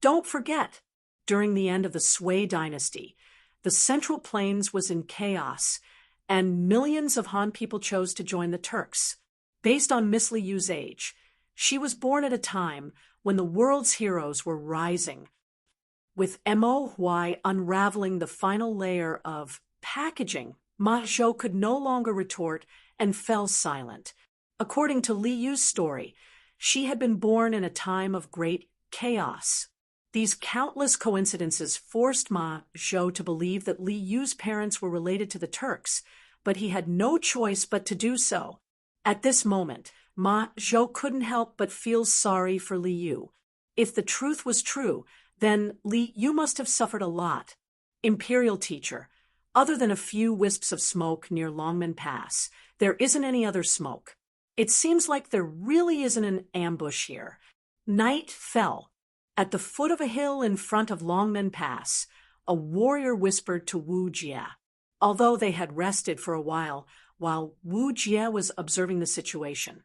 don't forget, during the end of the Sui Dynasty, the Central Plains was in chaos, and millions of Han people chose to join the Turks. Based on Miss Li Yu's age, she was born at a time when the world's heroes were rising." With Mo Huai unraveling the final layer of packaging, Ma Zhou could no longer retort and fell silent. According to Li Yu's story, she had been born in a time of great chaos. These countless coincidences forced Ma Zhou to believe that Li Yu's parents were related to the Turks, but he had no choice but to do so. At this moment, Ma Zhou couldn't help but feel sorry for Li Yu. If the truth was true, then Li Yu must have suffered a lot. Imperial teacher, other than a few wisps of smoke near Longmen Pass, there isn't any other smoke. It seems like there really isn't an ambush here. Night fell. At the foot of a hill in front of Longmen Pass, a warrior whispered to Wu Jie. Although they had rested for a while Wu Jie was observing the situation,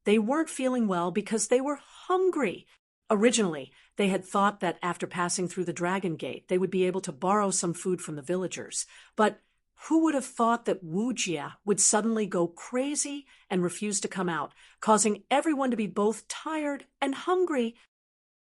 they weren't feeling well because they were hungry. Originally, they had thought that after passing through the Dragon Gate, they would be able to borrow some food from the villagers. But who would have thought that Wu Jie would suddenly go crazy and refuse to come out, causing everyone to be both tired and hungry?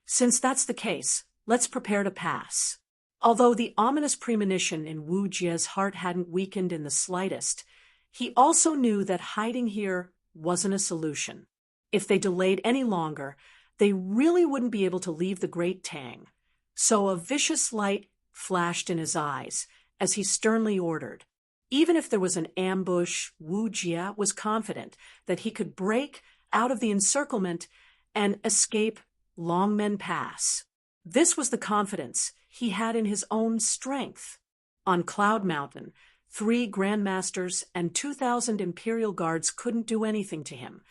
Since that's the case, let's prepare to pass. Although the ominous premonition in Wu Jie's heart hadn't weakened in the slightest, he also knew that hiding here wasn't a solution. If they delayed any longer, they really wouldn't be able to leave the great Tang. So a vicious light flashed in his eyes as he sternly ordered. Even if there was an ambush, Wu Jie was confident that he could break out of the encirclement and escape Longmen Pass. This was the confidence he had in his own strength. On Cloud Mountain, 3 Grandmasters and 2,000 Imperial Guards couldn't do anything to him.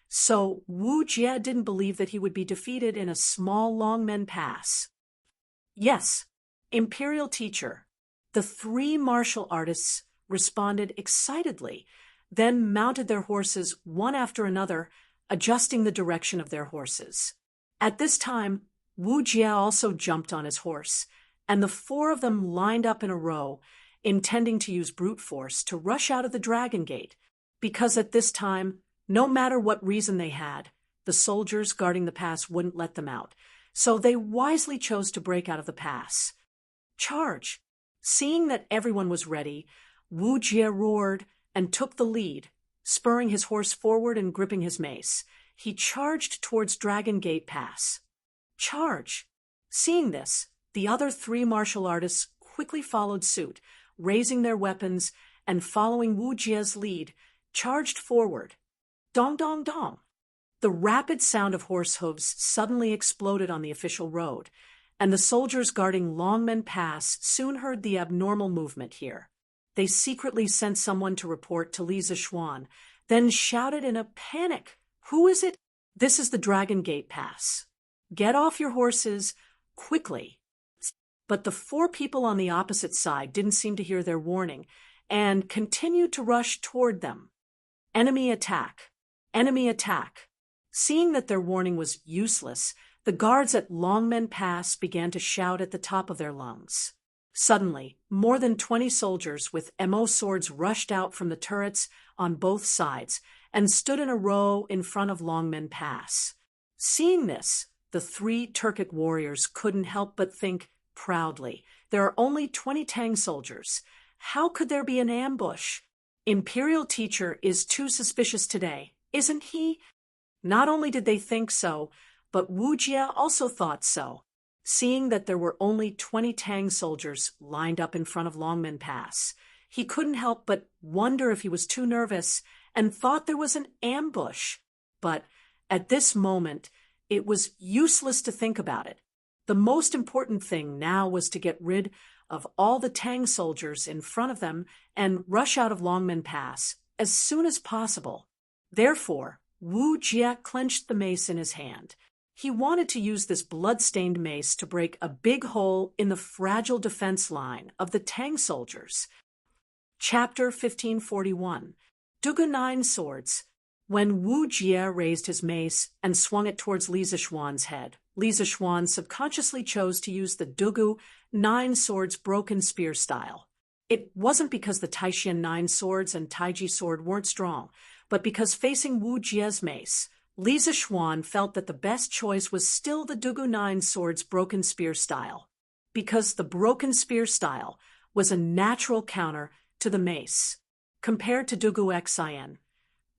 So Wu Jie didn't believe that he would be defeated in a small Longmen Pass. Yes, Imperial teacher. The 3 martial artists responded excitedly, then mounted their horses one after another, adjusting the direction of their horses. At this time, Wu Jie also jumped on his horse, and the 4 of them lined up in a row, intending to use brute force to rush out of the Dragon Gate, because at this time, no matter what reason they had, the soldiers guarding the pass wouldn't let them out, so they wisely chose to break out of the pass. Charge! Seeing that everyone was ready, Wu Jie roared and took the lead, spurring his horse forward and gripping his mace. He charged towards Dragon Gate Pass. Charge! Seeing this, the other 3 martial artists quickly followed suit, raising their weapons and following Wu Jie's lead, charged forward. Dong dong dong! The rapid sound of horse hooves suddenly exploded on the official road, and the soldiers guarding Longmen Pass soon heard the abnormal movement here. They secretly sent someone to report to Li Zixuan, then shouted in a panic, "Who is it? This is the Dragon Gate Pass. Get off your horses, quickly." But the 4 people on the opposite side didn't seem to hear their warning, and continued to rush toward them. Enemy attack! Enemy attack! Seeing that their warning was useless, the guards at Longmen Pass began to shout at the top of their lungs. Suddenly, more than 20 soldiers with MO swords rushed out from the turrets on both sides and stood in a row in front of Longmen Pass. Seeing this, the 3 Turkic warriors couldn't help but think proudly, there are only 20 Tang soldiers. How could there be an ambush? Imperial teacher is too suspicious today, isn't he? Not only did they think so, but Wu Jie also thought so. Seeing that there were only 20 Tang soldiers lined up in front of Longmen Pass, he couldn't help but wonder if he was too nervous and thought there was an ambush. But at this moment, it was useless to think about it. The most important thing now was to get rid of all the Tang soldiers in front of them and rush out of Longmen Pass as soon as possible. Therefore, Wu Jie clenched the mace in his hand. He wanted to use this blood-stained mace to break a big hole in the fragile defense line of the Tang soldiers. Chapter 1541. Dugu 9 Swords. When Wu Jie raised his mace and swung it towards Li Zixuan's head, Li Zixuan subconsciously chose to use the Dugu 9 Swords broken spear style. It wasn't because the Taishan 9 Swords and Taiji sword weren't strong, but because facing Wu Jie's mace, Li Zixuan felt that the best choice was still the Dugu 9 Swords broken spear style, because the broken spear style was a natural counter to the mace. Compared to Dugu Xin,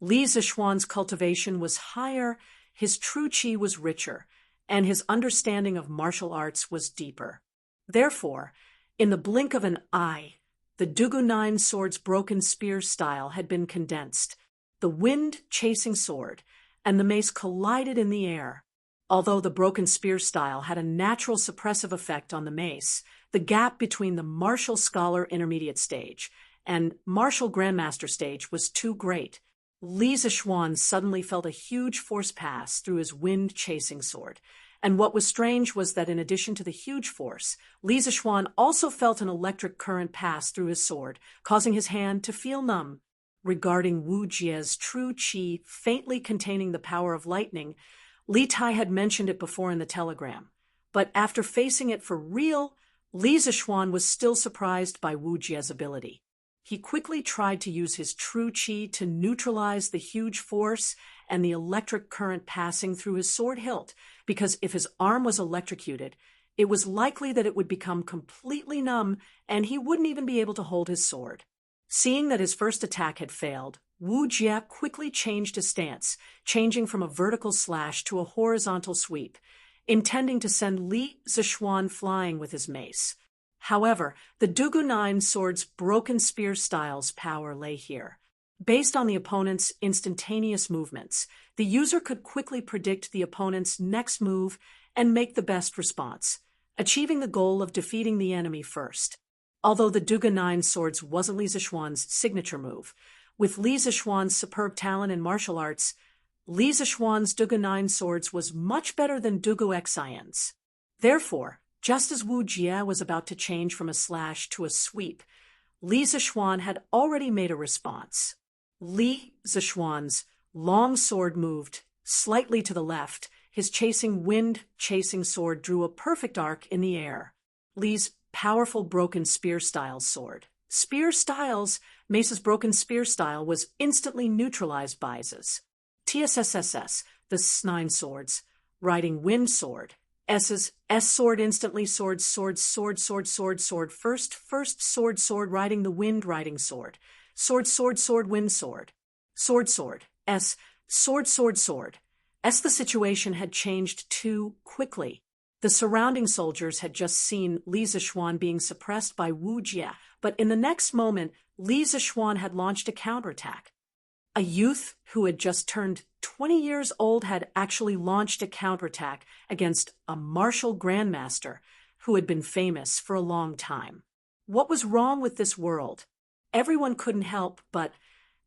Li Zixuan's cultivation was higher, his true qi was richer, and his understanding of martial arts was deeper. Therefore, in the blink of an eye, the Dugu Nine Sword's broken spear style had been condensed. The wind-chasing sword and the mace collided in the air. Although the broken spear style had a natural suppressive effect on the mace, the gap between the martial scholar intermediate stage and martial grandmaster stage was too great. Li Zixuan suddenly felt a huge force pass through his wind-chasing sword. And what was strange was that in addition to the huge force, Li Zixuan also felt an electric current pass through his sword, causing his hand to feel numb. Regarding Wu Jie's true qi faintly containing the power of lightning, Li Tai had mentioned it before in the telegram. But after facing it for real, Li Zixuan was still surprised by Wu Jie's ability. He quickly tried to use his true qi to neutralize the huge force and the electric current passing through his sword hilt, because if his arm was electrocuted, it was likely that it would become completely numb and he wouldn't even be able to hold his sword. Seeing that his first attack had failed, Wu Jie quickly changed his stance, changing from a vertical slash to a horizontal sweep, intending to send Li Zixuan flying with his mace. However, the Dugu Nine Sword's broken spear style's power lay here. Based on the opponent's instantaneous movements, the user could quickly predict the opponent's next move and make the best response, achieving the goal of defeating the enemy first. Although the Dugu Nine Swords wasn't Li Zixuan's signature move, with Li Zixuan's superb talent in martial arts, Li Zixuan's Dugu Nine Swords was much better than Dugu Xian's. Therefore, just as Wu Jie was about to change from a slash to a sweep, Li Zixuan had already made a response. Li Zixuan's long sword moved slightly to the left. His chasing wind-chasing sword drew a perfect arc in the air. Li's powerful broken spear style sword. Spear styles, Mace's broken spear style was instantly neutralized by Z's. TSSSS, the Nine Swords, riding wind sword. S's S sword instantly sword first sword riding the wind riding sword. Sword wind sword. Sword S sword. As the situation had changed too quickly. The surrounding soldiers had just seen Li Zixuan being suppressed by Wu Jie, but in the next moment, Li Zixuan had launched a counterattack. A youth who had just turned 20 years old had actually launched a counterattack against a martial grandmaster who had been famous for a long time. What was wrong with this world? Everyone couldn't help but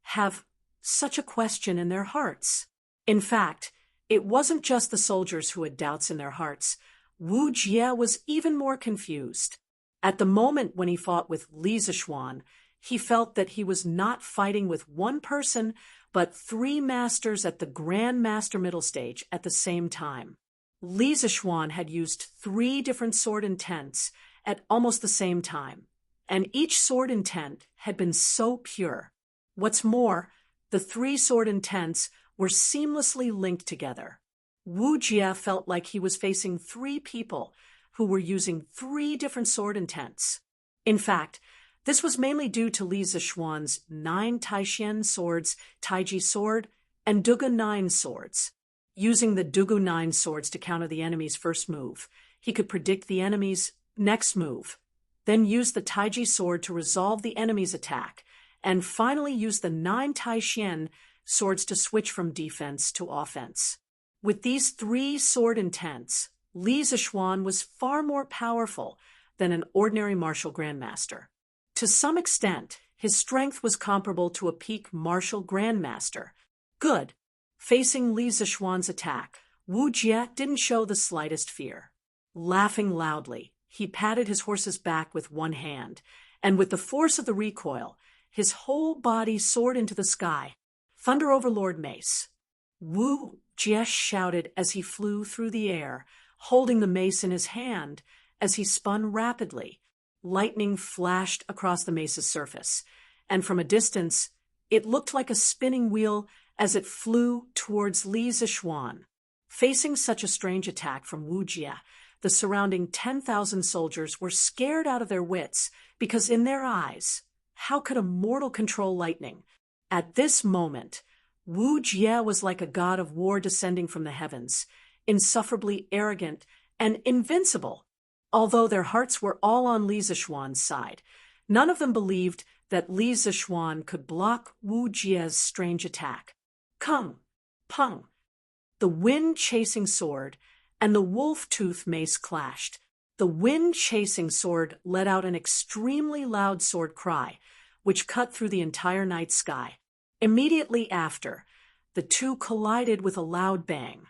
have such a question in their hearts. In fact, it wasn't just the soldiers who had doubts in their hearts. Wu Jie was even more confused. At the moment when he fought with Li Zixuan, he felt that he was not fighting with one person, but three masters at the Grand Master middle stage at the same time. Li Zixuan had used 3 different sword intents at almost the same time, and each sword intent had been so pure. What's more, the 3 sword intents were seamlessly linked together. Wu Jie felt like he was facing 3 people who were using 3 different sword intents. In fact, this was mainly due to Li Zixuan's 9 Taishan swords, Taiji sword, and Dugu 9 swords. Using the Dugu 9 swords to counter the enemy's first move, he could predict the enemy's next move, then use the Taiji sword to resolve the enemy's attack, and finally use the 9 Taishan swords to switch from defense to offense. With these 3 sword intents, Li Zixuan was far more powerful than an ordinary martial grandmaster. To some extent, his strength was comparable to a peak martial grandmaster. Good. Facing Li Zixuan's attack, Wu Jie didn't show the slightest fear. Laughing loudly, he patted his horse's back with one hand, and with the force of the recoil, his whole body soared into the sky. Thunder Overlord Mace. Wu Jie shouted as he flew through the air, holding the mace in his hand as he spun rapidly. Lightning flashed across the mace's surface, and from a distance, it looked like a spinning wheel as it flew towards Li Zixuan. Facing such a strange attack from Wu Jie, the surrounding 10,000 soldiers were scared out of their wits because in their eyes, how could a mortal control lightning? At this moment, Wu Jie was like a god of war descending from the heavens. insufferably arrogant, and invincible. Although their hearts were all on Li Zishuan's side, none of them believed that Li Zishuan could block Wu Jie's strange attack. Kung, pung. The wind-chasing sword and the wolf-tooth mace clashed. The wind-chasing sword let out an extremely loud sword cry, which cut through the entire night sky. Immediately after, the two collided with a loud bang.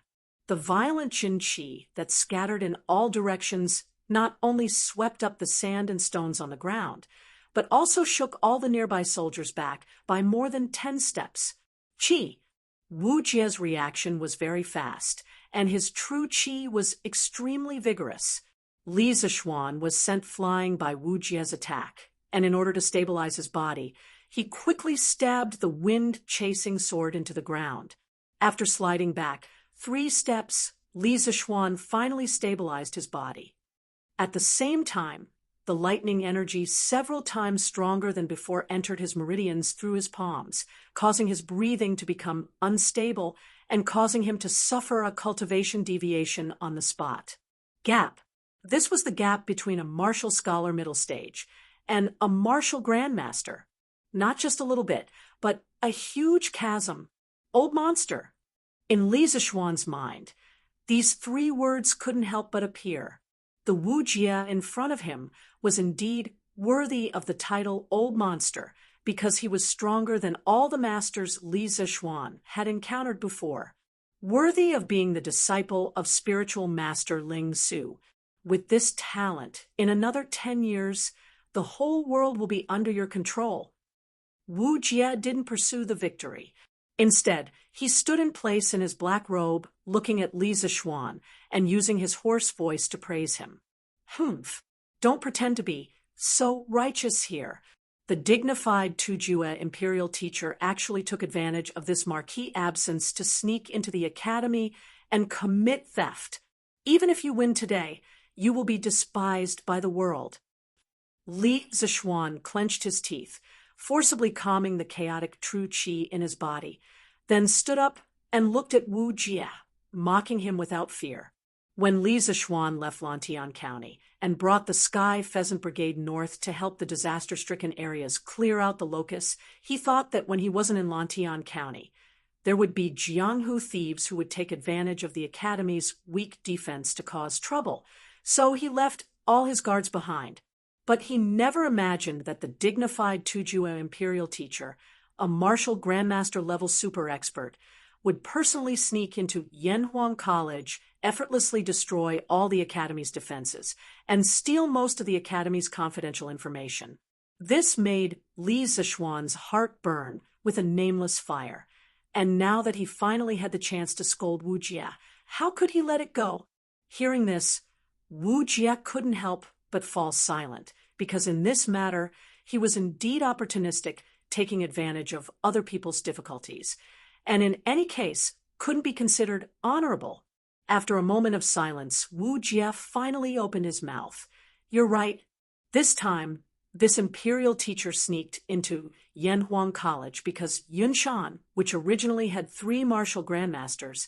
The violent qin-chi that scattered in all directions not only swept up the sand and stones on the ground, but also shook all the nearby soldiers back by more than 10 steps. Qi. Wu Jie's reaction was very fast, and his true qi was extremely vigorous. Li Zishuan was sent flying by Wu Jie's attack, and in order to stabilize his body, he quickly stabbed the wind-chasing sword into the ground. After sliding back 3 steps, Li Zishuan finally stabilized his body. At the same time, the lightning energy several times stronger than before entered his meridians through his palms, causing his breathing to become unstable and causing him to suffer a cultivation deviation on the spot. Gap. This was the gap between a martial scholar middle stage and a martial grandmaster. Not just a little bit, but a huge chasm. Old monster. In Li Zishuan's mind, these 3 words couldn't help but appear. The Wu Jie in front of him was indeed worthy of the title Old Monster because he was stronger than all the masters Li Zishuan had encountered before. Worthy of being the disciple of spiritual master Ling Su. With this talent, in another 10 years, the whole world will be under your control. Wu Jie didn't pursue the victory. Instead, he stood in place in his black robe, looking at Li Zishuan and using his hoarse voice to praise him. Humph! Don't pretend to be so righteous here. The dignified Tujue imperial teacher actually took advantage of this marquee absence to sneak into the academy and commit theft. Even if you win today, you will be despised by the world. Li Zishuan clenched his teeth, forcibly calming the chaotic true qi in his body, then stood up and looked at Wu Jie, mocking him without fear. When Li Zishuan left Lantian County and brought the Sky Pheasant Brigade north to help the disaster-stricken areas clear out the locusts, he thought that when he wasn't in Lantian County, there would be Jianghu thieves who would take advantage of the academy's weak defense to cause trouble, so he left all his guards behind. But he never imagined that the dignified Tujue imperial teacher, a martial grandmaster-level super expert, would personally sneak into Yanhuang College, effortlessly destroy all the academy's defenses, and steal most of the academy's confidential information. This made Li Zishuan's heart burn with a nameless fire, and now that he finally had the chance to scold Wu Jie, how could he let it go? Hearing this, Wu Jie couldn't help but fall silent, because in this matter, he was indeed opportunistic, taking advantage of other people's difficulties, and in any case, couldn't be considered honorable. After a moment of silence, Wu Jie finally opened his mouth. You're right. This time, this imperial teacher sneaked into Yanhuang College because Yunshan, which originally had 3 martial grandmasters,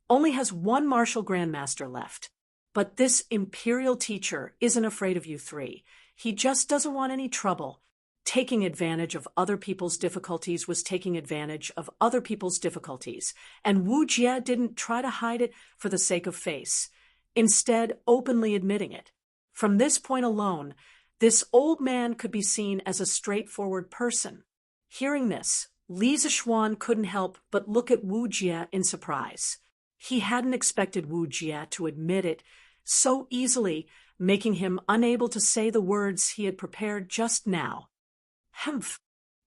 only has 1 martial grandmaster left. But this imperial teacher isn't afraid of you 3. He just doesn't want any trouble. Taking advantage of other people's difficulties was taking advantage of other people's difficulties, and Wu Jie didn't try to hide it for the sake of face, instead openly admitting it. From this point alone, this old man could be seen as a straightforward person. Hearing this, Li Zishuan couldn't help but look at Wu Jie in surprise. He hadn't expected Wu Jie to admit it so easily, making him unable to say the words he had prepared just now. Humph!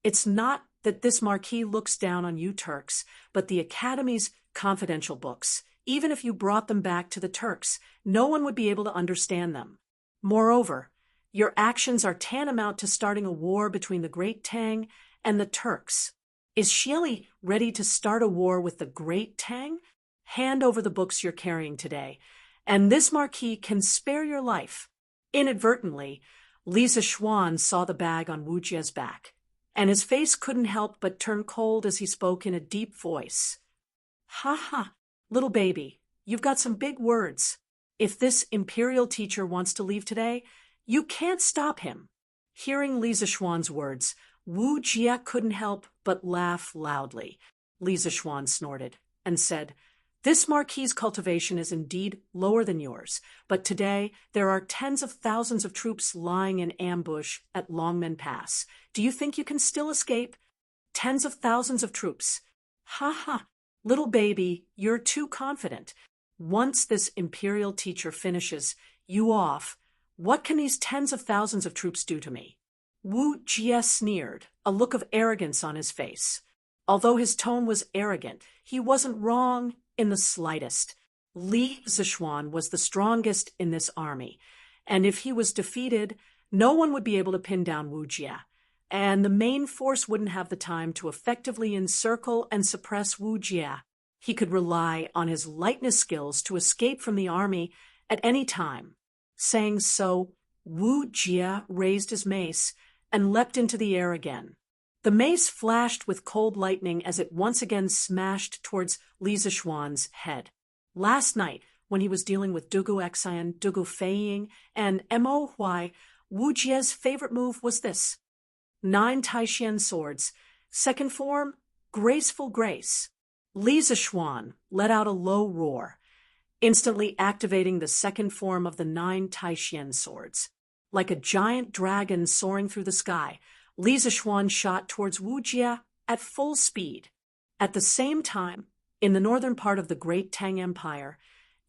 It's not that this marquis looks down on you Turks, but the Academy's confidential books. Even if you brought them back to the Turks, no one would be able to understand them. Moreover, your actions are tantamount to starting a war between the Great Tang and the Turks. Is Xieli ready to start a war with the Great Tang? Hand over the books you're carrying today, and this marquis can spare your life. Inadvertently, Li Zishuan saw the bag on Wu Jie's back, and his face couldn't help but turn cold as he spoke in a deep voice. Ha ha, little baby, you've got some big words. If this imperial teacher wants to leave today, you can't stop him." Hearing Li Zixuan's words, Wu Jie couldn't help but laugh loudly. Li Zixuan snorted and said, "This marquis's cultivation is indeed lower than yours, but today there are tens of thousands of troops lying in ambush at Longmen Pass. Do you think you can still escape? Tens of thousands of troops. Ha ha, little baby, you're too confident. Once this imperial teacher finishes you off, what can these tens of thousands of troops do to me?" Wu Jie sneered, a look of arrogance on his face. Although his tone was arrogant, he wasn't wrong in the slightest. Li Zixuan was the strongest in this army, and if he was defeated, no one would be able to pin down Wu Jie, and the main force wouldn't have the time to effectively encircle and suppress Wu Jie. He could rely on his lightness skills to escape from the army at any time. Saying so, Wu Jie raised his mace and leapt into the air again. The mace flashed with cold lightning as it once again smashed towards Li Zixuan's head. Last night, when he was dealing with Dugu Xian, Dugu Feiying, and Mo Huai, Wu Jie's favorite move was this: 9 Taishan swords, second form, graceful grace. Li Zixuan let out a low roar, instantly activating the second form of the 9 Taishan swords. Like a giant dragon soaring through the sky, Li Zixuan shot towards Wu Jie at full speed. At the same time, in the northern part of the great Tang Empire,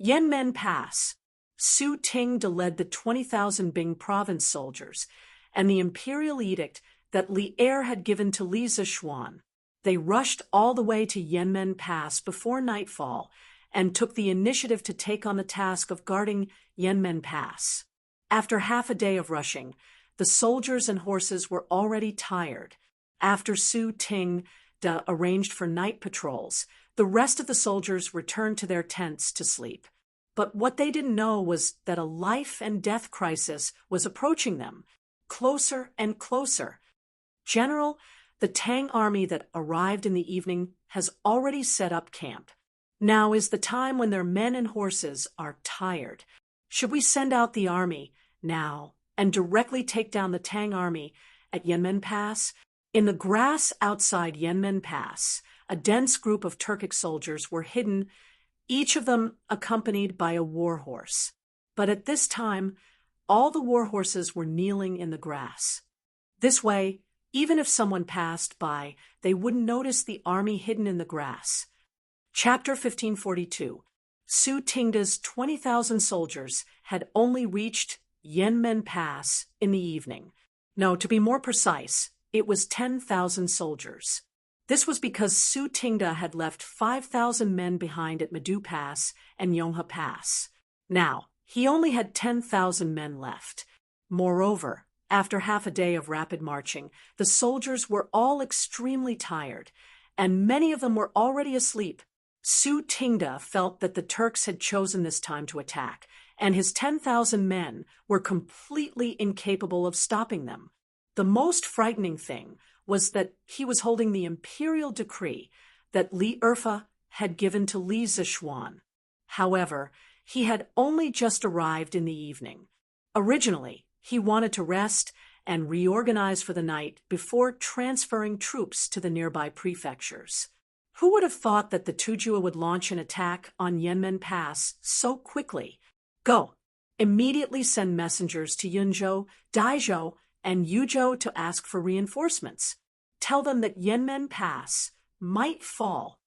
Yanmen Pass, Su Tingda led the 20,000 Bing province soldiers and the imperial edict that Li Er had given to Li Zixuan. They rushed all the way to Yanmen Pass before nightfall and took the initiative to take on the task of guarding Yanmen Pass. After half a day of rushing, the soldiers and horses were already tired. After Su Tingda arranged for night patrols, the rest of the soldiers returned to their tents to sleep. But what they didn't know was that a life and death crisis was approaching them, closer and closer. "General, the Tang army that arrived in the evening has already set up camp. Now is the time when their men and horses are tired. Should we send out the army now and directly take down the Tang army at Yanmen Pass?" In the grass outside Yanmen Pass, a dense group of Turkic soldiers were hidden, each of them accompanied by a war horse. But at this time, all the war horses were kneeling in the grass. This way, even if someone passed by, they wouldn't notice the army hidden in the grass. Chapter 1542. Su Tingda's 20,000 soldiers had only reached Yanmen Pass in the evening. No, to be more precise, it was 10,000 soldiers. This was because Su Tingda had left 5,000 men behind at Madu Pass and Yonghe Pass. Now, he only had 10,000 men left. Moreover, after half a day of rapid marching, the soldiers were all extremely tired, and many of them were already asleep. Su Tingda felt that the Turks had chosen this time to attack, and his 10,000 men were completely incapable of stopping them. The most frightening thing was that he was holding the imperial decree that Li Erfa had given to Li Zixuan. However, he had only just arrived in the evening. Originally, he wanted to rest and reorganize for the night before transferring troops to the nearby prefectures. Who would have thought that the Tujue would launch an attack on Yanmen Pass so quickly? Go! Immediately send messengers to Yunzhou, Daizhou, and Yuzhou to ask for reinforcements. Tell them that Yanmen Pass might fall.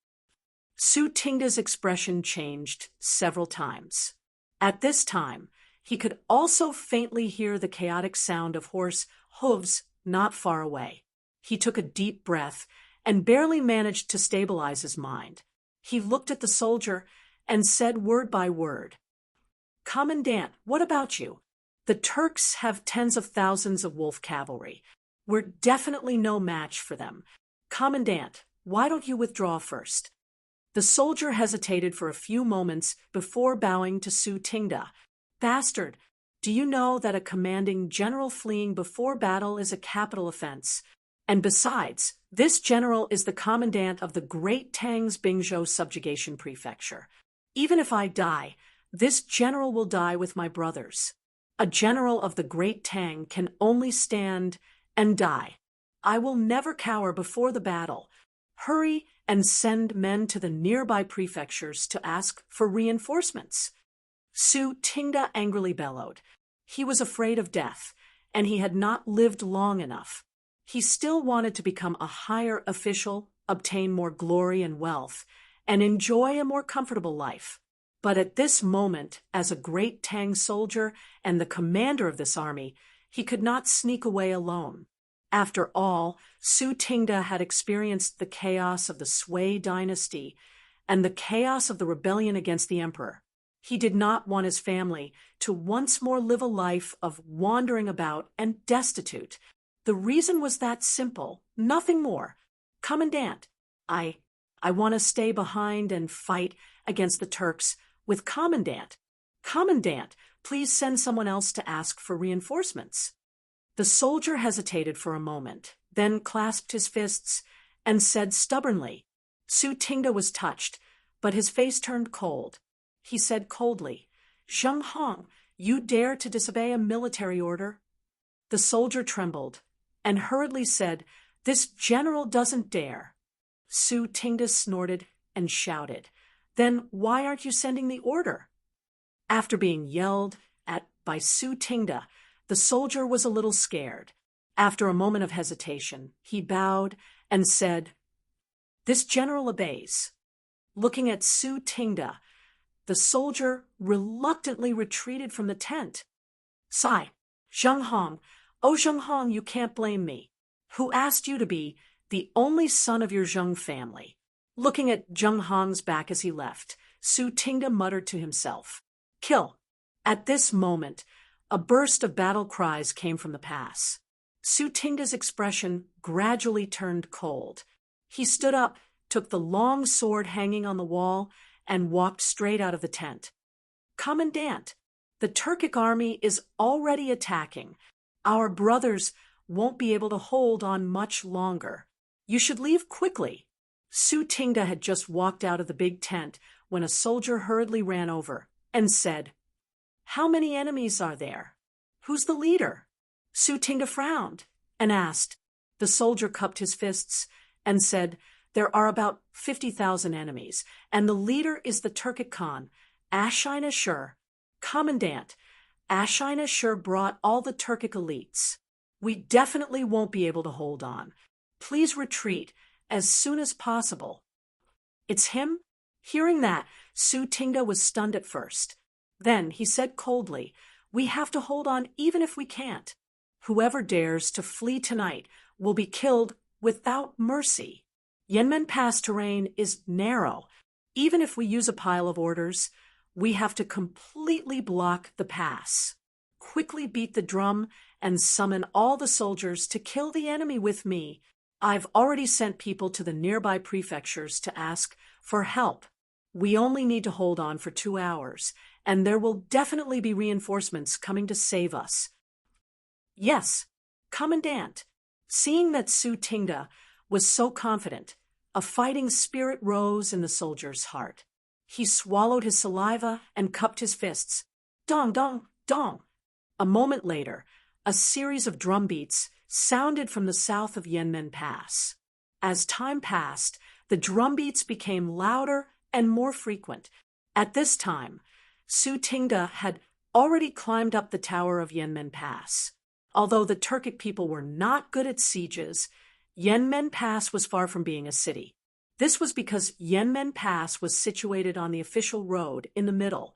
Su Tingda's expression changed several times. At this time, he could also faintly hear the chaotic sound of horse hooves not far away. He took a deep breath and barely managed to stabilize his mind. He looked at the soldier and said word by word, "Commandant, what about you? The Turks have tens of thousands of wolf cavalry. We're definitely no match for them. Commandant, why don't you withdraw first?" The soldier hesitated for a few moments before bowing to Su Tingda. "Bastard, do you know that a commanding general fleeing before battle is a capital offense? And besides, this general is the commandant of the Great Tang's Bingzhou subjugation prefecture. Even if I die, this general will die with my brothers. A general of the great Tang can only stand and die. I will never cower before the battle. Hurry and send men to the nearby prefectures to ask for reinforcements." Su Tingda angrily bellowed. He was afraid of death, and he had not lived long enough. He still wanted to become a higher official, obtain more glory and wealth, and enjoy a more comfortable life. But at this moment, as a great Tang soldier and the commander of this army, he could not sneak away alone. After all, Su Tingda had experienced the chaos of the Sui dynasty and the chaos of the rebellion against the emperor. He did not want his family to once more live a life of wandering about and destitute. The reason was that simple, nothing more. "Commandant, I want to stay behind and fight against the Turks with Commandant. Commandant, please send someone else to ask for reinforcements." The soldier hesitated for a moment, then clasped his fists and said stubbornly. Su Tingda was touched, but his face turned cold. He said coldly, "Zheng Hong, you dare to disobey a military order?" The soldier trembled and hurriedly said, "This general doesn't dare." Su Tingda snorted and shouted, "Then why aren't you sending the order?" After being yelled at by Su Tingda, the soldier was a little scared. After a moment of hesitation, he bowed and said, "This general obeys." Looking at Su Tingda, the soldier reluctantly retreated from the tent. "Sigh, Zheng Hong, oh Zheng Hong, you can't blame me. Who asked you to be the only son of your Zheng family?" Looking at Zheng Hong's back as he left, Su Tingda muttered to himself, "Kill." At this moment, a burst of battle cries came from the pass. Su Tingda's expression gradually turned cold. He stood up, took the long sword hanging on the wall, and walked straight out of the tent. "Commandant, the Turkic army is already attacking. Our brothers won't be able to hold on much longer. You should leave quickly." Su Tingda had just walked out of the big tent when a soldier hurriedly ran over and said, "How many enemies are there? Who's the leader?" Su Tingda frowned and asked. The soldier cupped his fists and said, "There are about 50,000 enemies, and the leader is the Turkic Khan, Ashine Ashur. Commandant, Ashine Ashur brought all the Turkic elites. We definitely won't be able to hold on. Please retreat as soon as possible." "It's him?" Hearing that, Su Tingda was stunned at first. Then he said coldly, "We have to hold on even if we can't. Whoever dares to flee tonight will be killed without mercy. Yanmen Pass terrain is narrow. Even if we use a pile of orders, we have to completely block the pass. Quickly beat the drum and summon all the soldiers to kill the enemy with me. I've already sent people to the nearby prefectures to ask for help. We only need to hold on for 2 hours, and there will definitely be reinforcements coming to save us." "Yes, Commandant." Seeing that Su Tingda was so confident, a fighting spirit rose in the soldier's heart. He swallowed his saliva and cupped his fists. Dong, dong, dong. A moment later, a series of drum beats sounded from the south of Yanmen Pass. As time passed, the drum beats became louder and more frequent. At this time, Su Tingda had already climbed up the tower of Yanmen Pass. Although the Turkic people were not good at sieges, Yanmen Pass was far from being a city. This was because Yanmen Pass was situated on the official road in the middle.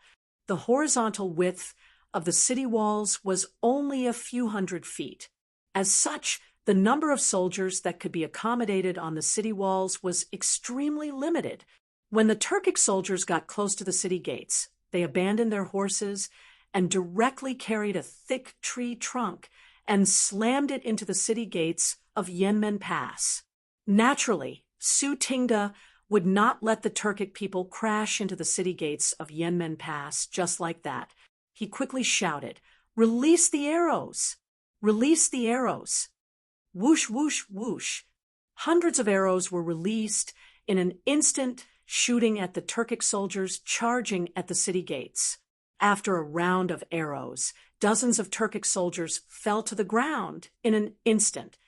The horizontal width of the city walls was only a few hundred feet. As such, the number of soldiers that could be accommodated on the city walls was extremely limited. When the Turkic soldiers got close to the city gates, they abandoned their horses and directly carried a thick tree trunk and slammed it into the city gates of Yanmen Pass. Naturally, Su Tingda would not let the Turkic people crash into the city gates of Yanmen Pass just like that. He quickly shouted, "Release the arrows! Release the arrows!" Whoosh, whoosh, whoosh. Hundreds of arrows were released in an instant, shooting at the Turkic soldiers charging at the city gates. After a round of arrows, dozens of Turkic soldiers fell to the ground in an instant.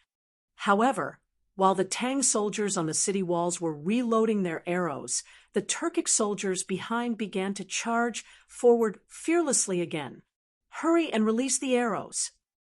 However, while the Tang soldiers on the city walls were reloading their arrows, the Turkic soldiers behind began to charge forward fearlessly again. "Hurry and release the arrows."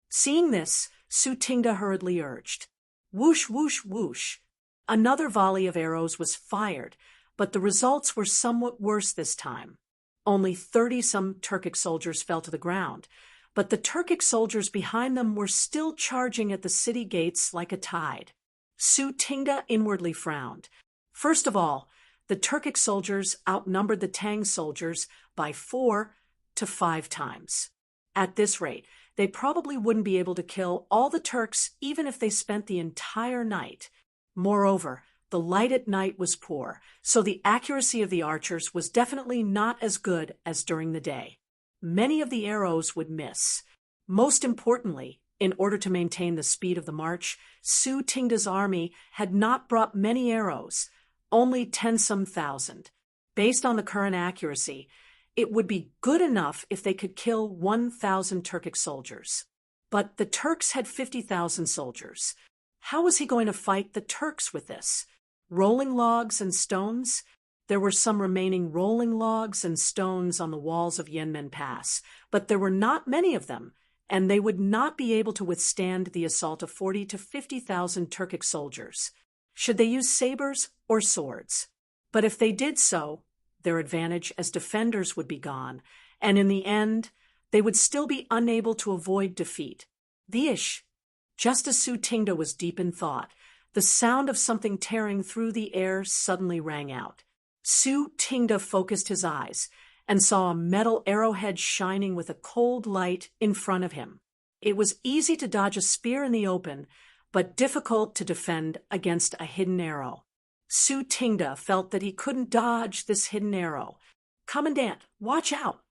Seeing this, Su Tingda hurriedly urged. Whoosh, whoosh, whoosh. Another volley of arrows was fired, but the results were somewhat worse this time. Only 30-some Turkic soldiers fell to the ground, but the Turkic soldiers behind them were still charging at the city gates like a tide. Su Tingda inwardly frowned. First of all, the Turkic soldiers outnumbered the Tang soldiers by 4 to 5 times. At this rate, they probably wouldn't be able to kill all the Turks even if they spent the entire night. Moreover, the light at night was poor, so the accuracy of the archers was definitely not as good as during the day. Many of the arrows would miss. Most importantly, in order to maintain the speed of the march, Su Tingda's army had not brought many arrows, only 10-some thousand. Based on the current accuracy, it would be good enough if they could kill 1,000 Turkic soldiers. But the Turks had 50,000 soldiers. How was he going to fight the Turks with this? Rolling logs and stones? There were some remaining rolling logs and stones on the walls of Yanmen Pass, but there were not many of them, and they would not be able to withstand the assault of 40 to 50,000 Turkic soldiers. Should they use sabers or swords? But if they did so, their advantage as defenders would be gone, and in the end, they would still be unable to avoid defeat. Just as Su Tingda was deep in thought, the sound of something tearing through the air suddenly rang out. Su Tingda focused his eyes and saw a metal arrowhead shining with a cold light in front of him. It was easy to dodge a spear in the open, but difficult to defend against a hidden arrow. Su Tingda felt that he couldn't dodge this hidden arrow. "Commandant, watch out!"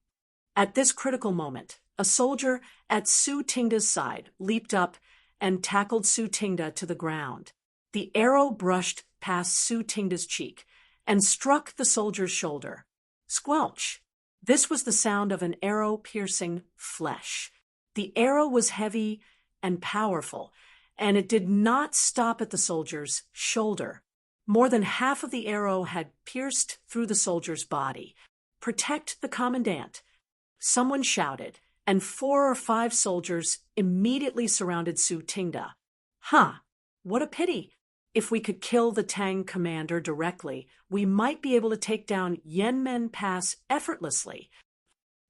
At this critical moment, a soldier at Su Tingda's side leaped up and tackled Su Tingda to the ground. The arrow brushed past Su Tingda's cheek and struck the soldier's shoulder. Squelch! This was the sound of an arrow piercing flesh. The arrow was heavy and powerful, and it did not stop at the soldier's shoulder. More than half of the arrow had pierced through the soldier's body. "Protect the commandant!" Someone shouted, and 4 or 5 soldiers immediately surrounded Su Tingda. What a pity! If we could kill the Tang commander directly, we might be able to take down Yanmen Pass effortlessly.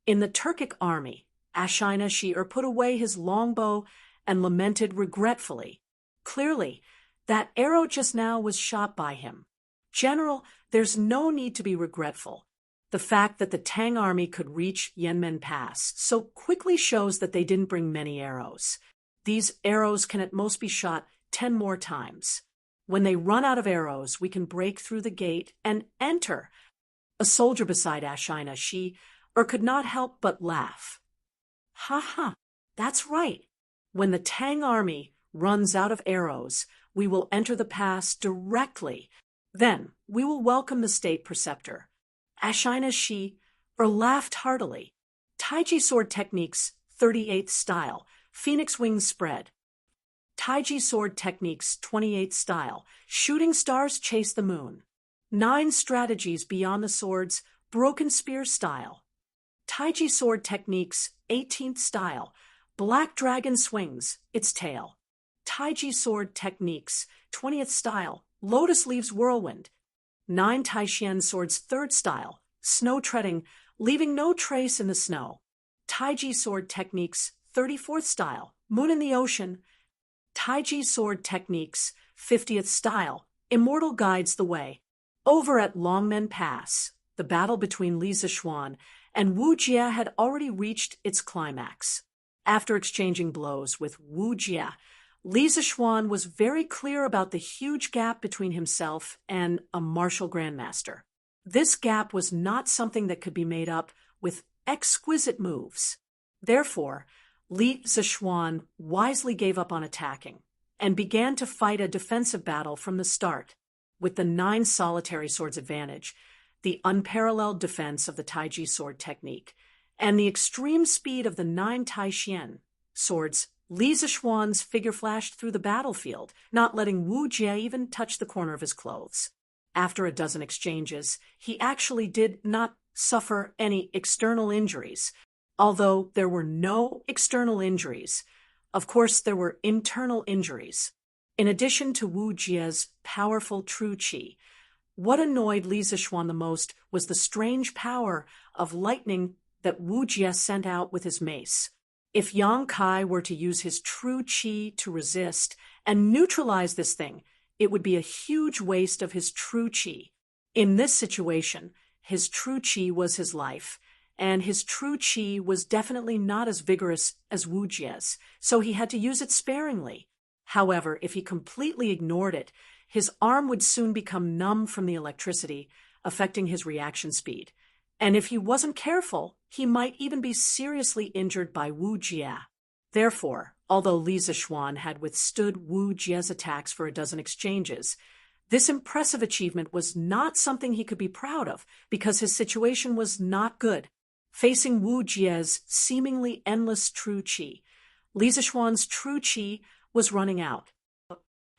In the Turkic army, Ashina Shi'er put away his longbow and lamented regretfully. Clearly, that arrow just now was shot by him. "General, there's no need to be regretful. The fact that the Tang army could reach Yanmen Pass so quickly shows that they didn't bring many arrows. These arrows can at most be shot 10 more times. When they run out of arrows, we can break through the gate and enter." A soldier beside Ashina Shi'er could not help but laugh. That's right. When the Tang army runs out of arrows, we will enter the pass directly. Then we will welcome the state preceptor. Ashina Shi'er laughed heartily. Taiji sword techniques, 38th style, phoenix wings spread. Taiji sword techniques, 28th style, shooting stars chase the moon. 9 strategies beyond the swords, broken spear style. Taiji sword techniques, 18th style, black dragon swings its tail. Taiji sword techniques, 20th style, lotus leaves whirlwind. 9 Taishian swords, 3rd style, snow treading, leaving no trace in the snow. Taiji sword techniques, 34th style, moon in the ocean. Taiji sword techniques, 50th style, immortal guides the way. Over at Longmen Pass, the battle between Li Zishuan and Wu Jie had already reached its climax. After exchanging blows with Wu Jie, Li Zishuan was very clear about the huge gap between himself and a martial grandmaster. This gap was not something that could be made up with exquisite moves. Therefore, Li Zishuan wisely gave up on attacking and began to fight a defensive battle from the start. with the 9 solitary swords advantage, the unparalleled defense of the Taiji sword technique, and the extreme speed of the 9 Taixuan swords, Li Zixuan's figure flashed through the battlefield, not letting Wu Jie even touch the corner of his clothes. After a dozen exchanges, he actually did not suffer any external injuries. Although there were no external injuries, of course there were internal injuries. In addition to Wu Jie's powerful true qi, what annoyed Li Zixuan the most was the strange power of lightning that Wu Jie sent out with his mace. If Yang Kai were to use his true qi to resist and neutralize this thing, it would be a huge waste of his true qi. In this situation, his true qi was his life, and his true qi was definitely not as vigorous as Wu Jie's, so he had to use it sparingly. However, if he completely ignored it, his arm would soon become numb from the electricity, affecting his reaction speed. And if he wasn't careful, he might even be seriously injured by Wu Jie. Therefore, although Li Zixuan had withstood Wu Jie's attacks for a dozen exchanges, this impressive achievement was not something he could be proud of because his situation was not good. Facing Wu Jie's seemingly endless true qi, Li Zixuan's true qi was running out.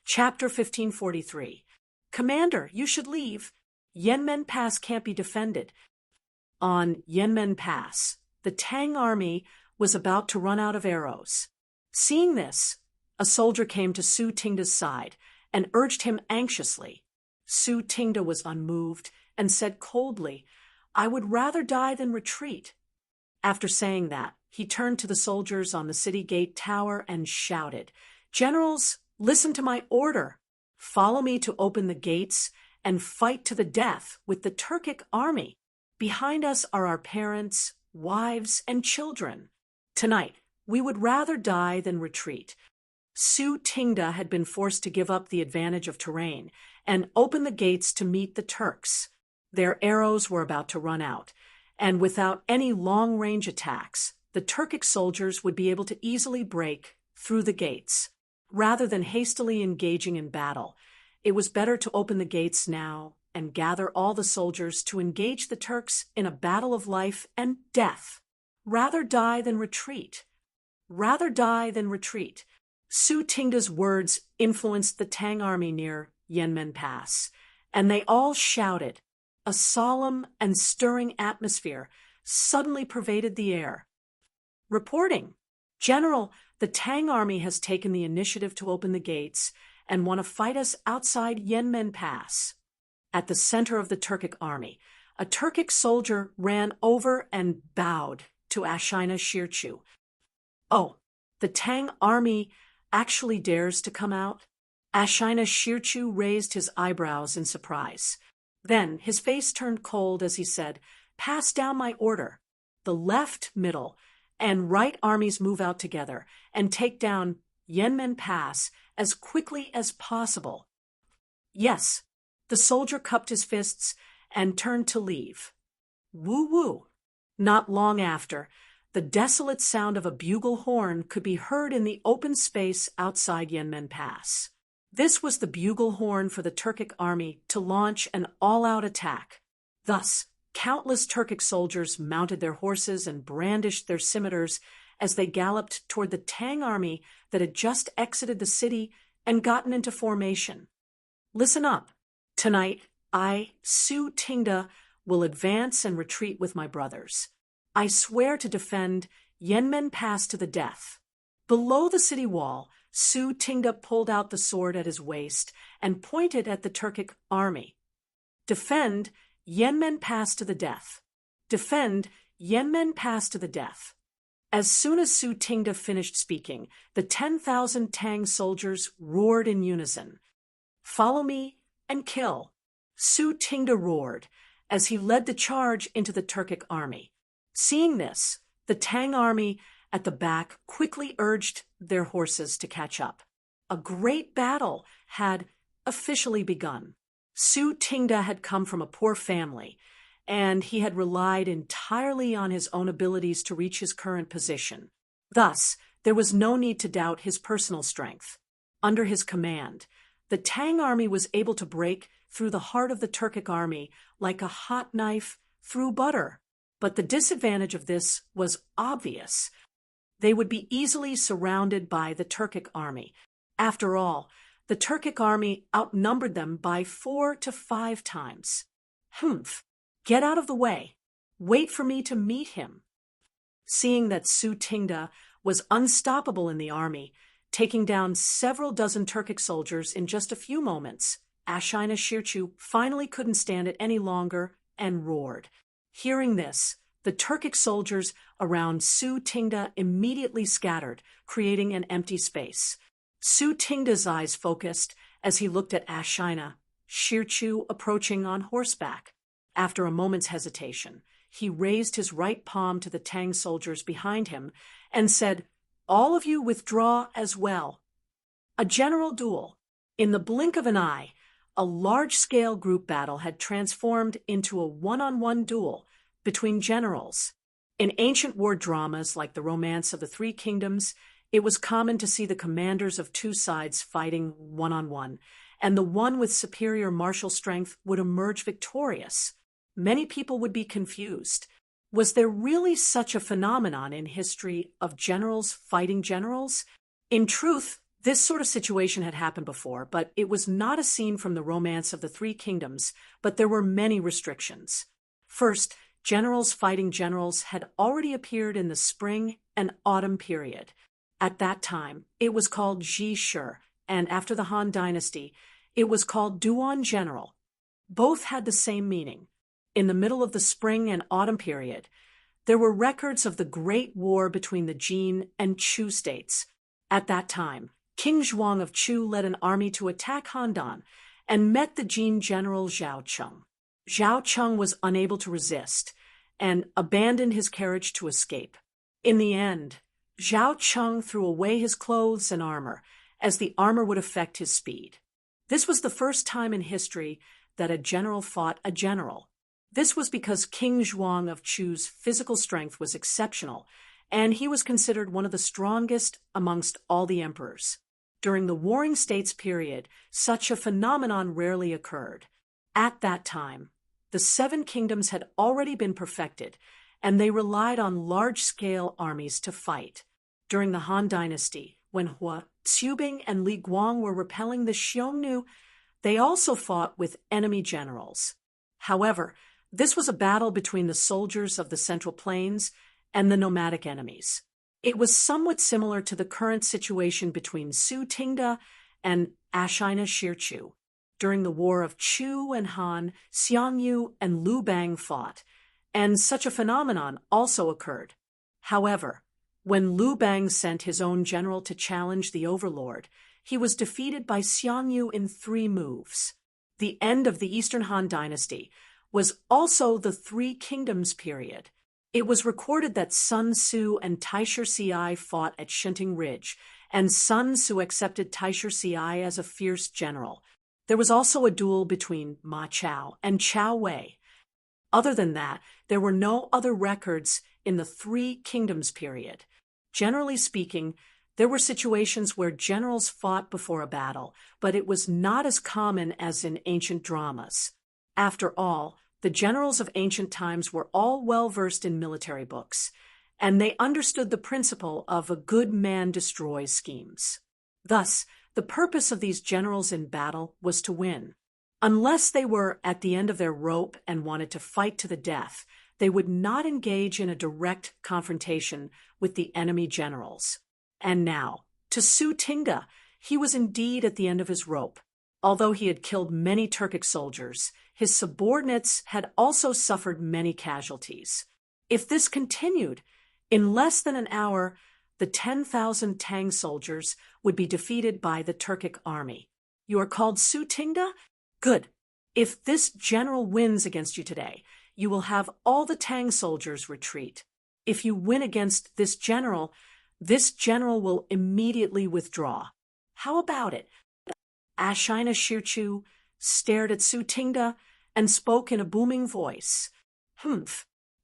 Chapter 1543. Commander, you should leave. Yanmen Pass can't be defended. On Yanmen Pass, the Tang army was about to run out of arrows. Seeing this, a soldier came to Su Tingda's side and urged him anxiously. Su Tingda was unmoved and said coldly, "I would rather die than retreat." After saying that, he turned to the soldiers on the city gate tower and shouted, "Generals, listen to my order. Follow me to open the gates and fight to the death with the Turkic army. Behind us are our parents, wives, and children. Tonight, we would rather die than retreat." Su Tingda had been forced to give up the advantage of terrain and open the gates to meet the Turks. Their arrows were about to run out, and without any long-range attacks, the Turkic soldiers would be able to easily break through the gates. Rather than hastily engaging in battle, it was better to open the gates now and gather all the soldiers to engage the Turks in a battle of life and death. Rather die than retreat. Rather die than retreat. Su Tingda's words influenced the Tang army near Yanmen Pass, and they all shouted. A solemn and stirring atmosphere suddenly pervaded the air. Reporting, "General, the Tang army has taken the initiative to open the gates and want to fight us outside Yanmen Pass." At the center of the Turkic army, a Turkic soldier ran over and bowed to Ashina Shirchu. "Oh, the Tang army actually dares to come out?" Ashina Shirchu raised his eyebrows in surprise. Then his face turned cold as he said, "Pass down my order. The left, middle, and right armies move out together and take down Yanmen Pass as quickly as possible." "Yes." The soldier cupped his fists and turned to leave. Woo-woo. Not long after, the desolate sound of a bugle horn could be heard in the open space outside Yanmen Pass. This was the bugle horn for the Turkic army to launch an all-out attack. Thus, countless Turkic soldiers mounted their horses and brandished their scimitars as they galloped toward the Tang army that had just exited the city and gotten into formation. "Listen up. Tonight, I, Su Tingda, will advance and retreat with my brothers. I swear to defend Yanmen Pass to the death." Below the city wall, Su Tingda pulled out the sword at his waist and pointed at the Turkic army. "Defend Yanmen Pass to the death. Defend Yanmen Pass to the death." As soon as Su Tingda finished speaking, the 10,000 Tang soldiers roared in unison. "Follow me and kill." Su Tingda roared as he led the charge into the Turkic army. Seeing this, the Tang army at the back quickly urged their horses to catch up. A great battle had officially begun. Su Tingda had come from a poor family, and he had relied entirely on his own abilities to reach his current position. Thus, there was no need to doubt his personal strength. Under his command, the Tang army was able to break through the heart of the Turkic army like a hot knife through butter. But the disadvantage of this was obvious. They would be easily surrounded by the Turkic army. After all, the Turkic army outnumbered them by 4 to 5 times. Get out of the way. Wait for me to meet him. Seeing that Su Tingda was unstoppable in the army, taking down several dozen Turkic soldiers in just a few moments, Ashina Shirchu finally couldn't stand it any longer and roared. Hearing this, the Turkic soldiers around Su Tingda immediately scattered, creating an empty space. Su Tingda's eyes focused as he looked at Ashina Shirchu approaching on horseback. After a moment's hesitation, he raised his right palm to the Tang soldiers behind him and said, "All of you withdraw as well." A general duel. In the blink of an eye, a large-scale group battle had transformed into a one-on-one duel between generals. In ancient war dramas like the Romance of the Three Kingdoms, it was common to see the commanders of two sides fighting one-on-one, and the one with superior martial strength would emerge victorious. Many people would be confused. Was there really such a phenomenon in history of generals fighting generals? In truth, this sort of situation had happened before, but it was not a scene from the Romance of the Three Kingdoms, but there were many restrictions. First, generals fighting generals had already appeared in the spring and autumn period. At that time, it was called Ji Shi, and after the Han Dynasty, it was called Duan General. Both had the same meaning. In the middle of the spring and autumn period, there were records of the Great War between the Jin and Chu states. At that time, King Zhuang of Chu led an army to attack Handan and met the Jin general Zhao Cheng. Zhao Cheng was unable to resist and abandoned his carriage to escape. In the end, Zhao Cheng threw away his clothes and armor, as the armor would affect his speed. This was the first time in history that a general fought a general. This was because King Zhuang of Chu's physical strength was exceptional, and he was considered one of the strongest amongst all the emperors. During the Warring States period, such a phenomenon rarely occurred. At that time, the 7 kingdoms had already been perfected, and they relied on large-scale armies to fight. During the Han Dynasty, when Hua Zubing and Li Guang were repelling the Xiongnu, they also fought with enemy generals. However, this was a battle between the soldiers of the Central Plains and the nomadic enemies. It was somewhat similar to the current situation between Su Tingda and Ashina Shirchu. During the War of Chu and Han, Xiongnu and Liu Bang fought, and such a phenomenon also occurred. However, when Liu Bang sent his own general to challenge the overlord, he was defeated by Xiongnu in 3 moves. The end of the Eastern Han Dynasty was also the Three Kingdoms period. It was recorded that Sun Tzu and Taisher Si fought at Shinting Ridge, and Sun Tzu accepted Taisher Si as a fierce general. There was also a duel between Ma Chao and Chao Wei. Other than that, there were no other records in the Three Kingdoms period. Generally speaking, there were situations where generals fought before a battle, but it was not as common as in ancient dramas. After all, the generals of ancient times were all well-versed in military books, and they understood the principle of a good man destroys schemes. Thus, the purpose of these generals in battle was to win. Unless they were at the end of their rope and wanted to fight to the death, they would not engage in a direct confrontation with the enemy generals. And now, to Su Tingda, he was indeed at the end of his rope. Although he had killed many Turkic soldiers, his subordinates had also suffered many casualties. If this continued, in less than an hour, the 10,000 Tang soldiers would be defeated by the Turkic army. You are called Su Tingda? Good. If this general wins against you today, you will have all the Tang soldiers retreat. If you win against this general will immediately withdraw. How about it? Ashina Shirchu stared at Su Tingda and spoke in a booming voice.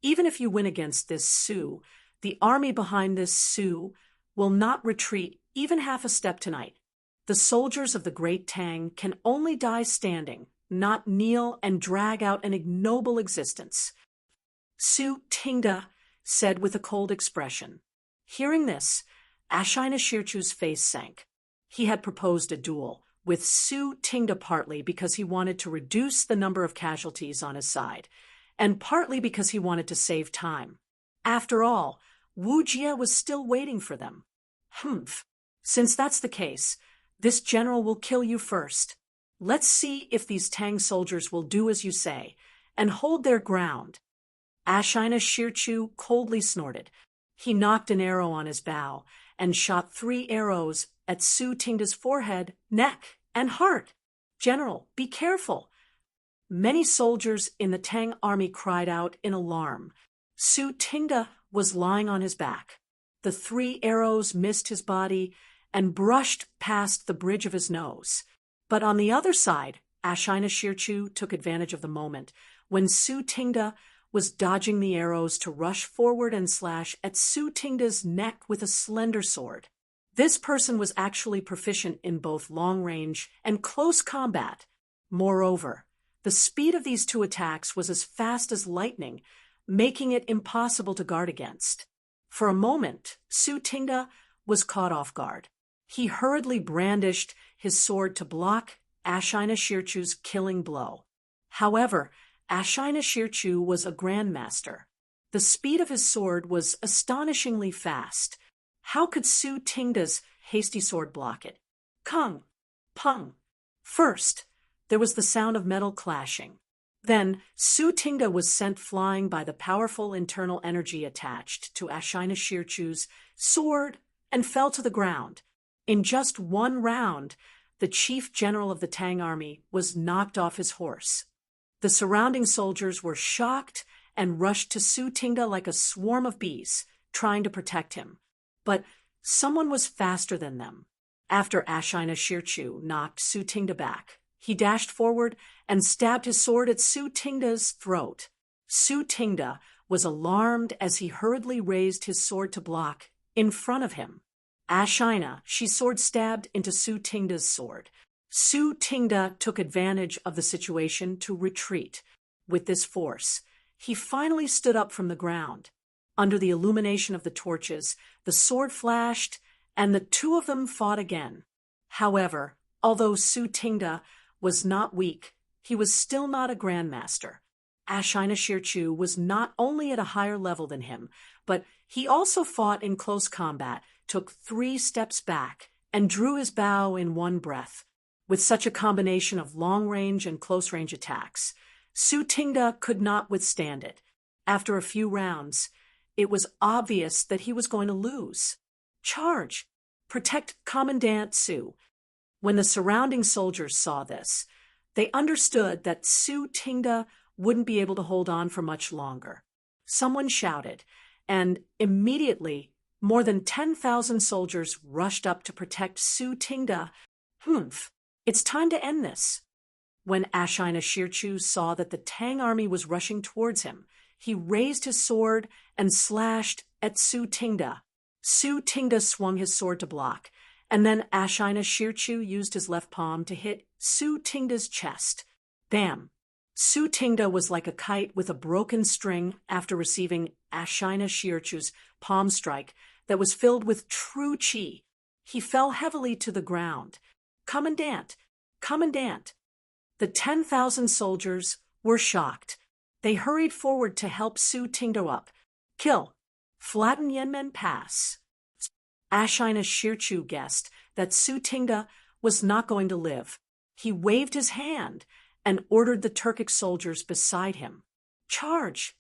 Even if you win against this Su, the army behind this Su will not retreat even half a step tonight. The soldiers of the great Tang can only die standing, not kneel and drag out an ignoble existence. Su Tingda said with a cold expression. Hearing this, Ashina Shirchu's face sank. He had proposed a duel with Su Tingda partly because he wanted to reduce the number of casualties on his side, and partly because he wanted to save time. After all, Wu Jie was still waiting for them. Humph. Since that's the case, this general will kill you first. Let's see if these Tang soldiers will do as you say, and hold their ground. Ashina Shirchu coldly snorted. He knocked an arrow on his bow, and shot 3 arrows at Su Tingda's forehead, neck, and heart. General, be careful. Many soldiers in the Tang army cried out in alarm. Su Tingda was lying on his back. The 3 arrows missed his body and brushed past the bridge of his nose. But on the other side, Ashina Shirchu took advantage of the moment when Su Tingda was dodging the arrows to rush forward and slash at Su Tingda's neck with a slender sword. This person was actually proficient in both long-range and close combat. Moreover, the speed of these 2 attacks was as fast as lightning, making it impossible to guard against. For a moment, Su Tingda was caught off guard. He hurriedly brandished his sword to block Ashina Shirchu's killing blow. However, Ashina Shirchu was a grandmaster. The speed of his sword was astonishingly fast. How could Su Tingda's hasty sword block it? Kung! Pung! First, there was the sound of metal clashing. Then, Su Tingda was sent flying by the powerful internal energy attached to Ashina Shirchu's sword and fell to the ground. In just 1 round, the chief general of the Tang army was knocked off his horse. The surrounding soldiers were shocked and rushed to Su Tingda like a swarm of bees, trying to protect him. But someone was faster than them. After Ashina Shirchu knocked Su Tingda back, he dashed forward and stabbed his sword at Su Tingda's throat. Su Tingda was alarmed as he hurriedly raised his sword to block in front of him. Ashina, she sword stabbed into Su Tingda's sword. Su Tingda took advantage of the situation to retreat. With this force, he finally stood up from the ground. Under the illumination of the torches, the sword flashed, and the 2 of them fought again. However, although Su Tingda was not weak, he was still not a grandmaster. Ashina Shirchu was not only at a higher level than him, but he also fought in close combat, took 3 steps back, and drew his bow in one breath. With such a combination of long-range and close-range attacks, Su Tingda could not withstand it. After a few rounds, it was obvious that he was going to lose. Charge! Protect Commandant Su. When the surrounding soldiers saw this, they understood that Su Tingda wouldn't be able to hold on for much longer. Someone shouted, and immediately more than 10,000 soldiers rushed up to protect Su Tingda. Humph! It's time to end this. When Ashina Shirchu saw that the Tang army was rushing towards him, he raised his sword and slashed at Su Tingda. Su Tingda swung his sword to block, and then Ashina Shirchu used his left palm to hit Su Tingda's chest. Bam! Su Tingda was like a kite with a broken string after receiving Ashina Shirchu's palm strike that was filled with true qi. He fell heavily to the ground. Commandant! Commandant! The 10,000 soldiers were shocked. They hurried forward to help Su Tingda up. Kill! Flatten Yanmen Pass. Ashina Shirchu guessed that Su Tingda was not going to live. He waved his hand and ordered the Turkic soldiers beside him. Charge!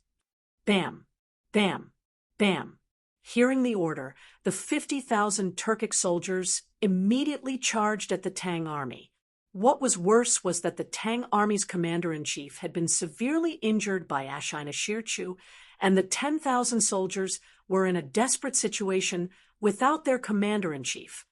Bam! Bam! Bam! Hearing the order, the 50,000 Turkic soldiers immediately charged at the Tang army. What was worse was that the Tang army's commander-in-chief had been severely injured by Ashina Shirchu, and the 10,000 soldiers were in a desperate situation without their commander-in-chief.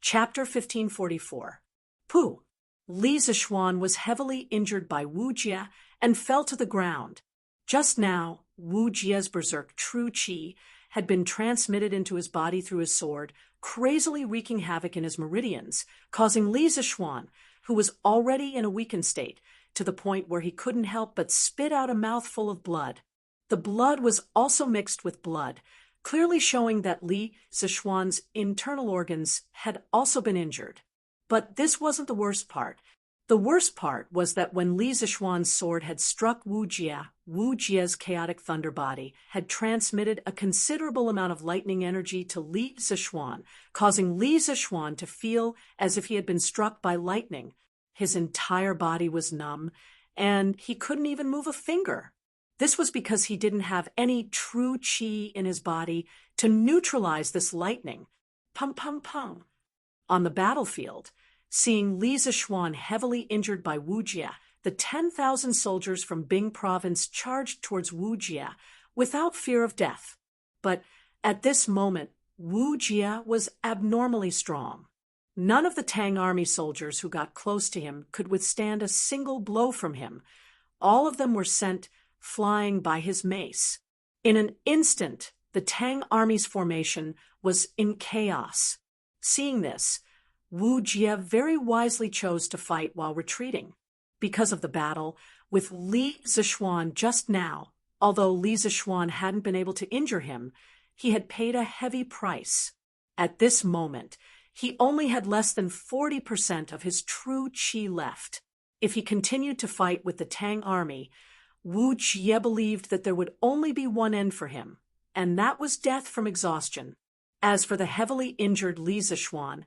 Chapter 1544. Pu. Li Zishuan was heavily injured by Wu Jie and fell to the ground. Just now, Wu Jie's berserk true qi had been transmitted into his body through his sword, crazily wreaking havoc in his meridians, causing Li Zishuan, who was already in a weakened state, to the point where he couldn't help but spit out a mouthful of blood. The blood was also mixed with blood, clearly showing that Li Zixuan's internal organs had also been injured. But this wasn't the worst part. The worst part was that when Li Zixuan's sword had struck Wu Jie's chaotic thunder body had transmitted a considerable amount of lightning energy to Li Zixuan, causing Li Zixuan to feel as if he had been struck by lightning. His entire body was numb, and he couldn't even move a finger. This was because he didn't have any true qi in his body to neutralize this lightning. Pung, pung, pung. On the battlefield, seeing Li Zixuan heavily injured by Wu Jie, the 10,000 soldiers from Bing province charged towards Wu Jie without fear of death. But at this moment, Wu Jie was abnormally strong. None of the Tang army soldiers who got close to him could withstand a single blow from him. All of them were sent flying by his mace. In an instant, the Tang army's formation was in chaos. Seeing this, Wu Jie very wisely chose to fight while retreating. Because of the battle with Li Zixuan just now, although Li Zixuan hadn't been able to injure him, he had paid a heavy price. At this moment, he only had less than 40% of his true qi left. If he continued to fight with the Tang army, Wu Jie believed that there would only be one end for him, and that was death from exhaustion. As for the heavily injured Li Zixuan,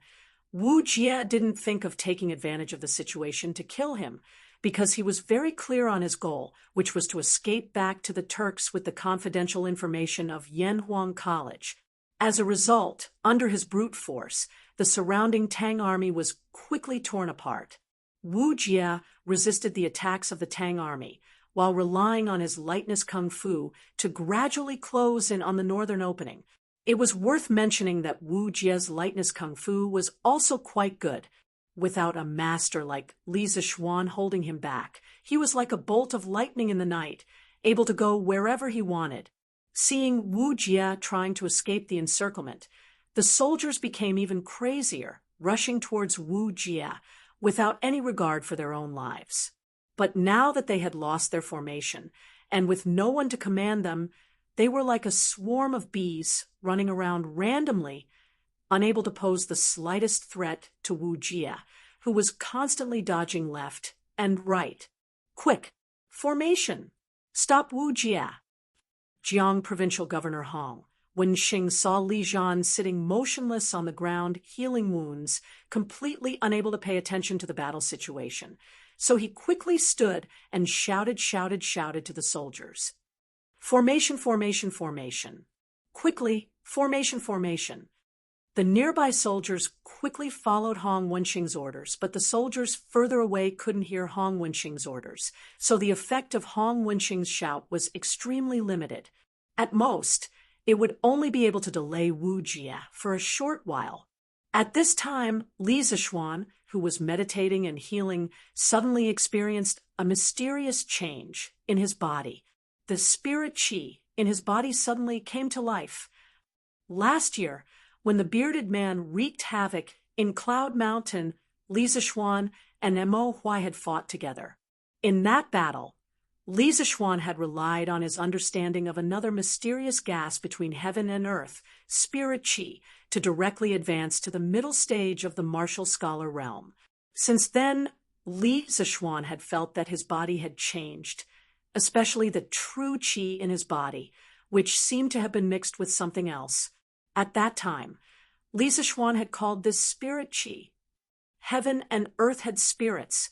Wu Jie didn't think of taking advantage of the situation to kill him, because he was very clear on his goal, which was to escape back to the Turks with the confidential information of Yanhuang College. As a result, under his brute force, the surrounding Tang army was quickly torn apart. Wu Jie resisted the attacks of the Tang army, while relying on his lightness kung fu to gradually close in on the northern opening. It was worth mentioning that Wu Jie's lightness kung fu was also quite good. Without a master like Li Zixuan holding him back, he was like a bolt of lightning in the night, able to go wherever he wanted. Seeing Wu Jie trying to escape the encirclement, the soldiers became even crazier, rushing towards Wu Jie without any regard for their own lives. But now that they had lost their formation, and with no one to command them, they were like a swarm of bees running around randomly, unable to pose the slightest threat to Wu Jie, who was constantly dodging left and right. Quick! Formation! Stop Wu Jie! Jiang Provincial Governor Hong, when Xing saw Li Zhan sitting motionless on the ground, healing wounds, completely unable to pay attention to the battle situation. So he quickly stood and shouted to the soldiers. Formation, formation, formation. Quickly, formation, formation. The nearby soldiers quickly followed Hong Wenxing's orders, but the soldiers further away couldn't hear Hong Wenxing's orders, so the effect of Hong Wenxing's shout was extremely limited. At most, it would only be able to delay Wu Jie for a short while. At this time, Li Zixuan, who was meditating and healing, suddenly experienced a mysterious change in his body. The spirit qi in his body suddenly came to life. Last year, when the bearded man wreaked havoc in Cloud Mountain, Li Zixuan and Mo Huai had fought together. In that battle, Li Zixuan had relied on his understanding of another mysterious gas between heaven and earth, spirit qi, to directly advance to the middle stage of the martial scholar realm. Since then, Li Zixuan had felt that his body had changed, especially the true qi in his body, which seemed to have been mixed with something else. At that time, Li Zixuan had called this spirit qi. Heaven and earth had spirits,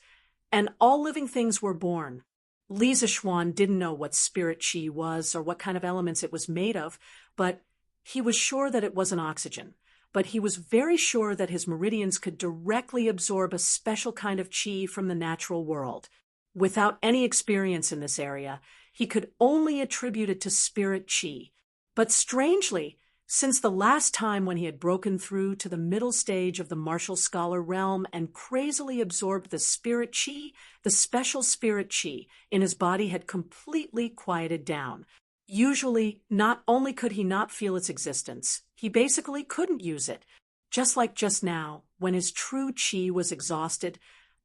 and all living things were born. Li Zixuan didn't know what spirit qi was or what kind of elements it was made of, but he was sure that it wasn't oxygen. But he was very sure that his meridians could directly absorb a special kind of qi from the natural world. Without any experience in this area, he could only attribute it to spirit qi. But strangely, since the last time when he had broken through to the middle stage of the martial scholar realm and crazily absorbed the spirit qi, the special spirit qi in his body had completely quieted down. Usually, not only could he not feel its existence, he basically couldn't use it. Just like just now, when his true qi was exhausted,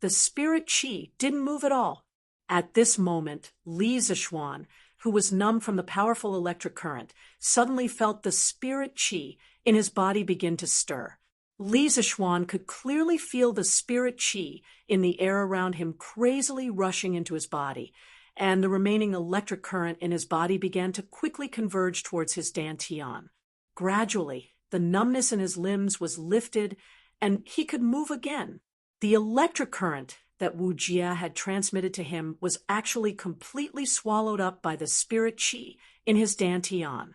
the spirit qi didn't move at all. At this moment, Li Zixuan, who was numb from the powerful electric current, suddenly felt the spirit qi in his body begin to stir. Li Zixuan could clearly feel the spirit qi in the air around him crazily rushing into his body, and the remaining electric current in his body began to quickly converge towards his dantian. Gradually, the numbness in his limbs was lifted, and he could move again. The electric current that Wu Jia had transmitted to him was actually completely swallowed up by the spirit qi in his dantian.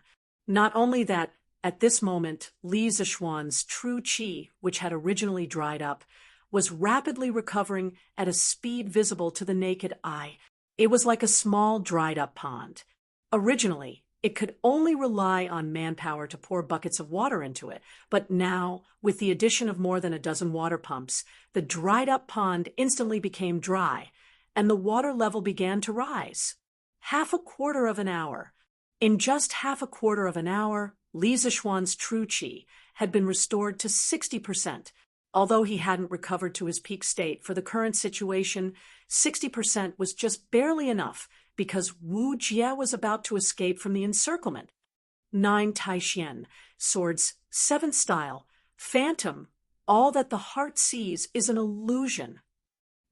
Not only that, at this moment, Li Zixuan's true qi, which had originally dried up, was rapidly recovering at a speed visible to the naked eye. It was like a small dried-up pond. Originally, it could only rely on manpower to pour buckets of water into it, but now, with the addition of more than a dozen water pumps, the dried-up pond instantly became dry, and the water level began to rise. Half a quarter of an hour. In just half a quarter of an hour, Li Zixuan's true qi had been restored to 60%. Although he hadn't recovered to his peak state for the current situation, 60% was just barely enough because Wu Jia was about to escape from the encirclement. 9 Taishian, swords, 7th style, phantom, all that the heart sees is an illusion.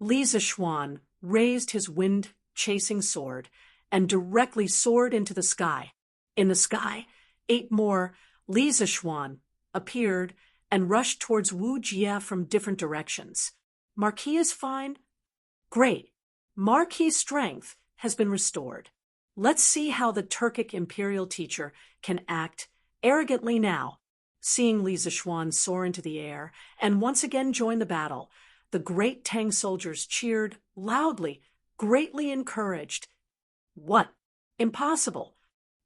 Li Zixuan raised his wind-chasing sword and directly soared into the sky. In the sky, 8 more Li Zixuan appeared and rushed towards Wu Jia from different directions. Marquis is fine? Great. Marquis' strength has been restored. Let's see how the Turkic imperial teacher can act arrogantly now. Seeing Li Zixuan soar into the air and once again join the battle, the great Tang soldiers cheered loudly, greatly encouraged. What? Impossible.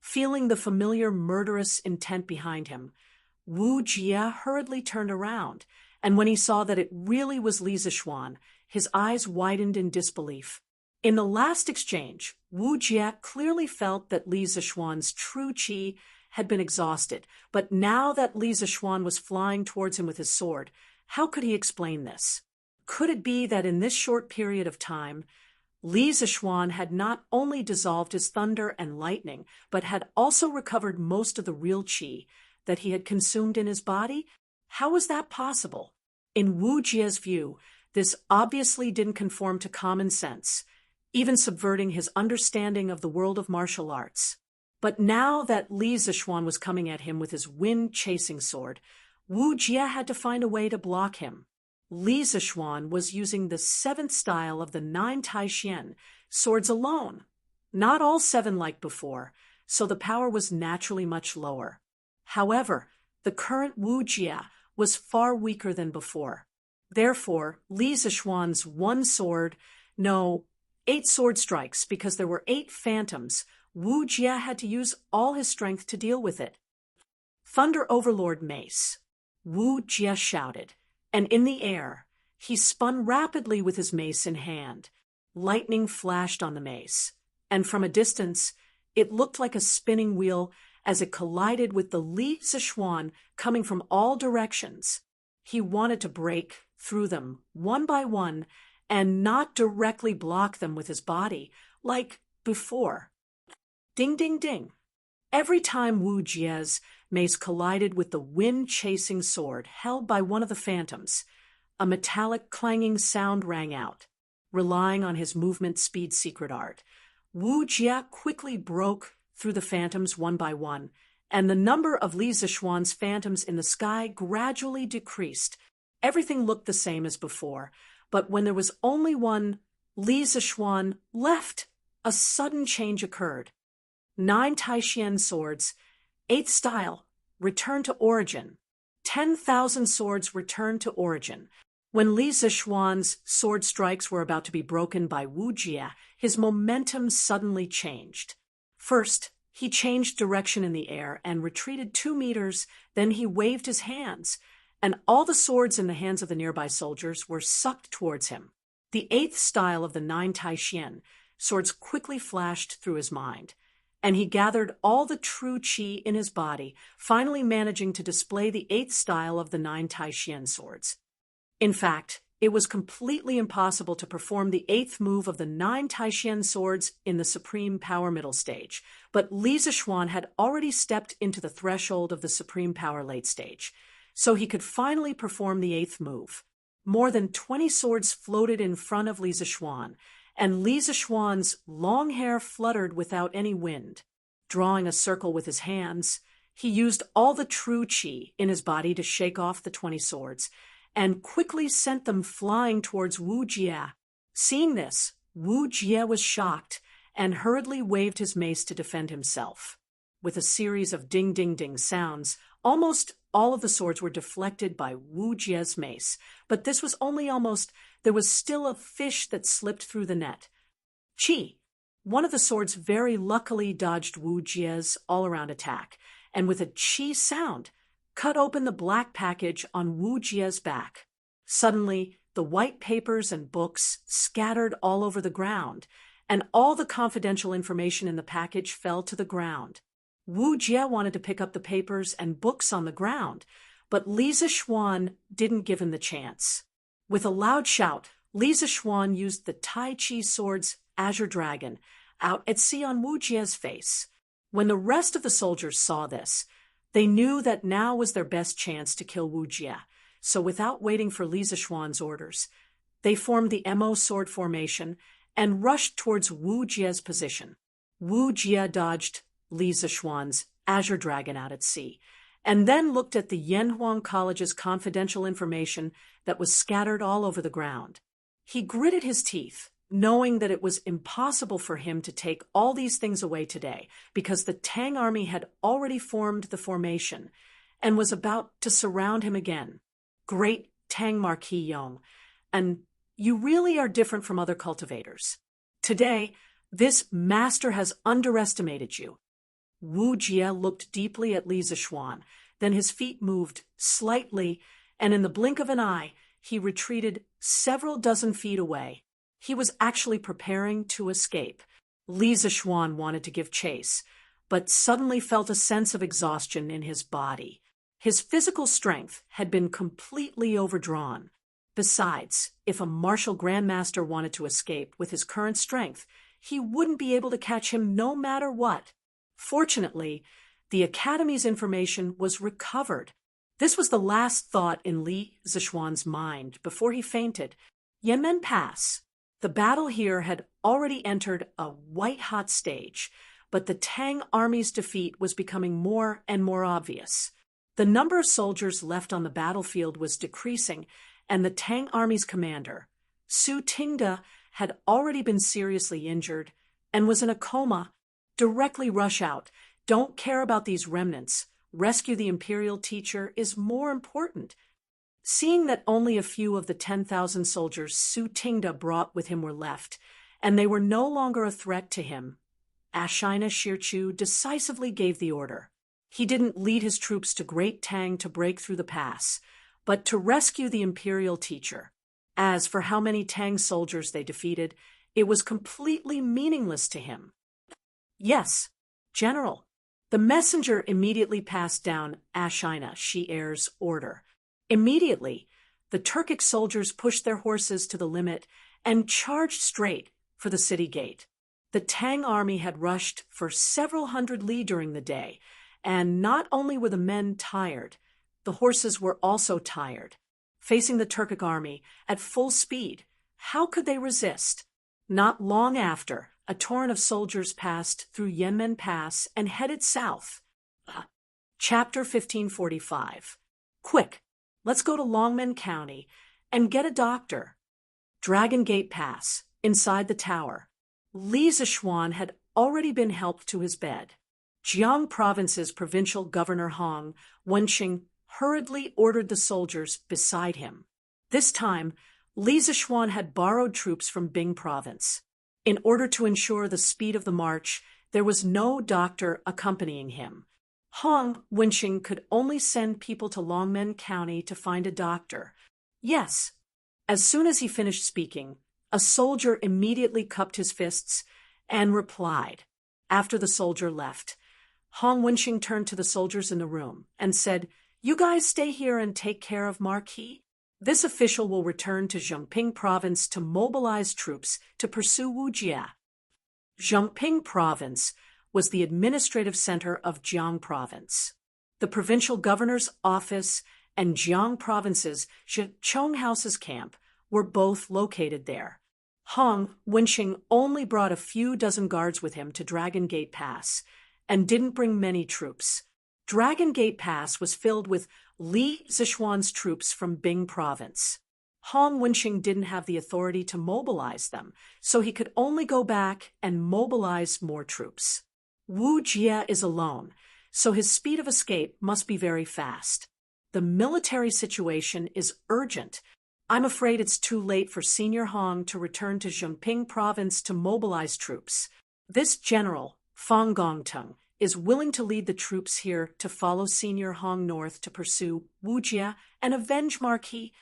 Feeling the familiar murderous intent behind him, Wu Jia hurriedly turned around, and when he saw that it really was Li Zixuan, his eyes widened in disbelief. In the last exchange, Wu Jia clearly felt that Li Zixuan's true qi had been exhausted, but now that Li Zixuan was flying towards him with his sword, how could he explain this? Could it be that in this short period of time, Li Zixuan had not only dissolved his thunder and lightning, but had also recovered most of the real qi that he had consumed in his body? How was that possible? In Wu Jia's view, this obviously didn't conform to common sense, even subverting his understanding of the world of martial arts. But now that Li Zixuan was coming at him with his wind-chasing sword, Wu Jia had to find a way to block him. Li Zixuan was using the 7th style of the 9 Taishian swords alone, not all 7 like before, so the power was naturally much lower. However, the current Wu Jia was far weaker than before. Therefore, Li Zixuan's 8 sword strikes, because there were 8 phantoms, Wu Jia had to use all his strength to deal with it. Thunder Overlord Mace, Wu Jia shouted, and in the air, he spun rapidly with his mace in hand. Lightning flashed on the mace, and from a distance, it looked like a spinning wheel as it collided with the Li Zixuan coming from all directions. He wanted to break through them one by one and not directly block them with his body, like before. Ding, ding, ding. Every time Wu Jia's mace collided with the wind-chasing sword held by one of the phantoms, a metallic clanging sound rang out. Relying on his movement speed secret art, Wu Jia quickly broke through the phantoms one by one, and the number of Li Zixuan's phantoms in the sky gradually decreased. Everything looked the same as before, but when there was only one Li Zixuan left, a sudden change occurred. 9 Taishian swords, 8th style, returned to origin. 10,000 swords returned to origin. When Li Zixuan's sword strikes were about to be broken by Wu Jia, his momentum suddenly changed. First, he changed direction in the air and retreated 2 meters, then he waved his hands, and all the swords in the hands of the nearby soldiers were sucked towards him. The 8th style of the 9 Taishian swords quickly flashed through his mind, and he gathered all the true qi in his body, finally managing to display the 8th style of the 9 Taishian swords. In fact, it was completely impossible to perform the 8th move of the 9 Taishan swords in the Supreme Power middle stage, but Li Zixuan had already stepped into the threshold of the Supreme Power late stage, so he could finally perform the 8th move. More than 20 swords floated in front of Li Zixuan, and Li Zixuan's long hair fluttered without any wind. Drawing a circle with his hands, he used all the true qi in his body to shake off the 20 swords, and quickly sent them flying towards Wu Jie. Seeing this, Wu Jie was shocked and hurriedly waved his mace to defend himself. With a series of ding-ding-ding sounds, almost all of the swords were deflected by Wu Jie's mace, but this was only almost. There was still a fish that slipped through the net. Qi! One of the swords very luckily dodged Wu Jie's all-around attack, and with a qi sound, cut open the black package on Wu Jie's back. Suddenly, the white papers and books scattered all over the ground, and all the confidential information in the package fell to the ground. Wu Jie wanted to pick up the papers and books on the ground, but Li Zixuan didn't give him the chance. With a loud shout, Li Zixuan used the Tai Chi sword's Azure Dragon out at sea on Wu Jie's face. When the rest of the soldiers saw this, they knew that now was their best chance to kill Wu Jie, so without waiting for Li Zixuan's orders, they formed the Mo sword formation and rushed towards Wu Jie's position. Wu Jie dodged Li Zixuan's Azure Dragon out at sea, and then looked at the Yanhuang College's confidential information that was scattered all over the ground. He gritted his teeth, knowing that it was impossible for him to take all these things away today, because the Tang army had already formed the formation and was about to surround him again. Great Tang Marquis Yong, and you really are different from other cultivators. Today, this master has underestimated you. Wu Jie looked deeply at Li Zixuan, then his feet moved slightly, and in the blink of an eye, he retreated several dozen feet away. He was actually preparing to escape. Li Zixuan wanted to give chase, but suddenly felt a sense of exhaustion in his body. His physical strength had been completely overdrawn. Besides, if a martial grandmaster wanted to escape with his current strength, he wouldn't be able to catch him no matter what. Fortunately, the Academy's information was recovered. This was the last thought in Li Zixuan's mind before he fainted. Yanmen Pass. The battle here had already entered a white-hot stage, but the Tang army's defeat was becoming more and more obvious. The number of soldiers left on the battlefield was decreasing, and the Tang army's commander, Su Tingda, had already been seriously injured and was in a coma. Directly rush out. Don't care about these remnants. Rescue the imperial teacher is more important. Seeing that only a few of the 10,000 soldiers Su Tingda brought with him were left, and they were no longer a threat to him, Ashina Shirchu decisively gave the order. He didn't lead his troops to Great Tang to break through the pass, but to rescue the imperial teacher. As for how many Tang soldiers they defeated, it was completely meaningless to him. Yes, General. The messenger immediately passed down Ashina Shi'er's order. Immediately, the Turkic soldiers pushed their horses to the limit and charged straight for the city gate. The Tang army had rushed for several hundred li during the day, and not only were the men tired, the horses were also tired. Facing the Turkic army at full speed, how could they resist? Not long after, a torrent of soldiers passed through Yanmen Pass and headed south. Chapter 1545. Quick, let's go to Longmen County and get a doctor. Dragon Gate Pass, inside the tower. Li Zixuan had already been helped to his bed. Jiang Province's provincial governor Hong Wenqing hurriedly ordered the soldiers beside him. This time, Li Zixuan had borrowed troops from Bing Province. In order to ensure the speed of the march, there was no doctor accompanying him. Hong Wenqing could only send people to Longmen County to find a doctor. Yes. As soon as he finished speaking, a soldier immediately cupped his fists and replied. After the soldier left, Hong Wenqing turned to the soldiers in the room and said, "You guys stay here and take care of Marquis." This official will return to Zhengping province to mobilize troops to pursue Wu Jie. Zhengping province was the administrative center of Jiang province. The provincial governor's office and Jiang province's Zhechong House's camp were both located there. Hong Wenqing only brought a few dozen guards with him to Dragon Gate Pass and didn't bring many troops. Dragon Gate Pass was filled with Li Zishuan's troops from Bing province. Hong Wenqing didn't have the authority to mobilize them, so he could only go back and mobilize more troops. Wu Jie is alone, so his speed of escape must be very fast. The military situation is urgent. I'm afraid it's too late for Senior Hong to return to Zhengping province to mobilize troops. This general, Fang Gongteng, is willing to lead the troops here to follow Senior Hong north to pursue Wu Jie and avenge Marquis.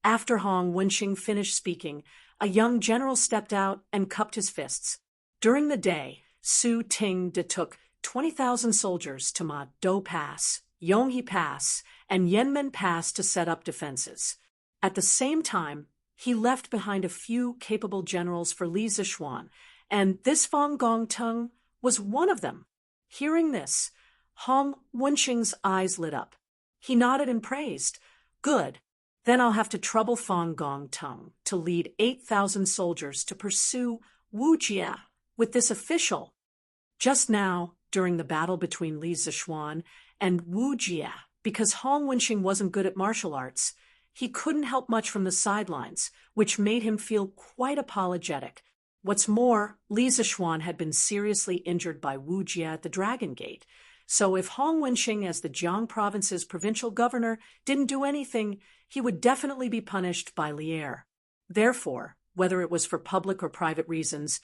After Hong Wenqing finished speaking, a young general stepped out and cupped his fists. During the day, Su Ting took 20,000 soldiers to Ma Do Pass, Yonghe Pass, and Yanmen Pass to set up defenses. At the same time, he left behind a few capable generals for Li Zishuan, and this Fang Gongteng was one of them. Hearing this, Hong Wenqing's eyes lit up. He nodded and praised. Good. Then I'll have to trouble Fang Gongteng to lead 8,000 soldiers to pursue Wu Jie with this official. Just now, during the battle between Li Zishuan and Wu Jie, because Hong Wenqing wasn't good at martial arts, he couldn't help much from the sidelines, which made him feel quite apologetic. What's more, Li Zishuan had been seriously injured by Wu Jie at the Dragon Gate, so if Hong Wenqing as the Jiang province's provincial governor didn't do anything, he would definitely be punished by Lier. Therefore, whether it was for public or private reasons,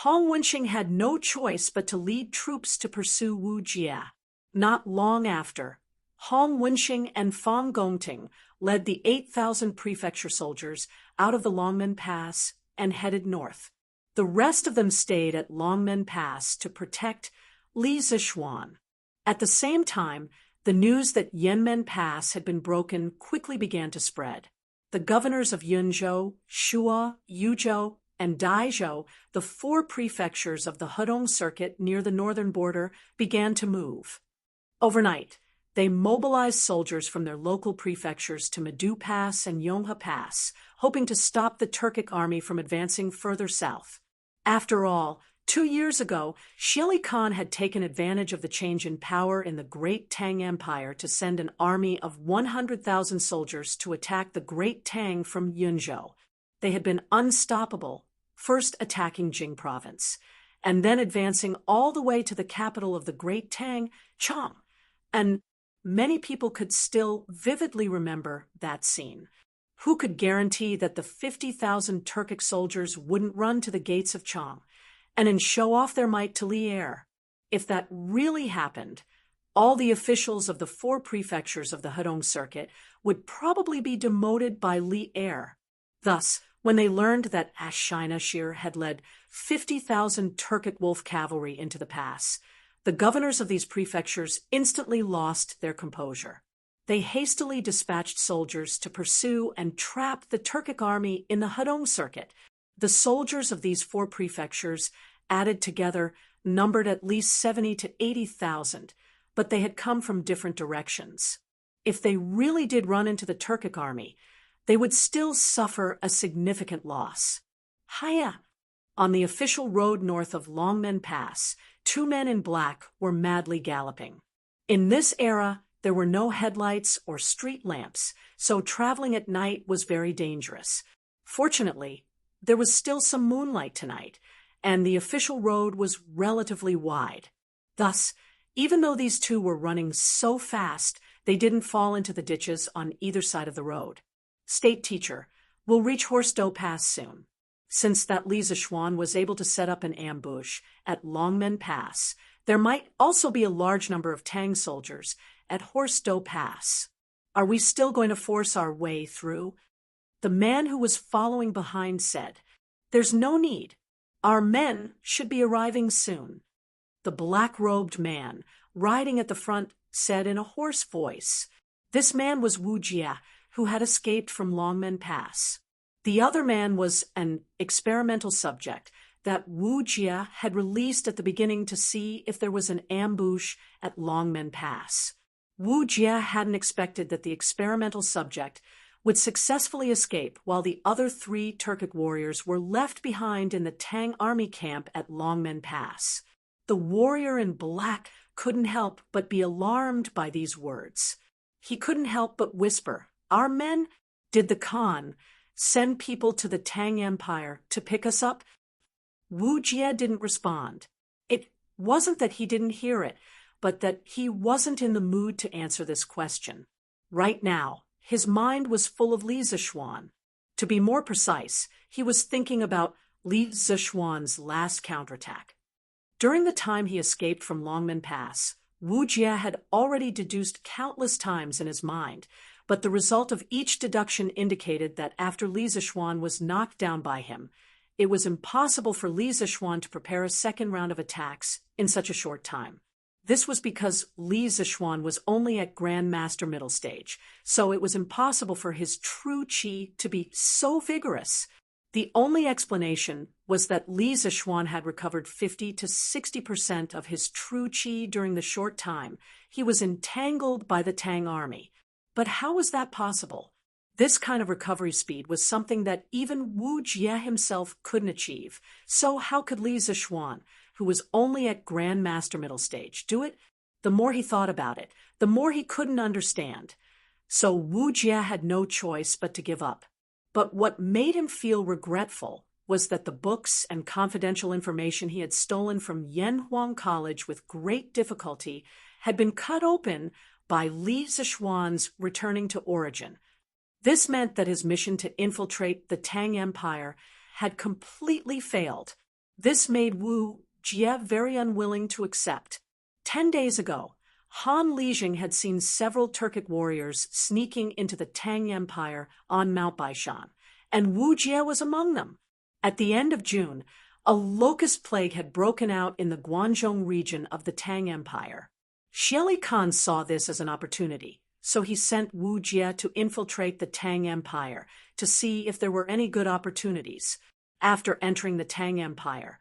Hong Wenqing had no choice but to lead troops to pursue Wu Jie. Not long after, Hong Wenqing and Fang Gongteng led the 8,000 prefecture soldiers out of the Longmen Pass and headed north. The rest of them stayed at Longmen Pass to protect Li Zishuan. At the same time, the news that Yanmen Pass had been broken quickly began to spread. The governors of Yunzhou, Shua, Yuzhou, and Daizhou, the 4 prefectures of the Hedong circuit near the northern border, began to move. Overnight, they mobilized soldiers from their local prefectures to Medu Pass and Yonghe Pass, hoping to stop the Turkic army from advancing further south. After all, 2 years ago, Shili Khan had taken advantage of the change in power in the Great Tang Empire to send an army of 100,000 soldiers to attack the Great Tang from Yunzhou. They had been unstoppable, first attacking Jing province, and then advancing all the way to the capital of the Great Tang, Chang. And many people could still vividly remember that scene. Who could guarantee that the 50,000 Turkic soldiers wouldn't run to the gates of Chang and then show off their might to Lier? If that really happened, all the officials of the 4 prefectures of the Hedong circuit would probably be demoted by Lier. Thus, when they learned that Ashina-shir had led 50,000 Turkic wolf cavalry into the pass, the governors of these prefectures instantly lost their composure. They hastily dispatched soldiers to pursue and trap the Turkic army in the Hedong circuit. The soldiers of these 4 prefectures, added together, numbered at least 70 to 80,000, but they had come from different directions. If they really did run into the Turkic army, they would still suffer a significant loss. Hiya! On the official road north of Longmen Pass, 2 men in black were madly galloping. In this era, there were no headlights or street lamps, so traveling at night was very dangerous. Fortunately, there was still some moonlight tonight, and the official road was relatively wide. Thus, even though these 2 were running so fast, they didn't fall into the ditches on either side of the road. State teacher, we'll reach Horsedoe Pass soon. Since that Li Zishuan was able to set up an ambush at Longmen Pass, there might also be a large number of Tang soldiers at Horsedoe Pass. Are we still going to force our way through? The man who was following behind said, "There's no need. Our men should be arriving soon." The black-robed man, riding at the front, said in a hoarse voice. This man was Wu Jie, who had escaped from Longmen Pass. The other man was an experimental subject that Wu Jie had released at the beginning to see if there was an ambush at Longmen Pass. Wu Jie hadn't expected that the experimental subject would successfully escape while the other 3 Turkic warriors were left behind in the Tang army camp at Longmen Pass. The warrior in black couldn't help but be alarmed by these words. He couldn't help but whisper, "Our men? Did the Khan send people to the Tang Empire to pick us up?" Wu Jie didn't respond. It wasn't that he didn't hear it, but that he wasn't in the mood to answer this question. Right now, his mind was full of Li Zishuan. To be more precise, he was thinking about Li Zishuan's last counterattack. During the time he escaped from Longmen Pass, Wu Jie had already deduced countless times in his mind, but the result of each deduction indicated that after Li Zishuan was knocked down by him, it was impossible for Li Zishuan to prepare a second round of attacks in such a short time. This was because Li Zishuan was only at Grand Master middle stage, so it was impossible for his true qi to be so vigorous. The only explanation was that Li Zishuan had recovered 50 to 60% of his true qi during the short time he was entangled by the Tang army. But how was that possible? This kind of recovery speed was something that even Wu Jie himself couldn't achieve. So how could Li Zishuan, who was only at Grand Master middle stage, do it? The more he thought about it, the more he couldn't understand. So Wu Jie had no choice but to give up. But what made him feel regretful was that the books and confidential information he had stolen from Yanhuang College with great difficulty had been cut open by Li Zishuan's returning to origin. This meant that his mission to infiltrate the Tang Empire had completely failed. This made Wu Jie very unwilling to accept. 10 days ago, Han Lijing had seen several Turkic warriors sneaking into the Tang Empire on Mount Baishan, and Wu Jie was among them. At the end of June, a locust plague had broken out in the Guangzhou region of the Tang Empire. Xieli Khan saw this as an opportunity, so he sent Wu Jie to infiltrate the Tang Empire to see if there were any good opportunities. After entering the Tang Empire,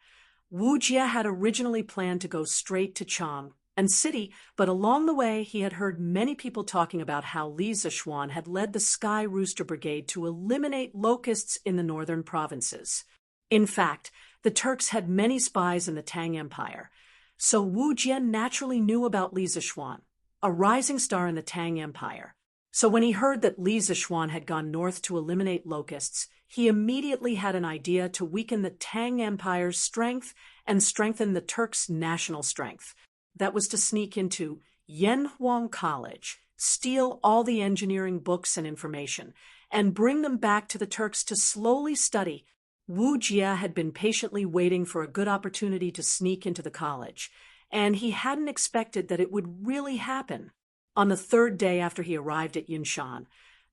Wu Jie had originally planned to go straight to Chang and City, but along the way he had heard many people talking about how Li Zishuan had led the Sky Rooster Brigade to eliminate locusts in the northern provinces. In fact, the Turks had many spies in the Tang Empire, so Wu Jie naturally knew about Li Zishuan, a rising star in the Tang Empire. So when he heard that Li Zishuan had gone north to eliminate locusts, he immediately had an idea to weaken the Tang Empire's strength and strengthen the Turks' national strength. That was to sneak into Yanhuang College, steal all the engineering books and information, and bring them back to the Turks to slowly study. Wu Jie had been patiently waiting for a good opportunity to sneak into the college, and he hadn't expected that it would really happen. On the 3rd day after he arrived at Yinshan,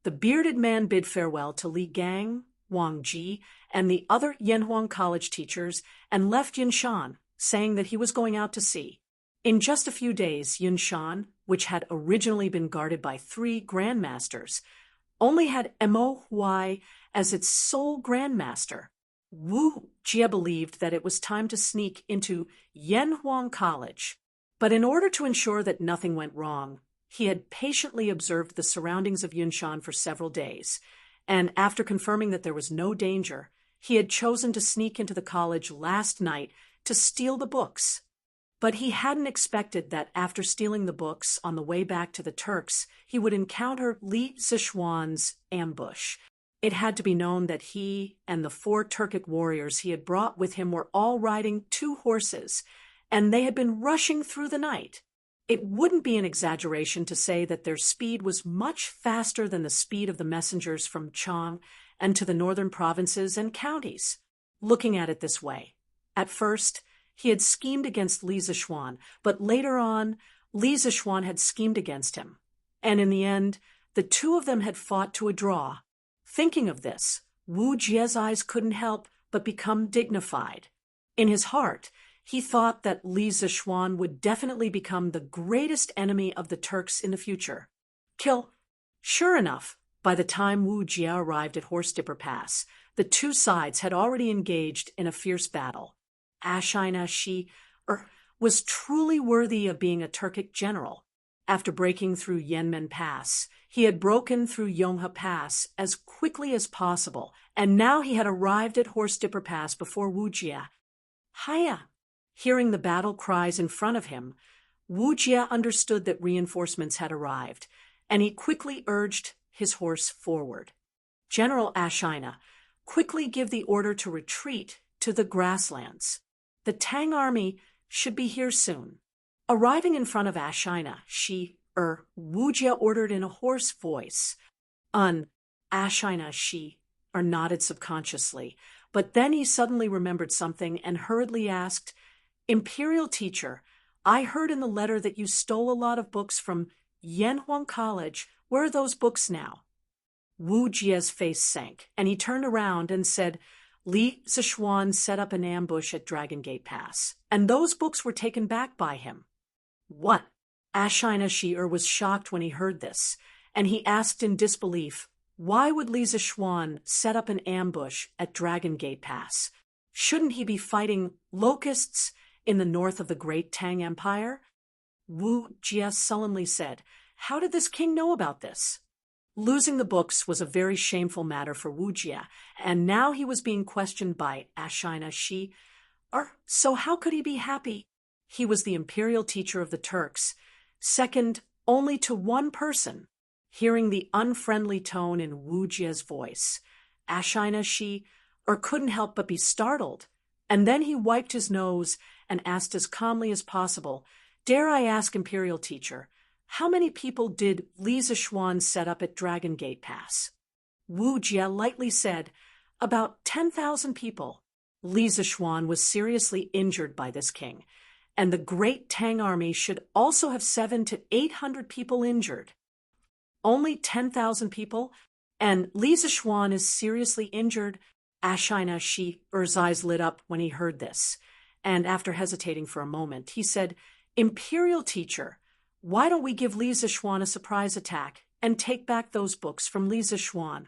the bearded man bid farewell to Li Gang, Wang Ji, and the other Yanhuang College teachers and left Yinshan, saying that he was going out to sea. In just a few days, Yinshan, which had originally been guarded by 3 grandmasters, only had Mo Huai as its sole grandmaster. Wu Jie believed that it was time to sneak into Yanhuang College. But in order to ensure that nothing went wrong, he had patiently observed the surroundings of Yinshan for several days, and after confirming that there was no danger, he had chosen to sneak into the college last night to steal the books. But he hadn't expected that after stealing the books on the way back to the Turks, he would encounter Li Zishuan's ambush. It had to be known that he and the 4 Turkic warriors he had brought with him were all riding 2 horses, and they had been rushing through the night. It wouldn't be an exaggeration to say that their speed was much faster than the speed of the messengers from Chang and to the northern provinces and counties. Looking at it this way, at first, he had schemed against Li Zishuan, but later on, Li Zishuan had schemed against him. And in the end, the 2 of them had fought to a draw. Thinking of this, Wu Jie's eyes couldn't help but become dignified. In his heart, he thought that Li Zishuan would definitely become the greatest enemy of the Turks in the future. Sure enough, By the time Wu Jia arrived at Horse Dipper Pass, the two sides had already engaged in a fierce battle. Ashina Shi was truly worthy of being a Turkic general. After breaking through Yanmen Pass, he had broken through Yonghe Pass as quickly as possible, and now he had arrived at Horse Dipper Pass before Wu Jia. Hiya! Hearing the battle cries in front of him, Wu Jia understood that reinforcements had arrived, and he quickly urged his horse forward. General Ashina, quickly give the order to retreat to the grasslands. The Tang army should be here soon. Arriving in front of Ashina, Wu Jia ordered in a hoarse voice. Ashina nodded subconsciously, but then he suddenly remembered something and hurriedly asked, Imperial teacher, I heard in the letter that you stole a lot of books from Yanhuang College. Where are those books now? Wu Jia's face sank, and he turned around and said, Li Zishuan set up an ambush at Dragon Gate Pass, and those books were taken back by him. What? Ashina was shocked when he heard this, and he asked in disbelief, why would Li Zishuan set up an ambush at Dragon Gate Pass? Shouldn't he be fighting locusts in the north of the great Tang Empire? Wu Jia sullenly said, how did this king know about this? Losing the books was a very shameful matter for Wu Jia, and now he was being questioned by Ashina so how could he be happy? He was the imperial teacher of the Turks, second only to one person. Hearing the unfriendly tone in Wu Jia's voice, Ashina couldn't help but be startled, and then he wiped his nose and asked as calmly as possible, dare I ask, imperial teacher, how many people did Li Zishuan set up at Dragon Gate Pass? Wu Jia lightly said, about 10,000 people. Li Zishuan was seriously injured by this king, and the great Tang army should also have 700 to 800 people injured. Only 10,000 people? And Li Zishuan is seriously injured? Ashina's eyes lit up when he heard this, and after hesitating for a moment, he said, Imperial teacher, why don't we give Li Zishuan a surprise attack and take back those books from Li Zishuan?